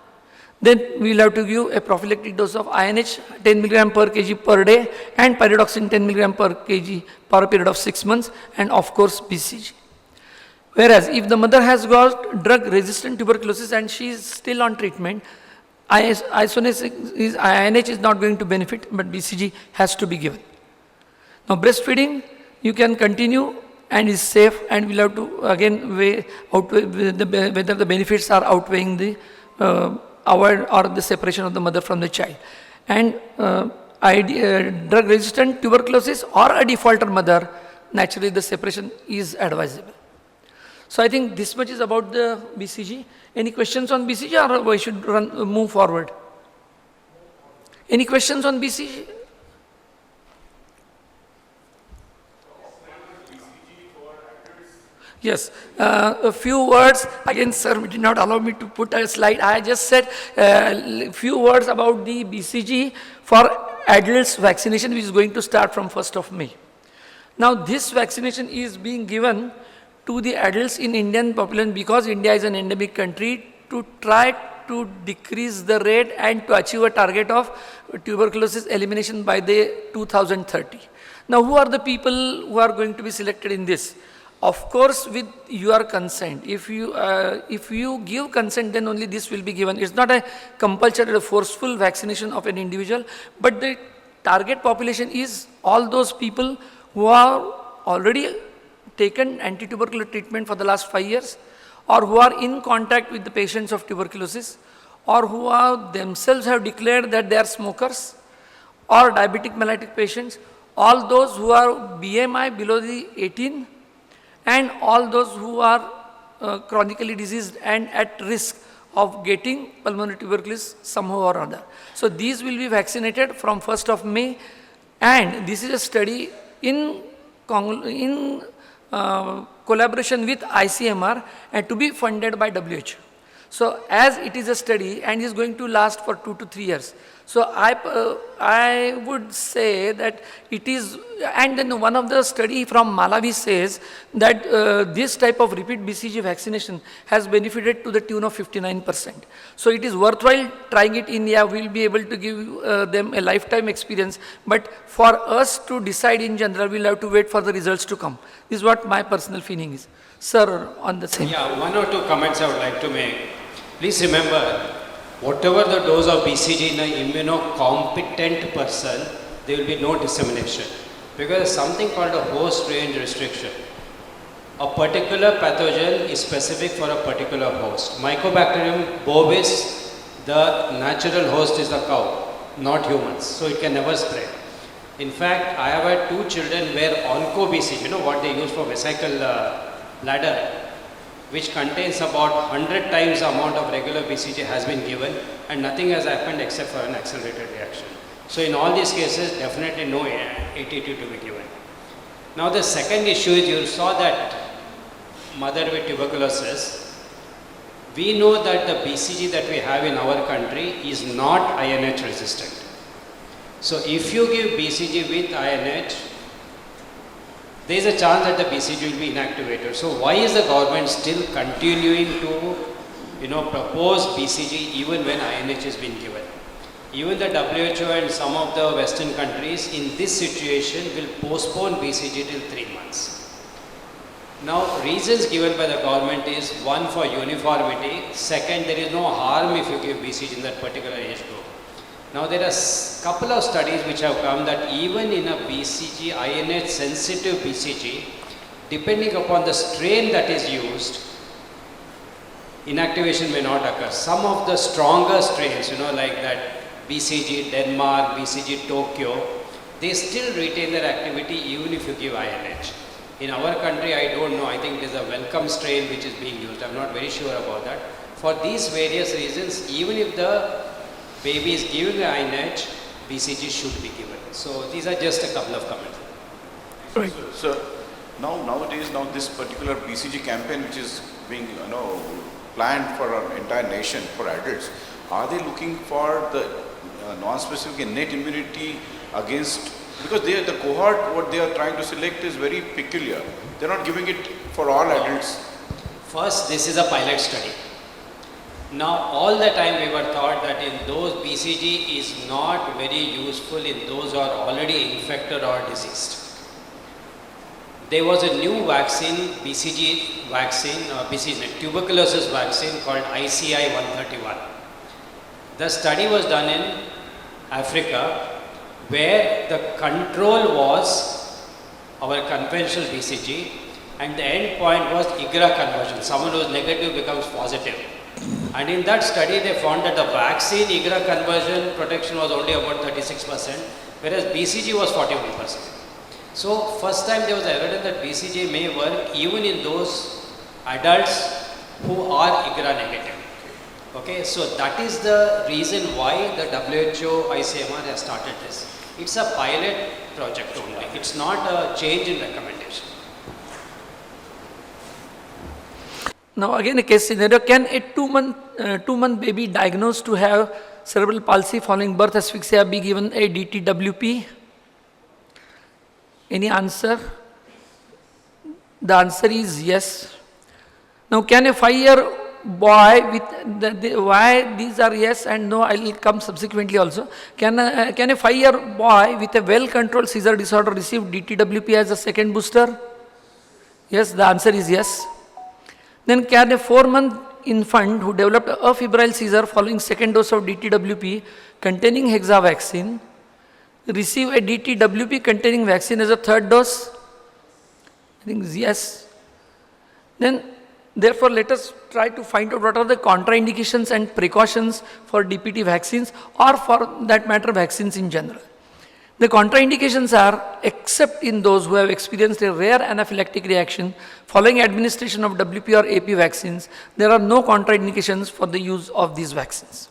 then we will have to give a prophylactic dose of INH 10 mg per kg per day and pyridoxine 10 mg per kg for a period of 6 months, and of course BCG. Whereas if the mother has got drug resistant tuberculosis and she is still on treatment, INH is not going to benefit, but BCG has to be given. Now breastfeeding, you can continue and is safe, and we'll have to again weigh whether the benefits are outweighing the avoid or the separation of the mother from the child. And drug resistant tuberculosis or a defaulter mother, naturally the separation is advisable. So I think this much is about the BCG. Any questions on BCG, or we should move forward? Any questions on BCG? Yes, a few words. Again, sir, did not allow me to put a slide. I just said a few words about the BCG for adults vaccination, which is going to start from 1st of May. Now, this vaccination is being given to the adults in Indian population because India is an endemic country, to try to decrease the rate and to achieve a target of tuberculosis elimination by the 2030. Now, who are the people who are going to be selected in this? Of course, with your consent. If you give consent, then only this will be given. It's not a compulsory or forceful vaccination of an individual, but the target population is all those people who are already taken anti-tubercular treatment for the last 5 years, or who are in contact with the patients of tuberculosis, or who are themselves have declared that they are smokers, or diabetic mellitus patients, all those who are BMI below the 18, and all those who are chronically diseased and at risk of getting pulmonary tuberculosis somehow or other. So these will be vaccinated from 1st of May, and this is a study in collaboration with ICMR and to be funded by WHO. So as it is a study and is going to last for 2 to 3 years. So I would say that it is, and then one of the study from Malawi says that this type of repeat BCG vaccination has benefited to the tune of 59%. So it is worthwhile trying it in India. We will be able to give them a lifetime experience. But for us to decide in general, we will have to wait for the results to come. This is what my personal feeling is. Sir, on the same. Yeah, 1 or 2 comments I would like to make. Please remember, whatever the dose of BCG in an immunocompetent person, there will be no dissemination. Because there's something called a host range restriction. A particular pathogen is specific for a particular host. Mycobacterium bovis, the natural host is the cow, not humans. So it can never spread. In fact, I have had 2 children where onco-BCG, you know what they use for vesicle bladder, which contains about 100 times the amount of regular BCG has been given, and nothing has happened except for an accelerated reaction. So in all these cases, definitely no AT2 to be given. Now the second issue is, you saw that mother with tuberculosis. We know that the BCG that we have in our country is not INH resistant. So if you give BCG with INH, there is a chance that the BCG will be inactivated. So why is the government still continuing to propose BCG even when INH has been given. Even the WHO and some of the Western countries in this situation will postpone BCG till 3 months. Now, reasons given by the government is one, for uniformity, second, there is no harm if you give BCG in that particular age group. Now, there are couple of studies which have come that even in a BCG, INH sensitive BCG, depending upon the strain that is used, inactivation may not occur. Some of the stronger strains, like that BCG Denmark, BCG Tokyo, they still retain their activity even if you give INH. In our country, I don't know, I think it is a welcome strain which is being used. I'm not very sure about that. For these various reasons, even if the baby is giving INH, BCG should be given. So these are just a couple of comments. Right. So nowadays, this particular BCG campaign which is being planned for our entire nation for adults, are they looking for the non-specific innate immunity against, because the cohort what they are trying to select is very peculiar. They're not giving it for all adults. First, this is a pilot study. Now, all the time we were taught that in those BCG is not very useful in those who are already infected or diseased. There was a new vaccine, BCG vaccine, BCG tuberculosis vaccine called ICI 131. The study was done in Africa, where the control was our conventional BCG and the end point was IGRA conversion. Someone who is negative becomes positive. And in that study they found that the vaccine IGRA conversion protection was only about 36%, whereas BCG was 41%. So first time there was evidence that BCG may work even in those adults who are IGRA negative. Okay, so that is the reason why the WHO ICMR has started this. It's a pilot project only. It's not a change in recommendation. Now again a case scenario, can a two-month baby diagnosed to have cerebral palsy following birth asphyxia be given a DTWP? Any answer? The answer is yes. Now can a 5-year boy with why these are yes and no, I will come subsequently also. Can a 5-year boy with a well-controlled seizure disorder receive DTWP as a second booster? Yes, the answer is yes. Then can a 4-month infant who developed a febrile seizure following second dose of DTWP containing hexa vaccine receive a DTWP containing vaccine as a third dose? I think yes. Then therefore let us try to find out what are the contraindications and precautions for DPT vaccines or for that matter vaccines in general. The contraindications are, except in those who have experienced a rare anaphylactic reaction following administration of WP or AP vaccines, there are no contraindications for the use of these vaccines.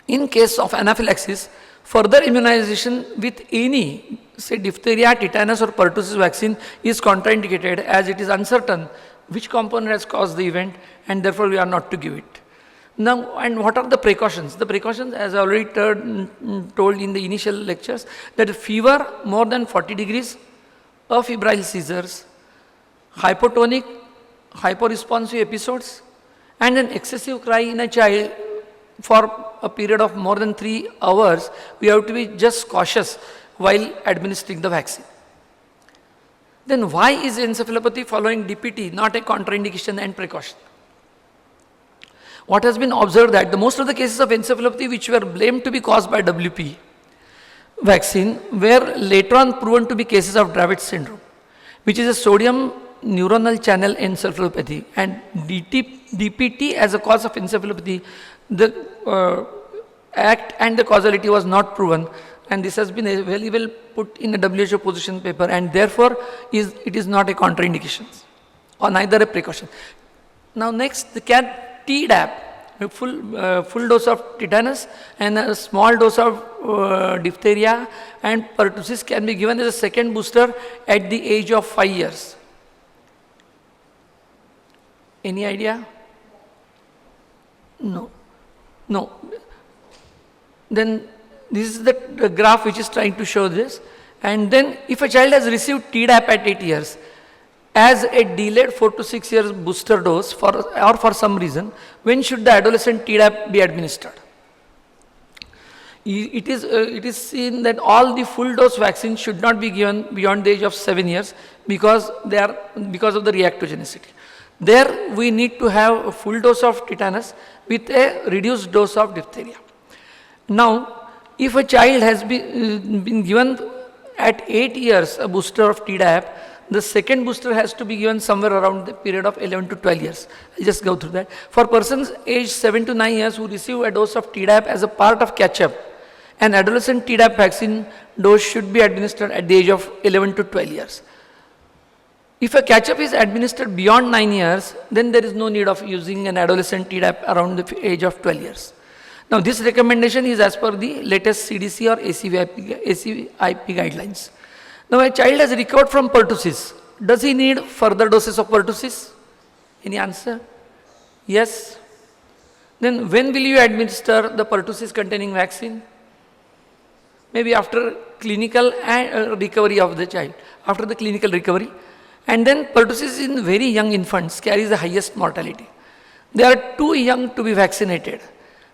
In case of anaphylaxis, further immunization with any, say diphtheria, tetanus or pertussis vaccine is contraindicated as it is uncertain which component has caused the event and therefore we are not to give it. Now, and what are the precautions? The precautions, as I already told in the initial lectures, that fever more than 40 degrees, febrile seizures, hypotonic, hyporesponsive episodes, and an excessive cry in a child for a period of more than 3 hours, we have to be just cautious while administering the vaccine. Then why is encephalopathy following DPT not a contraindication and precaution? What has been observed that the most of the cases of encephalopathy which were blamed to be caused by WP vaccine were later on proven to be cases of Dravet syndrome, which is a sodium neuronal channel encephalopathy, and DPT as a cause of encephalopathy, the act and the causality was not proven, and this has been very well put in a WHO position paper, and therefore it is not a contraindication or neither a precaution. Now next, the Tdap, a full dose of tetanus and a small dose of diphtheria and pertussis can be given as a second booster at the age of 5 years. Any idea? No. No. Then this is the graph which is trying to show this. And then if a child has received Tdap at 8 years, as a delayed 4 to 6 years booster dose for some reason, when should the adolescent Tdap be administered? It is seen that all the full dose vaccines should not be given beyond the age of 7 years because of the reactogenicity. There we need to have a full dose of tetanus with a reduced dose of diphtheria. Now, if a child has been given at 8 years a booster of Tdap, the second booster has to be given somewhere around the period of 11 to 12 years. I'll just go through that. For persons aged 7 to 9 years who receive a dose of Tdap as a part of catch-up, an adolescent Tdap vaccine dose should be administered at the age of 11 to 12 years. If a catch-up is administered beyond 9 years, then there is no need of using an adolescent Tdap around the age of 12 years. Now, this recommendation is as per the latest CDC or ACIP guidelines. Now, a child has recovered from pertussis. Does he need further doses of pertussis? Any answer? Yes. Then when will you administer the pertussis containing vaccine? Maybe after clinical recovery of the child, after the clinical recovery. And then pertussis in very young infants carries the highest mortality. They are too young to be vaccinated.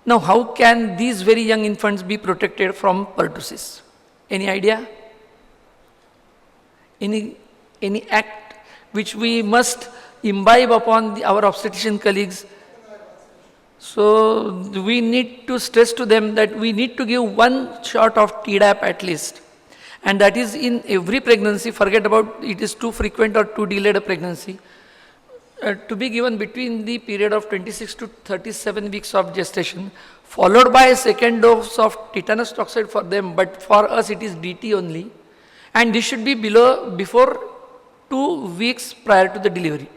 Now, how can these very young infants be protected from pertussis? Any idea? Any act which we must imbibe upon our obstetrician colleagues? So, we need to stress to them that we need to give one shot of Tdap at least. And that is in every pregnancy. Forget about it is too frequent or too delayed a pregnancy. To be given between the period of 26 to 37 weeks of gestation, followed by a second dose of tetanus toxoid for them, but for us it is DT only. And this should be before 2 weeks prior to the delivery.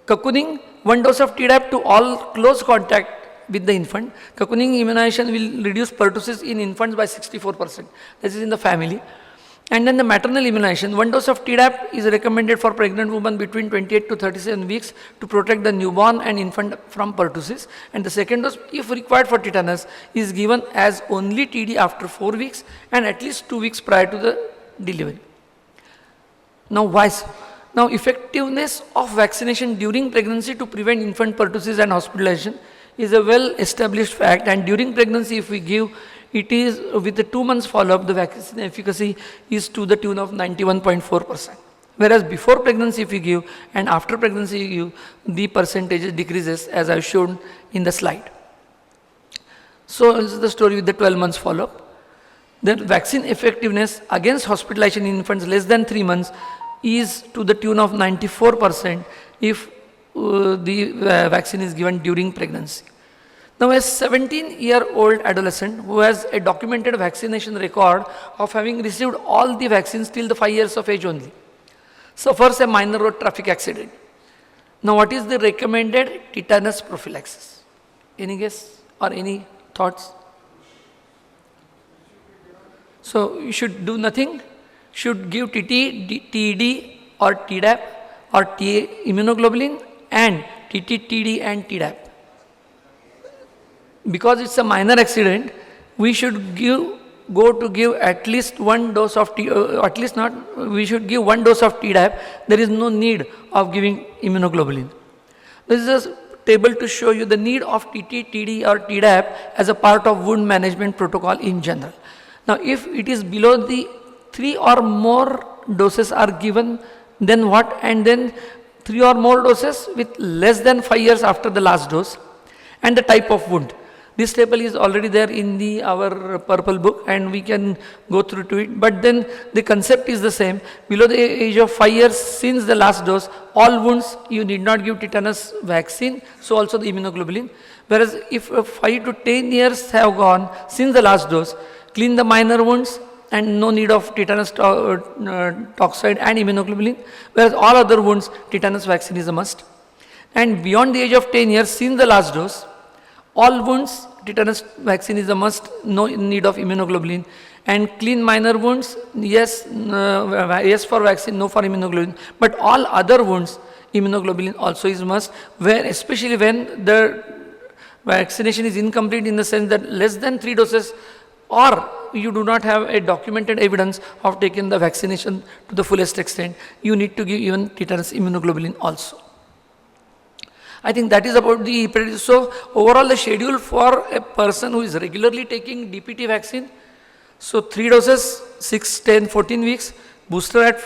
Cocooning, 1 dose of Tdap to all close contact with the infant. Cocooning immunization will reduce pertussis in infants by 64%. This is in the family. And then the maternal immunization, 1 dose of Tdap is recommended for pregnant women between 28 to 37 weeks to protect the newborn and infant from pertussis. And the second dose, if required for tetanus, is given as only TD after 4 weeks and at least 2 weeks prior to the delivery. Now, why so? Now, effectiveness of vaccination during pregnancy to prevent infant pertussis and hospitalization is a well-established fact, and during pregnancy if we give, it is with the 2 months follow-up, the vaccine efficacy is to the tune of 91.4%. Whereas before pregnancy if we give and after pregnancy you give, the percentage decreases as I have shown in the slide. So this is the story with the 12 months follow-up. The vaccine effectiveness against hospitalization in infants less than 3 months is to the tune of 94% if the vaccine is given during pregnancy. Now, a 17-year-old adolescent who has a documented vaccination record of having received all the vaccines till the 5 years of age only suffers a minor road traffic accident. Now, what is the recommended tetanus prophylaxis? Any guess or any thoughts? So, you should do nothing. Should give TT, TD or Tdap or immunoglobulin and TT, TD and Tdap. Because it's a minor accident, we should give at least 1 dose of we should give 1 dose of Tdap. There is no need of giving immunoglobulin. This is a table to show you the need of TT, TD or Tdap as a part of wound management protocol in general. Now, if it is below the 3 or more doses are given, then what? And then 3 or more doses with less than 5 years after the last dose, and the type of wound. This table is already there in our purple book and we can go through to it, but then the concept is the same. Below the age of 5 years since the last dose, all wounds you need not give tetanus vaccine, so also the immunoglobulin. Whereas if 5 to 10 years have gone since the last dose, clean the minor wounds and no need of tetanus toxoid and immunoglobulin, whereas all other wounds tetanus vaccine is a must. And beyond the age of 10 years since the last dose, all wounds tetanus vaccine is a must, no need of immunoglobulin. And clean minor wounds, yes for vaccine, no for immunoglobulin. But all other wounds, immunoglobulin also is must, where especially when the vaccination is incomplete in the sense that less than 3 doses or you do not have a documented evidence of taking the vaccination to the fullest extent, you need to give even tetanus immunoglobulin also. I think that is about the hepatitis. So overall the schedule for a person who is regularly taking DPT vaccine, so 3 doses, 6, 10, 14 weeks, booster at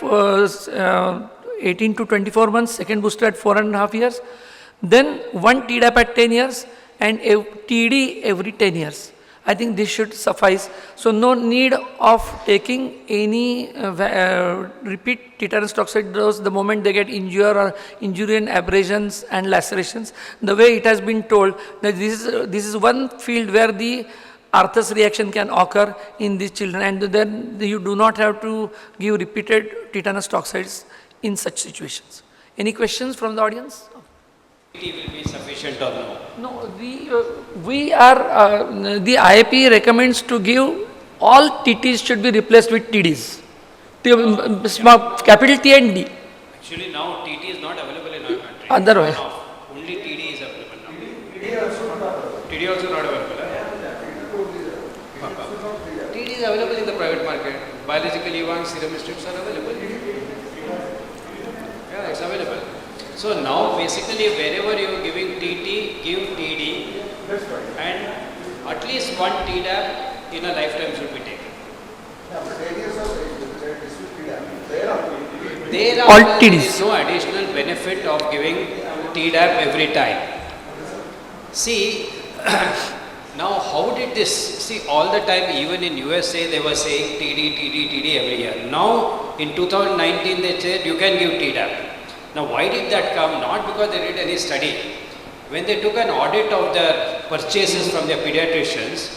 18 to 24 months, second booster at 4.5 years, then one Tdap at 10 years and a TD every 10 years. I think this should suffice. So no need of taking any repeat tetanus toxoid dose the moment they get injured or injury and abrasions and lacerations. The way it has been told that this is one field where the Arthur's reaction can occur in these children, and then you do not have to give repeated tetanus toxoids in such situations. Any questions from the audience? DPT will be sufficient or no? No, the IAP recommends to give all TTs should be replaced with TDs. Capital T and D. Actually now TT is not available in our country. Otherwise. Only TD is available now. TD also not available. TD is available in the private market. Biologically young serum strips are available. Yeah, it's available. So now basically wherever you are giving TT, give TD, and at least one Tdap in a lifetime should be taken. There is no additional benefit of giving Tdap every time. See, now how did this, see all the time even in USA they were saying TD every year. Now in 2019 they said you can give Tdap. Now why did that come? Not because they did any study. When they took an audit of their purchases from their pediatricians,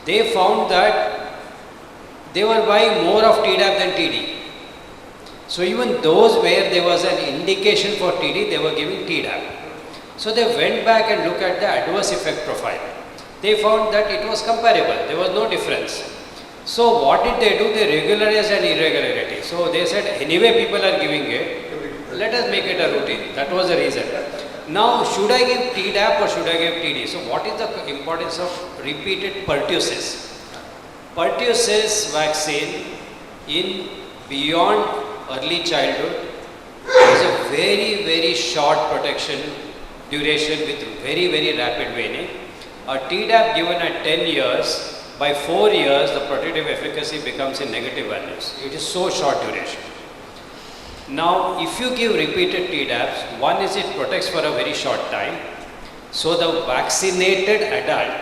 they found that they were buying more of Tdap than TD. So even those where there was an indication for TD, they were giving Tdap. So they went back and looked at the adverse effect profile. They found that it was comparable, there was no difference. So what did they do? They regularized an irregularity. So they said anyway people are giving it, let us make it a routine. That was the reason. Now should I give Tdap or should I give TD? So what is the importance of repeated pertussis? Pertussis vaccine in beyond early childhood is a very short protection duration with very rapid waning. A Tdap given at 10 years, by 4 years the protective efficacy becomes in negative values. It is so short duration. Now if you give repeated Tdaps, one is it protects for a very short time, so the vaccinated adult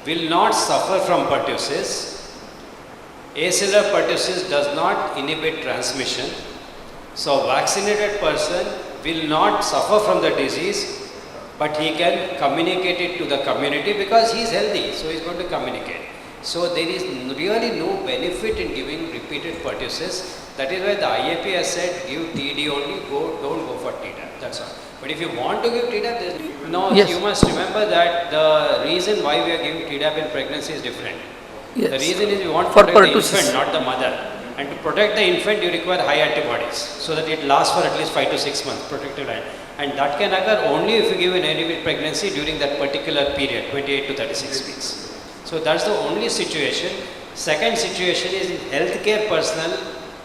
will not suffer from pertussis. Acellular pertussis does not inhibit transmission, so vaccinated person will not suffer from the disease, but he can communicate it to the community because he is healthy, so he is going to communicate. So there is really no benefit in giving repeated pertussis. That is why the IAP has said give TD only, don't go for Tdap, that's all. But if you want to give Tdap, you must remember that the reason why we are giving Tdap in pregnancy is different. Yes. The reason is we want to protect the infant, not the mother. And to protect the infant, you require high antibodies, so that it lasts for at least 5 to 6 months, protective line. And that can occur only if you give an early pregnancy during that particular period, 28 to 36 weeks. So that's the only situation. Second situation is in healthcare personnel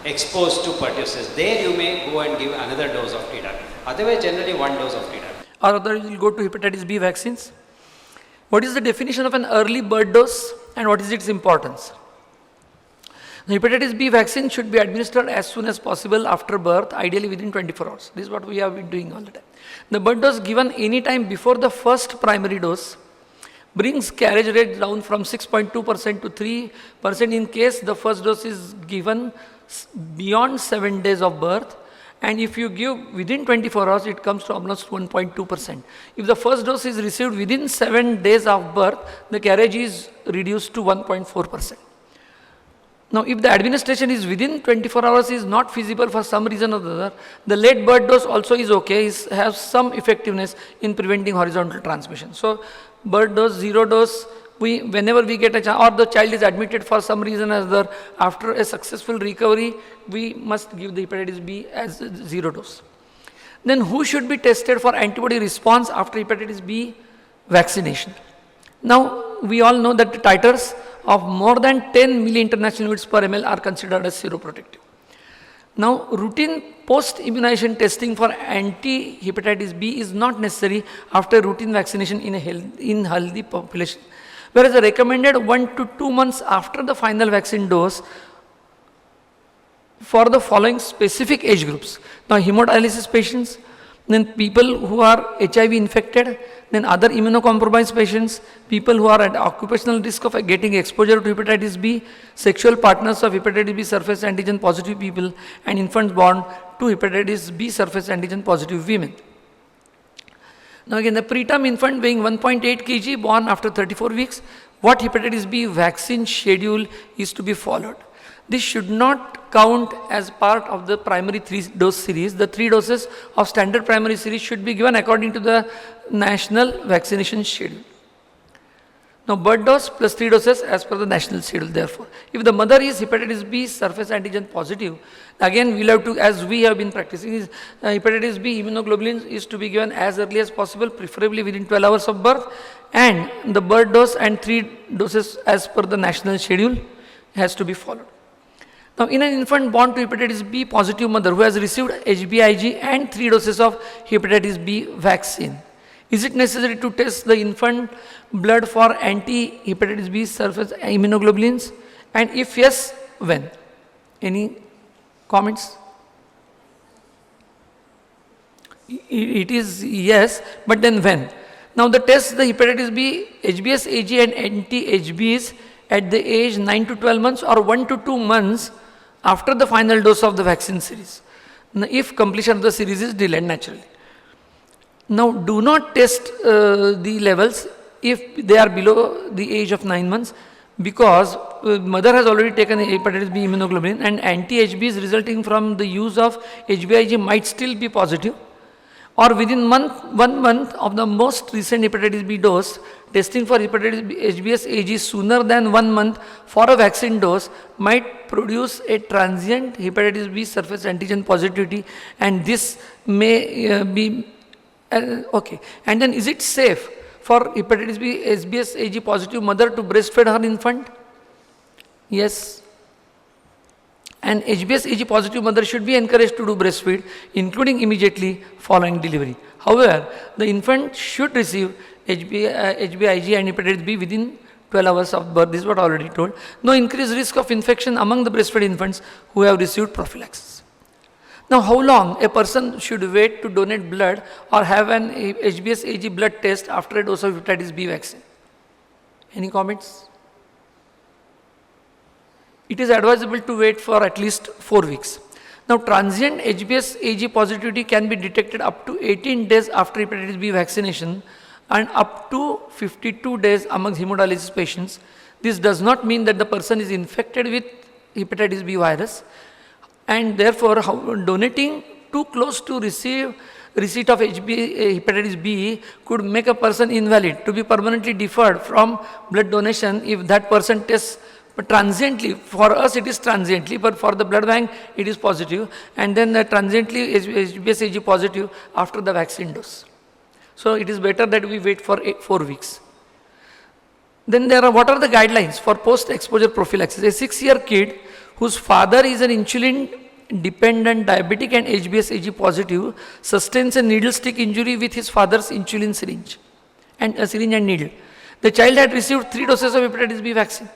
exposed to pertussis. There you may go and give another dose of Tdap. Otherwise, generally one dose of Tdap. Or otherwise you will go to hepatitis B vaccines. What is the definition of an early birth dose and what is its importance? The hepatitis B vaccine should be administered as soon as possible after birth, ideally within 24 hours. This is what we have been doing all the time. The birth dose given any time before the first primary dose brings carriage rate down from 6.2% to 3% in case the first dose is given beyond 7 days of birth, and if you give within 24 hours it comes to almost 1.2%. If the first dose is received within 7 days of birth, the carriage is reduced to 1.4%. Now if the administration is within 24 hours is not feasible for some reason or the other, the late birth dose also is okay, has some effectiveness in preventing horizontal transmission. So birth dose, 0 dose, whenever we get a chance, or the child is admitted for some reason or other, after a successful recovery, we must give the hepatitis B as 0 dose. Then who should be tested for antibody response after hepatitis B vaccination? Now we all know that the titers of more than 10 milli-international units per ml are considered as seroprotective. Now, routine post-immunization testing for anti-hepatitis B is not necessary after routine vaccination in healthy population, whereas the recommended 1 to 2 months after the final vaccine dose for the following specific age groups. Now, hemodialysis patients, then people who are HIV infected, then other immunocompromised patients, people who are at occupational risk of getting exposure to hepatitis B, sexual partners of hepatitis B surface antigen positive people, and infants born to hepatitis B surface antigen positive women. Now again, the preterm infant weighing 1.8 kg born after 34 weeks, what hepatitis B vaccine schedule is to be followed? This should not count as part of the primary 3-dose series. The 3 doses of standard primary series should be given according to the national vaccination schedule. Now, birth dose plus 3 doses as per the national schedule, therefore. If the mother is hepatitis B surface antigen positive, again we will have to, as we have been practicing, is hepatitis B immunoglobulin is to be given as early as possible, preferably within 12 hours of birth, and the birth dose and 3 doses as per the national schedule has to be followed. Now, in an infant born to hepatitis B positive mother who has received HBIG and 3 doses of hepatitis B vaccine, is it necessary to test the infant blood for anti-hepatitis B surface immunoglobulins? And if yes, when? Any comments? It is yes, but then when? Now, the test the hepatitis B, HBs, AG and anti-HBs at the age 9 to 12 months or 1 to 2 months after the final dose of the vaccine series, if completion of the series is delayed naturally. Now, do not test the levels if they are below the age of 9 months, because mother has already taken hepatitis B immunoglobulin and anti-HBs resulting from the use of HBIG might still be positive, or within 1 month of the most recent hepatitis B dose, testing for hepatitis B HBs AG sooner than 1 month for a vaccine dose might produce a transient hepatitis B surface antigen positivity, and this may be okay. And then, is it safe for hepatitis B HBs AG positive mother to breastfeed her infant? Yes. And HBs AG positive mother should be encouraged to do breastfeed, including immediately following delivery. However, the infant should receive HBIG and hepatitis B within 12 hours of birth. This is what I already told. No increased risk of infection among the breastfed infants who have received prophylaxis. Now, how long a person should wait to donate blood or have an HBs AG blood test after a dose of hepatitis B vaccine? Any comments? It is advisable to wait for at least 4 weeks. Now, transient HBs AG positivity can be detected up to 18 days after hepatitis B vaccination and up to 52 days among hemodialysis patients. This does not mean that the person is infected with hepatitis B virus, and therefore donating too close to receipt of hepatitis B could make a person invalid, to be permanently deferred from blood donation if that person tests. But transiently, for us it is transiently, but for the blood bank it is positive, and then transiently HBs AG positive after the vaccine dose. So it is better that we wait for 4 weeks. Then what are the guidelines for post-exposure prophylaxis? A 6-year kid whose father is an insulin-dependent diabetic and HBs AG positive sustains a needle stick injury with his father's insulin syringe and needle. The child had received 3 doses of hepatitis B vaccine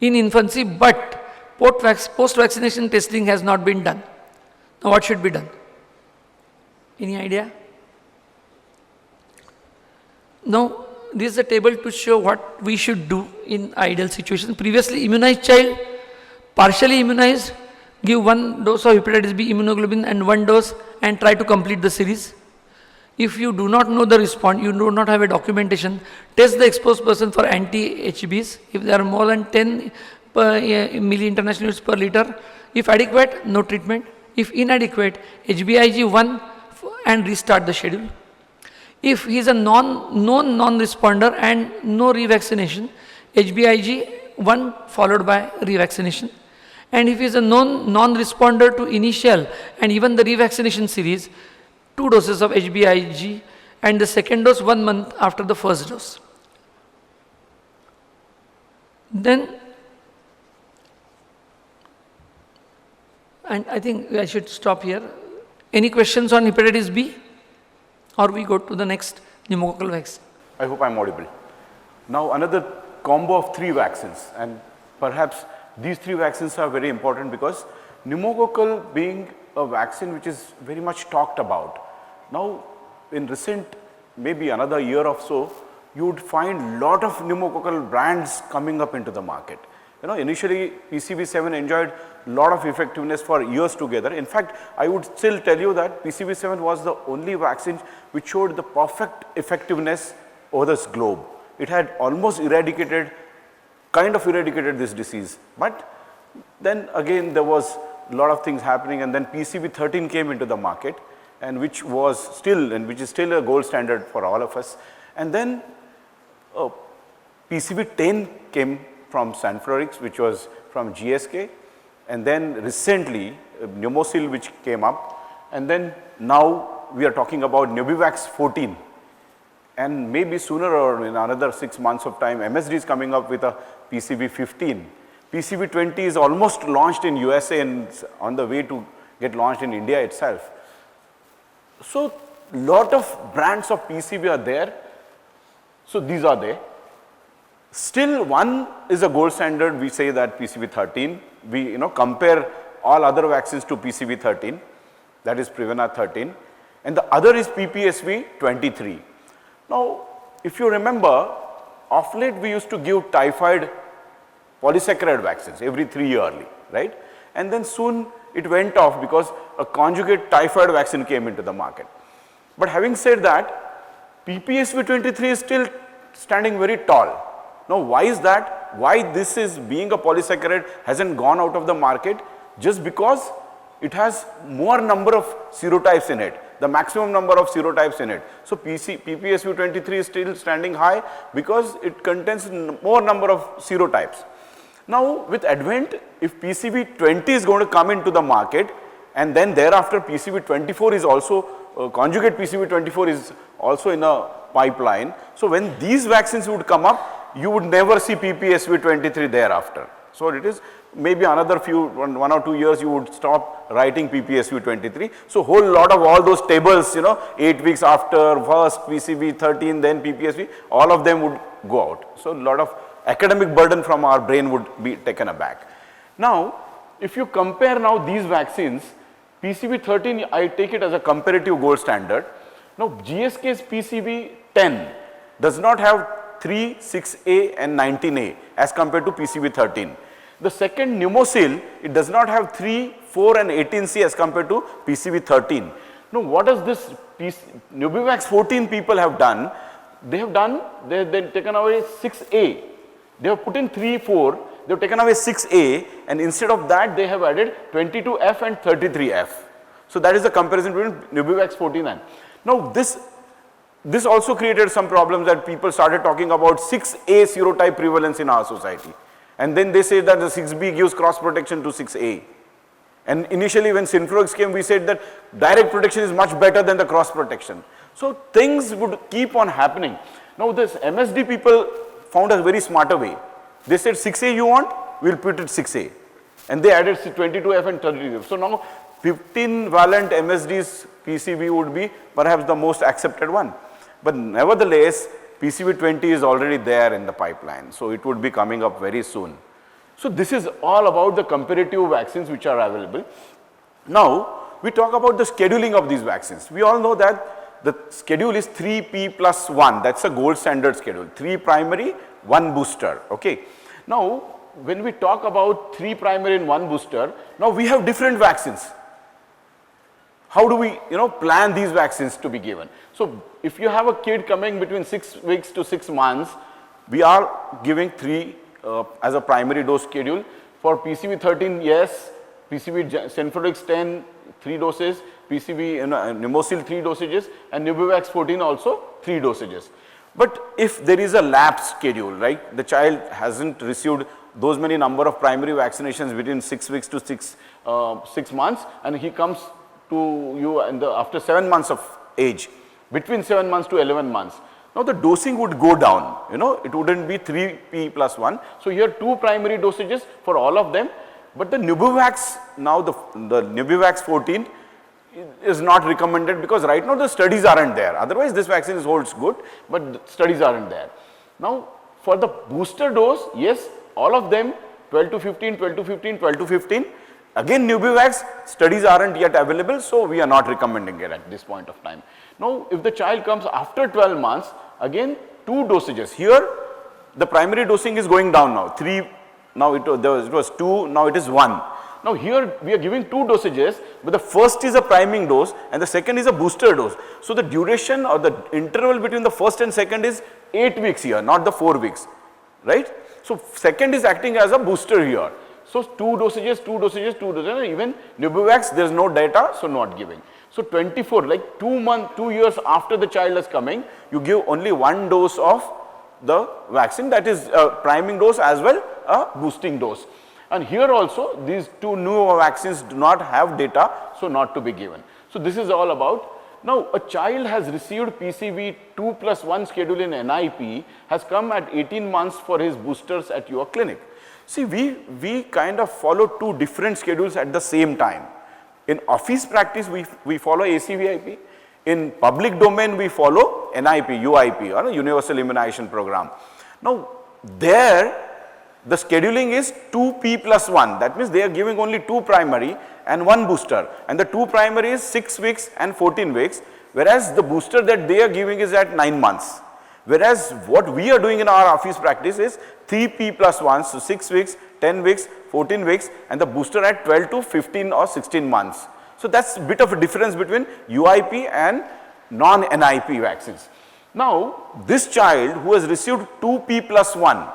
in infancy, but post-vaccination testing has not been done. Now, what should be done? Any idea? Now, this is a table to show what we should do in ideal situation. Previously immunized child, partially immunized, give 1 dose of hepatitis B immunoglobulin and 1 dose and try to complete the series. If you do not know the response, you do not have a documentation, test the exposed person for anti-HBs. If there are more than 10 milli-international units per liter, if adequate, no treatment. If inadequate, HBIG 1 and restart the schedule. If he is a known non-responder and no revaccination, HBIG 1 followed by revaccination. And if he is a non-responder to initial and even the revaccination series, 2 doses of HBIG and the second dose 1 month after the first dose. Then, and I think I should stop here. Any questions on hepatitis B? Or we go to the next pneumococcal vaccine? I hope I'm audible. Now another combo of 3 vaccines, and perhaps these 3 vaccines are very important because pneumococcal being a vaccine which is very much talked about. Now in recent, maybe another year or so, you would find lot of pneumococcal brands coming up into the market. You know, initially PCV7 enjoyed lot of effectiveness for years together. In fact, I would still tell you that PCV7 was the only vaccine which showed the perfect effectiveness over this globe. It had almost kind of eradicated this disease. But then again there was a lot of things happening, and then PCV13 came into the market, and which is still a gold standard for all of us. And then PCV10 came from Sanflorix, which was from GSK, and then recently Pneumocil, which came up, and then now we are talking about Nubivax 14, and maybe sooner or in another 6 months of time MSD is coming up with a PCV 15. PCV 20 is almost launched in USA and on the way to get launched in India itself. So lot of brands of PCV are there. So these are there. Still one is a gold standard. We say that PCV 13. We compare all other vaccines to PCV 13, that is Prevnar 13, and the other is PPSV 23. Now if you remember, of late we used to give typhoid polysaccharide vaccines every 3 yearly, right? And then soon it went off because a conjugate typhoid vaccine came into the market. But having said that, PPSV 23 is still standing very tall. Now why is that? Why this is being a polysaccharide hasn't gone out of the market? Just because it has more number of serotypes in it, the maximum number of serotypes in it. So PPSV 23 is still standing high because it contains more number of serotypes. Now with advent, if PCV 20 is going to come into the market, and then thereafter PCV 24 is also, conjugate PCV 24 is also in a pipeline. So when these vaccines would come up, you would never see PPSV 23 thereafter. So it is maybe another one or 2 years you would stop writing PPSV 23. So whole lot of all those tables, 8 weeks after first PCV 13, then PPSV, all of them would go out. So a lot of academic burden from our brain would be taken aback. Now if you compare now these vaccines, PCV 13 I take it as a comparative gold standard. Now GSK's PCV 10 does not have 3, 6A and 19A as compared to PCV 13. The second Pneumocil, it does not have 3, 4 and 18C as compared to PCV 13. Now what does this Nubivax 14 people have done? They have taken away 6A. They have put in 3, 4, they have taken away 6A, and instead of that they have added 22F and 33F. So that is the comparison between Nubivax 14 and. Now this also created some problems that people started talking about 6A serotype prevalence in our society. And then they say that the 6B gives cross protection to 6A. And initially when Synflorix came, we said that direct protection is much better than the cross protection. So things would keep on happening. Now this MSD people found a very smarter way. They said 6A you want, we'll put it 6A. And they added 22F and 33F. So now 15 valent MSD's PCV would be perhaps the most accepted one. But nevertheless, PCV 20 is already there in the pipeline. So it would be coming up very soon. So this is all about the comparative vaccines which are available. Now we talk about the scheduling of these vaccines. We all know that the schedule is 3P+1. That's a gold standard schedule. 3 primary, 1 booster. Okay. Now when we talk about 3 primary and 1 booster, now we have different vaccines. How do we plan these vaccines to be given? So if you have a kid coming between 6 weeks to 6 months, we are giving 3 as a primary dose schedule. For PCV 13, yes, PCV Synflorix 10, 3 doses, PCV Pneumocil 3 dosages, and Nubivax 14 also 3 dosages. But if there is a lapse schedule, right, the child hasn't received those many number of primary vaccinations between 6 weeks to 6 months, and he comes to you after 7 months of age, between 7 months to 11 months. now the dosing would go down, it wouldn't be 3p plus 1. So here 2 primary dosages for all of them, but the Nubuvax, now the Nubuvax 14 is not recommended because right now the studies aren't there. Otherwise this vaccine holds good, but the studies aren't there. Now for the booster dose, yes, all of them 12 to 15, 12 to 15, 12 to 15. Again Nubuvax studies aren't yet available, so we are not recommending it at this point of time. Now if the child comes after 12 months, again 2 dosages. Here the primary dosing is going down now, 3, now it was 2, now it is 1. Now here we are giving 2 dosages, but the first is a priming dose and the second is a booster dose. So the duration or the interval between the first and second is 8 weeks here, not the 4 weeks, right? So second is acting as a booster here. So 2 dosages, 2 dosages, 2 dosages, even Nubuvax there is no data, so not giving. So 24, like 2 years after the child is coming, you give only 1 dose of the vaccine, that is a priming dose as well a boosting dose. And here also these 2 new vaccines do not have data, so not to be given. So this is all about. Now a child has received PCV 2+1 schedule in NIP, has come at 18 months for his boosters at your clinic. See, we kind of follow 2 different schedules at the same time. In office practice, we follow ACVIP. In public domain, we follow NIP, UIP, or Universal Immunization Program. Now, there, the scheduling is 2p plus 1. That means they are giving only 2 primary and 1 booster. And the 2 primary is 6 weeks and 14 weeks, whereas the booster that they are giving is at 9 months. Whereas what we are doing in our office practice is 3p plus 1, so 6 weeks, 10 weeks, 14 weeks, and the booster at 12 to 15 or 16 months. So that's a bit of a difference between UIP and non-NIP vaccines. Now, this child who has received 2p plus 1,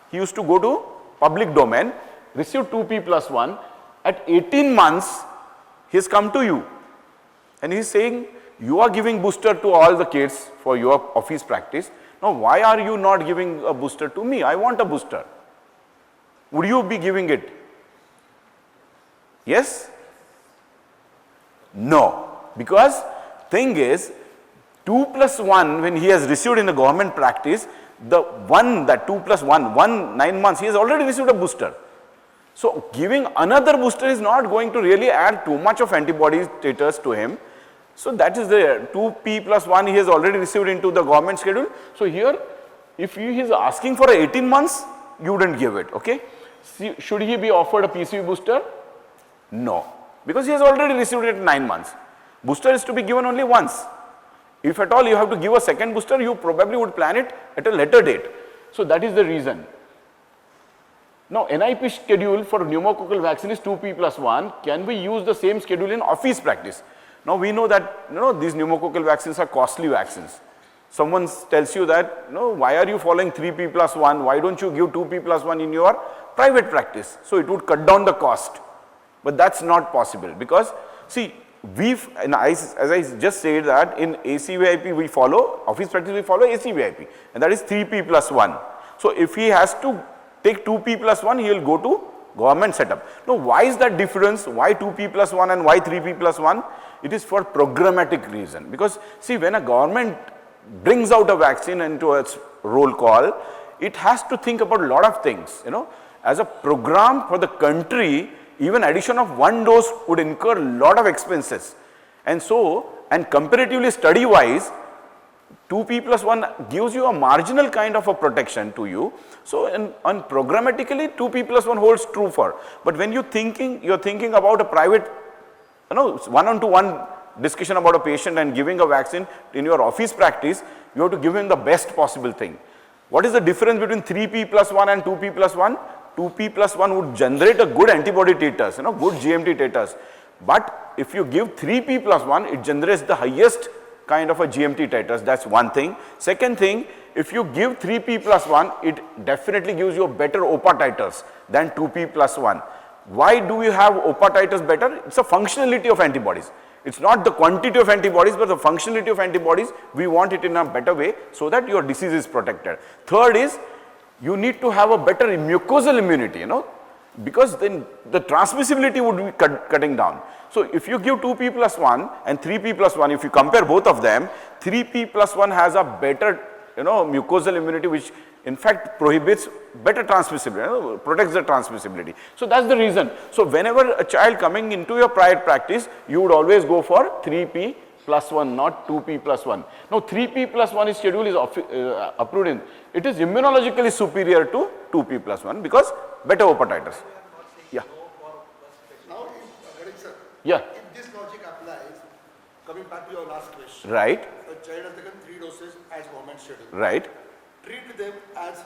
he used to go to public domain, received 2p plus 1, at 18 months, he has come to you and he is saying, you are giving booster to all the kids for your office practice. Now, why are you not giving a booster to me? I want a booster. Would you be giving it? Yes? No. Because thing is, 2 plus 1 when he has received in the government practice, the 1, that 2 plus 1, 9 months, he has already received a booster. So, giving another booster is not going to really add too much of antibody titers to him. So, that is the 2p plus 1 he has already received into the government schedule. So, here if he is asking for 18 months, you wouldn't give it, okay. Should he be offered a PCV booster? No, because he has already received it at 9 months. Booster is to be given only once. If at all you have to give a second booster, you probably would plan it at a later date. So, that is the reason. Now, NIP schedule for pneumococcal vaccine is 2p plus 1. Can we use the same schedule in office practice? Now, we know that these pneumococcal vaccines are costly vaccines. Someone tells you that, why are you following 3p plus 1? Why don't you give 2p plus 1 in your private practice? So, it would cut down the cost. But that's not possible because, see, as I just said that in ACVIP we follow, office practice we follow ACVIP, and that is 3p plus 1. So, if he has to take 2p plus 1, he will go to government setup. Now, why is that difference? Why 2p plus 1 and why 3p plus 1? It is for programmatic reason, because see, when a government brings out a vaccine into its roll call, it has to think about a lot of things, as a program for the country. Even addition of 1 dose would incur a lot of expenses, and so, and comparatively study wise, 2p plus 1 gives you a marginal kind of a protection to you. So, and programmatically 2p plus 1 holds true for, but when you're thinking about a private, one-on-one discussion about a patient and giving a vaccine in your office practice, you have to give him the best possible thing. What is the difference between 3p plus 1 and 2p plus 1? 2p plus 1 would generate a good antibody titers, good GMT titers. But if you give 3p plus 1, it generates the highest kind of a GMT titers. That's one thing. Second thing, if you give 3p plus 1, it definitely gives you a better OPA titers than 2p plus 1. Why do you have OPA titers better? It's a functionality of antibodies. It's not the quantity of antibodies, but the functionality of antibodies. We want it in a better way so that your disease is protected. Third is, you need to have a better mucosal immunity, because then the transmissibility would be cutting down. So, if you give 2p plus 1 and 3p plus 1, if you compare both of them, 3p plus 1 has a better mucosal immunity, which in fact prohibits better transmissibility, protects the transmissibility. So that's the reason. So whenever a child coming into your private practice, you would always go for 3P plus 1, not 2P plus 1. Now 3P plus 1 is schedule is approved in, it is immunologically superior to 2P plus 1 because better open titers. Yeah. Now, sir, Yeah. if this logic applies, coming back to your last question. Right. A child has taken 3 doses as government schedule. Right. Treat them as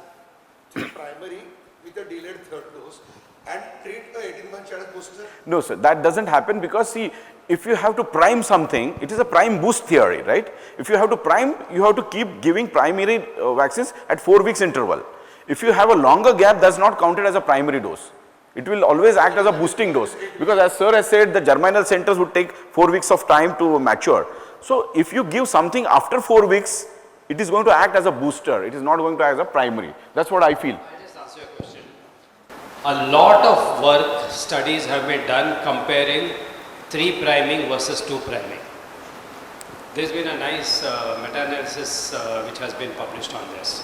3 primary with a delayed 3rd dose and treat a 18-month child as booster. No, sir, that doesn't happen because see, if you have to prime something, it is a prime boost theory, right? If you have to prime, you have to keep giving primary vaccines at 4 weeks interval. If you have a longer gap, that's not counted as a primary dose. It will always act as a boosting dose because as sir has said, the germinal centers would take 4 weeks of time to mature. So if you give something after 4 weeks, it is going to act as a booster. It is not going to act as a primary. That's what I feel. I just answer your question. A lot of work, studies have been done comparing 3 priming versus 2 priming. There's been a nice meta-analysis which has been published on this.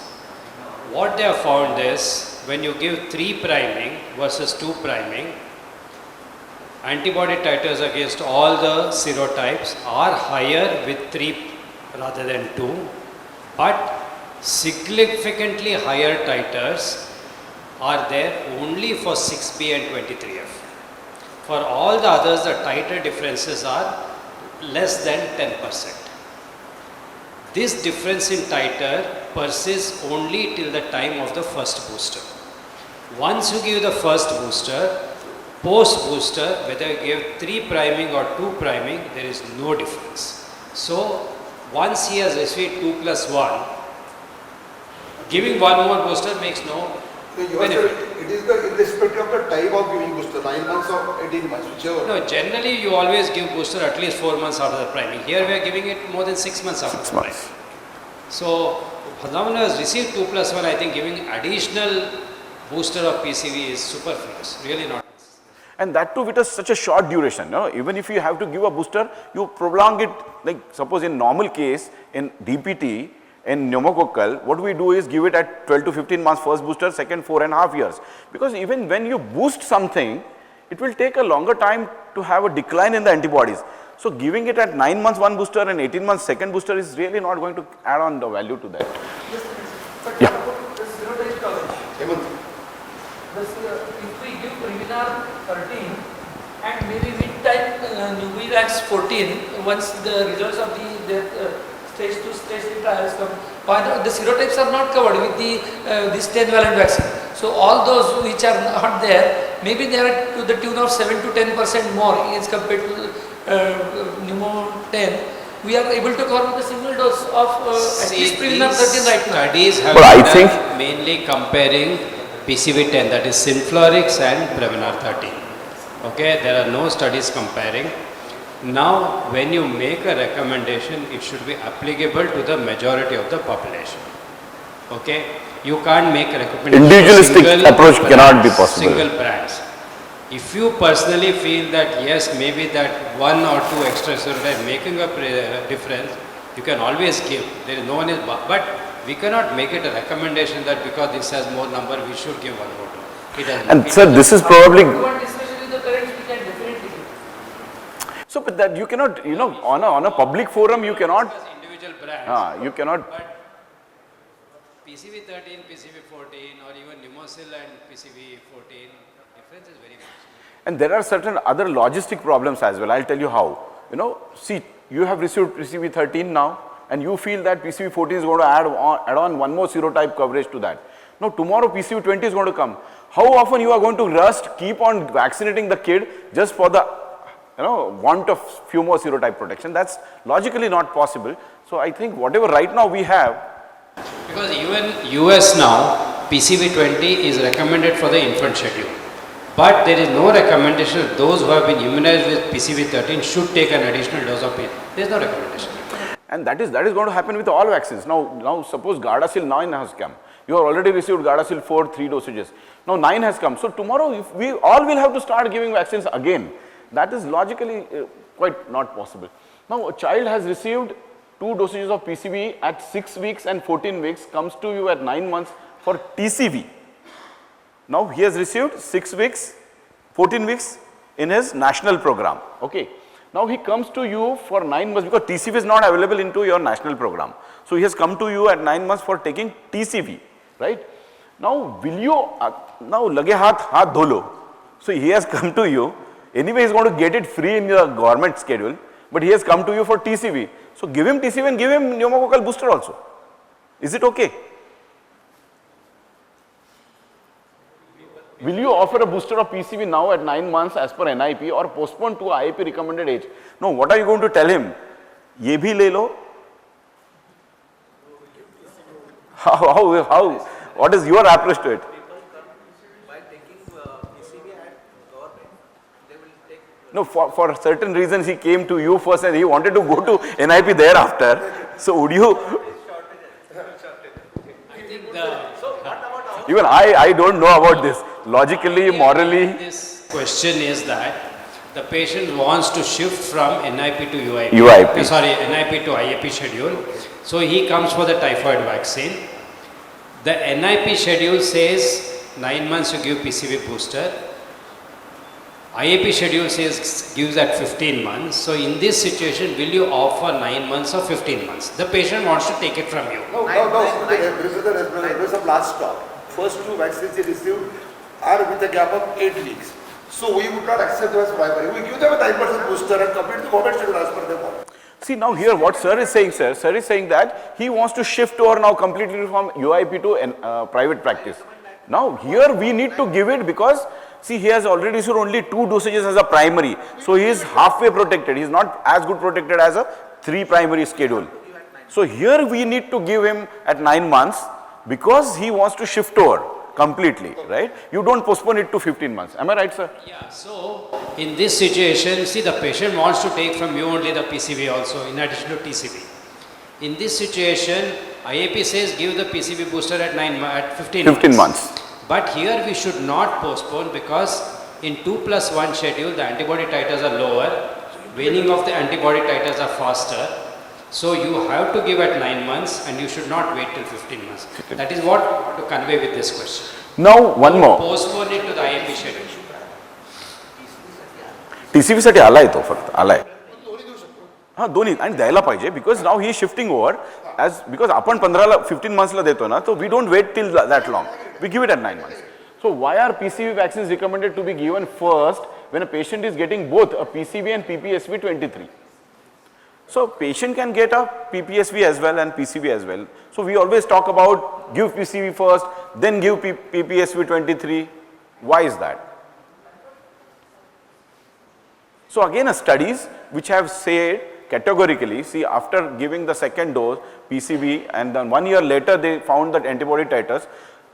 What they have found is when you give 3 priming versus 2 priming, antibody titers against all the serotypes are higher with 3 rather than 2, but significantly higher titers are there only for 6B and 23F. For all the others, the titer differences are less than 10%. This difference in titer persists only till the time of the first booster. Once you give the first booster, post booster, whether you give 3 priming or 2 priming, there is no difference. So once he has received 2 plus 1, giving one more booster makes no benefit. It is irrespective of the type of giving booster, 9 months or 18 months, whichever. No, generally you always give booster at least 4 months after the priming. Here we are giving it more than 6 months after the priming. So Someone who has received 2 plus 1, I think giving additional booster of PCV is superfluous, really not. And that too with such a short duration, no? Even if you have to give a booster, you prolong it, like suppose in normal case, in DPT, in pneumococcal, what we do is give it at 12 to 15 months first booster, second 4.5 years. Because even when you boost something, it will take a longer time to have a decline in the antibodies. So giving it at 9 months one booster and 18 months second booster is really not going to add on the value to that. Yeah. If we give Prevnar 13 and maybe with time Nuvirax 14, once the results of the stage 2, stage 3 trials come, the serotypes are not covered with the this 10-valent vaccine. So all those which are not there, maybe they are to the tune of 7 to 10% more as compared to Pneumo 10. We are able to cover with a single dose of at least Prevnar 13 right now. Studies have been done mainly comparing PCV10, that is Synflorix and Prevnar 13. Okay, there are no studies comparing. Now, when you make a recommendation, it should be applicable to the majority of the population. Okay, you can't make a recommendation. Individualistic approach cannot be possible. Single brands. If you personally feel that yes, maybe that 1 or 2 extra serotypes making a difference, you can always give. There is no one is, but we cannot make it a recommendation that because this has more number, we should give 1 or 2. It doesn't. And sir, this is probably. Especially the currents, we can definitely give. So, but that you cannot, you know, on a public forum, you cannot. Individual brands. You cannot. But PCV 13, PCV 14, or even Pneumocil and PCV 14, difference is very much. And there are certain other logistic problems as well. I'll tell you how. You know, see, you have received PCV 13 now, and you feel that PCV 14 is going to add on one more serotype coverage to that. Now, tomorrow PCV 20 is going to come. How often you are going to rush, keep on vaccinating the kid just for the, you know, want of few more serotype protection? That's logically not possible. So I think whatever right now we have. Because even US now, PCV 20 is recommended for the infant schedule. But there is no recommendation that those who have been immunized with PCV 13 should take an additional dose of it. There is no recommendation. And that is going to happen with all vaccines. Now suppose Gardasil 9 has come. You have already received Gardasil 4, 3 dosages. Now 9 has come. So tomorrow if we all will have to start giving vaccines again. That is logically quite not possible. Now a child has received 2 dosages of PCV at 6 weeks and 14 weeks comes to you at 9 months for TCV. Now he has received 6 weeks, 14 weeks in his national program. Okay. Now he comes to you for 9 months because TCV is not available into your national program. So he has come to you at 9 months for taking TCV, right? Now will you, now lage haath dholo. So he has come to you, anyway he is going to get it free in your government schedule, but he has come to you for TCV. So give him TCV and give him pneumococcal booster also. Is it okay? Will you offer a booster of PCV now at 9 months as per NIP or postpone to IIP recommended age? No, what are you going to tell him? Ye bhi le lo? How, what is your approach to it? No, for certain reasons he came to you first and he wanted to go to NIP thereafter. So would you? Even I don't know about this. Logically, morally. This question is that the patient wants to shift from NIP to UIP. NIP to IAP schedule. So he comes for the typhoid vaccine. The NIP schedule says 9 months you give PCV booster. IAP schedule says gives at 15 months. So in this situation, will you offer 9 months or 15 months? The patient wants to take it from you. No, there is a last stop. First 2 vaccines he received are with a gap of 8 weeks. So we would not accept them as primary. We give them a 9% booster and complete the government schedule as per them all. See now here what sir is saying, sir is saying that he wants to shift over now completely from UIP to private practice. Now here we need to give it because see he has already received only 2 dosages as a primary. So he is halfway protected. He is not as good protected as a 3 primary schedule. So here we need to give him at 9 months because he wants to shift over completely, right? You don't postpone it to 15 months. Am I right, sir? Yeah, so in this situation, see the patient wants to take from you only the PCV also in addition to TCV. In this situation, IAP says give the PCV booster at 15 months. But here we should not postpone because in 2+1 schedule, the antibody titers are lower, waning of the antibody titers are faster. So you have to give at 9 months and you should not wait till 15 months. That is what I want to convey with this question. Now one more. Postpone it to the IAP schedule. TCV साठी आलाय तो फक्त आलाय. हाँ दोन्ही आणि द्यायला पाहिजे because now he is shifting over as because आपण 15 months ला देतो ना, so we don't wait till that long. We give it at 9 months. So why are PCV vaccines recommended to be given first when a patient is getting both a PCV and PPSV 23? So patient can get a PPSV as well and PCV as well. So we always talk about give PCV first, then give PPSV 23. Why is that? So again, studies which have said categorically, see after giving the second dose PCV and then 1 year later they found that antibody titers,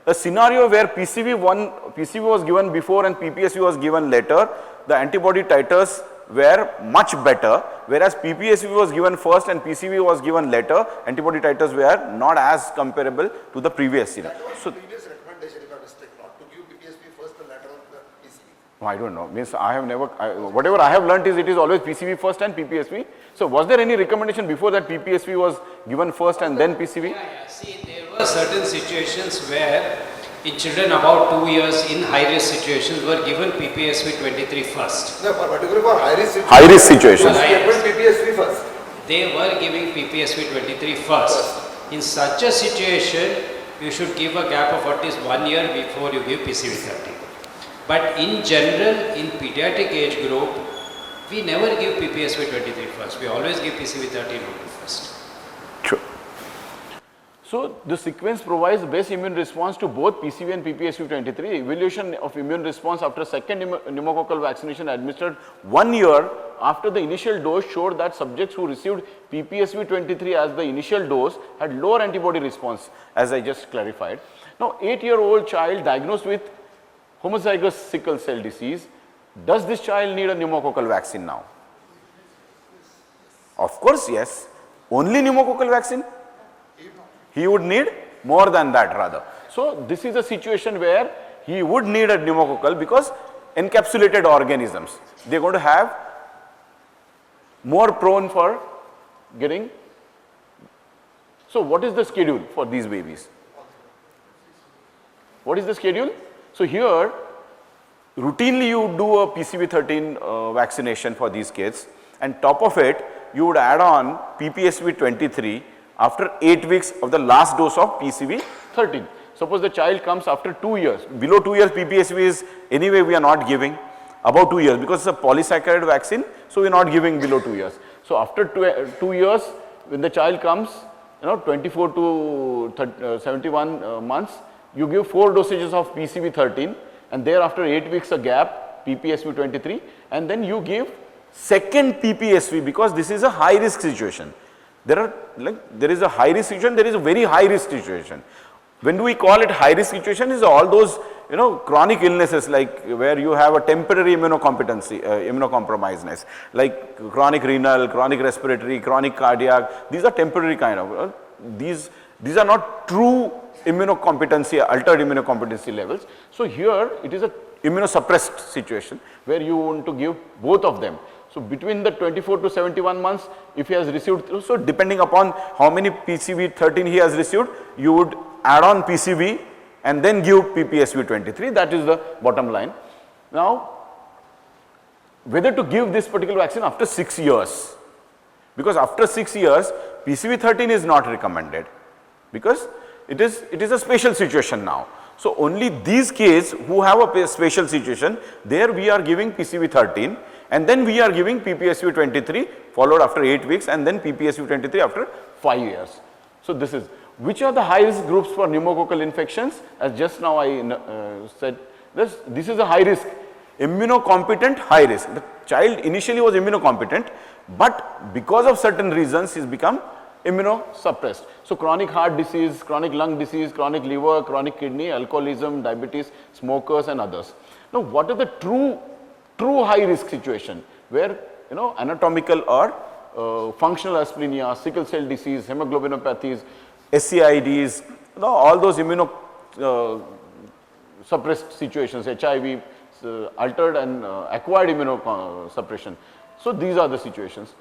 a scenario where PCV was given before and PPSV was given later, the antibody titers were much better, whereas PPSV was given first and PCV was given later, antibody titers were not as comparable to the previous scenario. So previous recommendation, if I mistake not, to give PPSV first and later on the PCV. I don't know, means I have never, whatever I have learnt is it is always PCV first and PPSV. So was there any recommendation before that PPSV was given first and then PCV? Yeah. See, there were certain situations where in children about 2 years in high-risk situations were given PPSV 23 first. No, particularly for high-risk situations. PPSV first. They were giving PPSV 23 first. In such a situation, you should give a gap of at least 1 year before you give PCV 30. But in general, in pediatric age group, we never give PPSV 23 first. We always give PCV 13 only first. True. So the sequence provides best immune response to both PCV and PPSV 23. Evaluation of immune response after second pneumococcal vaccination administered 1 year after the initial dose showed that subjects who received PPSV 23 as the initial dose had lower antibody response, as I just clarified. Now 8-year-old child diagnosed with homozygous sickle cell disease, does this child need a pneumococcal vaccine now? Of course, yes. Only pneumococcal vaccine? He would need more than that rather. So this is a situation where he would need a pneumococcal because encapsulated organisms, they are going to have more prone for getting So what is the schedule for these babies? What is the schedule? So here, routinely you do a PCV13 vaccination for these kids, and top of it, you would add on PPSV23 after 8 weeks of the last dose of PCV13. Suppose the child comes after 2 years, below 2 years PPSV is anyway we are not giving, above 2 years because it's a polysaccharide vaccine, so we are not giving below 2 years. So after 2 years, when the child comes, 24 to 71 months, you give 4 dosages of PCV13, and thereafter 8 weeks a gap, PPSV23, and then you give second PPSV because this is a high risk situation. There is a high risk situation, there is a very high risk situation. When do we call it high risk situation? Is all those chronic illnesses like where you have a temporary immunocompetency, immunocompromisedness, like chronic renal, chronic respiratory, chronic cardiac. These are temporary kind of. These are not true immunocompetency, altered immunocompetency levels. So here it is a immunosuppressed situation where you want to give both of them. So between the 24 to 71 months, if he has received, so depending upon how many PCV13 he has received, you would add on PCV and then give PPSV23. That is the bottom line. Now, whether to give this particular vaccine after 6 years, because after 6 years, PCV13 is not recommended because it is a special situation now. So only these kids who have a special situation, there we are giving PCV13 and then we are giving PPSV23 followed after 8 weeks and then PPSV23 after 5 years. So this is, which are the high risk groups for pneumococcal infections? As just now I said, this is a high risk, immunocompetent high risk. The child initially was immunocompetent, but because of certain reasons he has become immunosuppressed. So chronic heart disease, chronic lung disease, chronic liver, chronic kidney, alcoholism, diabetes, smokers and others. Now what are the true high risk situation where anatomical or functional asplenia, sickle cell disease, hemoglobinopathies, SCIDs, all those immunosuppressed situations, HIV, altered and acquired immunosuppression. So these are the situations.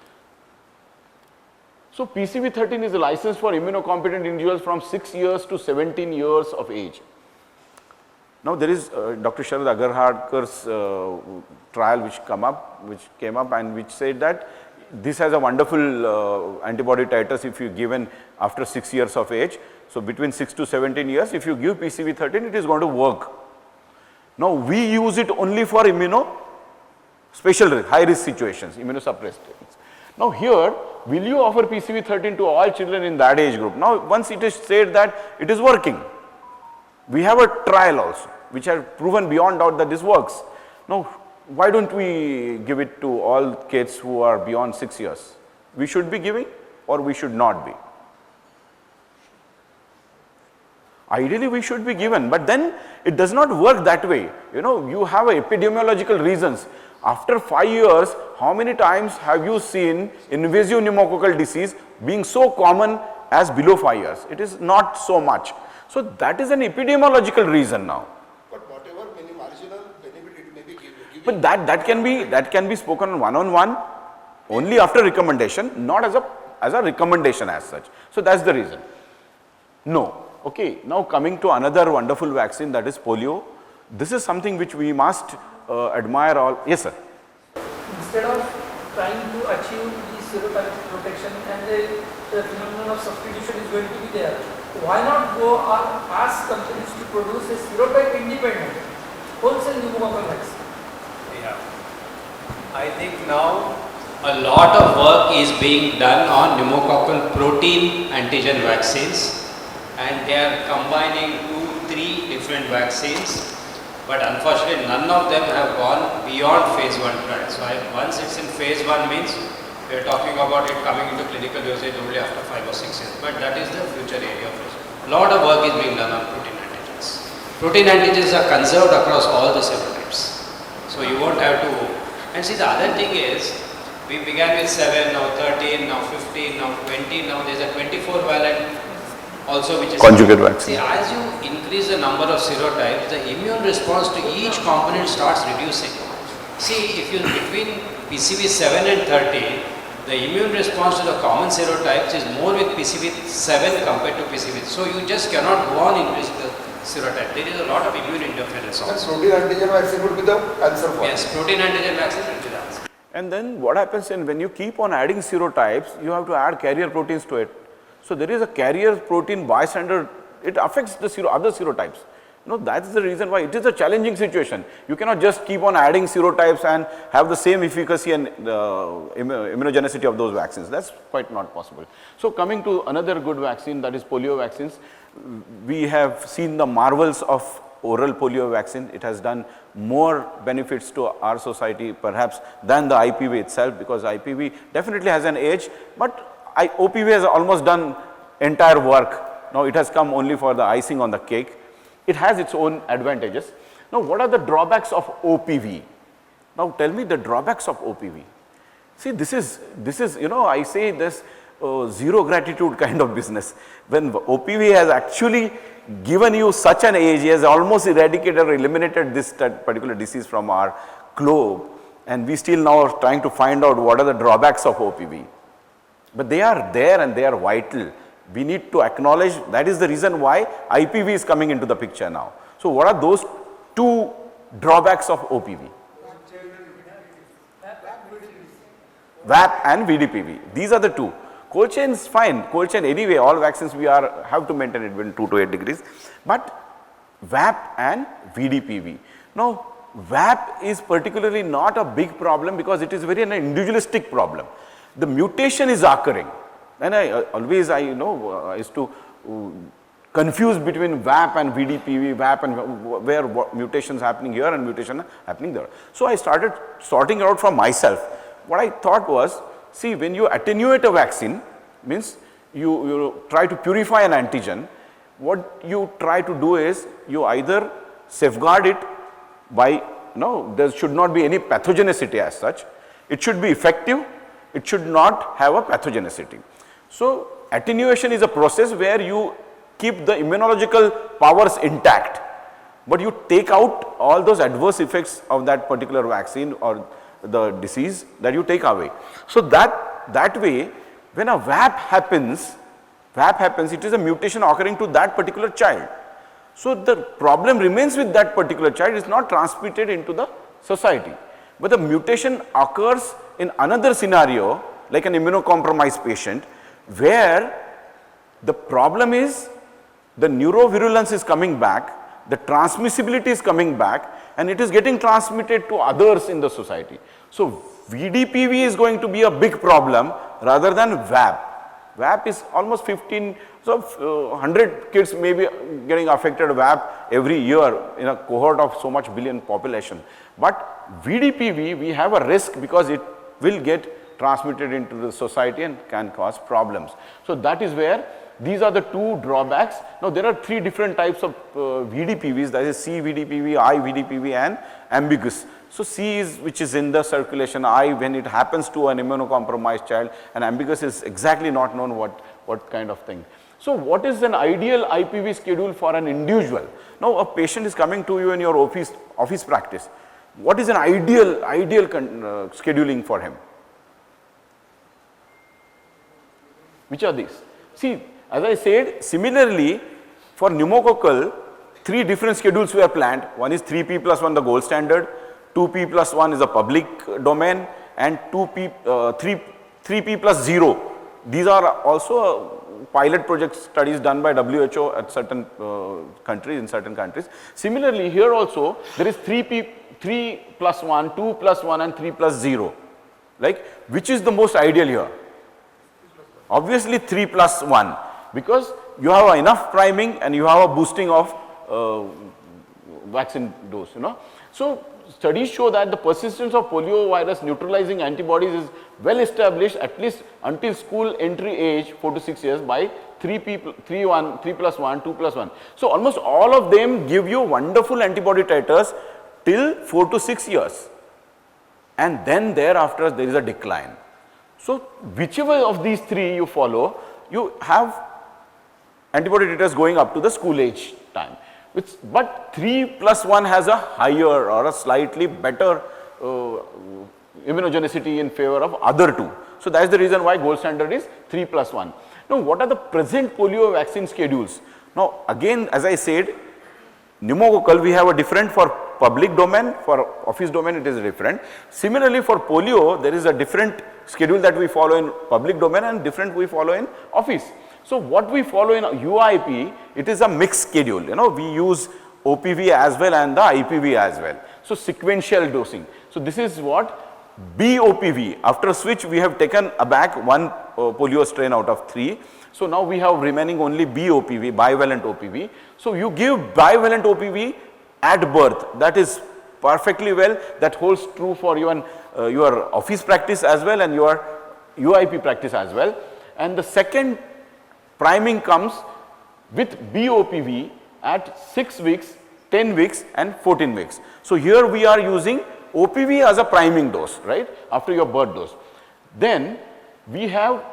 So PCV13 is a license for immunocompetent individuals from 6 years to 17 years of age. Now there is Dr. Sharad Agarharkar's trial which came up and which said that this has a wonderful antibody titers if you given after 6 years of age. So between 6 to 17 years, if you give PCV13, it is going to work. Now we use it only for special risk, high risk situations, immunosuppressed. Now here, will you offer PCV13 to all children in that age group? Now once it is said that it is working, we have a trial also which has proven beyond doubt that this works. Now why don't we give it to all kids who are beyond 6 years? We should be giving or we should not be? Ideally we should be given, but then it does not work that way. You have epidemiological reasons. After 5 years, how many times have you seen invasive pneumococcal disease being so common as below 5 years? It is not so much. So that is an epidemiological reason now. But whatever marginal benefit it may be given. But that can be spoken one-on-one only after recommendation, not as a recommendation as such. So that's the reason. No. Okay, now coming to another wonderful vaccine, that is polio. This is something which we must admire all. Yes, sir. Instead of trying to achieve the serotype protection and the phenomenon of substitution is going to be there, why not go or ask companies to produce a serotype independent wholesale pneumococcal vaccine? Yeah. I think now a lot of work is being done on pneumococcal protein antigen vaccines, and they are combining 2-3 different vaccines, but unfortunately none of them have gone beyond phase 1 trial. So once it's in phase 1 means we are talking about it coming into clinical usage only after 5 or 6 years, but that is the future area of research. A lot of work is being done on protein antigens. Protein antigens are conserved across all the serotypes, so you won't have to. And see, the other thing is, we began with 7, now 13, now 15, now 20, now there's a 24 valent also, which is conjugate vaccine. See, as you increase the number of serotypes, the immune response to each component starts reducing. See, if you between PCV7 and 30, the immune response to the common serotypes is more with PCV7 compared to PCV. So you just cannot go on increasing the serotype. There is a lot of immune interference also. Protein antigen vaccine would be the answer for Yes, protein antigen vaccine will be the answer. And then what happens when you keep on adding serotypes, you have to add carrier proteins to it. So there is a carrier protein bystander, it affects the other serotypes. That is the reason why it is a challenging situation. You cannot just keep on adding serotypes and have the same efficacy and immunogenicity of those vaccines. That's quite not possible. So coming to another good vaccine, that is polio vaccines. We have seen the marvels of oral polio vaccine. It has done more benefits to our society perhaps than the IPV itself, because IPV definitely has an age, but OPV has almost done entire work. Now it has come only for the icing on the cake. It has its own advantages. Now what are the drawbacks of OPV? Now tell me the drawbacks of OPV. See, this is I say this zero gratitude kind of business. When OPV has actually given you such an age, he has almost eradicated or eliminated this particular disease from our globe, and we still now are trying to find out what are the drawbacks of OPV. But they are there and they are vital. We need to acknowledge that is the reason why IPV is coming into the picture now. So what are those two drawbacks of OPV? VAP and VDPV. These are the two. Cold chain is fine. Cold chain anyway, all vaccines we have to maintain it within 2 to 8 degrees. But VAP and VDPV. Now VAP is particularly not a big problem because it is very an individualistic problem. The mutation is occurring. And I used to confuse between VAP and VDPV, VAP and where mutations happening here and mutation happening there. So I started sorting out from myself. What I thought was, see, when you attenuate a vaccine, means you try to purify an antigen, what you try to do is you either safeguard it by, there should not be any pathogenicity as such. It should be effective. It should not have a pathogenicity. So attenuation is a process where you keep the immunological powers intact, but you take out all those adverse effects of that particular vaccine or the disease that you take away. So that way, when a VAP happens, it is a mutation occurring to that particular child. So the problem remains with that particular child, is not transmitted into the society. But the mutation occurs in another scenario, like an immunocompromised patient, where the problem is the neurovirulence is coming back, the transmissibility is coming back, and it is getting transmitted to others in the society. So VDPV is going to be a big problem rather than VAP. VAP is almost 15, so 100 kids may be getting affected VAP every year in a cohort of so much billion population. But VDPV, we have a risk because it will get transmitted into the society and can cause problems. So that is where these are the two drawbacks. Now there are 3 different types of VDPVs, that is C VDPV, I VDPV and ambiguous. So C is which is in the circulation, I when it happens to an immunocompromised child, and ambiguous is exactly not known what kind of thing. So what is an ideal IPV schedule for an individual? Now a patient is coming to you in your office practice. What is an ideal scheduling for him? Which are these? See, as I said, similarly for pneumococcal, 3 different schedules were planned. One is 3P+1, the gold standard, 2P+1 is a public domain, and 3P+0. These are also pilot project studies done by WHO at certain countries, in certain countries. Similarly, here also there is 3+1, 2+1 and 3+0. Like, which is the most ideal here? Obviously 3+1, because you have enough priming and you have a boosting of vaccine dose, So studies show that the persistence of polio virus neutralizing antibodies is well established at least until school entry age 4 to 6 years by 3+1, 2+1. So almost all of them give you wonderful antibody titers till 4 to 6 years, and then thereafter there is a decline. So whichever of these 3 you follow, you have antibody titers going up to the school age time. But 3+1 has a higher or a slightly better immunogenicity in favor of other 2. So that is the reason why gold standard is 3+1. Now what are the present polio vaccine schedules? Now again, as I said, pneumococcal we have a different for public domain, for office domain it is different. Similarly for polio there is a different schedule that we follow in public domain and different we follow in office. So what we follow in UIP, it is a mixed schedule, we use OPV as well and the IPV as well. So sequential dosing. So this is what BOPV, after switch we have taken back one polio strain out of 3. So now we have remaining only BOPV, bivalent OPV. So you give bivalent OPV at birth, that is perfectly well, that holds true for even your office practice as well and your UIP practice as well. And the second priming comes with BOPV at 6 weeks, 10 weeks and 14 weeks. So here we are using OPV as a priming dose, right, after your birth dose. Then we have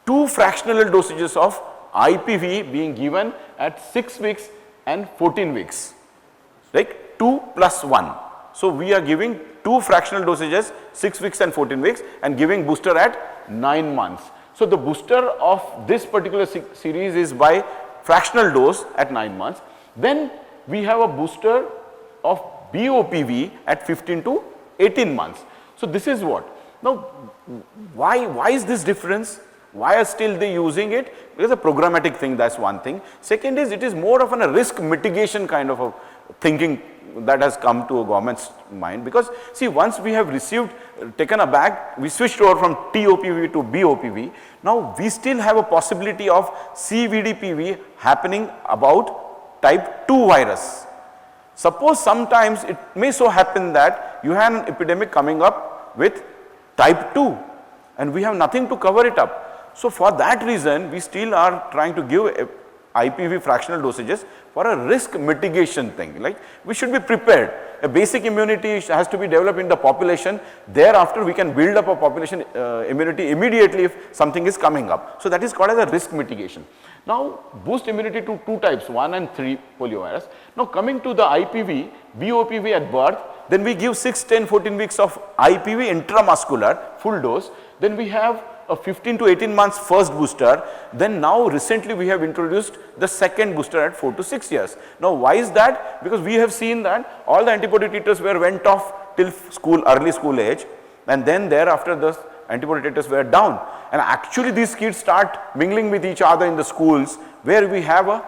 2 fractional dosages of IPV being given at 6 weeks and 14 weeks, like 2 + 1. So we are giving 2 fractional dosages 6 weeks and 14 weeks and giving booster at 9 months. So the booster of this particular series is by fractional dose at 9 months. Then we have a booster of BOPV at 15 to 18 months. So this is what. Now why is this difference? Why are still they using it? Because a programmatic thing, that's one thing. Second is it is more of a risk mitigation kind of a thinking that has come to a government's mind, because see, once we have received, taken a bag, we switched over from TOPV to BOPV. Now we still have a possibility of CVDPV happening about type 2 virus. Suppose sometimes it may so happen that you have an epidemic coming up with type 2 and we have nothing to cover it up. So for that reason we still are trying to give IPV fractional dosages for a risk mitigation thing, like we should be prepared. A basic immunity has to be developed in the population, thereafter we can build up a population immunity immediately if something is coming up. So that is called as a risk mitigation. Now boost immunity to 2 types, 1 and 3 poliovirus. Now coming to the IPV, BOPV at birth, then we give 6, 10, 14 weeks of IPV intramuscular full dose. Then we have a 15 to 18 months first booster. Then now recently we have introduced the second booster at 4 to 6 years. Now why is that? Because we have seen that all the antibody titers went off till early school age, and then thereafter the antibody titers were down. And actually these kids start mingling with each other in the schools where we have a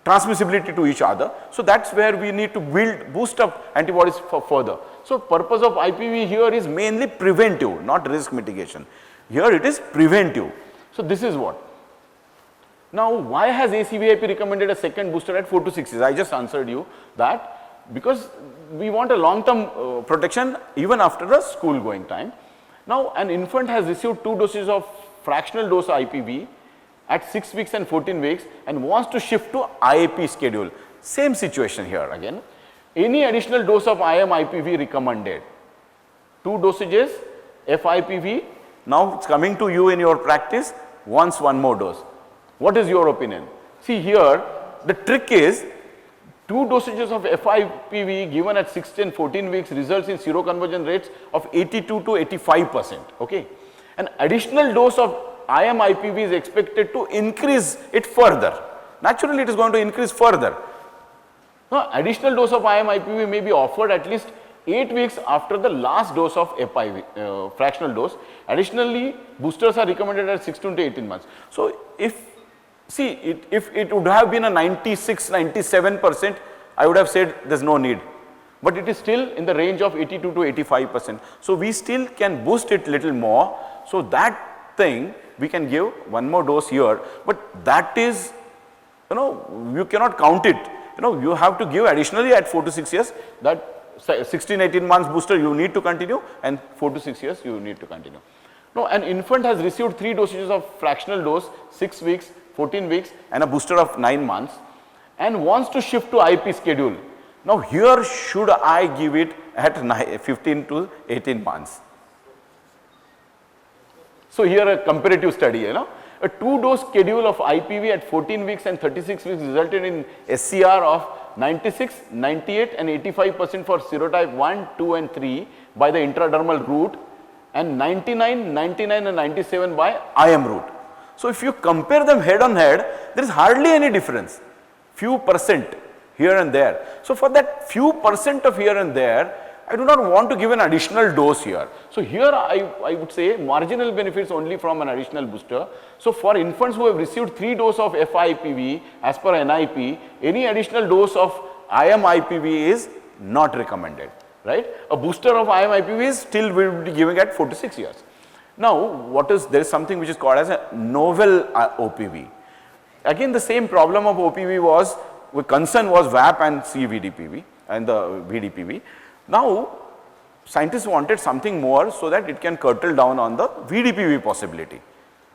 transmissibility to each other. So that's where we need to boost up antibodies for further. So purpose of IPV here is mainly preventive, not risk mitigation. Here it is preventive. So this is what. Now why has ACVIP recommended a second booster at 4 to 6 years? I just answered you that because we want a long term protection even after the school going time. Now an infant has received 2 doses of fractional dose IPV at 6 weeks and 14 weeks and wants to shift to IAP schedule. Same situation here again. Any additional dose of IMIPV recommended. 2 dosages, FIPV, now it's coming to you in your practice, wants 1 more dose. What is your opinion? See here, the trick is 2 dosages of FIPV given at 6 and 14 weeks results in seroconversion rates of 82 to 85%. Okay. An additional dose of IMIPV is expected to increase it further. Naturally, it is going to increase further. Now, additional dose of IMIPV may be offered at least 8 weeks after the last dose of FIV, fractional dose. Additionally, boosters are recommended at 16 to 18 months. So, if it would have been a 96, 97%, I would have said there is no need. But it is still in the range of 82 to 85%. So, we still can boost it little more. So, that thing we can give 1 more dose here, but that is, you cannot count it. You have to give additionally at 4 to 6 years, that 16, 18 months booster you need to continue, and 4 to 6 years you need to continue. Now, an infant has received 3 dosages of fractional dose, 6 weeks, 14 weeks and a booster of 9 months and wants to shift to IP schedule. Now, here should I give it at 15 to 18 months? So, here a comparative study, a 2-dose schedule of IPV at 14 weeks and 36 weeks resulted in SCR of 96, 98 and 85% for serotype 1, 2 and 3 by the intradermal route and 99, 99 and 97 by IM route. So if you compare them head on head, there is hardly any difference, few percent here and there. So for that few percent of here and there, I do not want to give an additional dose here. So here I would say marginal benefits only from an additional booster. So for infants who have received 3 doses of FIPV as per NIP, any additional dose of IM IPV is not recommended, right? A booster of IM IPV is still will be giving at 4 to 6 years. Now there is something which is called as a novel OPV. Again the same problem of OPV was, concern was VAP and CVDPV and the VDPV. Now scientists wanted something more so that it can curtail down on the VDPV possibility,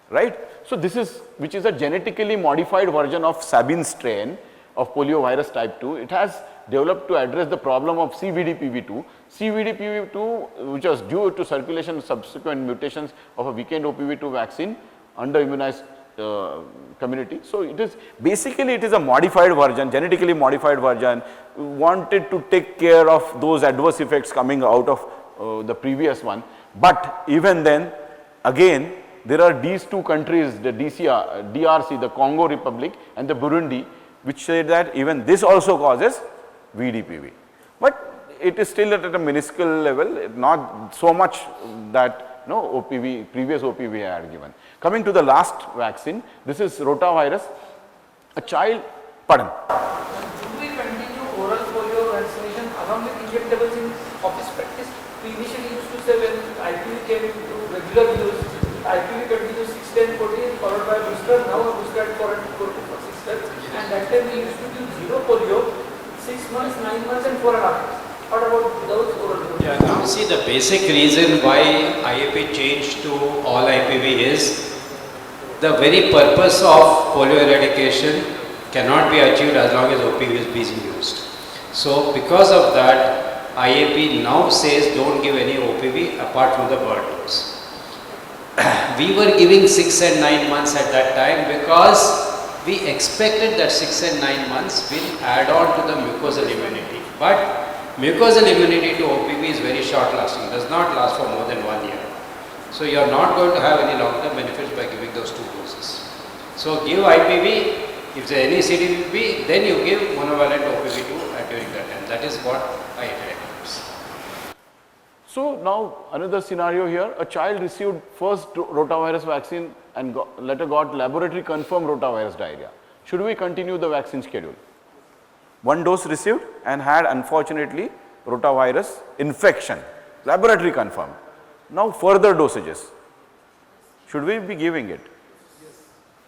right. So this is, which is a genetically modified version of Sabin strain of poliovirus type 2. It has developed to address the problem of CVDPV2. CVDPV2, which was due to circulation subsequent mutations of a weakened OPV2 vaccine under immunized community. So it is basically it is a modified version, genetically modified version, wanted to take care of those adverse effects coming out of the previous one. But even then, again, there are these two countries, the DRC, the Congo Republic and the Burundi, which say that even this also causes VDPV. But it is still at a minuscule level, not so much that OPV, previous OPV I had given. Coming to the last vaccine, this is rotavirus. A child, pardon. Should we continue oral polio vaccination along with injectables in office practice? We initially used to say when IPV came into regular use, IPV continues 6, 10, 14 followed by booster. Now a booster at 4 for 6 months. And that time we used to give zero polio, 6 months, 9 months and 4.5 months. What about those oral polio? Yeah, now see the basic reason why IAP changed to all IPV is the very purpose of polio eradication cannot be achieved as long as OPV is being used. So because of that, IAP now says don't give any OPV apart from the bird dose. We were giving 6 and 9 months at that time because we expected that 6 and 9 months will add on to the mucosal immunity. But mucosal immunity to OPV is very short lasting, does not last for more than 1 year. So you are not going to have any long term benefits by giving those 2 doses. So give IPV, if there is any CDVP, then you give monovalent OPV2 during that time. That is what I recommend. So now another scenario here, a child received first rotavirus vaccine and later got laboratory confirmed rotavirus diarrhea. Should we continue the vaccine schedule? 1 dose received and had unfortunately rotavirus infection, laboratory confirmed. Now further dosages, should we be giving it?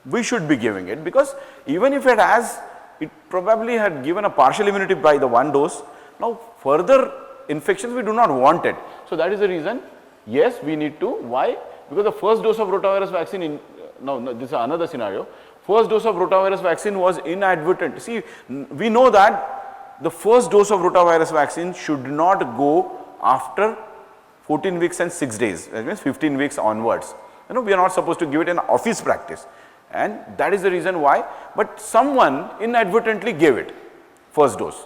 We should be giving it because even if it probably had given a partial immunity by the 1 dose, now further infections we do not want it. So that is the reason, yes we need to. Why? Because the first dose of rotavirus vaccine, this is another scenario. First dose of rotavirus vaccine was inadvertent. See, we know that the first dose of rotavirus vaccine should not go after 14 weeks and 6 days, that means 15 weeks onwards. We are not supposed to give it in office practice, and that is the reason why. But someone inadvertently gave it, first dose.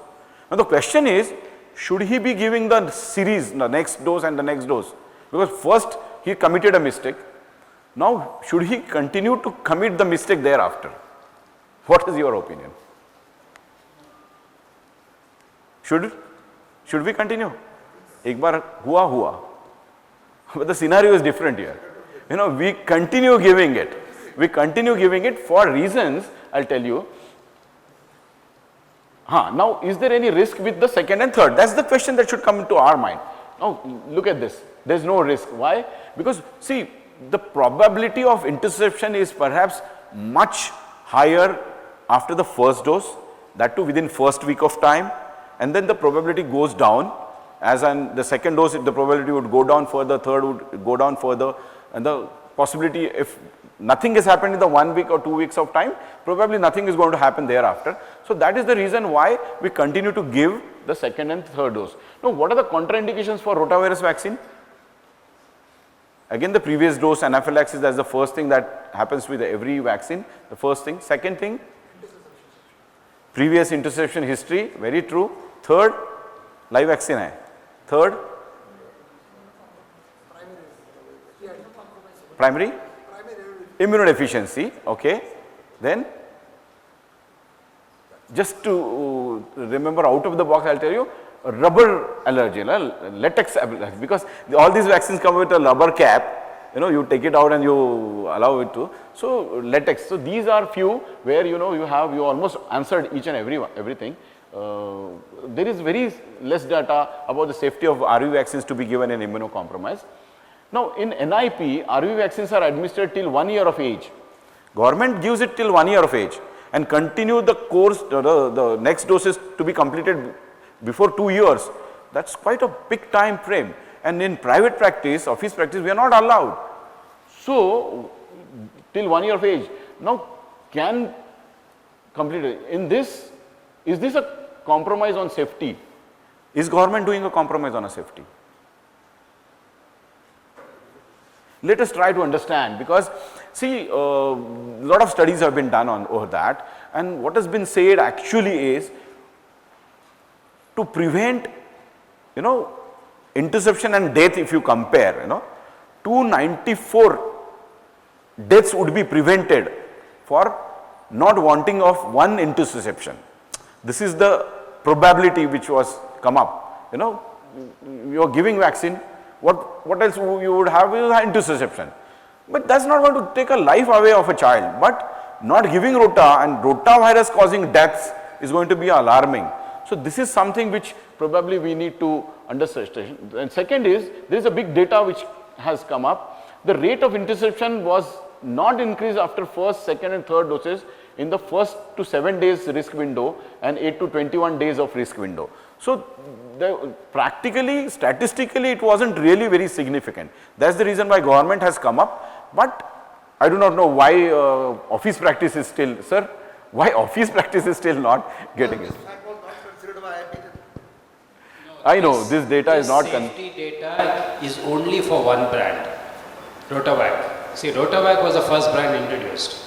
Now the question is, should he be giving the series, the next dose and the next dose? Because first he committed a mistake. Now, should he continue to commit the mistake thereafter? What is your opinion? Should we continue? Ek bar hua. But the scenario is different here. We continue giving it. We continue giving it for reasons, I'll tell you. Now, is there any risk with the second and third? That's the question that should come into our mind. Now, look at this. There's no risk. Why? Because, see, the probability of interception is perhaps much higher after the first dose, that too within first week of time, and then the probability goes down. As in the second dose, the probability would go down further, third would go down further, and the possibility, if nothing has happened in the 1 week or 2 weeks of time, probably nothing is going to happen thereafter. So that is the reason why we continue to give the second and third dose. Now, what are the contraindications for rotavirus vaccine? Again, the previous dose anaphylaxis, that's the first thing that happens with every vaccine, the first thing. Second thing, previous interception history, very true. Third, live vaccine hai. Third, Primary? Immunodeficiency, okay. Then, just to remember out of the box, I will tell you, rubber allergy, latex allergy, because all these vaccines come with a rubber cap. You know, you take it out and you allow it to. So latex. So these are few where you almost answered each and everything. There is very less data about the safety of RV vaccines to be given in immunocompromised. Now in NIP, RV vaccines are administered till 1 year of age. Government gives it till 1 year of age and continue the course, the next doses to be completed before 2 years. That's quite a big time frame. And in private practice, office practice, we are not allowed. So, till 1 year of age. Now, can complete it. In this, is this a compromise on safety? Is government doing a compromise on a safety? Let us try to understand, because see, a lot of studies have been done over that, and what has been said actually is to prevent, interception and death. If you compare, 294 deaths would be prevented for not wanting of one interception. This is the probability which was come up. You are giving vaccine, what else you would have is interception. But that's not going to take a life away of a child. But not giving rota and rotavirus causing deaths is going to be alarming. So this is something which probably we need to understand. And second is, there is a big data which has come up. The rate of interception was not increased after first, second and third doses in the first to 7 days risk window and 8 to 21 days of risk window. So practically, statistically, it wasn't really very significant. That's the reason why government has come up. But I do not know why office practice is still, sir, why office practice is still not getting it. I know this data is not. Safety data is only for one brand, Rotavac. See, Rotavac was the first brand introduced.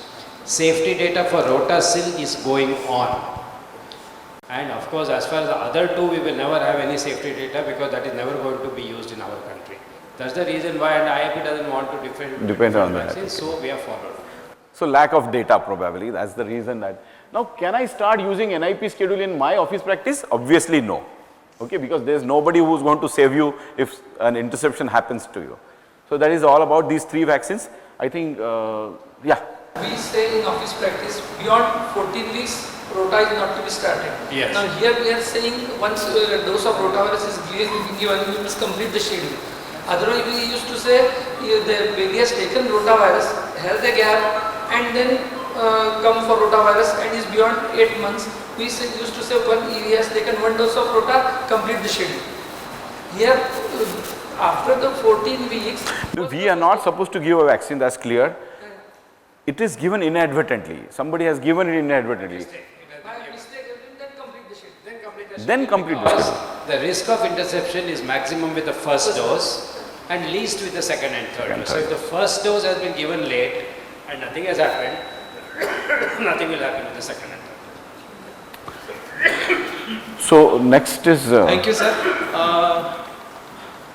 Safety data for Rotacil is going on. And of course, as far as the other two, we will never have any safety data because that is never going to be used in our country. That's the reason why, and IIP doesn't want to depend on vaccines, so we have followed. So lack of data probably, that's the reason that. Now, can I start using NIP schedule in my office practice? Obviously no. Okay, because there is nobody who is going to save you if an interception happens to you. So that is all about these 3 vaccines. I think, yeah. We say in office practice, beyond 14 weeks, rota is not to be started. Yes. Now here we are saying once a dose of rotavirus is given, we must complete the schedule. Otherwise we used to say, the baby has taken rotavirus, has a gap, and then come for rotavirus and is beyond 8 months. We used to say when he has taken 1 dose of rota, complete the schedule. Here, after the 14 weeks... We are not supposed to give a vaccine, that's clear. It is given inadvertently. Somebody has given it inadvertently. Then complete the schedule. The risk of interception is maximum with the first dose and least with the second and third dose. So if the first dose has been given late and nothing has happened, nothing will happen with the second and third. So next is... Thank you, sir.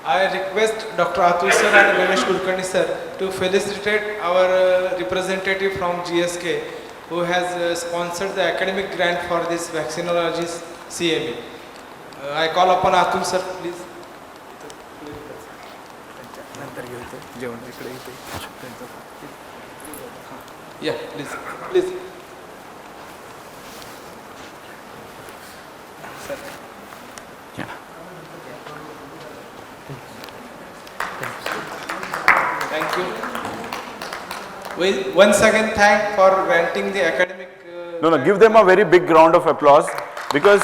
I request Dr. Atul sir and Ganesh Kulkarni sir to felicitate our representative from GSK who has sponsored the academic grant for this Vaccinology CME. I call upon Atul sir, please. Yeah, please. Sir. Yeah. Thank you. We once again thank for granting the academic... No, give them a very big round of applause because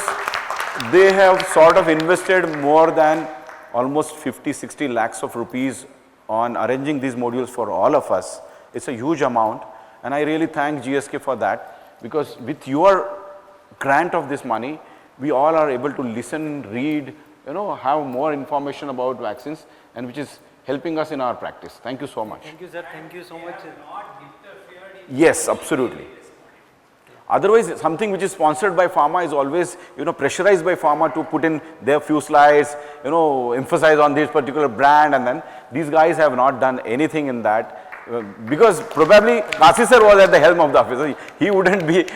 they have sort of invested more than almost 50-60 lakhs of rupees on arranging these modules for all of us. It's a huge amount and I really thank GSK for that because with your grant of this money, we all are able to listen, read, have more information about vaccines and which is helping us in our practice. Thank you so much. Thank you, sir. Thank you so much. Yes, absolutely. Otherwise, something which is sponsored by pharma is always, pressurized by pharma to put in their few slides, emphasize on this particular brand, and then these guys have not done anything in that. Because probably Kasi sir was at the helm of the office. He wouldn't be,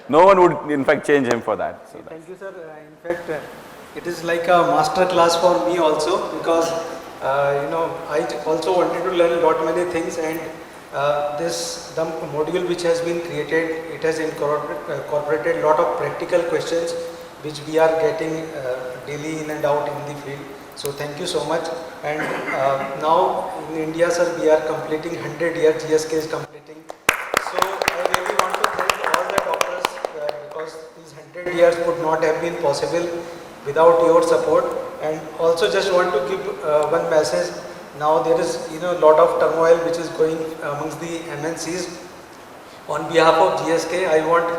no one would in fact change him for that. So Thank you, sir. In fact, it is like a master class for me also, because I also wanted to learn lot many things, and the module which has been created, it has incorporated lot of practical questions which we are getting daily in and out in the field. So thank you so much. And now in India, sir, we are completing 100 years, GSK is completing. So I really want to thank all the doctors because these 100 years would not have been possible without your support. And also just want to give one message. Now there is a lot of turmoil which is going amongst the MNCs. On behalf of GSK, I want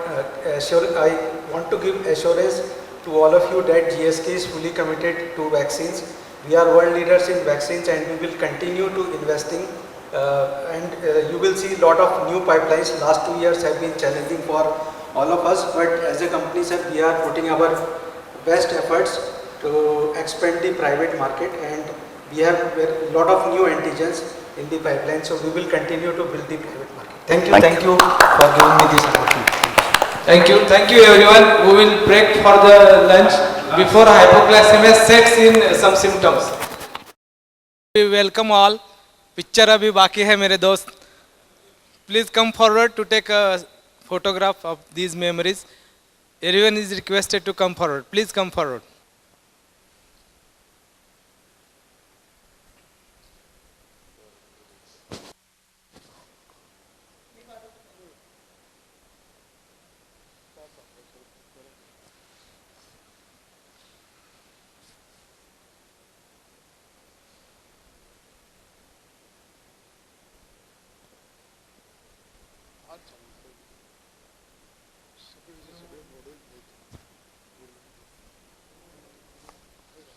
to give assurance to all of you that GSK is fully committed to vaccines. We are world leaders in vaccines, and we will continue to investing. You will see a lot of new pipelines. Last 2 years have been challenging for all of us, but as a company, sir, we are putting our best efforts to expand the private market, and we have a lot of new antigens in the pipeline, so we will continue to build the private market. Thank you for giving me this opportunity. Thank you everyone. We will break for the lunch before hypoglycemia sets in some symptoms. We welcome all. Picture abhi baki hai mere dost. Please come forward to take a photograph of these memories. Everyone is requested to come forward. Please come forward.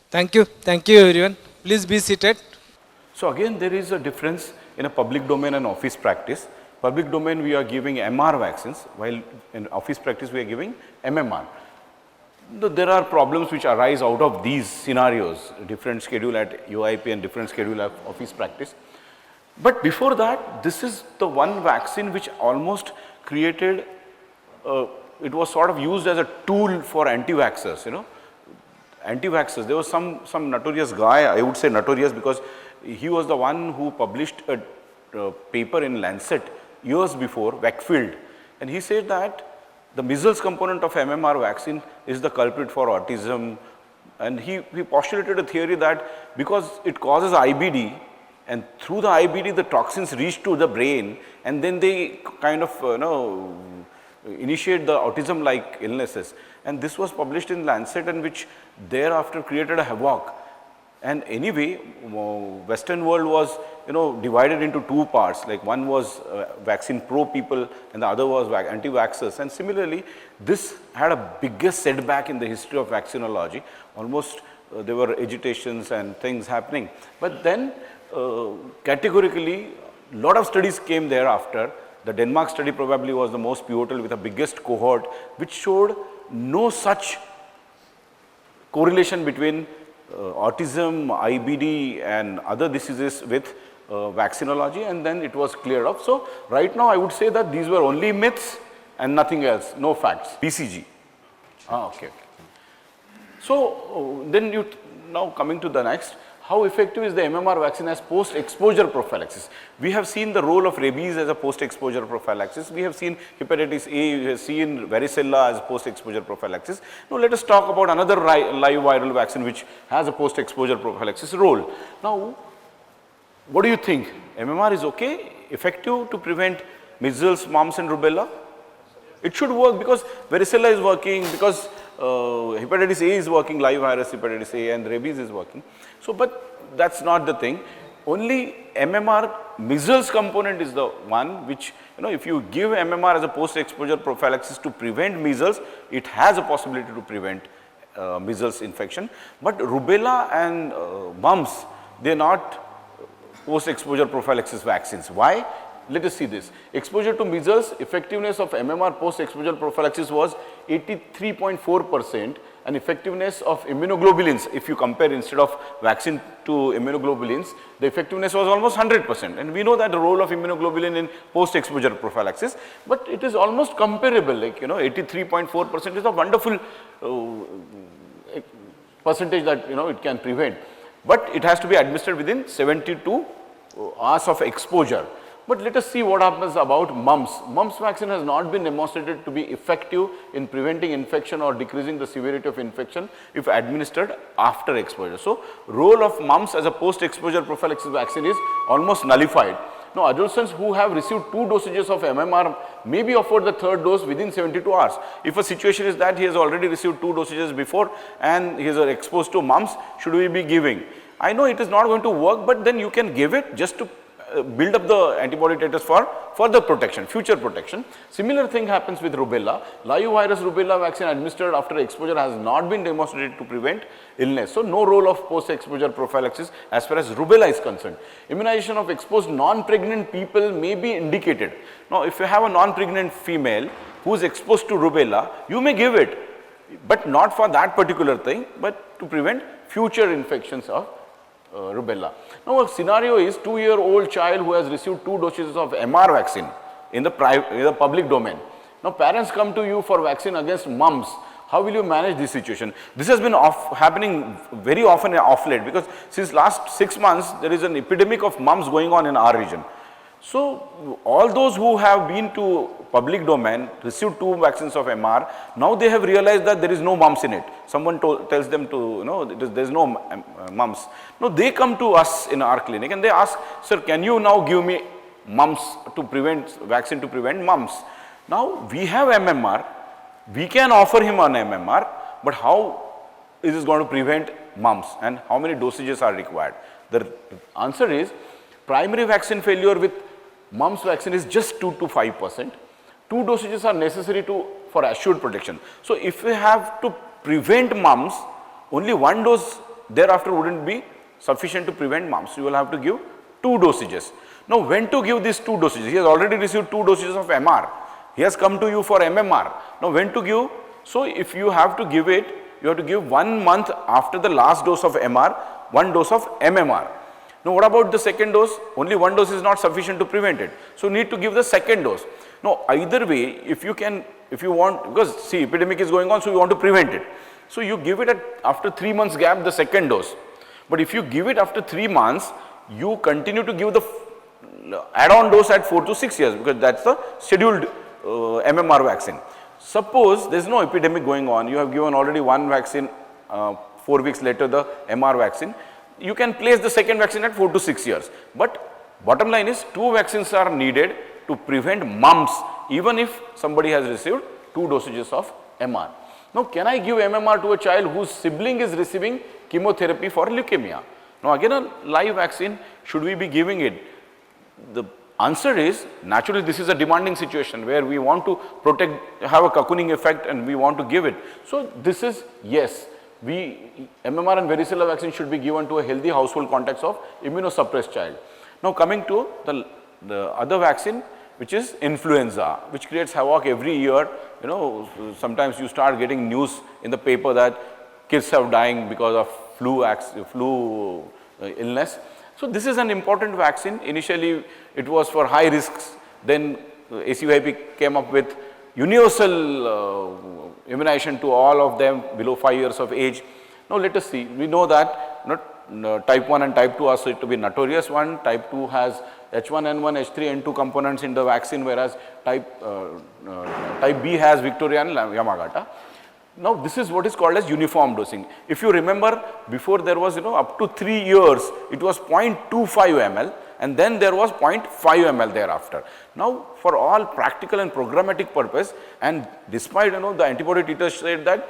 Thank you everyone. Please be seated. So again, there is a difference in a public domain and office practice. Public domain, we are giving MR vaccines, while in office practice, we are giving MMR. There are problems which arise out of these scenarios, different schedule at UIP and different schedule at office practice. But before that, this is the one vaccine which almost created, it was sort of used as a tool for anti-vaxxers, Anti-vaxxers. There was some notorious guy, I would say notorious because he was the one who published a paper in Lancet years before, Wakefield, and he said that the measles component of MMR vaccine is the culprit for autism, and he postulated a theory that because it causes IBD, and through the IBD the toxins reach to the brain, and then they kind of initiate the autism like illnesses. And this was published in Lancet, and which thereafter created a havoc. And anyway, Western world was divided into two parts, like one was vaccine pro people and the other was anti-vaxxers. And similarly, this had a biggest setback in the history of vaccinology. Almost there were agitations and things happening. But then categorically, a lot of studies came thereafter. The Denmark study probably was the most pivotal with the biggest cohort, which showed no such correlation between autism, IBD and other diseases with vaccinology, and then it was cleared up. So right now I would say that these were only myths and nothing else, no facts. BCG. Okay. So then now coming to the next, how effective is the MMR vaccine as post-exposure prophylaxis? We have seen the role of rabies as a post-exposure prophylaxis. We have seen hepatitis A, we have seen varicella as post-exposure prophylaxis. Now let us talk about another live viral vaccine which has a post-exposure prophylaxis role. Now, what do you think? MMR is okay, effective to prevent measles, mumps and rubella? It should work because varicella is working, because hepatitis A is working, live virus hepatitis A, and rabies is working. So, but that's not the thing. Only MMR measles component is the one which, if you give MMR as a post-exposure prophylaxis to prevent measles, it has a possibility to prevent measles infection. But rubella and mumps, they are not post-exposure prophylaxis vaccines. Why? Let us see this. Exposure to measles, effectiveness of MMR post-exposure prophylaxis was 83.4%, and effectiveness of immunoglobulins, if you compare instead of vaccine to immunoglobulins, the effectiveness was almost 100%. And we know that the role of immunoglobulin in post-exposure prophylaxis, but it is almost comparable, like 83.4% is a wonderful percentage that it can prevent. But it has to be administered within 72 hours of exposure. But let us see what happens about mumps. Mumps vaccine has not been demonstrated to be effective in preventing infection or decreasing the severity of infection if administered after exposure. So, role of mumps as a post-exposure prophylaxis vaccine is almost nullified. Now, adolescents who have received 2 dosages of MMR may be offered the 3rd dose within 72 hours. If a situation is that he has already received 2 dosages before and he is exposed to mumps, should we be giving? I know it is not going to work, but then you can give it just to build up the antibody titers for further protection, future protection. Similar thing happens with rubella. Live virus rubella vaccine administered after exposure has not been demonstrated to prevent illness. So, no role of post-exposure prophylaxis as far as rubella is concerned. Immunization of exposed non-pregnant people may be indicated. Now, if you have a non-pregnant female who is exposed to rubella, you may give it, but not for that particular thing, but to prevent future infections of rubella. Now, a scenario is 2-year-old child who has received 2 doses of MR vaccine in the public domain. Now, parents come to you for vaccine against mumps. How will you manage this situation? This has been happening very often off late, because since last 6 months there is an epidemic of mumps going on in our region. So, all those who have been to public domain, received 2 vaccines of MR, now they have realized that there is no mumps in it. Someone tells them to, there is no mumps. Now, they come to us in our clinic and they ask, sir, can you now give me mumps to prevent, vaccine to prevent mumps? Now, we have MMR, we can offer him an MMR, but how is this going to prevent mumps and how many dosages are required? The answer is, primary vaccine failure with mumps vaccine is just 2 to 5%. 2 dosages are necessary for assured protection. So, if we have to prevent mumps, only 1 dose thereafter wouldn't be sufficient to prevent mumps. You will have to give 2 dosages. Now, when to give these 2 dosages? He has already received 2 dosages of MR. He has come to you for MMR. Now, when to give? So, if you have to give it, you have to give 1 month after the last dose of MR, 1 dose of MMR. Now, what about the second dose? Only 1 dose is not sufficient to prevent it. So, need to give the second dose. Now, either way, if you want, because see, epidemic is going on, so you want to prevent it. So, you give it after 3 months gap the second dose. But if you give it after 3 months, you continue to give the add-on dose at 4 to 6 years, because that's the scheduled MMR vaccine. Suppose there is no epidemic going on, you have given already 1 vaccine, 4 weeks later the MR vaccine, you can place the second vaccine at 4 to 6 years. But bottom line is 2 vaccines are needed to prevent mumps, even if somebody has received 2 dosages of MR. Now, can I give MMR to a child whose sibling is receiving chemotherapy for leukemia? Now, again a live vaccine, should we be giving it? The answer is, naturally this is a demanding situation where we want to protect, have a cocooning effect and we want to give it. So, this is yes. MMR and varicella vaccine should be given to a healthy household context of immunosuppressed child. Now, coming to the other vaccine, which is influenza, which creates havoc every year. Sometimes you start getting news in the paper that kids are dying because of flu illness. So, this is an important vaccine. Initially, it was for high risks. Then ACYP came up with universal immunization to all of them below 5 years of age. Now, let us see. We know that type 1 and type 2 are said to be notorious one. Type 2 has H1N1, H3N2 components in the vaccine, whereas type B has Victoria and Yamagata. Now, this is what is called as uniform dosing. If you remember, before there was up to 3 years, it was 0.25 ml, and then there was 0.5 ml thereafter. Now, for all practical and programmatic purpose, and despite the antibody titers said that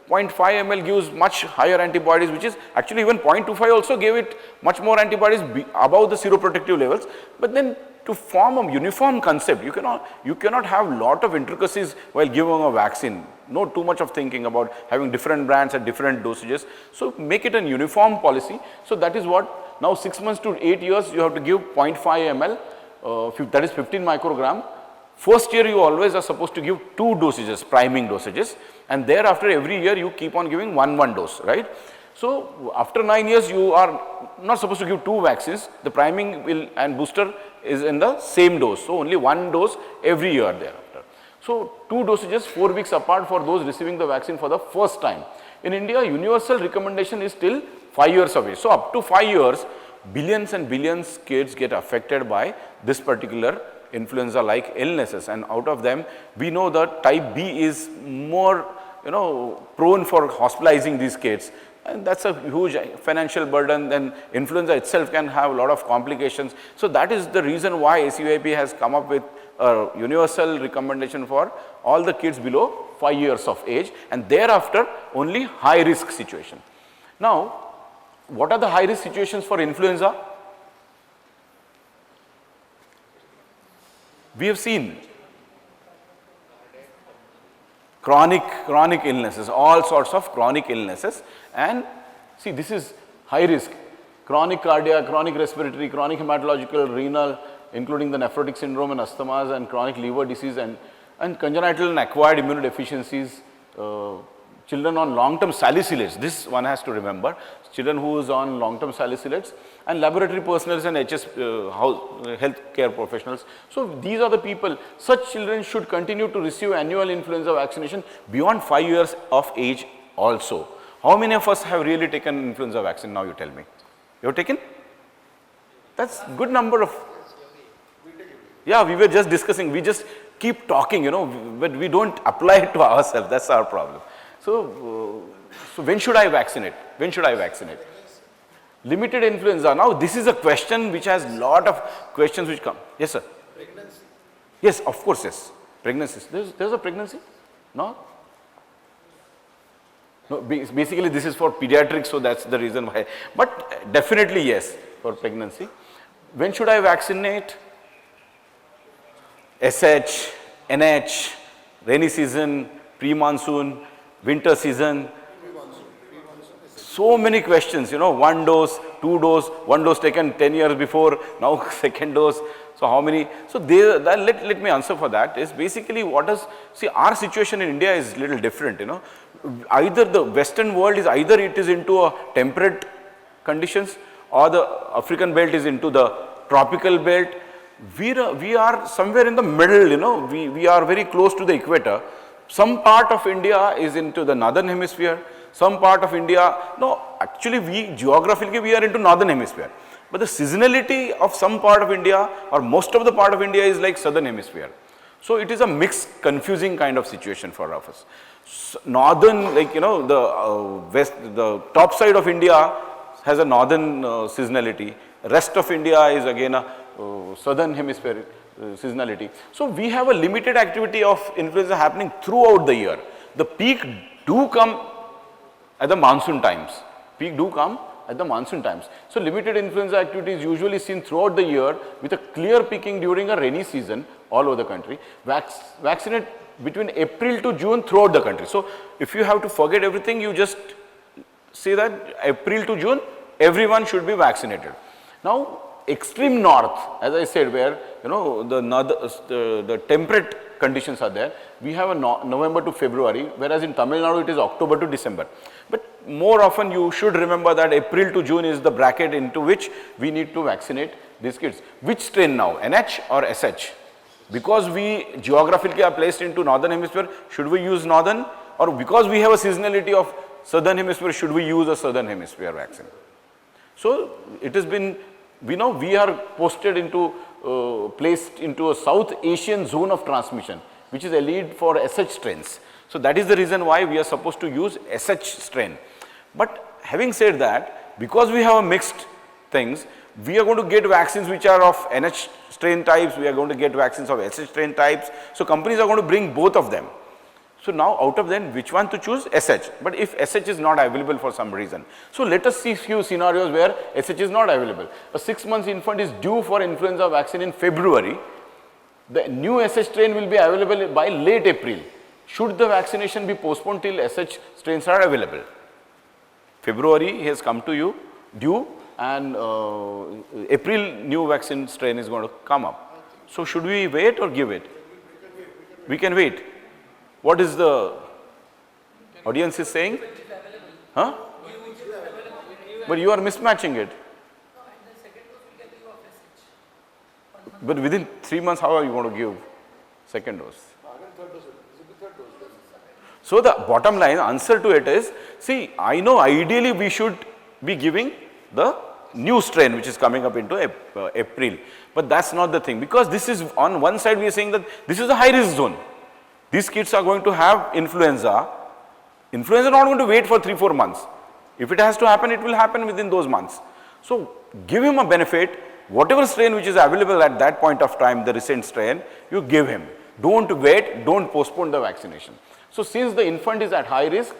0.5 ml gives much higher antibodies, which is actually even 0.25 also gave it much more antibodies above the seroprotective levels. But then to form a uniform concept, you cannot have lot of intricacies while giving a vaccine. No too much of thinking about having different brands at different dosages. So, make it a uniform policy. So, that is what now 6 months to 8 years you have to give 0.5 ml, that is 15 microgram First year you always are supposed to give 2 dosages, priming dosages, and thereafter every year you keep on giving 1 dose, right? So after 9 years you are not supposed to give 2 vaccines, the priming will and booster is in the same dose, so only 1 dose every year thereafter. So 2 dosages 4 weeks apart for those receiving the vaccine for the first time. In India, universal recommendation is till 5 years of age. So up to 5 years, billions and billions kids get affected by this particular influenza-like illnesses, and out of them, we know that type B is more, prone for hospitalizing these kids, and that's a huge financial burden. Then influenza itself can have a lot of complications. So that is the reason why ACIP has come up with a universal recommendation for all the kids below 5 years of age, and thereafter only high risk situation. Now, what are the high risk situations for influenza? We have seen chronic illnesses, all sorts of chronic illnesses, and see, this is high risk: chronic cardiac, chronic respiratory, chronic hematological, renal, including the nephrotic syndrome and asthmas, and chronic liver disease, and congenital and acquired immunodeficiencies, children on long-term salicylates. This one has to remember, children who is on long-term salicylates, and laboratory personnel and health care professionals. So these are the people. Such children should continue to receive annual influenza vaccination beyond 5 years of age also. How many of us have really taken influenza vaccine? Now you tell me. You have taken? That's good number of. Yeah, we were just discussing. We just keep talking, but we don't apply it to ourselves. That's our problem. So when should I vaccinate? When should I vaccinate? Limited influenza. Now this is a question which has lot of questions which come. Yes, sir. Pregnancy. Yes, of course, yes. Pregnancy. There's a pregnancy? No? No, basically this is for pediatrics, so that's the reason why. But definitely yes, for pregnancy. When should I vaccinate? SH, NH, rainy season, pre-monsoon, winter season. So many questions, 1 dose, 2 dose, 1 dose taken 10 years before, now second dose. So how many? So let me answer for that. Is basically see, our situation in India is little different, Either the Western world is either it is into a temperate conditions, or the African belt is into the tropical belt. We are somewhere in the middle, we are very close to the equator. Some part of India is into the northern hemisphere, some part of India, no, actually geographically we are into northern hemisphere. But the seasonality of some part of India or most of the part of India is like southern hemisphere. So it is a mixed, confusing kind of situation for us. Northern, the top side of India has a northern seasonality. Rest of India is again a southern hemisphere seasonality. So we have a limited activity of influenza happening throughout the year. The peak do come at the monsoon times. So limited influenza activity is usually seen throughout the year with a clear peaking during a rainy season all over the country. Vaccinate between April to June throughout the country. So if you have to forget everything, you just say that April to June everyone should be vaccinated. Now extreme north, as I said, where the temperate conditions are there, we have a November to February, whereas in Tamil Nadu it is October to December. But more often you should remember that April to June is the bracket into which we need to vaccinate these kids. Which strain now, NH or SH? Because we geographically are placed into northern hemisphere, should we use northern? Or because we have a seasonality of southern hemisphere, should we use a southern hemisphere vaccine? So it has been, we are posted into, placed into a South Asian zone of transmission, which is a lead for SH strains. So that is the reason why we are supposed to use SH strain. But having said that, because we have a mixed things, we are going to get vaccines which are of NH strain types, we are going to get vaccines of SH strain types. So companies are going to bring both of them. So now out of them, which one to choose? SH. But if SH is not available for some reason. So let us see few scenarios where SH is not available. A 6 months infant is due for influenza vaccine in February. The new SH strain will be available by late April. Should the vaccination be postponed till SH strains are available? February has come to you due, and April new vaccine strain is going to come up. So should we wait or give it? We can wait. What is the audience is saying? Huh? But you are mismatching it. But within 3 months, how are you going to give second dose? So the bottom line answer to it is, see, I know ideally we should be giving the new strain which is coming up into April, but that's not the thing, because this is on one side we are saying that this is a high risk zone. These kids are going to have influenza. Influenza not going to wait for 3-4 months. If it has to happen, it will happen within those months. So give him a benefit, whatever strain which is available at that point of time, the recent strain, you give him. Don't wait, don't postpone the vaccination. So since the infant is at high risk,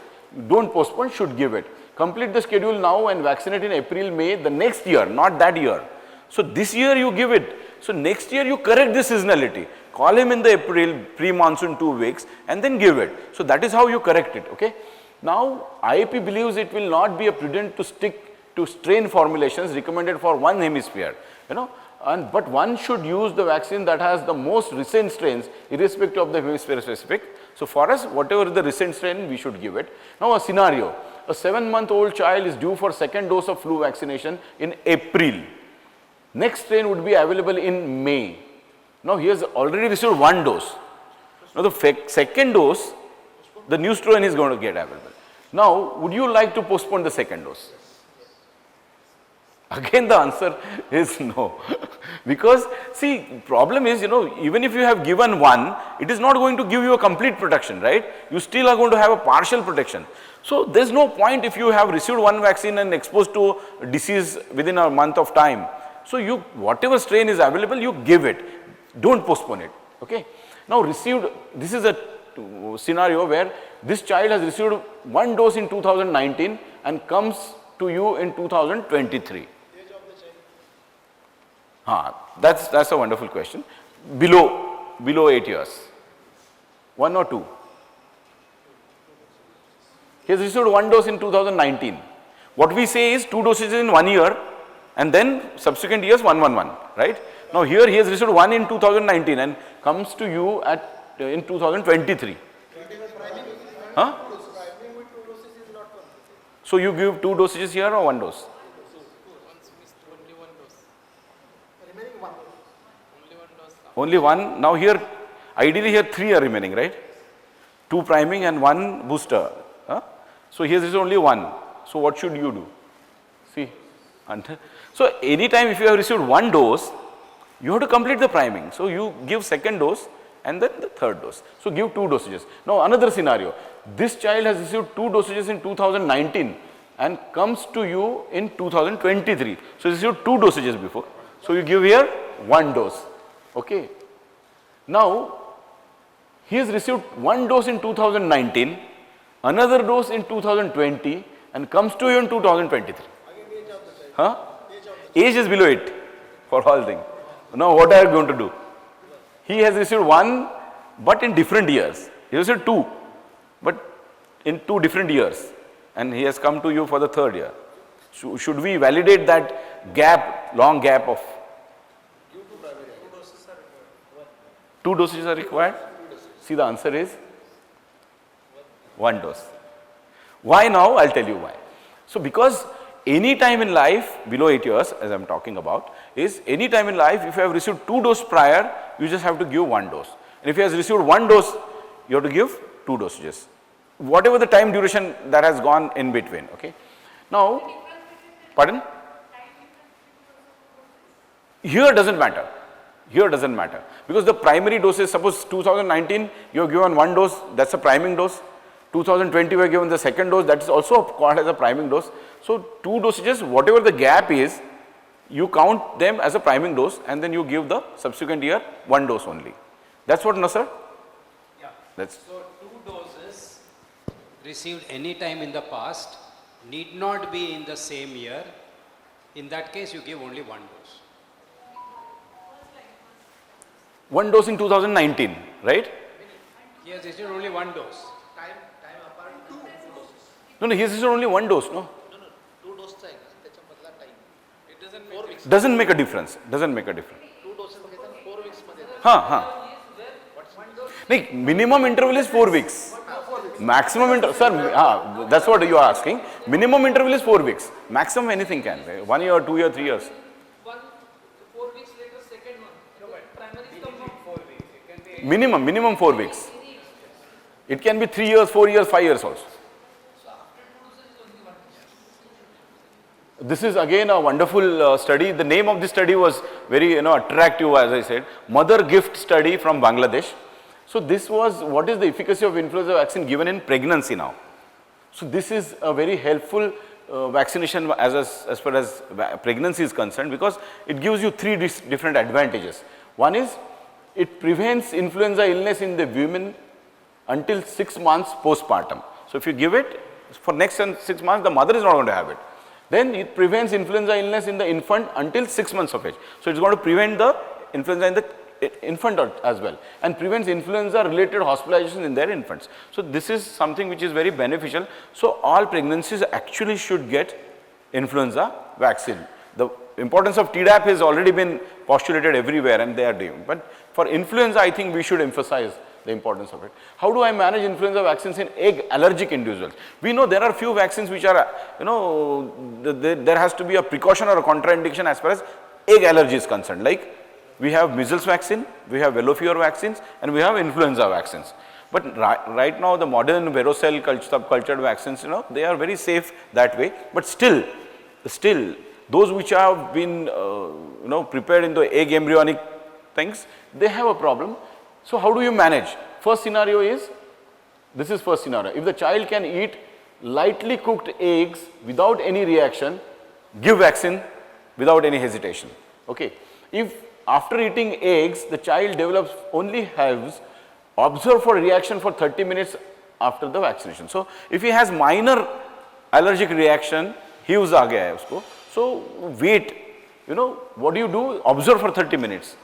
don't postpone, should give it. Complete the schedule now and vaccinate in April, May, the next year, not that year. So this year you give it. So next year you correct the seasonality. Call him in the April, pre-monsoon 2 weeks and then give it. So that is how you correct it, okay. Now IAP believes it will not be a prudent to stick to strain formulations recommended for one hemisphere, but one should use the vaccine that has the most recent strains irrespective of the hemisphere specific. So for us, whatever the recent strain, we should give it. Now a scenario, a 7-month-old child is due for second dose of flu vaccination in April. Next strain would be available in May. Now he has already received 1 dose. Now the second dose, the new strain is going to get available. Now would you like to postpone the second dose? Again the answer is no. Because see, problem is, even if you have given one, it is not going to give you a complete protection, right? You still are going to have a partial protection. So there is no point if you have received one vaccine and exposed to disease within a month of time. So you, whatever strain is available, you give it. Don't postpone it, okay? Now this is a scenario where this child has received 1 dose in 2019 and comes to you in 2023. That's a wonderful question. Below 8 years, 1 or 2. He has received 1 dose in 2019. What we say is 2 doses in 1 year and then subsequent years 1, right? Now here he has received 1 in 2019 and comes to you in 2023. Huh? So you give 2 dosages here or 1 dose? Only 1. Now here, ideally here 3 are remaining, right? 2 priming and 1 booster. So here is only 1. So what should you do? See, so anytime if you have received 1 dose, you have to complete the priming. So you give second dose and then the third dose. So give 2 dosages. Now another scenario, this child has received 2 dosages in 2019 and comes to you in 2023. So he received 2 dosages before. So you give here 1 dose. Okay. Now, he has received 1 dose in 2019, another dose in 2020 and comes to you in 2023. Age is below 8 for all things. Now, what are you going to do? He has received 1 but in different years. He has received 2 but in 2 different years and he has come to you for the 3rd year. Should we validate that gap, long gap of 2 dosages are required? See, the answer is 1 dose. Why now? I'll tell you why. So because any time in life below 8 years, as I'm talking about, is any time in life if you have received 2 doses prior, you just have to give 1 dose. And if he has received 1 dose, you have to give 2 dosages. Whatever the time duration that has gone in between, okay. Now, pardon? Here doesn't matter. Here doesn't matter because the primary doses, suppose 2019 you have given 1 dose, that's a priming dose. 2020 we have given the second dose, that is also called as a priming dose. So 2 dosages, whatever the gap is, you count them as a priming dose and then you give the subsequent year 1 dose only. That's what, no sir? Yeah. That's so 2 doses received any time in the past need not be in the same year. In that case, you give only 1 dose. 1 dose in 2019, right? Yes, it's only 1 dose. No, he has only 1 dose, no? 2 dose time. Doesn't make a difference. Doesn't make a difference. 2 doses 4 weeks. Like, minimum interval is 4 weeks. Maximum interval, sir, that's what you are asking. Minimum interval is 4 weeks. Maximum anything can be. 1 year, 2 years, 3 years. 4 weeks later, second one. Primary is come from 4 weeks. Minimum 4 weeks. It can be 3 years, 4 years, 5 years also. This is again a wonderful study. The name of this study was very attractive, as I said. Mother gift study from Bangladesh. So this was what is the efficacy of influenza vaccine given in pregnancy now. So this is a very helpful vaccination as far as pregnancy is concerned, because it gives you 3 different advantages. One is it prevents influenza illness in the women until 6 months postpartum. So if you give it for next 6 months, the mother is not going to have it. Then it prevents influenza illness in the infant until 6 months of age. So it's going to prevent the influenza in the infant as well, and prevents influenza related hospitalization in their infants. So this is something which is very beneficial. So all pregnancies actually should get influenza vaccine. The importance of Tdap has already been postulated everywhere and they are doing. But for influenza, I think we should emphasize the importance of it. How do I manage influenza vaccines in egg allergic individuals? We know there are few vaccines which are, there has to be a precaution or a contraindication as far as egg allergy is concerned. Like we have measles vaccine, we have yellow fever vaccines, and we have influenza vaccines. But right now the modern varicella cultured vaccines, they are very safe that way. But still, those which have been, prepared in the egg embryonic things, they have a problem. So how do you manage? First scenario is, this is first scenario. If the child can eat lightly cooked eggs without any reaction, give vaccine without any hesitation. Okay. If after eating eggs, the child develops only hives, observe for reaction for 30 minutes after the vaccination. So if he has minor allergic reaction, hives aa gaya hai usko. So wait, what do? Observe for 30 minutes.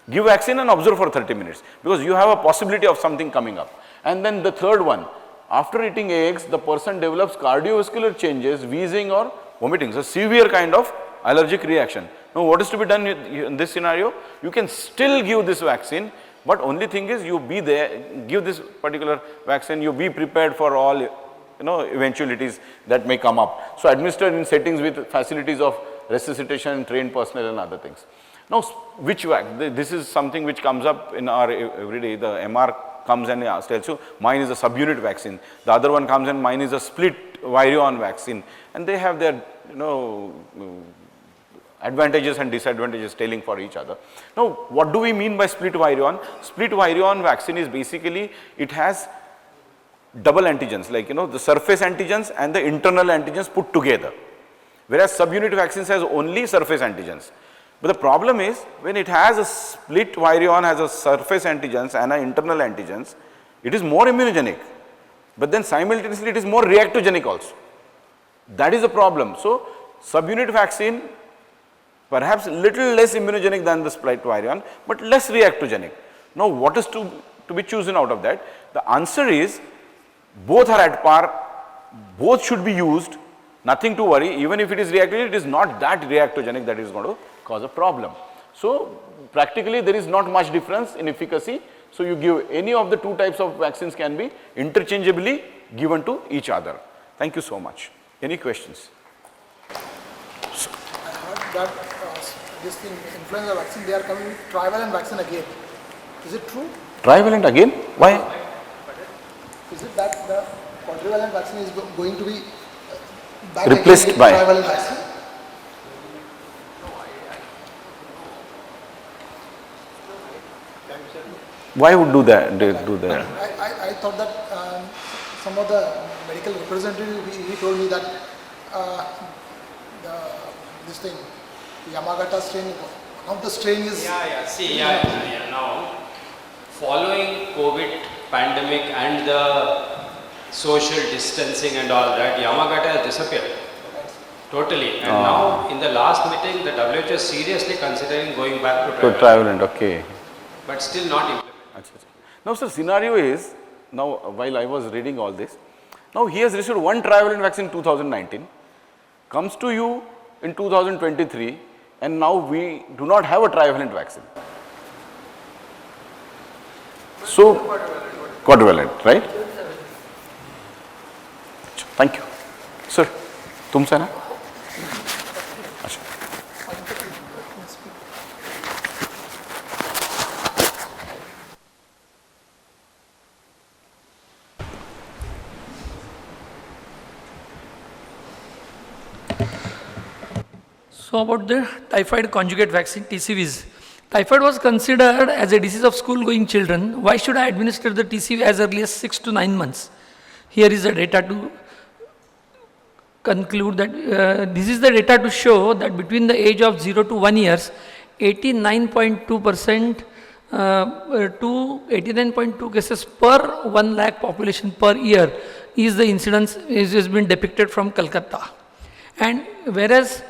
Give vaccine and observe for 30 minutes, because you have a possibility of something coming up. And then the third one, after eating eggs, the person develops cardiovascular changes, wheezing or vomiting. So severe kind of allergic reaction. Now what is to be done in this scenario? You can still give this vaccine, but only thing is you be there, give this particular vaccine, you be prepared for all eventualities that may come up. So administered in settings with facilities of resuscitation, trained personnel and other things. Now, which vaccine? This is something which comes up in our everyday. The MR comes and tells you, mine is a subunit vaccine. The other one comes and mine is a split virion vaccine. And they have their, advantages and disadvantages telling for each other. Now, what do we mean by split virion? Split virion vaccine is basically, it has double antigens, like, the surface antigens and the internal antigens put together. Whereas subunit vaccines has only surface antigens. But the problem is, when it has a split virion, has a surface antigens and an internal antigens, it is more immunogenic. But then simultaneously it is more reactogenic also. That is the problem. So subunit vaccine, perhaps little less immunogenic than the split virion, but less reactogenic. Now what is to be chosen out of that? The answer is, both are at par, both should be used, nothing to worry. Even if it is reactogenic, it is not that reactogenic that is going to cause a problem. So practically there is not much difference in efficacy. So you give any of the two types of vaccines can be interchangeably given to each other. Thank you so much. Any questions? I heard that this thing, influenza vaccine, they are coming with trivalent vaccine again. Is it true? Trivalent again? Why? Is it that the quadrivalent vaccine is going to be back replaced again with by trivalent vaccine? Why would do that? I thought that some of the medical representatives, he told me that this thing, Yamagata strain, one of the strain is... Now, following COVID pandemic and the social distancing and all that, Yamagata has disappeared. Totally. And now, in the last meeting, the WHO is seriously considering going back to trivalent. Okay. But still not implemented. Now, sir, scenario is, now while I was reading all this, now he has received one trivalent vaccine in 2019, comes to you in 2023, and now we do not have a trivalent vaccine. So, quadrivalent, right? Thank you. Sir, तुमसे ना? अच्छा. So about the typhoid conjugate vaccine, TCVs. Typhoid was considered as a disease of school-going children. Why should I administer the TCV as early as 6 to 9 months? Here is the data to conclude that this is the data to show that between the age of 0 to 1 years, 89.2% to 89.2 cases per 1 lakh population per year is the incidence has been depicted from Calcutta. And whereas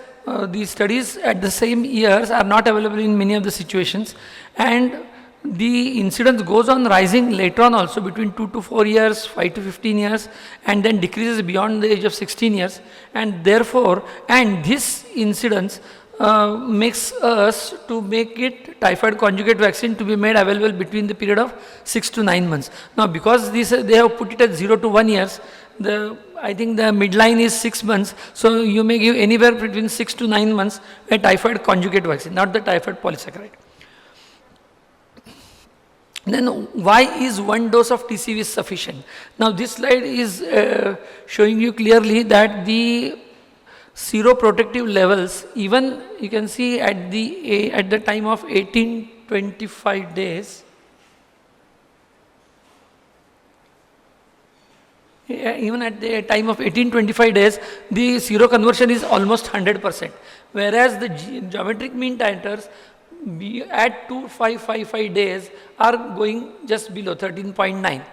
these studies at the same years are not available in many of the situations, and the incidence goes on rising later on also between 2 to 4 years, 5 to 15 years, and then decreases beyond the age of 16 years. And therefore, and this incidence makes us to make it typhoid conjugate vaccine to be made available between the period of 6 to 9 months. Now, because this, they have put it at 0 to 1 years, I think the midline is 6 months, so you may give anywhere between 6 to 9 months a typhoid conjugate vaccine, not the typhoid polysaccharide. Then why is 1 dose of TCV sufficient? Now this slide is showing you clearly that the seroprotective levels, even you can see at the time of 18-25 days, even at the time of 18-25 days, the seroconversion is almost 100%, whereas the geometric mean titers at 2555 days are going just below 13.9.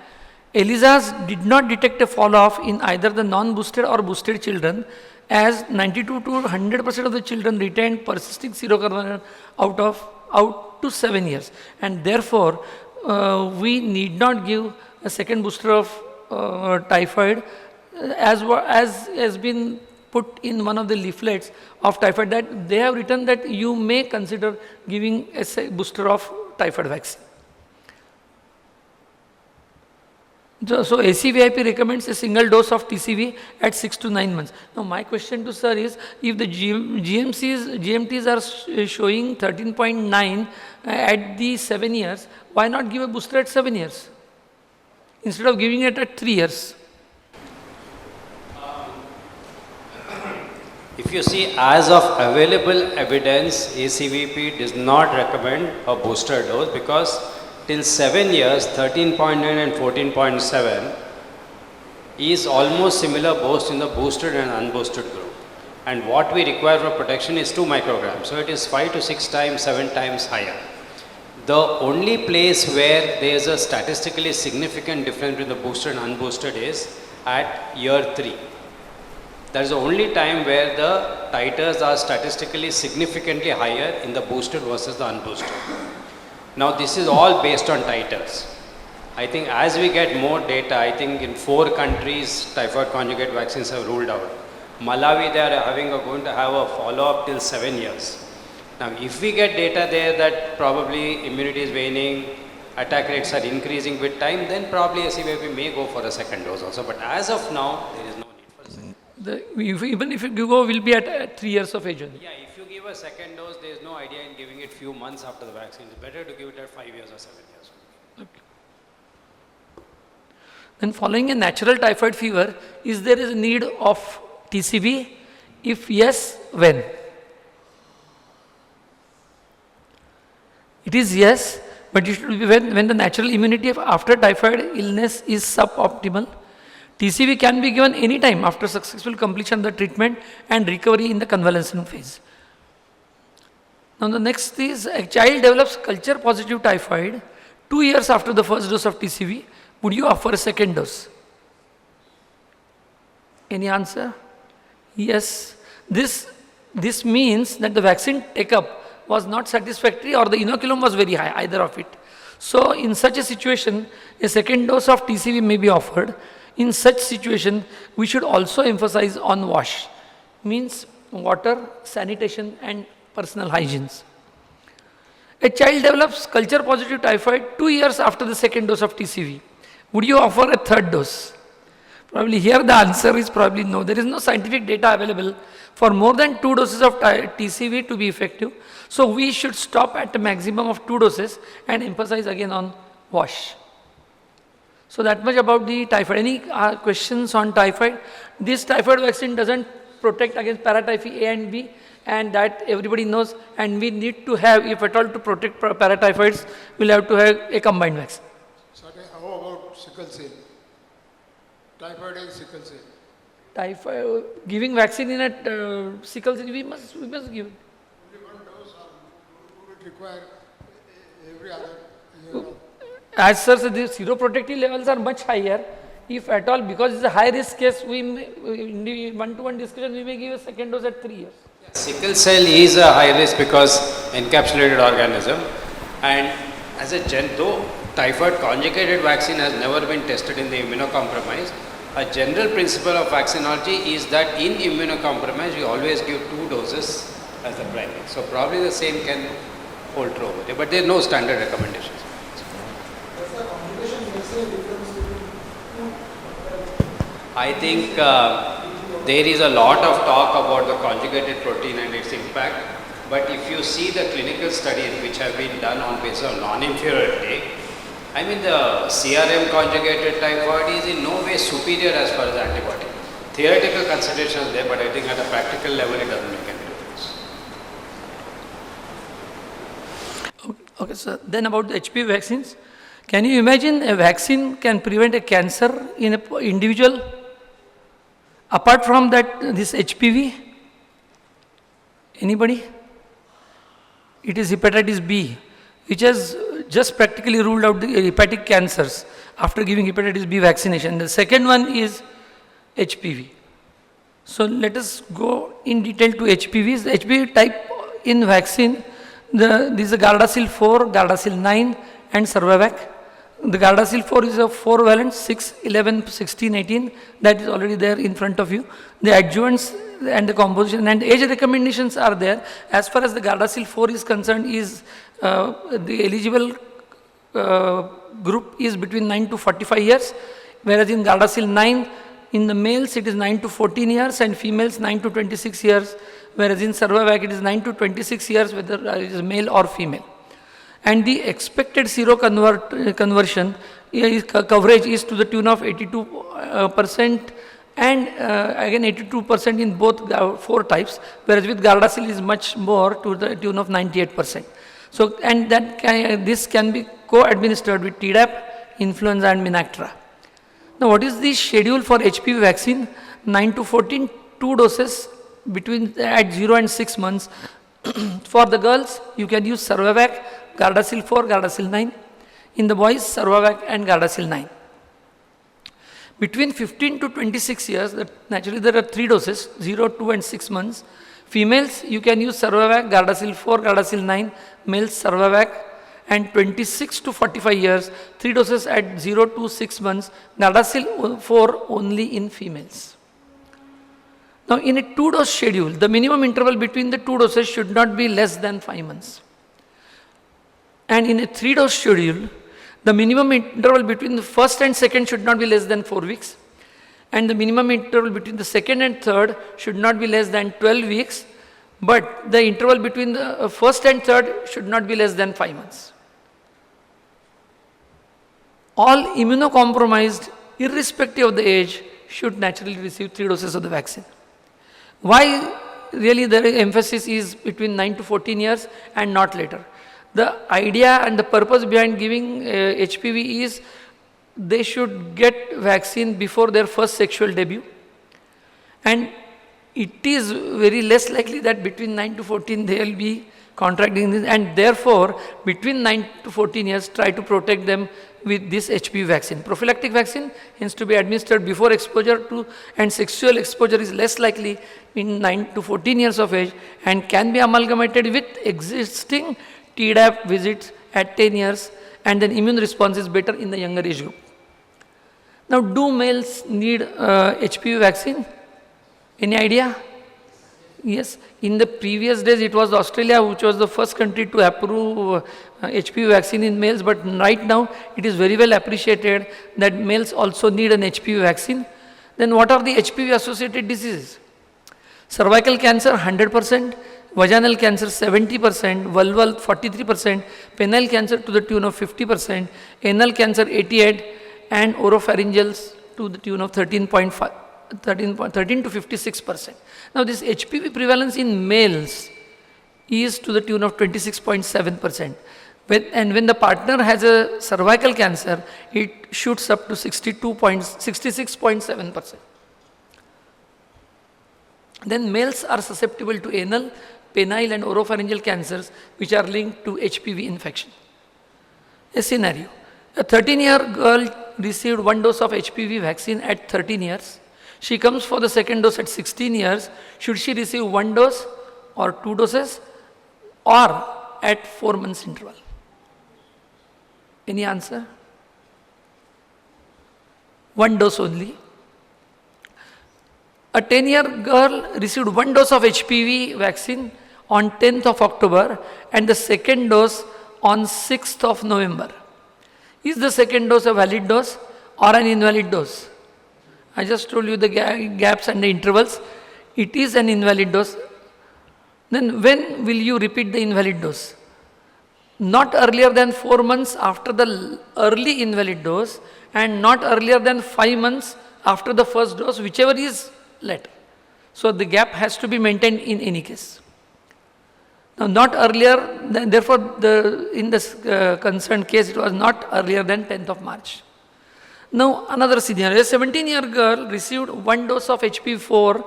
ELISAs did not detect a fall off in either the non-boosted or boosted children, as 92 to 100% of the children retained persisting seroconversion out to 7 years, and therefore we need not give a second booster of typhoid, as has been put in one of the leaflets of typhoid, that they have written that you may consider giving a booster of typhoid vaccine. So ACVIP recommends a single dose of TCV at 6 to 9 months. Now my question to sir is, if the GMTs are showing 13.9 at the 7 years, why not give a booster at 7 years instead of giving it at 3 years? If you see, as of available evidence, ACVP does not recommend a booster dose, because till 7 years, 13.9 and 14.7 is almost similar both in the boosted and unboosted group. And what we require for protection is 2 micrograms. So it is 5 to 6 times, 7 times higher. The only place where there is a statistically significant difference between the boosted and unboosted is at year 3. That is the only time where the titers are statistically significantly higher in the boosted versus the unboosted. Now this is all based on titers. I think as we get more data, I think in 4 countries typhoid conjugate vaccines have ruled out. Malawi, they are going to have a follow-up till 7 years. Now if we get data there that probably immunity is waning, attack rates are increasing with time, then probably ACVP may go for a second dose also. But as of now, there is no need for a second. Even if you go, will be at 3 years of age only. Yeah, if you give a second dose, there is no idea in giving it few months after the vaccine. It's better to give it at 5 years or 7 years. Okay. Then following a natural typhoid fever, is there a need of TCV? If yes, when? It is yes, but it should be when the natural immunity after typhoid illness is suboptimal. TCV can be given any time after successful completion of the treatment and recovery in the convalescent phase. Now the next is, a child develops culture positive typhoid 2 years after the first dose of TCV. Would you offer a second dose? Any answer? Yes. This means that the vaccine take-up was not satisfactory or the inoculum was very high, either of it. So in such a situation, a second dose of TCV may be offered. In such situation, we should also emphasize on wash, means water, sanitation and personal hygiene. A child develops culture positive typhoid 2 years after the second dose of TCV. Would you offer a third dose? Probably here the answer is probably no. There is no scientific data available for more than 2 doses of TCV to be effective. So we should stop at a maximum of 2 doses and emphasize again on wash. So that much about the typhoid. Any questions on typhoid? This typhoid vaccine doesn't protect against paratyphi A and B, and that everybody knows, and we need to have, if at all to protect paratyphoids, we'll have to have a combined vaccine. So how about sickle cell? Typhoid and sickle cell. Typhoid, giving vaccine in a sickle cell, we must give it. Only one dose, or would it require every other year? As such, the seroprotective levels are much higher. If at all, because it's a high risk case, we may, in the one-to-one discussion, we may give a second dose at 3 years. Sickle cell is a high risk because encapsulated organism, and as a though typhoid conjugated vaccine has never been tested in the immunocompromised, a general principle of vaccinology is that in immunocompromised we always give 2 doses as the primary. So probably the same can hold true over there, but there are no standard recommendations. I think there is a lot of talk about the conjugated protein and its impact, but if you see the clinical studies which have been done on basis of non-inferiority, I mean the CRM conjugated typhoid is in no way superior as far as antibody. Theoretical considerations there, but I think at a practical level it doesn't make any difference. Okay, so then about the HPV vaccines. Can you imagine a vaccine can prevent a cancer in an individual? Apart from that, this HPV, anybody? It is hepatitis B, which has just practically ruled out the hepatic cancers after giving hepatitis B vaccination. The second one is HPV. So let us go in detail to HPVs. The HPV type in vaccine, these are Gardasil 4, Gardasil 9 and Sarovar. The Gardasil 4 is a 4-valent, 6, 11, 16, 18, that is already there in front of you. The adjuvants and the composition and age recommendations are there. As far as the Gardasil 4 is concerned, is the eligible group is between 9 to 45 years, whereas in Gardasil 9, in the males it is 9 to 14 years and females 9 to 26 years, whereas in Sarovar it is 9 to 26 years, whether it is male or female. And the expected seroconversion coverage is to the tune of 82% and again 82% in both 4 types, whereas with Gardasil is much more to the tune of 98%. So, and that this can be co-administered with Tdap, influenza and Minactra. Now, what is the schedule for HPV vaccine? 9 to 14, 2 doses between at 0 and 6 months. For the girls, you can use Sarovar, Gardasil 4, Gardasil 9. In the boys, Sarovar and Gardasil 9. Between 15 to 26 years, naturally there are 3 doses, 0, 2 and 6 months. Females, you can use Sarovar, Gardasil 4, Gardasil 9, males Sarovar, and 26 to 45 years, 3 doses at 0 to 6 months, Gardasil 4 only in females. Now, in a 2-dose schedule, the minimum interval between the 2 doses should not be less than 5 months. And in a 3-dose schedule, the minimum interval between the first and second should not be less than 4 weeks. And the minimum interval between the second and third should not be less than 12 weeks. But the interval between the first and third should not be less than 5 months. All immunocompromised, irrespective of the age, should naturally receive 3 doses of the vaccine. Why really the emphasis is between 9 to 14 years and not later? The idea and the purpose behind giving HPV is they should get vaccine before their first sexual debut. And it is very less likely that between 9 to 14 they will be contracting this, and therefore between 9 to 14 years try to protect them with this HPV vaccine. Prophylactic vaccine has to be administered before exposure to, and sexual exposure is less likely in 9 to 14 years of age and can be amalgamated with existing Tdap visits at 10 years, and then immune response is better in the younger age group. Now, do males need HPV vaccine? Any idea? Yes, in the previous days it was Australia which was the first country to approve HPV vaccine in males, but right now it is very well appreciated that males also need an HPV vaccine. Then what are the HPV associated diseases? Cervical cancer 100%, vaginal cancer 70%, vulval 43%, penile cancer to the tune of 50%, anal cancer 88%, and oropharyngals to the tune of 13 to 56%. Now this HPV prevalence in males is to the tune of 26.7%. And when the partner has a cervical cancer, it shoots up to 66.7%. Then males are susceptible to anal, penile and oropharyngeal cancers which are linked to HPV infection. A scenario. A 13-year girl received 1 dose of HPV vaccine at 13 years. She comes for the second dose at 16 years. Should she receive 1 dose or 2 doses or at 4 months interval? Any answer? 1 dose only. A 10-year girl received 1 dose of HPV vaccine on 10th of October and the second dose on 6th of November. Is the second dose a valid dose or an invalid dose? I just told you the gaps and the intervals. It is an invalid dose. Then when will you repeat the invalid dose? Not earlier than 4 months after the early invalid dose and not earlier than 5 months after the first dose, whichever is later. So the gap has to be maintained in any case. Now not earlier, therefore in this concerned case it was not earlier than 10th of March. Now another scenario, a 17-year girl received 1 dose of HPV4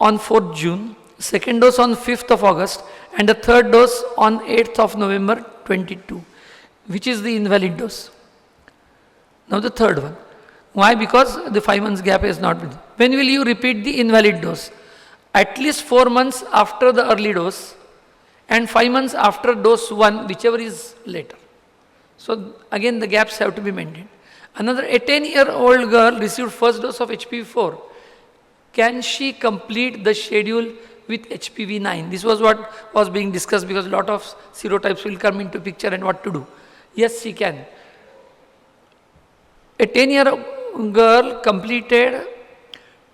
on 4th June, second dose on 5th of August and the third dose on 8th of November 22, which is the invalid dose. Now the third one. Why? Because the 5 months gap is not been. When will you repeat the invalid dose? At least 4 months after the early dose and 5 months after dose 1, whichever is later. So again the gaps have to be maintained. Another, a 10-year-old girl received first dose of HPV4. Can she complete the schedule with HPV9? This was what was being discussed because a lot of serotypes will come into picture and what to do. Yes, she can. A 10-year-old girl completed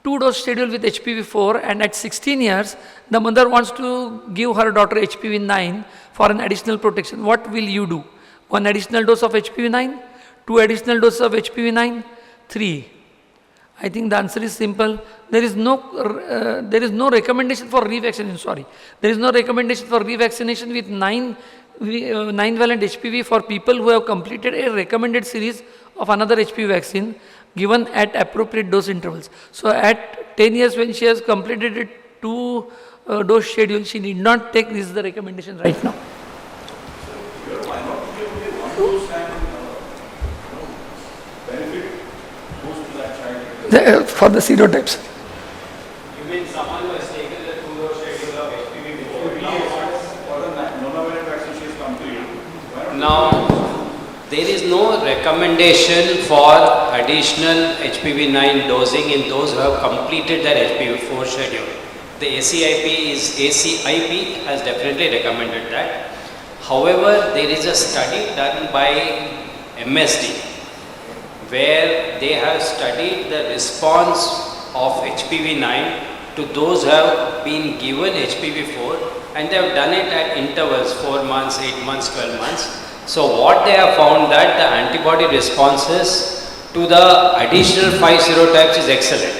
2-dose schedule with HPV4 and at 16 years, the mother wants to give her daughter HPV9 for an additional protection. What will you do? 1 additional dose of HPV9? 2 additional doses of HPV9? 3. I think the answer is simple. There is no recommendation for revaccination. There is no recommendation for revaccination with 9-valent HPV for people who have completed a recommended series of another HPV vaccine given at appropriate dose intervals. So at 10 years when she has completed a 2-dose schedule, she need not take this is the recommendation right now. For the serotypes. You mean someone who has taken the 2-dose schedule of HPV before? For the monovalent vaccine she is complete. Now, there is no recommendation for additional HPV9 dosing in those who have completed their HPV4 schedule. The ACIP has definitely recommended that. However, there is a study done by MSD where they have studied the response of HPV9 to those who have been given HPV4 and they have done it at intervals 4 months, 8 months, 12 months. So what they have found that the antibody responses to the additional 5 serotypes is excellent.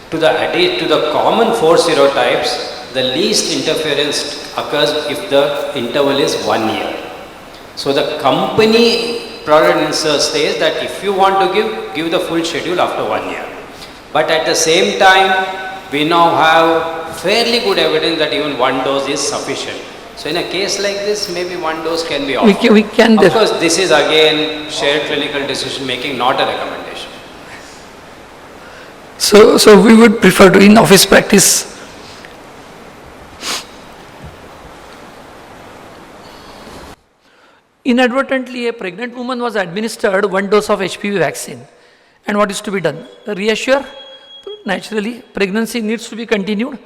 To the common 4 serotypes, the least interference occurs if the interval is 1 year. So the company product insert says that if you want to give the full schedule after 1 year. But at the same time, we now have fairly good evidence that even 1 dose is sufficient. So in a case like this, maybe 1 dose can be offered. We can of course, this is again shared clinical decision making, not a recommendation. So we would prefer to in office practice. Inadvertently, a pregnant woman was administered 1 dose of HPV vaccine. And what is to be done? Reassure, naturally, pregnancy needs to be continued.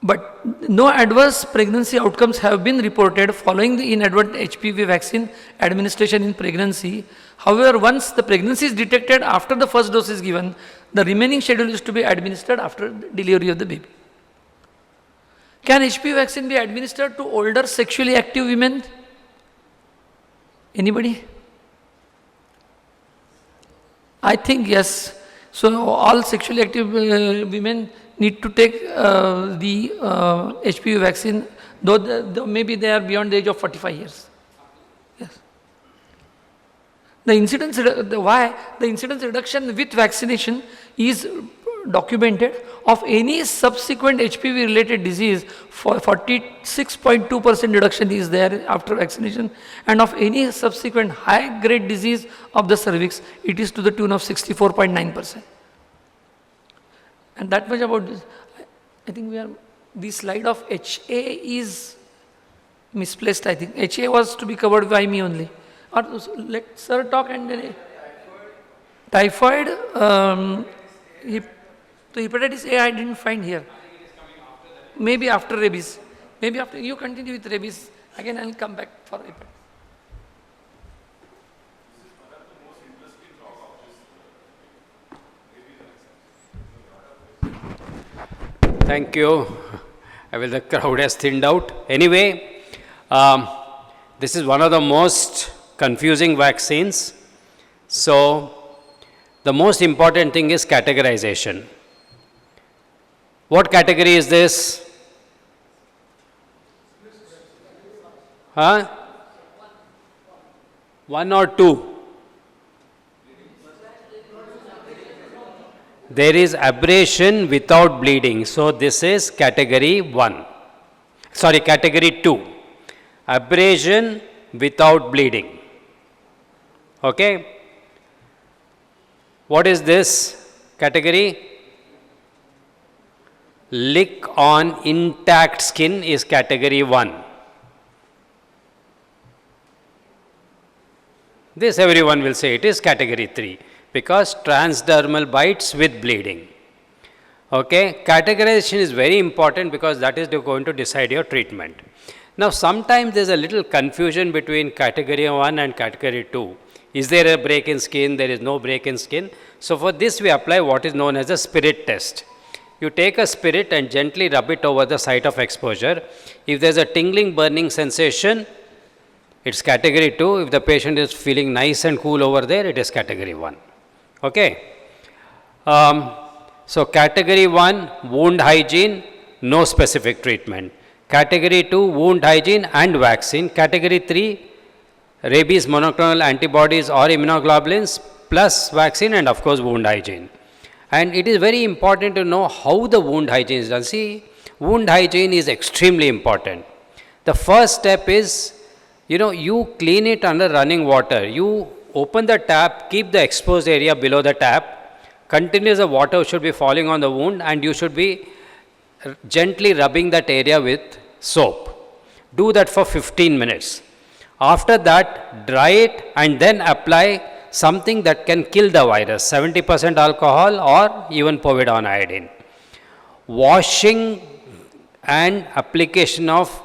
But no adverse pregnancy outcomes have been reported following the inadvertent HPV vaccine administration in pregnancy. However, once the pregnancy is detected after the first dose is given, the remaining schedule is to be administered after the delivery of the baby. Can HPV vaccine be administered to older sexually active women? Anybody? I think yes. So all sexually active women need to take the HPV vaccine, though maybe they are beyond the age of 45 years. Yes. The incidence, why? The incidence reduction with vaccination is documented of any subsequent HPV related disease. For 46.2% reduction is there after vaccination, and of any subsequent high grade disease of the cervix, it is to the tune of 64.9%. And that much about this. I think the slide of HA is misplaced, I think. HA was to be covered by me only. Or let sir talk and then typhoid, the hepatitis A I didn't find here. Maybe after rabies. Maybe after, you continue with rabies. Again I will come back for hepatitis. Thank you. The crowd has thinned out. Anyway, this is one of the most confusing vaccines. So, the most important thing is categorization. What category is this? Huh? 1 or 2? There is abrasion without bleeding. So, this is category 1. Sorry, category 2. Abrasion without bleeding. Okay. What is this category? Lick on intact skin is category 1. This everyone will say it is category 3. Because transdermal bites with bleeding. Okay, categorization is very important because that is going to decide your treatment. Now, sometimes there is a little confusion between category 1 and category 2. Is there a break in skin? There is no break in skin. So, for this we apply what is known as a spirit test. You take a spirit and gently rub it over the site of exposure. If there is a tingling, burning sensation, it's category 2. If the patient is feeling nice and cool over there, it is category 1. Okay. So, category 1, wound hygiene, no specific treatment. Category 2, wound hygiene and vaccine. Category 3, rabies monoclonal antibodies or immunoglobulins plus vaccine and of course wound hygiene. And it is very important to know how the wound hygiene is done. See, wound hygiene is extremely important. The first step is, you clean it under running water. You open the tap, keep the exposed area below the tap, continuous water should be falling on the wound and you should be gently rubbing that area with soap. Do that for 15 minutes. After that, dry it and then apply something that can kill the virus, 70% alcohol or even povidone iodine. Washing and application of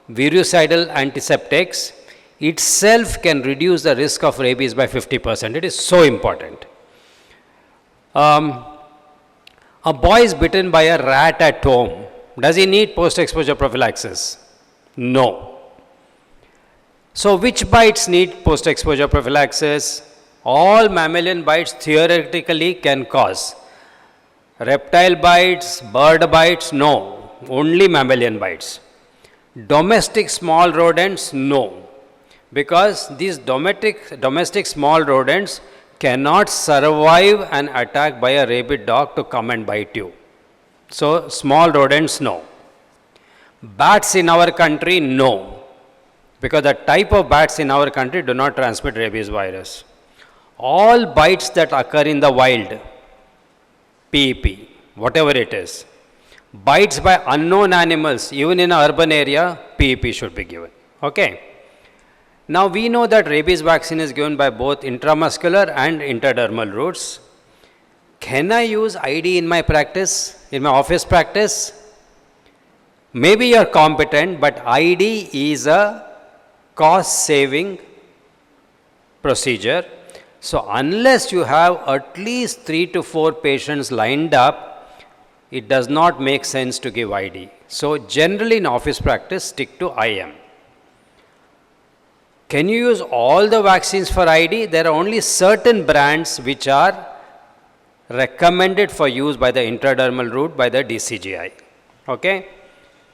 virucidal antiseptics itself can reduce the risk of rabies by 50%. It is so important. A boy is bitten by a rat at home. Does he need post-exposure prophylaxis? No. So, which bites need post-exposure prophylaxis? All mammalian bites theoretically can cause. Reptile bites, bird bites, no. Only mammalian bites. Domestic small rodents, no. Because these domestic small rodents cannot survive an attack by a rabid dog to come and bite you. So, small rodents, no. Bats in our country, no. Because the type of bats in our country do not transmit rabies virus. All bites that occur in the wild, PEP, whatever it is, bites by unknown animals, even in an urban area, PEP should be given. Okay. Now, we know that rabies vaccine is given by both intramuscular and intradermal routes. Can I use ID in my practice, in my office practice? Maybe you are competent, but ID is a cost saving procedure. So unless you have at least 3 to 4 patients lined up, it does not make sense to give ID. So generally in office practice, stick to IM. Can you use all the vaccines for ID? There are only certain brands which are recommended for use by the intradermal route by the DCGI. Okay?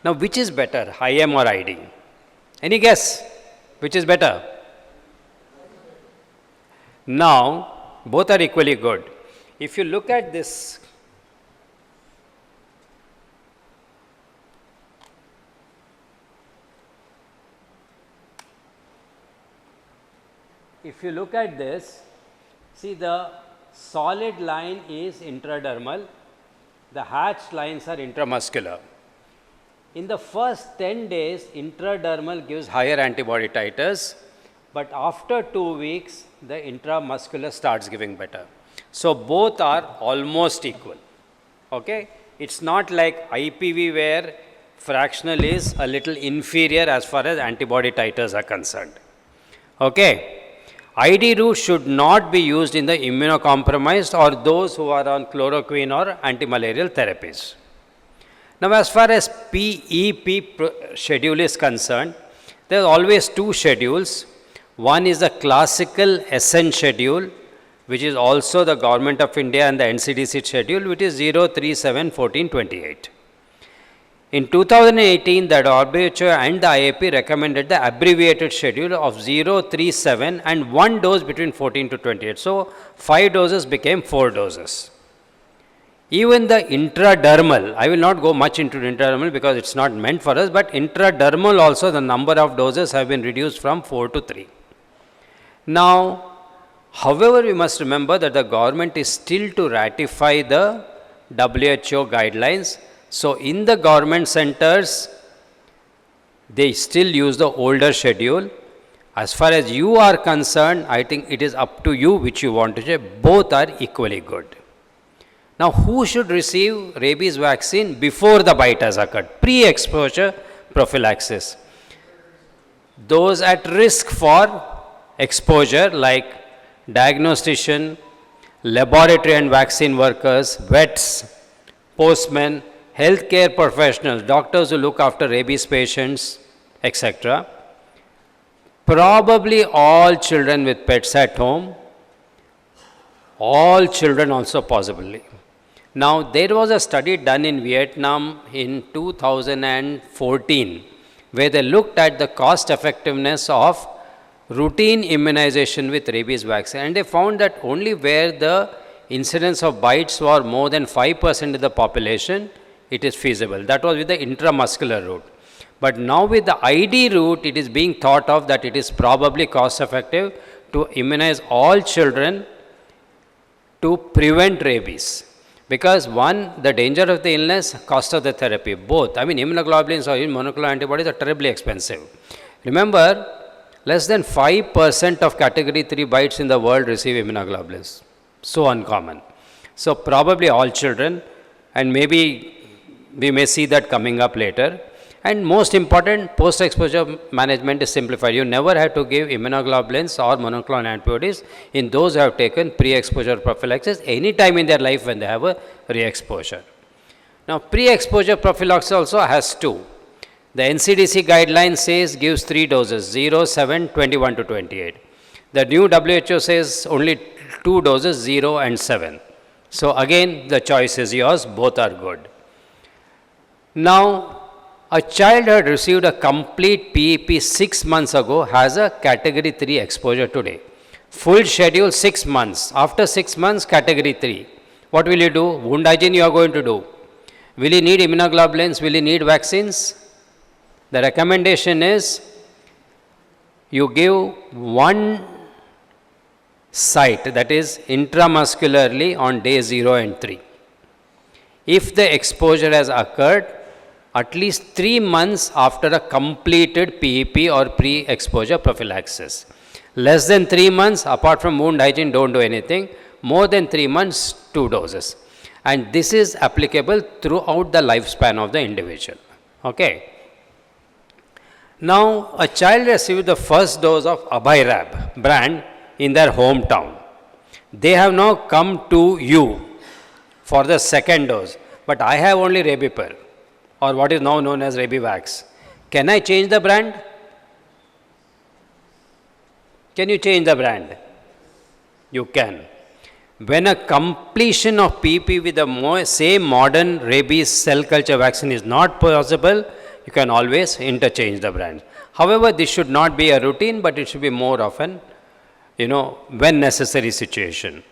Now which is better, IM or ID? Any guess? Which is better? Now, both are equally good. If you look at this, see the solid line is intradermal, the hatched lines are intramuscular. In the first 10 days, intradermal gives higher antibody titers, but after 2 weeks, the intramuscular starts giving better. So both are almost equal. Okay? It's not like IPV where fractional is a little inferior as far as antibody titers are concerned. Okay? ID route should not be used in the immunocompromised or those who are on chloroquine or antimalarial therapies. Now, as far as PEP schedule is concerned, there are always 2 schedules. One is the classical SN schedule, which is also the Government of India and the NCDC schedule, which is 037-14-28. In 2018, the WHO and the IAP recommended the abbreviated schedule of 037 and 1 dose between 14 to 28. So, 5 doses became 4 doses. Even the intradermal, I will not go much into intradermal because it's not meant for us, but intradermal also the number of doses have been reduced from 4 to 3. Now, however, we must remember that the government is still to ratify the WHO guidelines. So, in the government centers, they still use the older schedule. As far as you are concerned, I think it is up to you which you want to take. Both are equally good. Now, who should receive rabies vaccine before the bite has occurred? Pre-exposure prophylaxis. Those at risk for exposure like diagnostician, laboratory and vaccine workers, vets, postmen, healthcare professionals, doctors who look after rabies patients, etc. Probably all children with pets at home, all children also possibly. Now, there was a study done in Vietnam in 2014 where they looked at the cost effectiveness of routine immunization with rabies vaccine, and they found that only where the incidence of bites were more than 5% of the population, it is feasible. That was with the intramuscular route. But now with the ID route, it is being thought of that it is probably cost effective to immunize all children to prevent rabies. Because one, the danger of the illness, cost of the therapy, both. I mean, immunoglobulins or monoclonal antibodies are terribly expensive. Remember, less than 5% of category 3 bites in the world receive immunoglobulins. So uncommon. So probably all children, and maybe we may see that coming up later. And most important, post-exposure management is simplified. You never have to give immunoglobulins or monoclonal antibodies in those who have taken pre-exposure prophylaxis any time in their life when they have a re-exposure. Now, pre-exposure prophylaxis also has 2. The NCDC guideline says gives 3 doses, 0, 7, 21 to 28. The new WHO says only 2 doses, 0 and 7. So again, the choice is yours, both are good. Now, a child who had received a complete PEP 6 months ago has a category 3 exposure today. Full schedule 6 months. After 6 months, category 3. What will you do? Wound hygiene you are going to do. Will you need immunoglobulins? Will you need vaccines? The recommendation is you give 1 site, that is intramuscularly on day 0 and 3. If the exposure has occurred at least 3 months after a completed PEP or pre-exposure prophylaxis. Less than 3 months, apart from wound hygiene, don't do anything. More than 3 months, 2 doses. And this is applicable throughout the lifespan of the individual. Okay. Now, a child received the first dose of Abhairab brand in their hometown. They have now come to you for the second dose, but I have only Rabipur, or what is now known as Rabivax. Can I change the brand? Can you change the brand? You can. When a completion of PP with the same modern rabies cell culture vaccine is not possible, you can always interchange the brands. However, this should not be a routine, but it should be more of an, when necessary situation.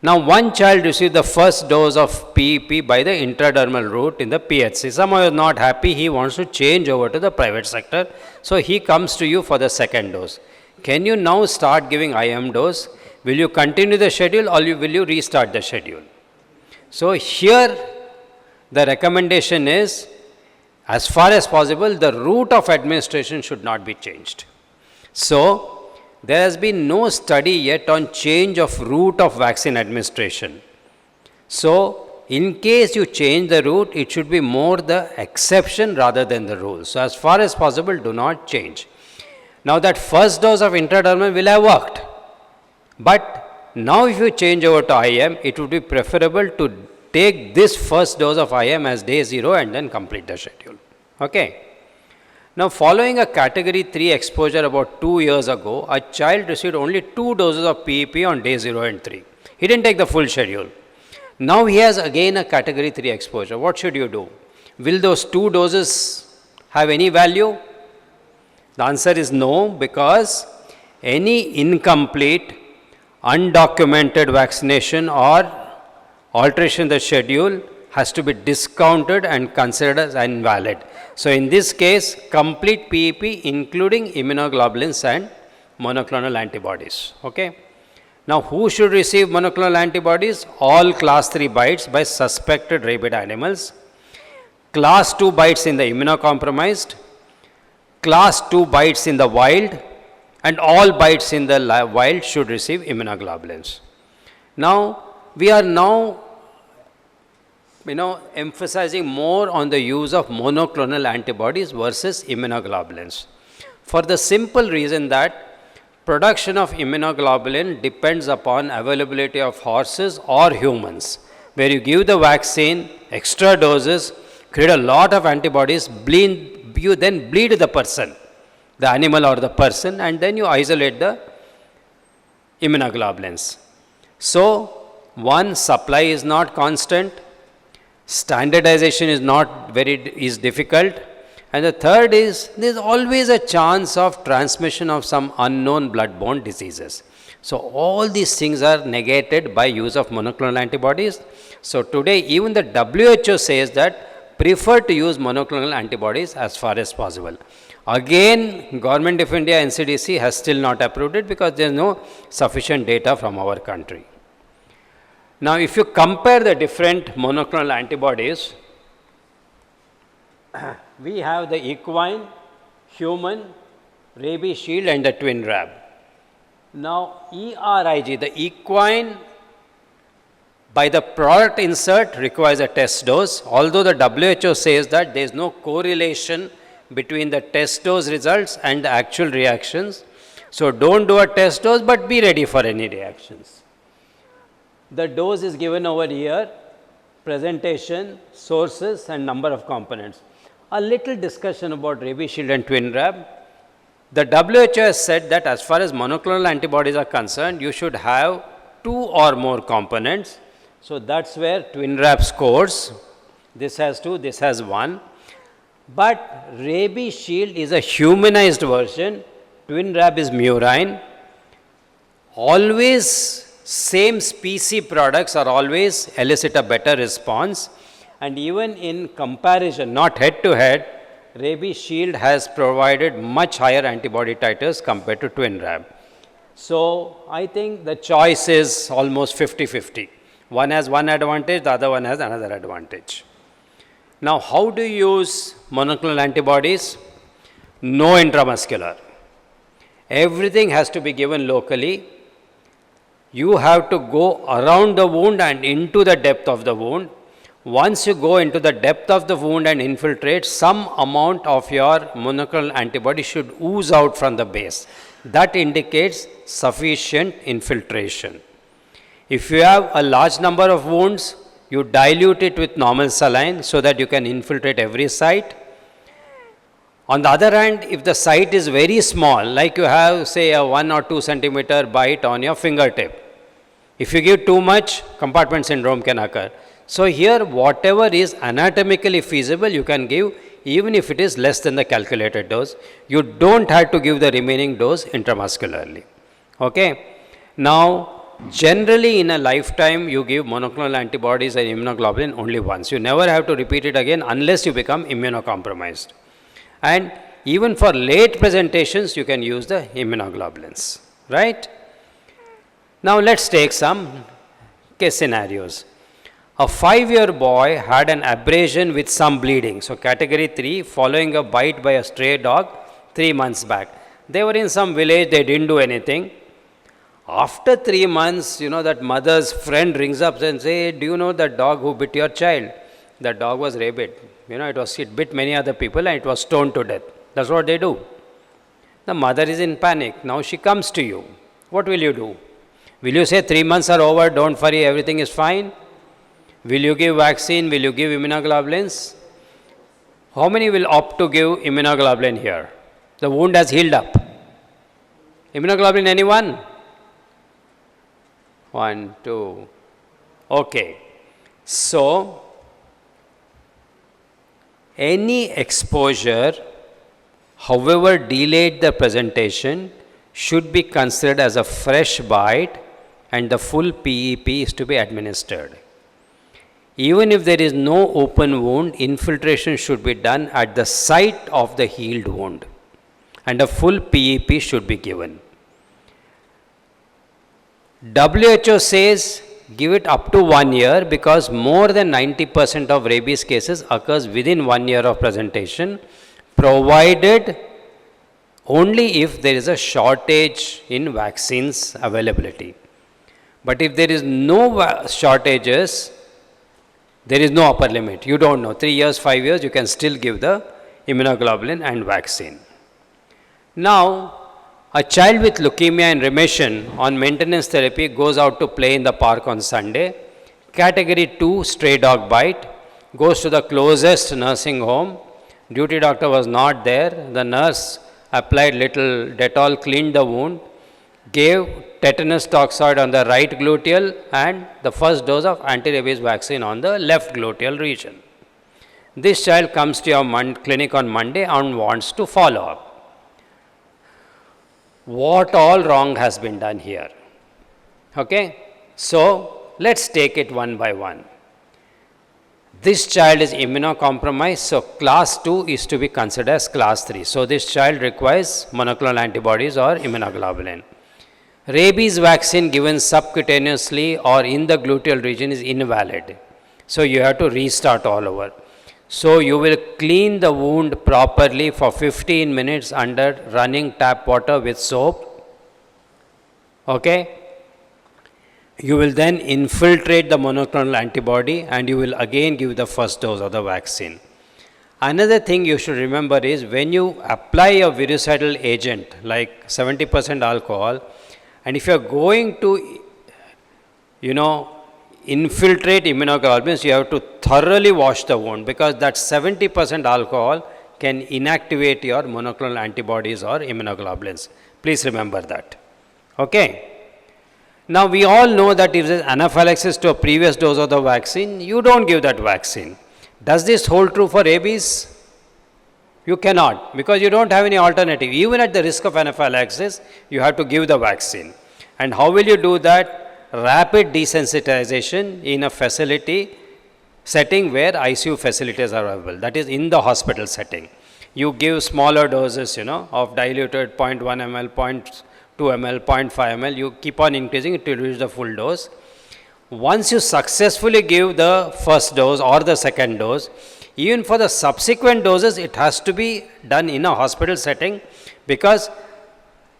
Now, one child received the first dose of PEP by the intradermal route in the PHC. Someone is not happy, he wants to change over to the private sector. So, he comes to you for the second dose. Can you now start giving IM dose? Will you continue the schedule or will you restart the schedule? So, here the recommendation is, as far as possible, the route of administration should not be changed. So, there has been no study yet on change of route of vaccine administration. So, in case you change the route, it should be more the exception rather than the rule. So, as far as possible, do not change. Now, that first dose of intradermal will have worked. But now if you change over to IM, it would be preferable to take this first dose of IM as day 0 and then complete the schedule. Okay. Now, following a category 3 exposure about 2 years ago, a child received only 2 doses of PEP on day 0 and 3. He didn't take the full schedule. Now, he has again a category 3 exposure. What should you do? Will those 2 doses have any value? The answer is no, because any incomplete, undocumented vaccination or alteration in the schedule has to be discounted and considered as invalid. So, in this case, complete PEP including immunoglobulins and monoclonal antibodies. Okay. Now, who should receive monoclonal antibodies? All class 3 bites by suspected rabid animals, class 2 bites in the immunocompromised, class 2 bites in the wild, and all bites in the wild should receive immunoglobulins. Now, we are emphasizing more on the use of monoclonal antibodies versus immunoglobulins, for the simple reason that production of immunoglobulin depends upon availability of horses or humans, where you give the vaccine, extra doses, create a lot of antibodies, you then bleed the person, the animal or the person, and then you isolate the immunoglobulins. So, one, supply is not constant, standardization is difficult, and the third is there is always a chance of transmission of some unknown bloodborne diseases. So, all these things are negated by use of monoclonal antibodies. So, today even the WHO says that prefer to use monoclonal antibodies as far as possible. Again, Government of India NCDC has still not approved it because there is no sufficient data from our country. Now, if you compare the different monoclonal antibodies, we have the equine, human, rabies shield and the twin rab. Now, ERIG, the equine, by the product insert requires a test dose, although the WHO says that there is no correlation between the test dose results and the actual reactions. So, don't do a test dose, but be ready for any reactions. The dose is given over here, presentation, sources and number of components. A little discussion about rabies shield and twin rab. The WHO has said that as far as monoclonal antibodies are concerned, you should have 2 or more components. So, that is where twin rab scores. This has 2, this has 1. But rabies shield is a humanized version, twin rab is murine. Always same species products are always elicit a better response, and even in comparison, not head to head, rabies shield has provided much higher antibody titers compared to twin rab. So, I think the choice is almost 50-50. One has one advantage, the other one has another advantage. Now, how do you use monoclonal antibodies? No intramuscular. Everything has to be given locally. You have to go around the wound and into the depth of the wound. Once you go into the depth of the wound and infiltrate, some amount of your monoclonal antibody should ooze out from the base. That indicates sufficient infiltration. If you have a large number of wounds, you dilute it with normal saline so that you can infiltrate every site. On the other hand, if the site is very small, like you have say a 1 or 2 centimeter bite on your fingertip, if you give too much, compartment syndrome can occur. So here, whatever is anatomically feasible, you can give even if it is less than the calculated dose. You don't have to give the remaining dose intramuscularly. Okay. Now, generally in a lifetime, you give monoclonal antibodies and immunoglobulin only once. You never have to repeat it again unless you become immunocompromised. And even for late presentations, you can use the immunoglobulins, right? Now, let's take some case scenarios. A 5-year boy had an abrasion with some bleeding. So, category 3, following a bite by a stray dog 3 months back. They were in some village, they didn't do anything. After 3 months, that mother's friend rings up and says, do you know that dog who bit your child? That dog was rabid. It bit many other people and it was stoned to death. That's what they do. The mother is in panic. Now she comes to you. What will you do? Will you say 3 months are over, don't worry, everything is fine? Will you give vaccine? Will you give immunoglobulins? How many will opt to give immunoglobulin here? The wound has healed up. Immunoglobulin, anyone? 1, 2. Okay. So, any exposure, however delayed the presentation, should be considered as a fresh bite and the full PEP is to be administered. Even if there is no open wound, infiltration should be done at the site of the healed wound and a full PEP should be given. WHO says give it up to 1 year because more than 90% of rabies cases occurs within 1 year of presentation, provided only if there is a shortage in vaccines availability. But if there is no shortages, there is no upper limit. You don't know. 3 years, 5 years, you can still give the immunoglobulin and vaccine. Now, a child with leukemia in remission on maintenance therapy goes out to play in the park on Sunday. Category 2, stray dog bite, goes to the closest nursing home. Duty doctor was not there. The nurse applied little Dettol, cleaned the wound, gave tetanus toxoid on the right gluteal and the first dose of anti-rabies vaccine on the left gluteal region. This child comes to your clinic on Monday and wants to follow up. What all wrong has been done here? Okay, so let's take it one by one. This child is immunocompromised, so class 2 is to be considered as class 3. So this child requires monoclonal antibodies or immunoglobulin. Rabies vaccine given subcutaneously or in the gluteal region is invalid. So you have to restart all over. So you will clean the wound properly for 15 minutes under running tap water with soap. Okay. You will then infiltrate the monoclonal antibody and you will again give the first dose of the vaccine. Another thing you should remember is when you apply a virucidal agent like 70% alcohol, and if you are going to, infiltrate immunoglobulins, you have to thoroughly wash the wound because that 70% alcohol can inactivate your monoclonal antibodies or immunoglobulins. Please remember that. Okay. Now, we all know that if there is anaphylaxis to a previous dose of the vaccine, you don't give that vaccine. Does this hold true for rabies? You cannot, because you don't have any alternative. Even at the risk of anaphylaxis, you have to give the vaccine. And how will you do that? Rapid desensitization in a facility setting where ICU facilities are available, that is in the hospital setting. You give smaller doses, of diluted 0.1 ml, 0.2 ml, 0.5 ml, you keep on increasing it to reach the full dose. Once you successfully give the first dose or the second dose, even for the subsequent doses, it has to be done in a hospital setting because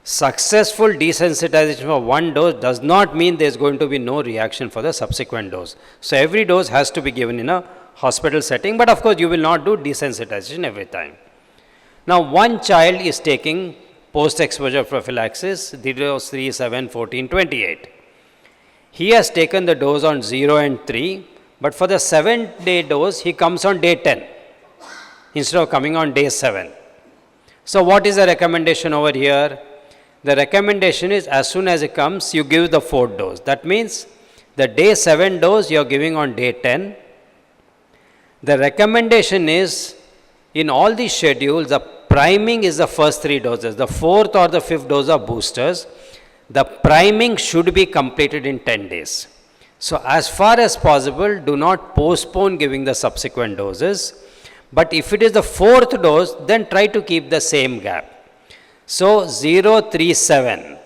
Successful desensitization for one dose does not mean there is going to be no reaction for the subsequent dose. So every dose has to be given in a hospital setting, but of course you will not do desensitization every time. Now one child is taking post-exposure prophylaxis, the dose 3, 7, 14, 28. He has taken the dose on 0 and 3, but for the 7-day dose he comes on day 10 instead of coming on day 7. So what is the recommendation over here? The recommendation is as soon as it comes, you give the 4th dose. That means the day 7 dose you are giving on day 10. The recommendation is in all these schedules, the priming is the first 3 doses. The 4th or the 5th dose are boosters. The priming should be completed in 10 days. So as far as possible, do not postpone giving the subsequent doses. But if it is the 4th dose, then try to keep the same gap. So 0, 3, 7.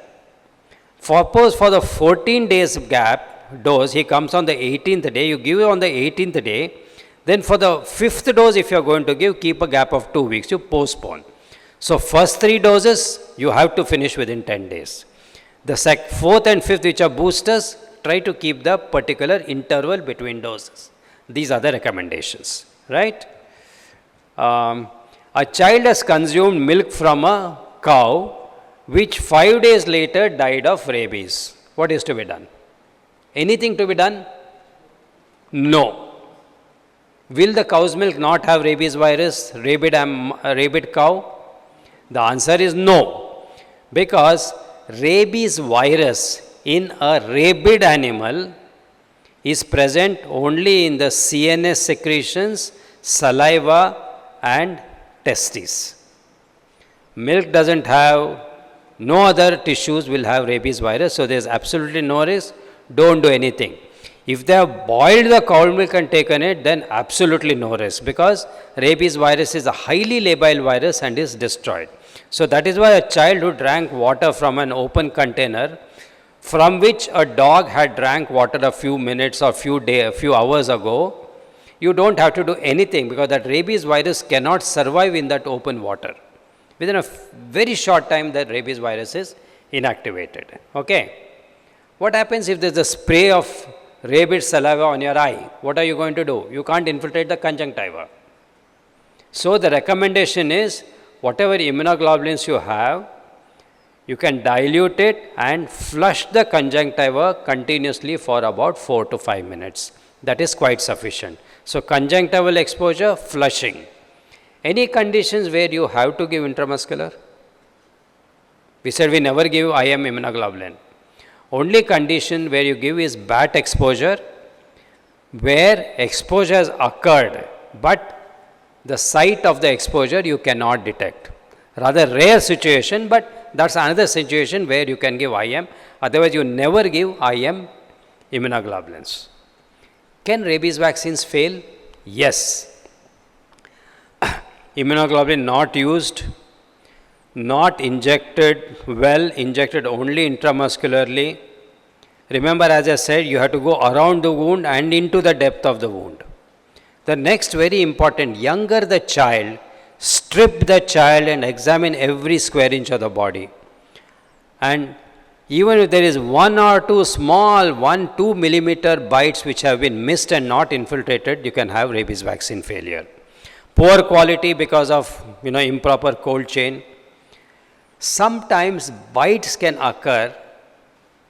Suppose for the 14 days gap dose, he comes on the 18th day, you give it on the 18th day. Then for the 5th dose, if you are going to give, keep a gap of 2 weeks, you postpone. So first 3 doses, you have to finish within 10 days. The 4th and 5th, which are boosters, try to keep the particular interval between doses. These are the recommendations, right? A child has consumed milk from a cow, which 5 days later died of rabies. What is to be done? Anything to be done? No. Will the cow's milk not have rabies virus, rabid cow? The answer is no, because rabies virus in a rabid animal is present only in the CNS secretions, saliva and testes. Milk doesn't have, no other tissues will have rabies virus, so there is absolutely no risk. Don't do anything. If they have boiled the cow milk and taken it, then absolutely no risk, because rabies virus is a highly labile virus and is destroyed. So that is why a child who drank water from an open container, from which a dog had drank water a few minutes or a few hours ago, you don't have to do anything, because that rabies virus cannot survive in that open water. Within a very short time, that rabies virus is inactivated. Okay. What happens if there is a spray of rabid saliva on your eye? What are you going to do? You can't infiltrate the conjunctiva. So the recommendation is, whatever immunoglobulins you have, you can dilute it and flush the conjunctiva continuously for about 4 to 5 minutes. That is quite sufficient. So conjunctival exposure, flushing. Any conditions where you have to give intramuscular? We said we never give IM immunoglobulin. Only condition where you give is BAT exposure, where exposure has occurred, but the site of the exposure you cannot detect. Rather rare situation, but that's another situation where you can give IM. Otherwise, you never give IM immunoglobulins. Can rabies vaccines fail? Yes. Immunoglobulin not used, not injected well, injected only intramuscularly. Remember, as I said, you have to go around the wound and into the depth of the wound. The next very important, younger the child, strip the child and examine every square inch of the body. And even if there is 1 or 2 small 1-2 millimeter bites which have been missed and not infiltrated, you can have rabies vaccine failure. Poor quality because of improper cold chain. Sometimes bites can occur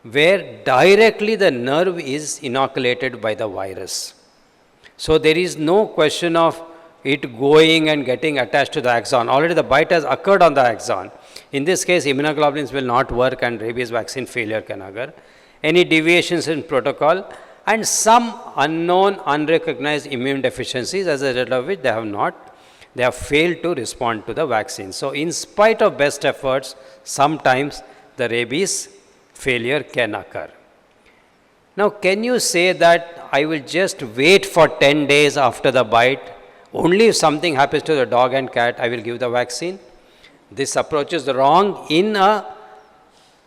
where directly the nerve is inoculated by the virus. So there is no question of it going and getting attached to the axon. Already the bite has occurred on the axon. In this case, immunoglobulins will not work and rabies vaccine failure can occur. Any deviations in protocol and some unknown, unrecognized immune deficiencies, as a result of which they have failed to respond to the vaccine. So in spite of best efforts, sometimes the rabies failure can occur. Now, can you say that I will just wait for 10 days after the bite? Only if something happens to the dog and cat, I will give the vaccine. This approach is wrong in a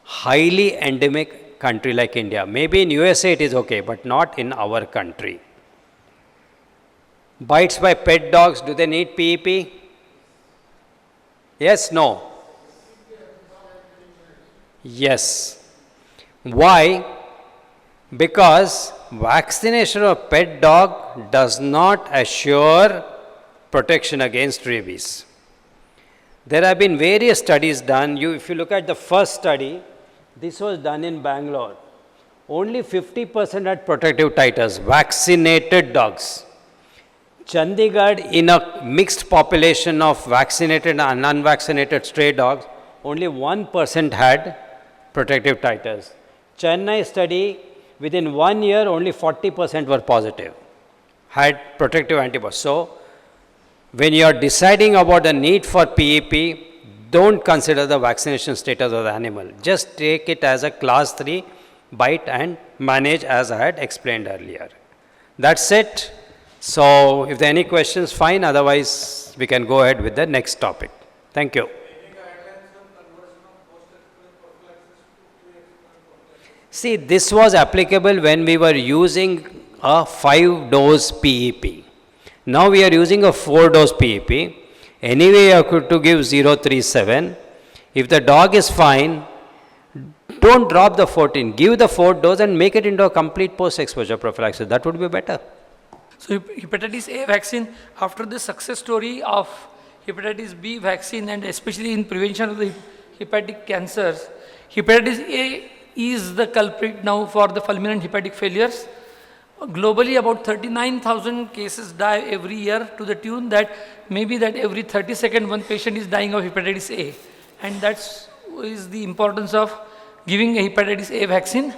highly endemic country like India. Maybe in USA it is okay, but not in our country. Bites by pet dogs, do they need PEP? Yes, no? Yes. Why? Because vaccination of pet dog does not assure protection against rabies. There have been various studies done. If you look at the first study, this was done in Bangalore. Only 50% had protective titers, vaccinated dogs. Chandigarh, in a mixed population of vaccinated and unvaccinated stray dogs, only 1% had protective titers. Chennai study, within 1 year, only 40% were positive, had protective antibodies. So, when you are deciding about the need for PEP, don't consider the vaccination status of the animal. Just take it as a class 3 bite and manage as I had explained earlier. That's it. So, if there are any questions, fine. Otherwise, we can go ahead with the next topic. Thank you. See, this was applicable when we were using a 5-dose PEP. Now we are using a 4-dose PEP. Anyway, you have to give 037. If the dog is fine, don't drop the 14. Give the 4th dose and make it into a complete post-exposure prophylaxis. That would be better. So hepatitis A vaccine, after the success story of hepatitis B vaccine and especially in prevention of the hepatic cancers, hepatitis A is the culprit now for the fulminant hepatic failures. Globally, about 39,000 cases die every year, to the tune that maybe that every 32nd one patient is dying of hepatitis A. And that's is the importance of giving a hepatitis A vaccine.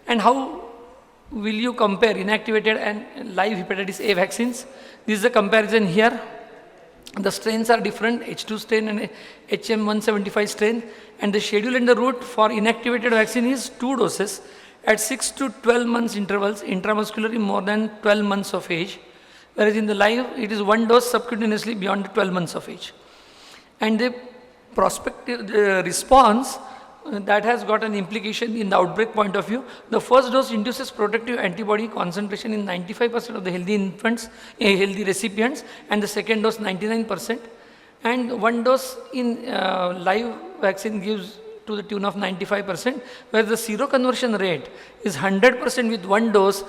And how will you compare inactivated and live hepatitis A vaccines? This is the comparison here. The strains are different, H2 strain and HM175 strain, and the schedule and the route for inactivated vaccine is 2 doses at 6 to 12 months intervals, intramuscularly more than 12 months of age, whereas in the live it is 1 dose subcutaneously beyond 12 months of age. And the prospective response that has got an implication in the outbreak point of view. The first dose induces protective antibody concentration in 95% of the healthy infants, healthy recipients, and the second dose 99%. And 1 dose in live vaccine gives to the tune of 95%, where the seroconversion rate is 100% with 1 dose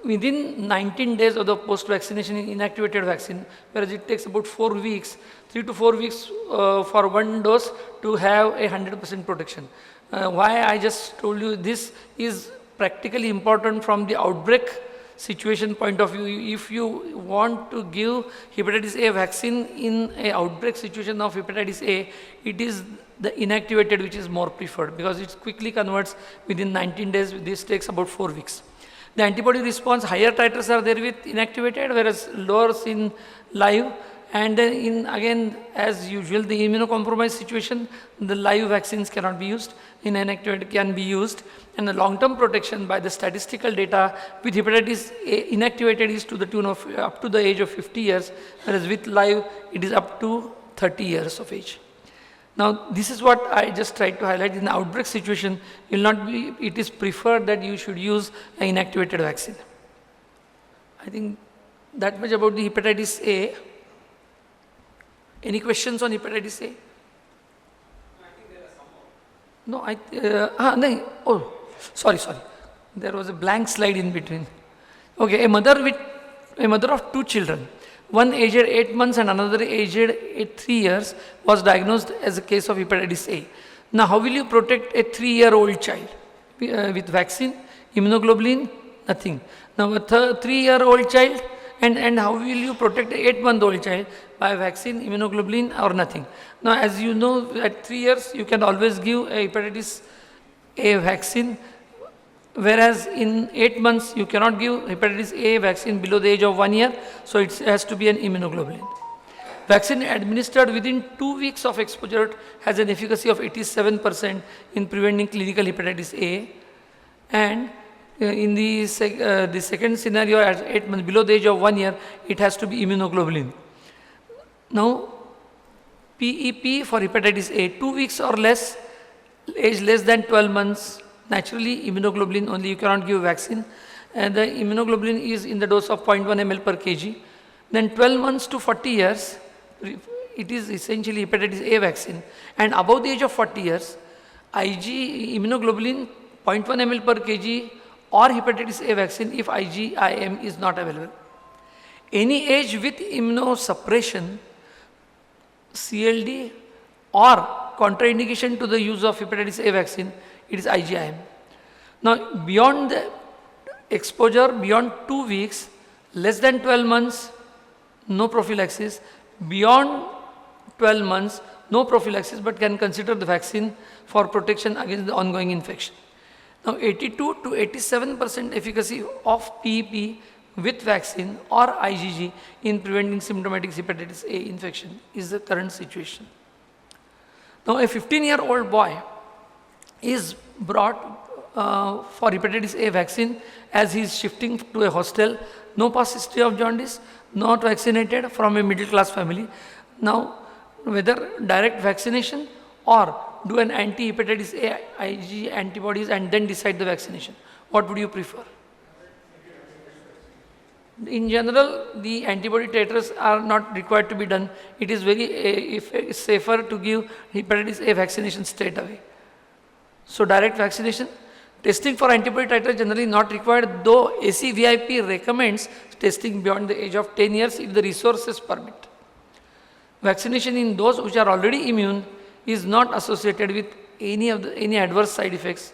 within 19 days of the post-vaccination in inactivated vaccine, whereas it takes about 4 weeks, 3 to 4 weeks for 1 dose to have a 100% protection. Why I just told you this is practically important from the outbreak situation point of view. If you want to give hepatitis A vaccine in an outbreak situation of hepatitis A, it is the inactivated which is more preferred because it quickly converts within 19 days. This takes about 4 weeks. The antibody response, higher titers are there with inactivated, whereas lower in live. And then in again, as usual, the immunocompromised situation, the live vaccines cannot be used. Inactivated can be used. And the long-term protection by the statistical data with hepatitis A inactivated is to the tune of up to the age of 50 years, whereas with live it is up to 30 years of age. Now, this is what I just tried to highlight. In the outbreak situation, it is preferred that you should use an inactivated vaccine. I think that much about the hepatitis A. Any questions on hepatitis A? I think there are some more. No, sorry. There was a blank slide in between. Okay, a mother of 2 children. One aged 8 months and another aged 3 years was diagnosed as a case of hepatitis A. Now, how will you protect a 3-year-old child? With vaccine, immunoglobulin, nothing. Now, a 3-year-old child, and how will you protect an 8-month-old child? By vaccine, immunoglobulin or nothing. Now, as you know, at 3 years, you can always give a hepatitis A vaccine, whereas in 8 months, you cannot give hepatitis A vaccine below the age of 1 year, so it has to be an immunoglobulin. Vaccine administered within 2 weeks of exposure has an efficacy of 87% in preventing clinical hepatitis A, and in the second scenario, at 8 months, below the age of 1 year, it has to be immunoglobulin. Now, PEP for hepatitis A, 2 weeks or less, age less than 12 months, naturally immunoglobulin only, you cannot give vaccine. And the immunoglobulin is in the dose of 0.1 ml per kg. Then 12 months to 40 years, it is essentially hepatitis A vaccine. And above the age of 40 years, IG immunoglobulin 0.1 ml per kg or hepatitis A vaccine if IgIM is not available. Any age with immunosuppression, CLD or contraindication to the use of hepatitis A vaccine, it is IgIM. Now beyond the exposure, beyond 2 weeks, less than 12 months, no prophylaxis. Beyond 12 months, no prophylaxis, but can consider the vaccine for protection against the ongoing infection. Now 82 to 87% efficacy of PEP with vaccine or IgG in preventing symptomatic hepatitis A infection is the current situation. Now a 15-year-old boy is brought for hepatitis A vaccine as he is shifting to a hostel, no past history of jaundice, not vaccinated, from a middle class family. Now whether direct vaccination or do an anti-hepatitis A IgG antibodies and then decide the vaccination, what would you prefer? In general, the antibody titers are not required to be done. It is very safer to give hepatitis A vaccination straight away. So direct vaccination. Testing for antibody titer generally not required, though ACVIP recommends testing beyond the age of 10 years if the resources permit. Vaccination in those which are already immune is not associated with any adverse side effects,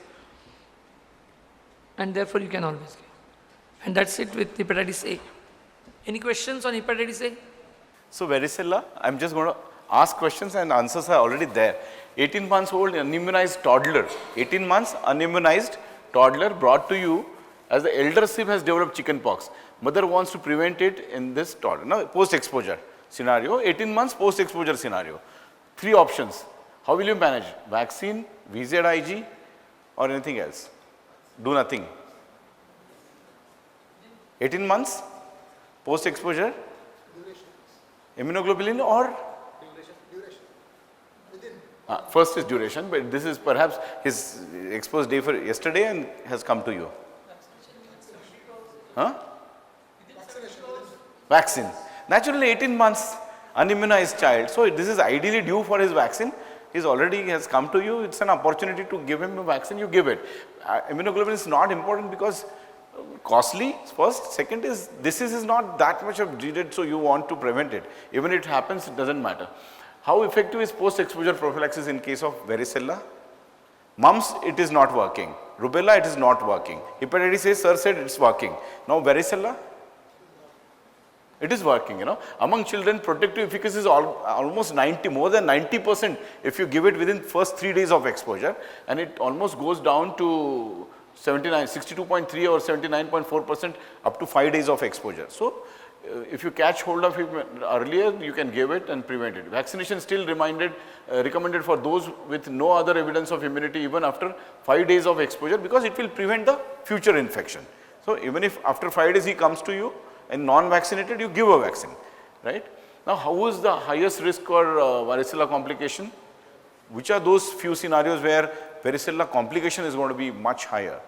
and therefore you can always give. And that's it with hepatitis A. Any questions on hepatitis A? So varicella, I'm just going to ask questions and answers are already there. 18 months old unimmunized toddler, 18 months unimmunized toddler brought to you as the elder sib has developed chicken pox. Mother wants to prevent it in this toddler. Now post-exposure scenario, 18 months post-exposure scenario. 3 options. How will you manage? Vaccine, VZIG or anything else? Do nothing. 18 months post-exposure, immunoglobulin or? First is duration, but this is perhaps his exposed day for yesterday and has come to you. Huh? Vaccine. Naturally 18 months unimmunized child. So this is ideally due for his vaccine. He's already has come to you. It's an opportunity to give him a vaccine. You give it. Immunoglobulin is not important because costly first. Second is disease is not that much of dreaded, so you want to prevent it. Even if it happens, it doesn't matter. How effective is post-exposure prophylaxis in case of varicella? Mumps, it is not working. Rubella, it is not working. Hepatitis A, sir said it's working. Now varicella, it is working, you know. Among children, protective efficacy is almost 90, more than 90% if you give it within first 3 days of exposure, and it almost goes down to 62.3 or 79.4% up to 5 days of exposure. So if you catch hold of it earlier, you can give it and prevent it. Vaccination still recommended for those with no other evidence of immunity even after 5 days of exposure, because it will prevent the future infection. So even if after 5 days he comes to you and non-vaccinated, you give a vaccine, right? Now how is the highest risk or varicella complication? Which are those few scenarios where varicella complication is going to be much higher?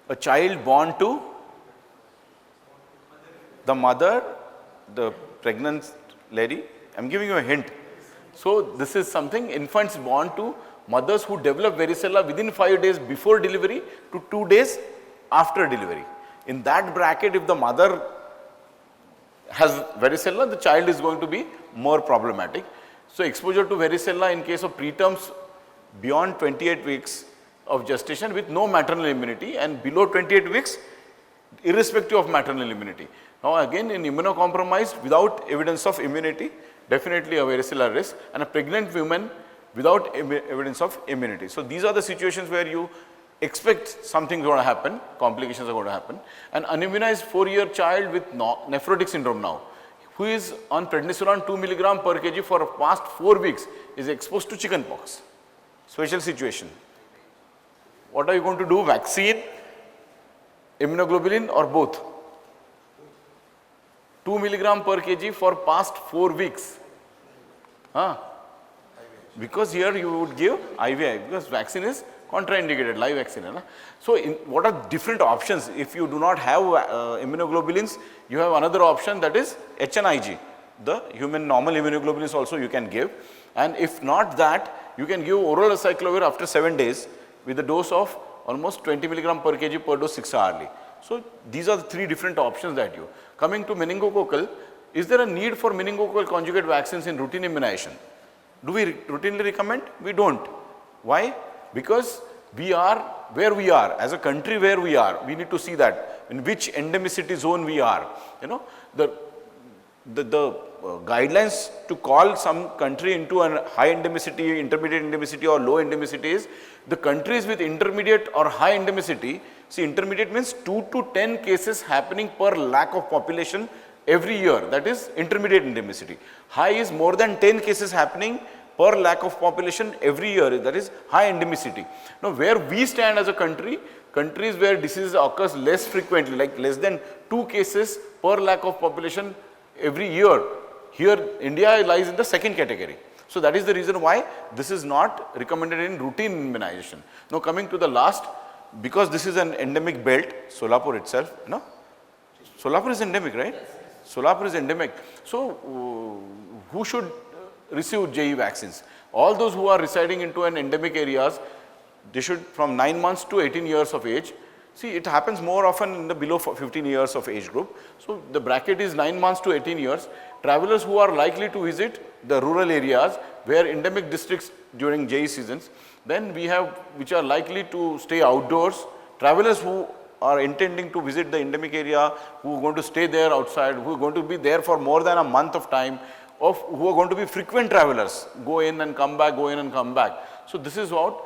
A child born to the mother, the pregnant lady. I'm giving you a hint. So this is something, infants born to mothers who develop varicella within 5 days before delivery to 2 days after delivery. In that bracket, if the mother has varicella, the child is going to be more problematic. So exposure to varicella in case of preterms beyond 28 weeks of gestation with no maternal immunity and below 28 weeks irrespective of maternal immunity. Now again, in immunocompromised without evidence of immunity, definitely a varicella risk, and a pregnant woman without evidence of immunity. So these are the situations where you expect something going to happen, complications are going to happen. An unimmunized 4-year child with nephrotic syndrome now, who is on prednisolone 2 mg per kg for past 4 weeks, is exposed to chicken pox. Special situation. What are you going to do? Vaccine, immunoglobulin or both? 2 mg per kg for past 4 weeks. Because here you would give IVI, because vaccine is contraindicated, live vaccine. So what are different options? If you do not have immunoglobulins, you have another option, that is HNIG. The human normal immunoglobulins also you can give. And if not that, you can give oral acyclovir after 7 days with a dose of almost 20 milligram per kg per dose 6 hourly. So these are the 3 different options that you. Coming to meningococcal, is there a need for meningococcal conjugate vaccines in routine immunization? Do we routinely recommend? We don't. Why? Because we are where we are, as a country where we are, we need to see that in which endemicity zone we are. You know, the guidelines to call some country into a high endemicity, intermediate endemicity or low endemicity is the countries with intermediate or high endemicity. See, intermediate means 2 to 10 cases happening per lakh of population every year, that is intermediate endemicity. High is more than 10 cases happening per lakh of population every year, that is high endemicity. Now, where we stand as a country, countries where disease occurs less frequently, like less than 2 cases per lakh of population every year, here India lies in the second category. So that is the reason why this is not recommended in routine immunization. Now coming to the last, because this is an endemic belt, Solapur itself, no? Solapur is endemic, right? Solapur is endemic. So who should receive JE vaccines? All those who are residing into an endemic areas, they should from 9 months to 18 years of age. See, it happens more often in the below 15 years of age group. So the bracket is 9 months to 18 years. Travelers who are likely to visit the rural areas where endemic districts during JE seasons. Then we have which are likely to stay outdoors. Travelers who are intending to visit the endemic area, who are going to stay there outside, who are going to be there for more than a month of time, of who are going to be frequent travelers, go in and come back, go in and come back. So this is what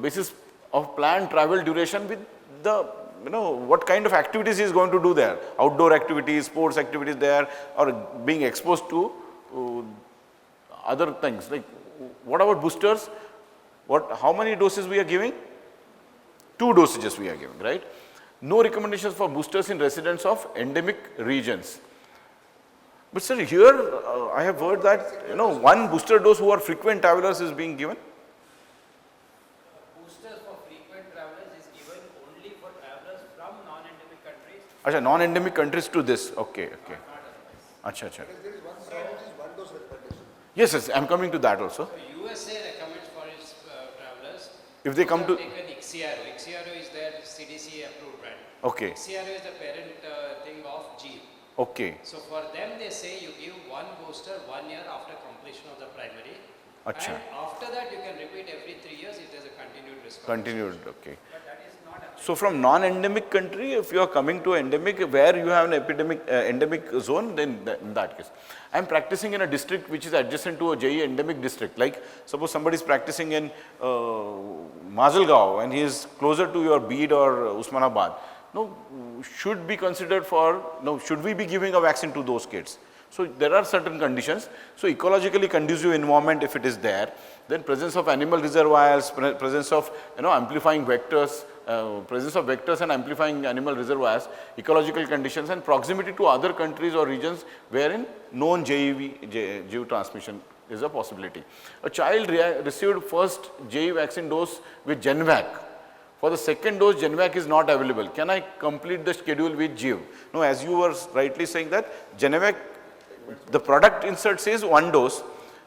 basis of planned travel duration with the, what kind of activities he is going to do there, outdoor activities, sports activities there, or being exposed to other things. Like what about boosters? How many doses we are giving? 2 dosages we are giving, right? No recommendations for boosters in residents of endemic regions. But sir, here I have heard that, 1 booster dose who are frequent travelers is being given. Boosters for frequent travelers is given only for travelers from non-endemic countries. Acha, non-endemic countries to this. Okay. Acha. There is one side which is 1 dose recommendation. Yes, I am coming to that also. So USA recommends for its travelers. If they come to. Taken Ixiaro. Ixiaro is their CDC approved brand. Okay. Ixiaro is the parent thing of G. Okay. So for them they say you give 1 booster 1 year after completion of the primary. Acha. And after that you can repeat every 3 years if there is a continued response. Continued, okay. But that is not applicable. So from non-endemic country, if you are coming to endemic where you have an endemic zone, then in that case. I am practicing in a district which is adjacent to a JE endemic district. Like suppose somebody is practicing in Mazalgaon and he is closer to your Bid or Usmanabad. No, should be considered for, should we be giving a vaccine to those kids? So there are certain conditions. So ecologically conducive environment if it is there, then presence of animal reservoirs, presence of amplifying vectors, presence of vectors and amplifying animal reservoirs, ecological conditions and proximity to other countries or regions wherein known JEV transmission is a possibility. A child received first JE vaccine dose with Genvac. For the second dose, Genvac is not available. Can I complete the schedule with JIV? No, as you were rightly saying that Genvac, the product insert says 1 dose,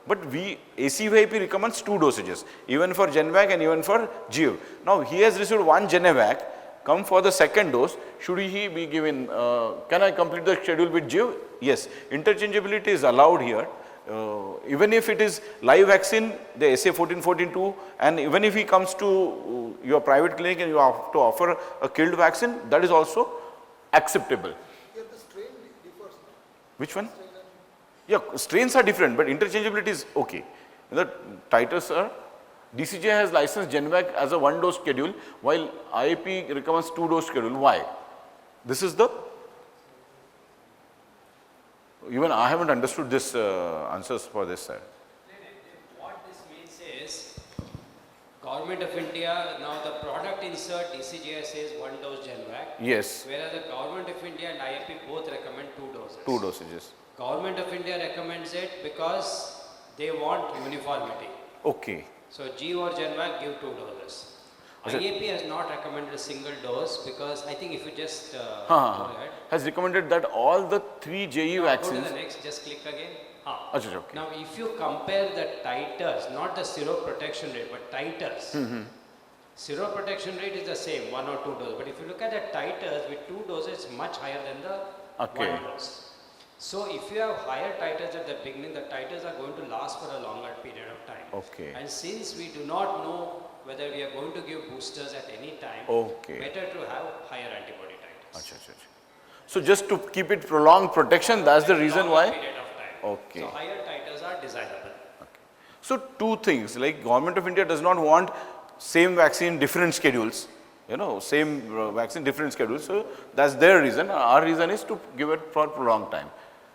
but ACVIP recommends 2 dosages, even for Genvac and even for JIV. Now, he has received 1 Genvac, come for the second dose, should he be given, can I complete the schedule with JIV? Yes, interchangeability is allowed here. Even if it is live vaccine, the SA 1442, and even if he comes to your private clinic and you have to offer a killed vaccine, that is also acceptable. Here the strain differs. Which one? Yeah, strains are different, but interchangeability is okay. The titers are, DCGI has licensed Genvac as a 1 dose schedule, while IAP recommends 2 dose schedule. Why? This is the, even I haven't understood this answers for this side. What this means is, Government of India, now the product insert DCGI says 1 dose Genvac. Yes. Whereas the Government of India and IAP both recommend 2 doses. 2 dosages. Government of India recommends it because they want uniformity. Okay. So G or Genvac give 2 doses. IAP has not recommended a single dose because I think if you just go ahead. Has recommended that all the 3 JE vaccines. Go to the next, just click again. Okay. Now, if you compare the titers, not the seroprotection rate, but titers, seroprotection rate is the same, 1 or 2 doses. But if you look at the titers with 2 doses, it's much higher than the 1 dose. So, if you have higher titers at the beginning, the titers are going to last for a longer period of time. Okay. And since we do not know whether we are going to give boosters at any time, better to have higher antibody titers. So, just to keep it prolonged protection, that's the reason why? Period of time. Okay. So, higher titers are desirable. So, 2 things, like Government of India does not want same vaccine, different schedules. Same vaccine, different schedules. So, that's their reason. Our reason is to give it for prolonged time.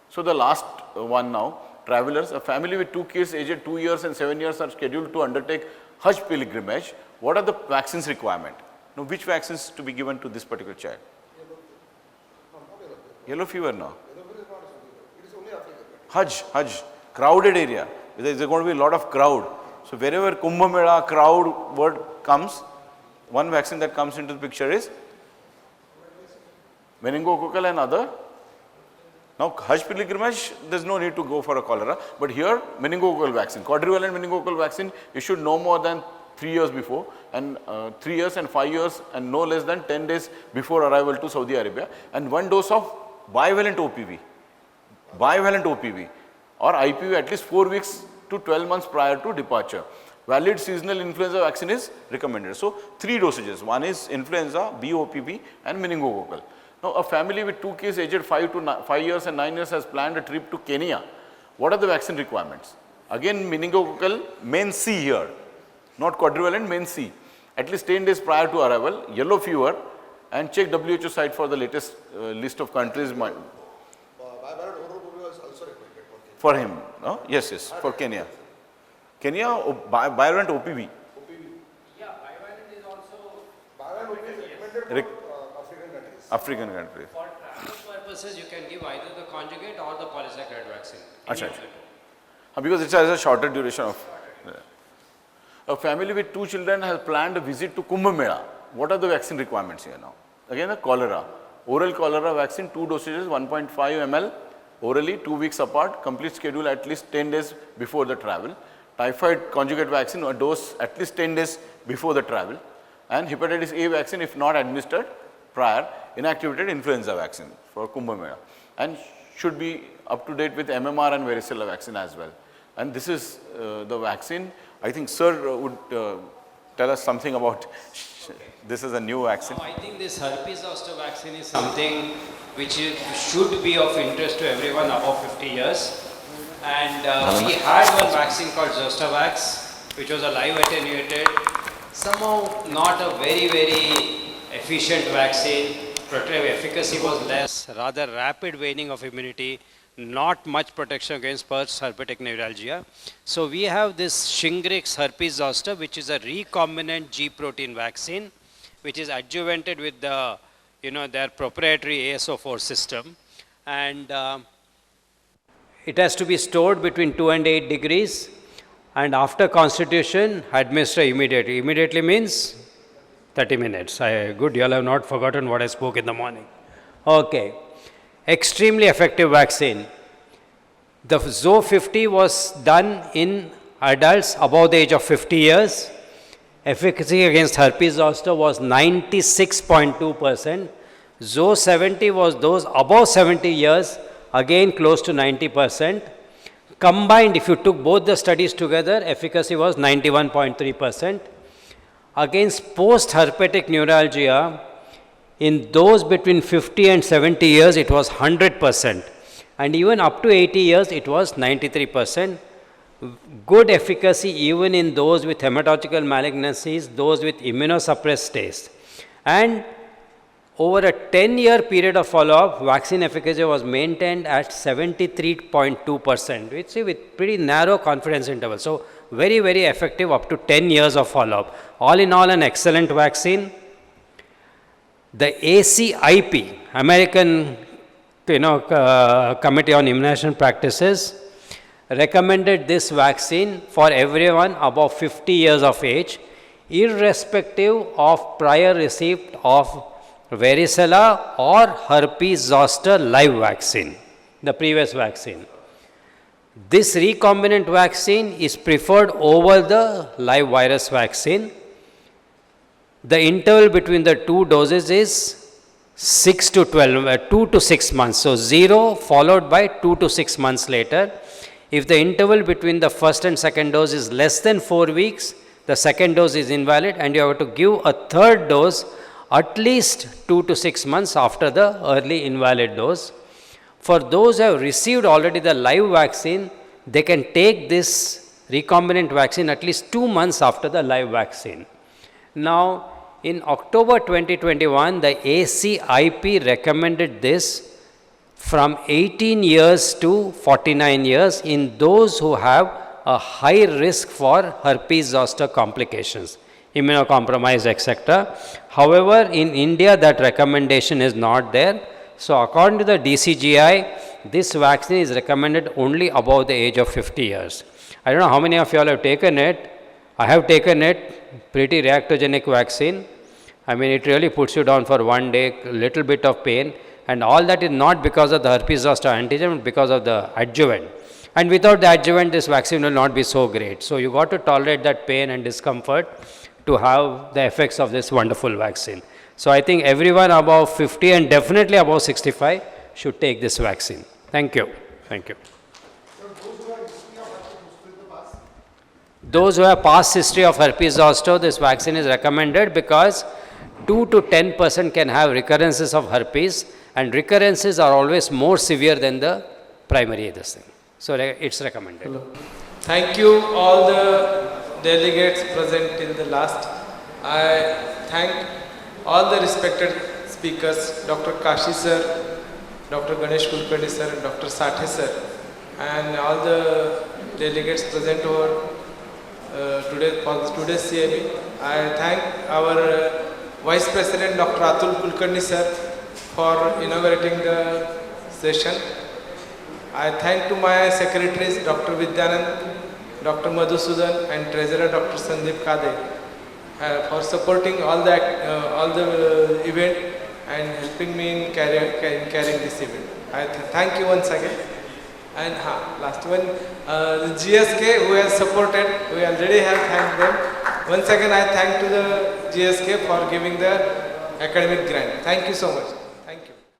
So, the last one now, travelers, a family with 2 kids aged 2 years and 7 years are scheduled to undertake Hajj pilgrimage. What are the vaccines requirement? Now, which vaccines to be given to this particular child? Yellow fever now. Hajj, crowded area. There is going to be a lot of crowd. So, wherever Kumbh Mela crowd word comes, one vaccine that comes into the picture is meningococcal and other. Now, Hajj pilgrimage, there is no need to go for a cholera, but here meningococcal vaccine, quadrivalent meningococcal vaccine issued no more than 3 years before, and 3 years and 5 years and no less than 10 days before arrival to Saudi Arabia, and 1 dose of bivalent OPV or IPV at least 4 weeks to 12 months prior to departure. Valid seasonal influenza vaccine is recommended. So, 3 dosages, one is influenza, BOPV and meningococcal. Now, a family with 2 kids aged 5 years and 9 years has planned a trip to Kenya. What are the vaccine requirements? Again, meningococcal, main C here, not quadrivalent, main C. At least 10 days prior to arrival, yellow fever, and check WHO site for the latest list of countries. For him, no? Yes, for Kenya. Kenya, bivalent OPV. Yeah, bivalent is also African countries. For travel purposes, you can give either the conjugate or the polysaccharide vaccine. Because it has a shorter duration of. A family with 2 children has planned a visit to Kumbh Mela. What are the vaccine requirements here now? Again, the cholera. Oral cholera vaccine, 2 dosages, 1.5 ml, orally 2 weeks apart, complete schedule at least 10 days before the travel. Typhoid conjugate vaccine, a dose at least 10 days before the travel. And hepatitis A vaccine, if not administered prior, inactivated influenza vaccine for Kumbh Mela. And should be up to date with MMR and varicella vaccine as well. And this is the vaccine. I think sir would tell us something about this is a new vaccine. I think this herpes zoster vaccine is something which should be of interest to everyone above 50 years. And we had one vaccine called Zostavax, which was a live attenuated, somehow not a very, very efficient vaccine. Protective efficacy was less, rather rapid waning of immunity, not much protection against Pertussis herpetic neuralgia. So we have this Shingrix herpes zoster, which is a recombinant G protein vaccine, which is adjuvanted with the, their proprietary ASO4 system. And it has to be stored between 2 and 8 degrees. And after constitution, administer immediately. Immediately means 30 minutes. Good, you all have not forgotten what I spoke in the morning. Okay. Extremely effective vaccine. The ZO50 was done in adults above the age of 50 years. Efficacy against herpes zoster was 96.2%. ZO70 was those above 70 years, again close to 90%. Combined, if you took both the studies together, efficacy was 91.3%. Against post-herpetic neuralgia, in those between 50 and 70 years, it was 100%. And even up to 80 years, it was 93%. Good efficacy even in those with hematological malignancies, those with immunosuppressed states. And over a 10-year period of follow-up, vaccine efficacy was maintained at 73.2%, which is with pretty narrow confidence interval. So very, very effective up to 10 years of follow-up. All in all, an excellent vaccine. The ACIP, American Committee on Immunization Practices, recommended this vaccine for everyone above 50 years of age. irrespective of prior receipt of varicella or herpes zoster live vaccine, the previous vaccine. This recombinant vaccine is preferred over the live virus vaccine. The interval between the two doses is 2 to 6 months. So 0 followed by 2 to 6 months later. If the interval between the first and second dose is less than 4 weeks, the second dose is invalid and you have to give a third dose at least 2 to 6 months after the early invalid dose. For those who have received already the live vaccine, they can take this recombinant vaccine at least 2 months after the live vaccine. Now, in October 2021, the ACIP recommended this from 18 years to 49 years in those who have a high risk for herpes zoster complications, immunocompromised, etc. However, in India, that recommendation is not there. So, according to the DCGI, this vaccine is recommended only above the age of 50 years. I don't know how many of you all have taken it. I have taken it, pretty reactogenic vaccine. I mean, it really puts you down for 1 day, little bit of pain, and all that is not because of the herpes zoster antigen, but because of the adjuvant. And without the adjuvant, this vaccine will not be so great. So, you got to tolerate that pain and discomfort to have the effects of this wonderful vaccine. So, I think everyone above 50 and definitely above 65 should take this vaccine. Thank you. Thank you. Those who have past history of herpes zoster, this vaccine is recommended because 2 to 10% can have recurrences of herpes, and recurrences are always more severe than the primary this thing. So, it's recommended. Hello. Thank you all the delegates present in the last. I thank all the respected speakers, Dr. Kashi sir, Dr. Ganesh Kulkarni sir, and Dr. Sathe sir, and all the delegates present over today's CIB. I thank our Vice President Dr. Atul Kulkarni sir for inaugurating the session. I thank to my secretaries Dr. Vidyanand, Dr. Madhusudan, and Treasurer Dr. Sandeep Kade for supporting all the event and helping me in carrying this event. I thank you once again. And last one, the GSK who has supported, we already have thanked them. Once again, I thank to the GSK for giving the academic grant. Thank you so much.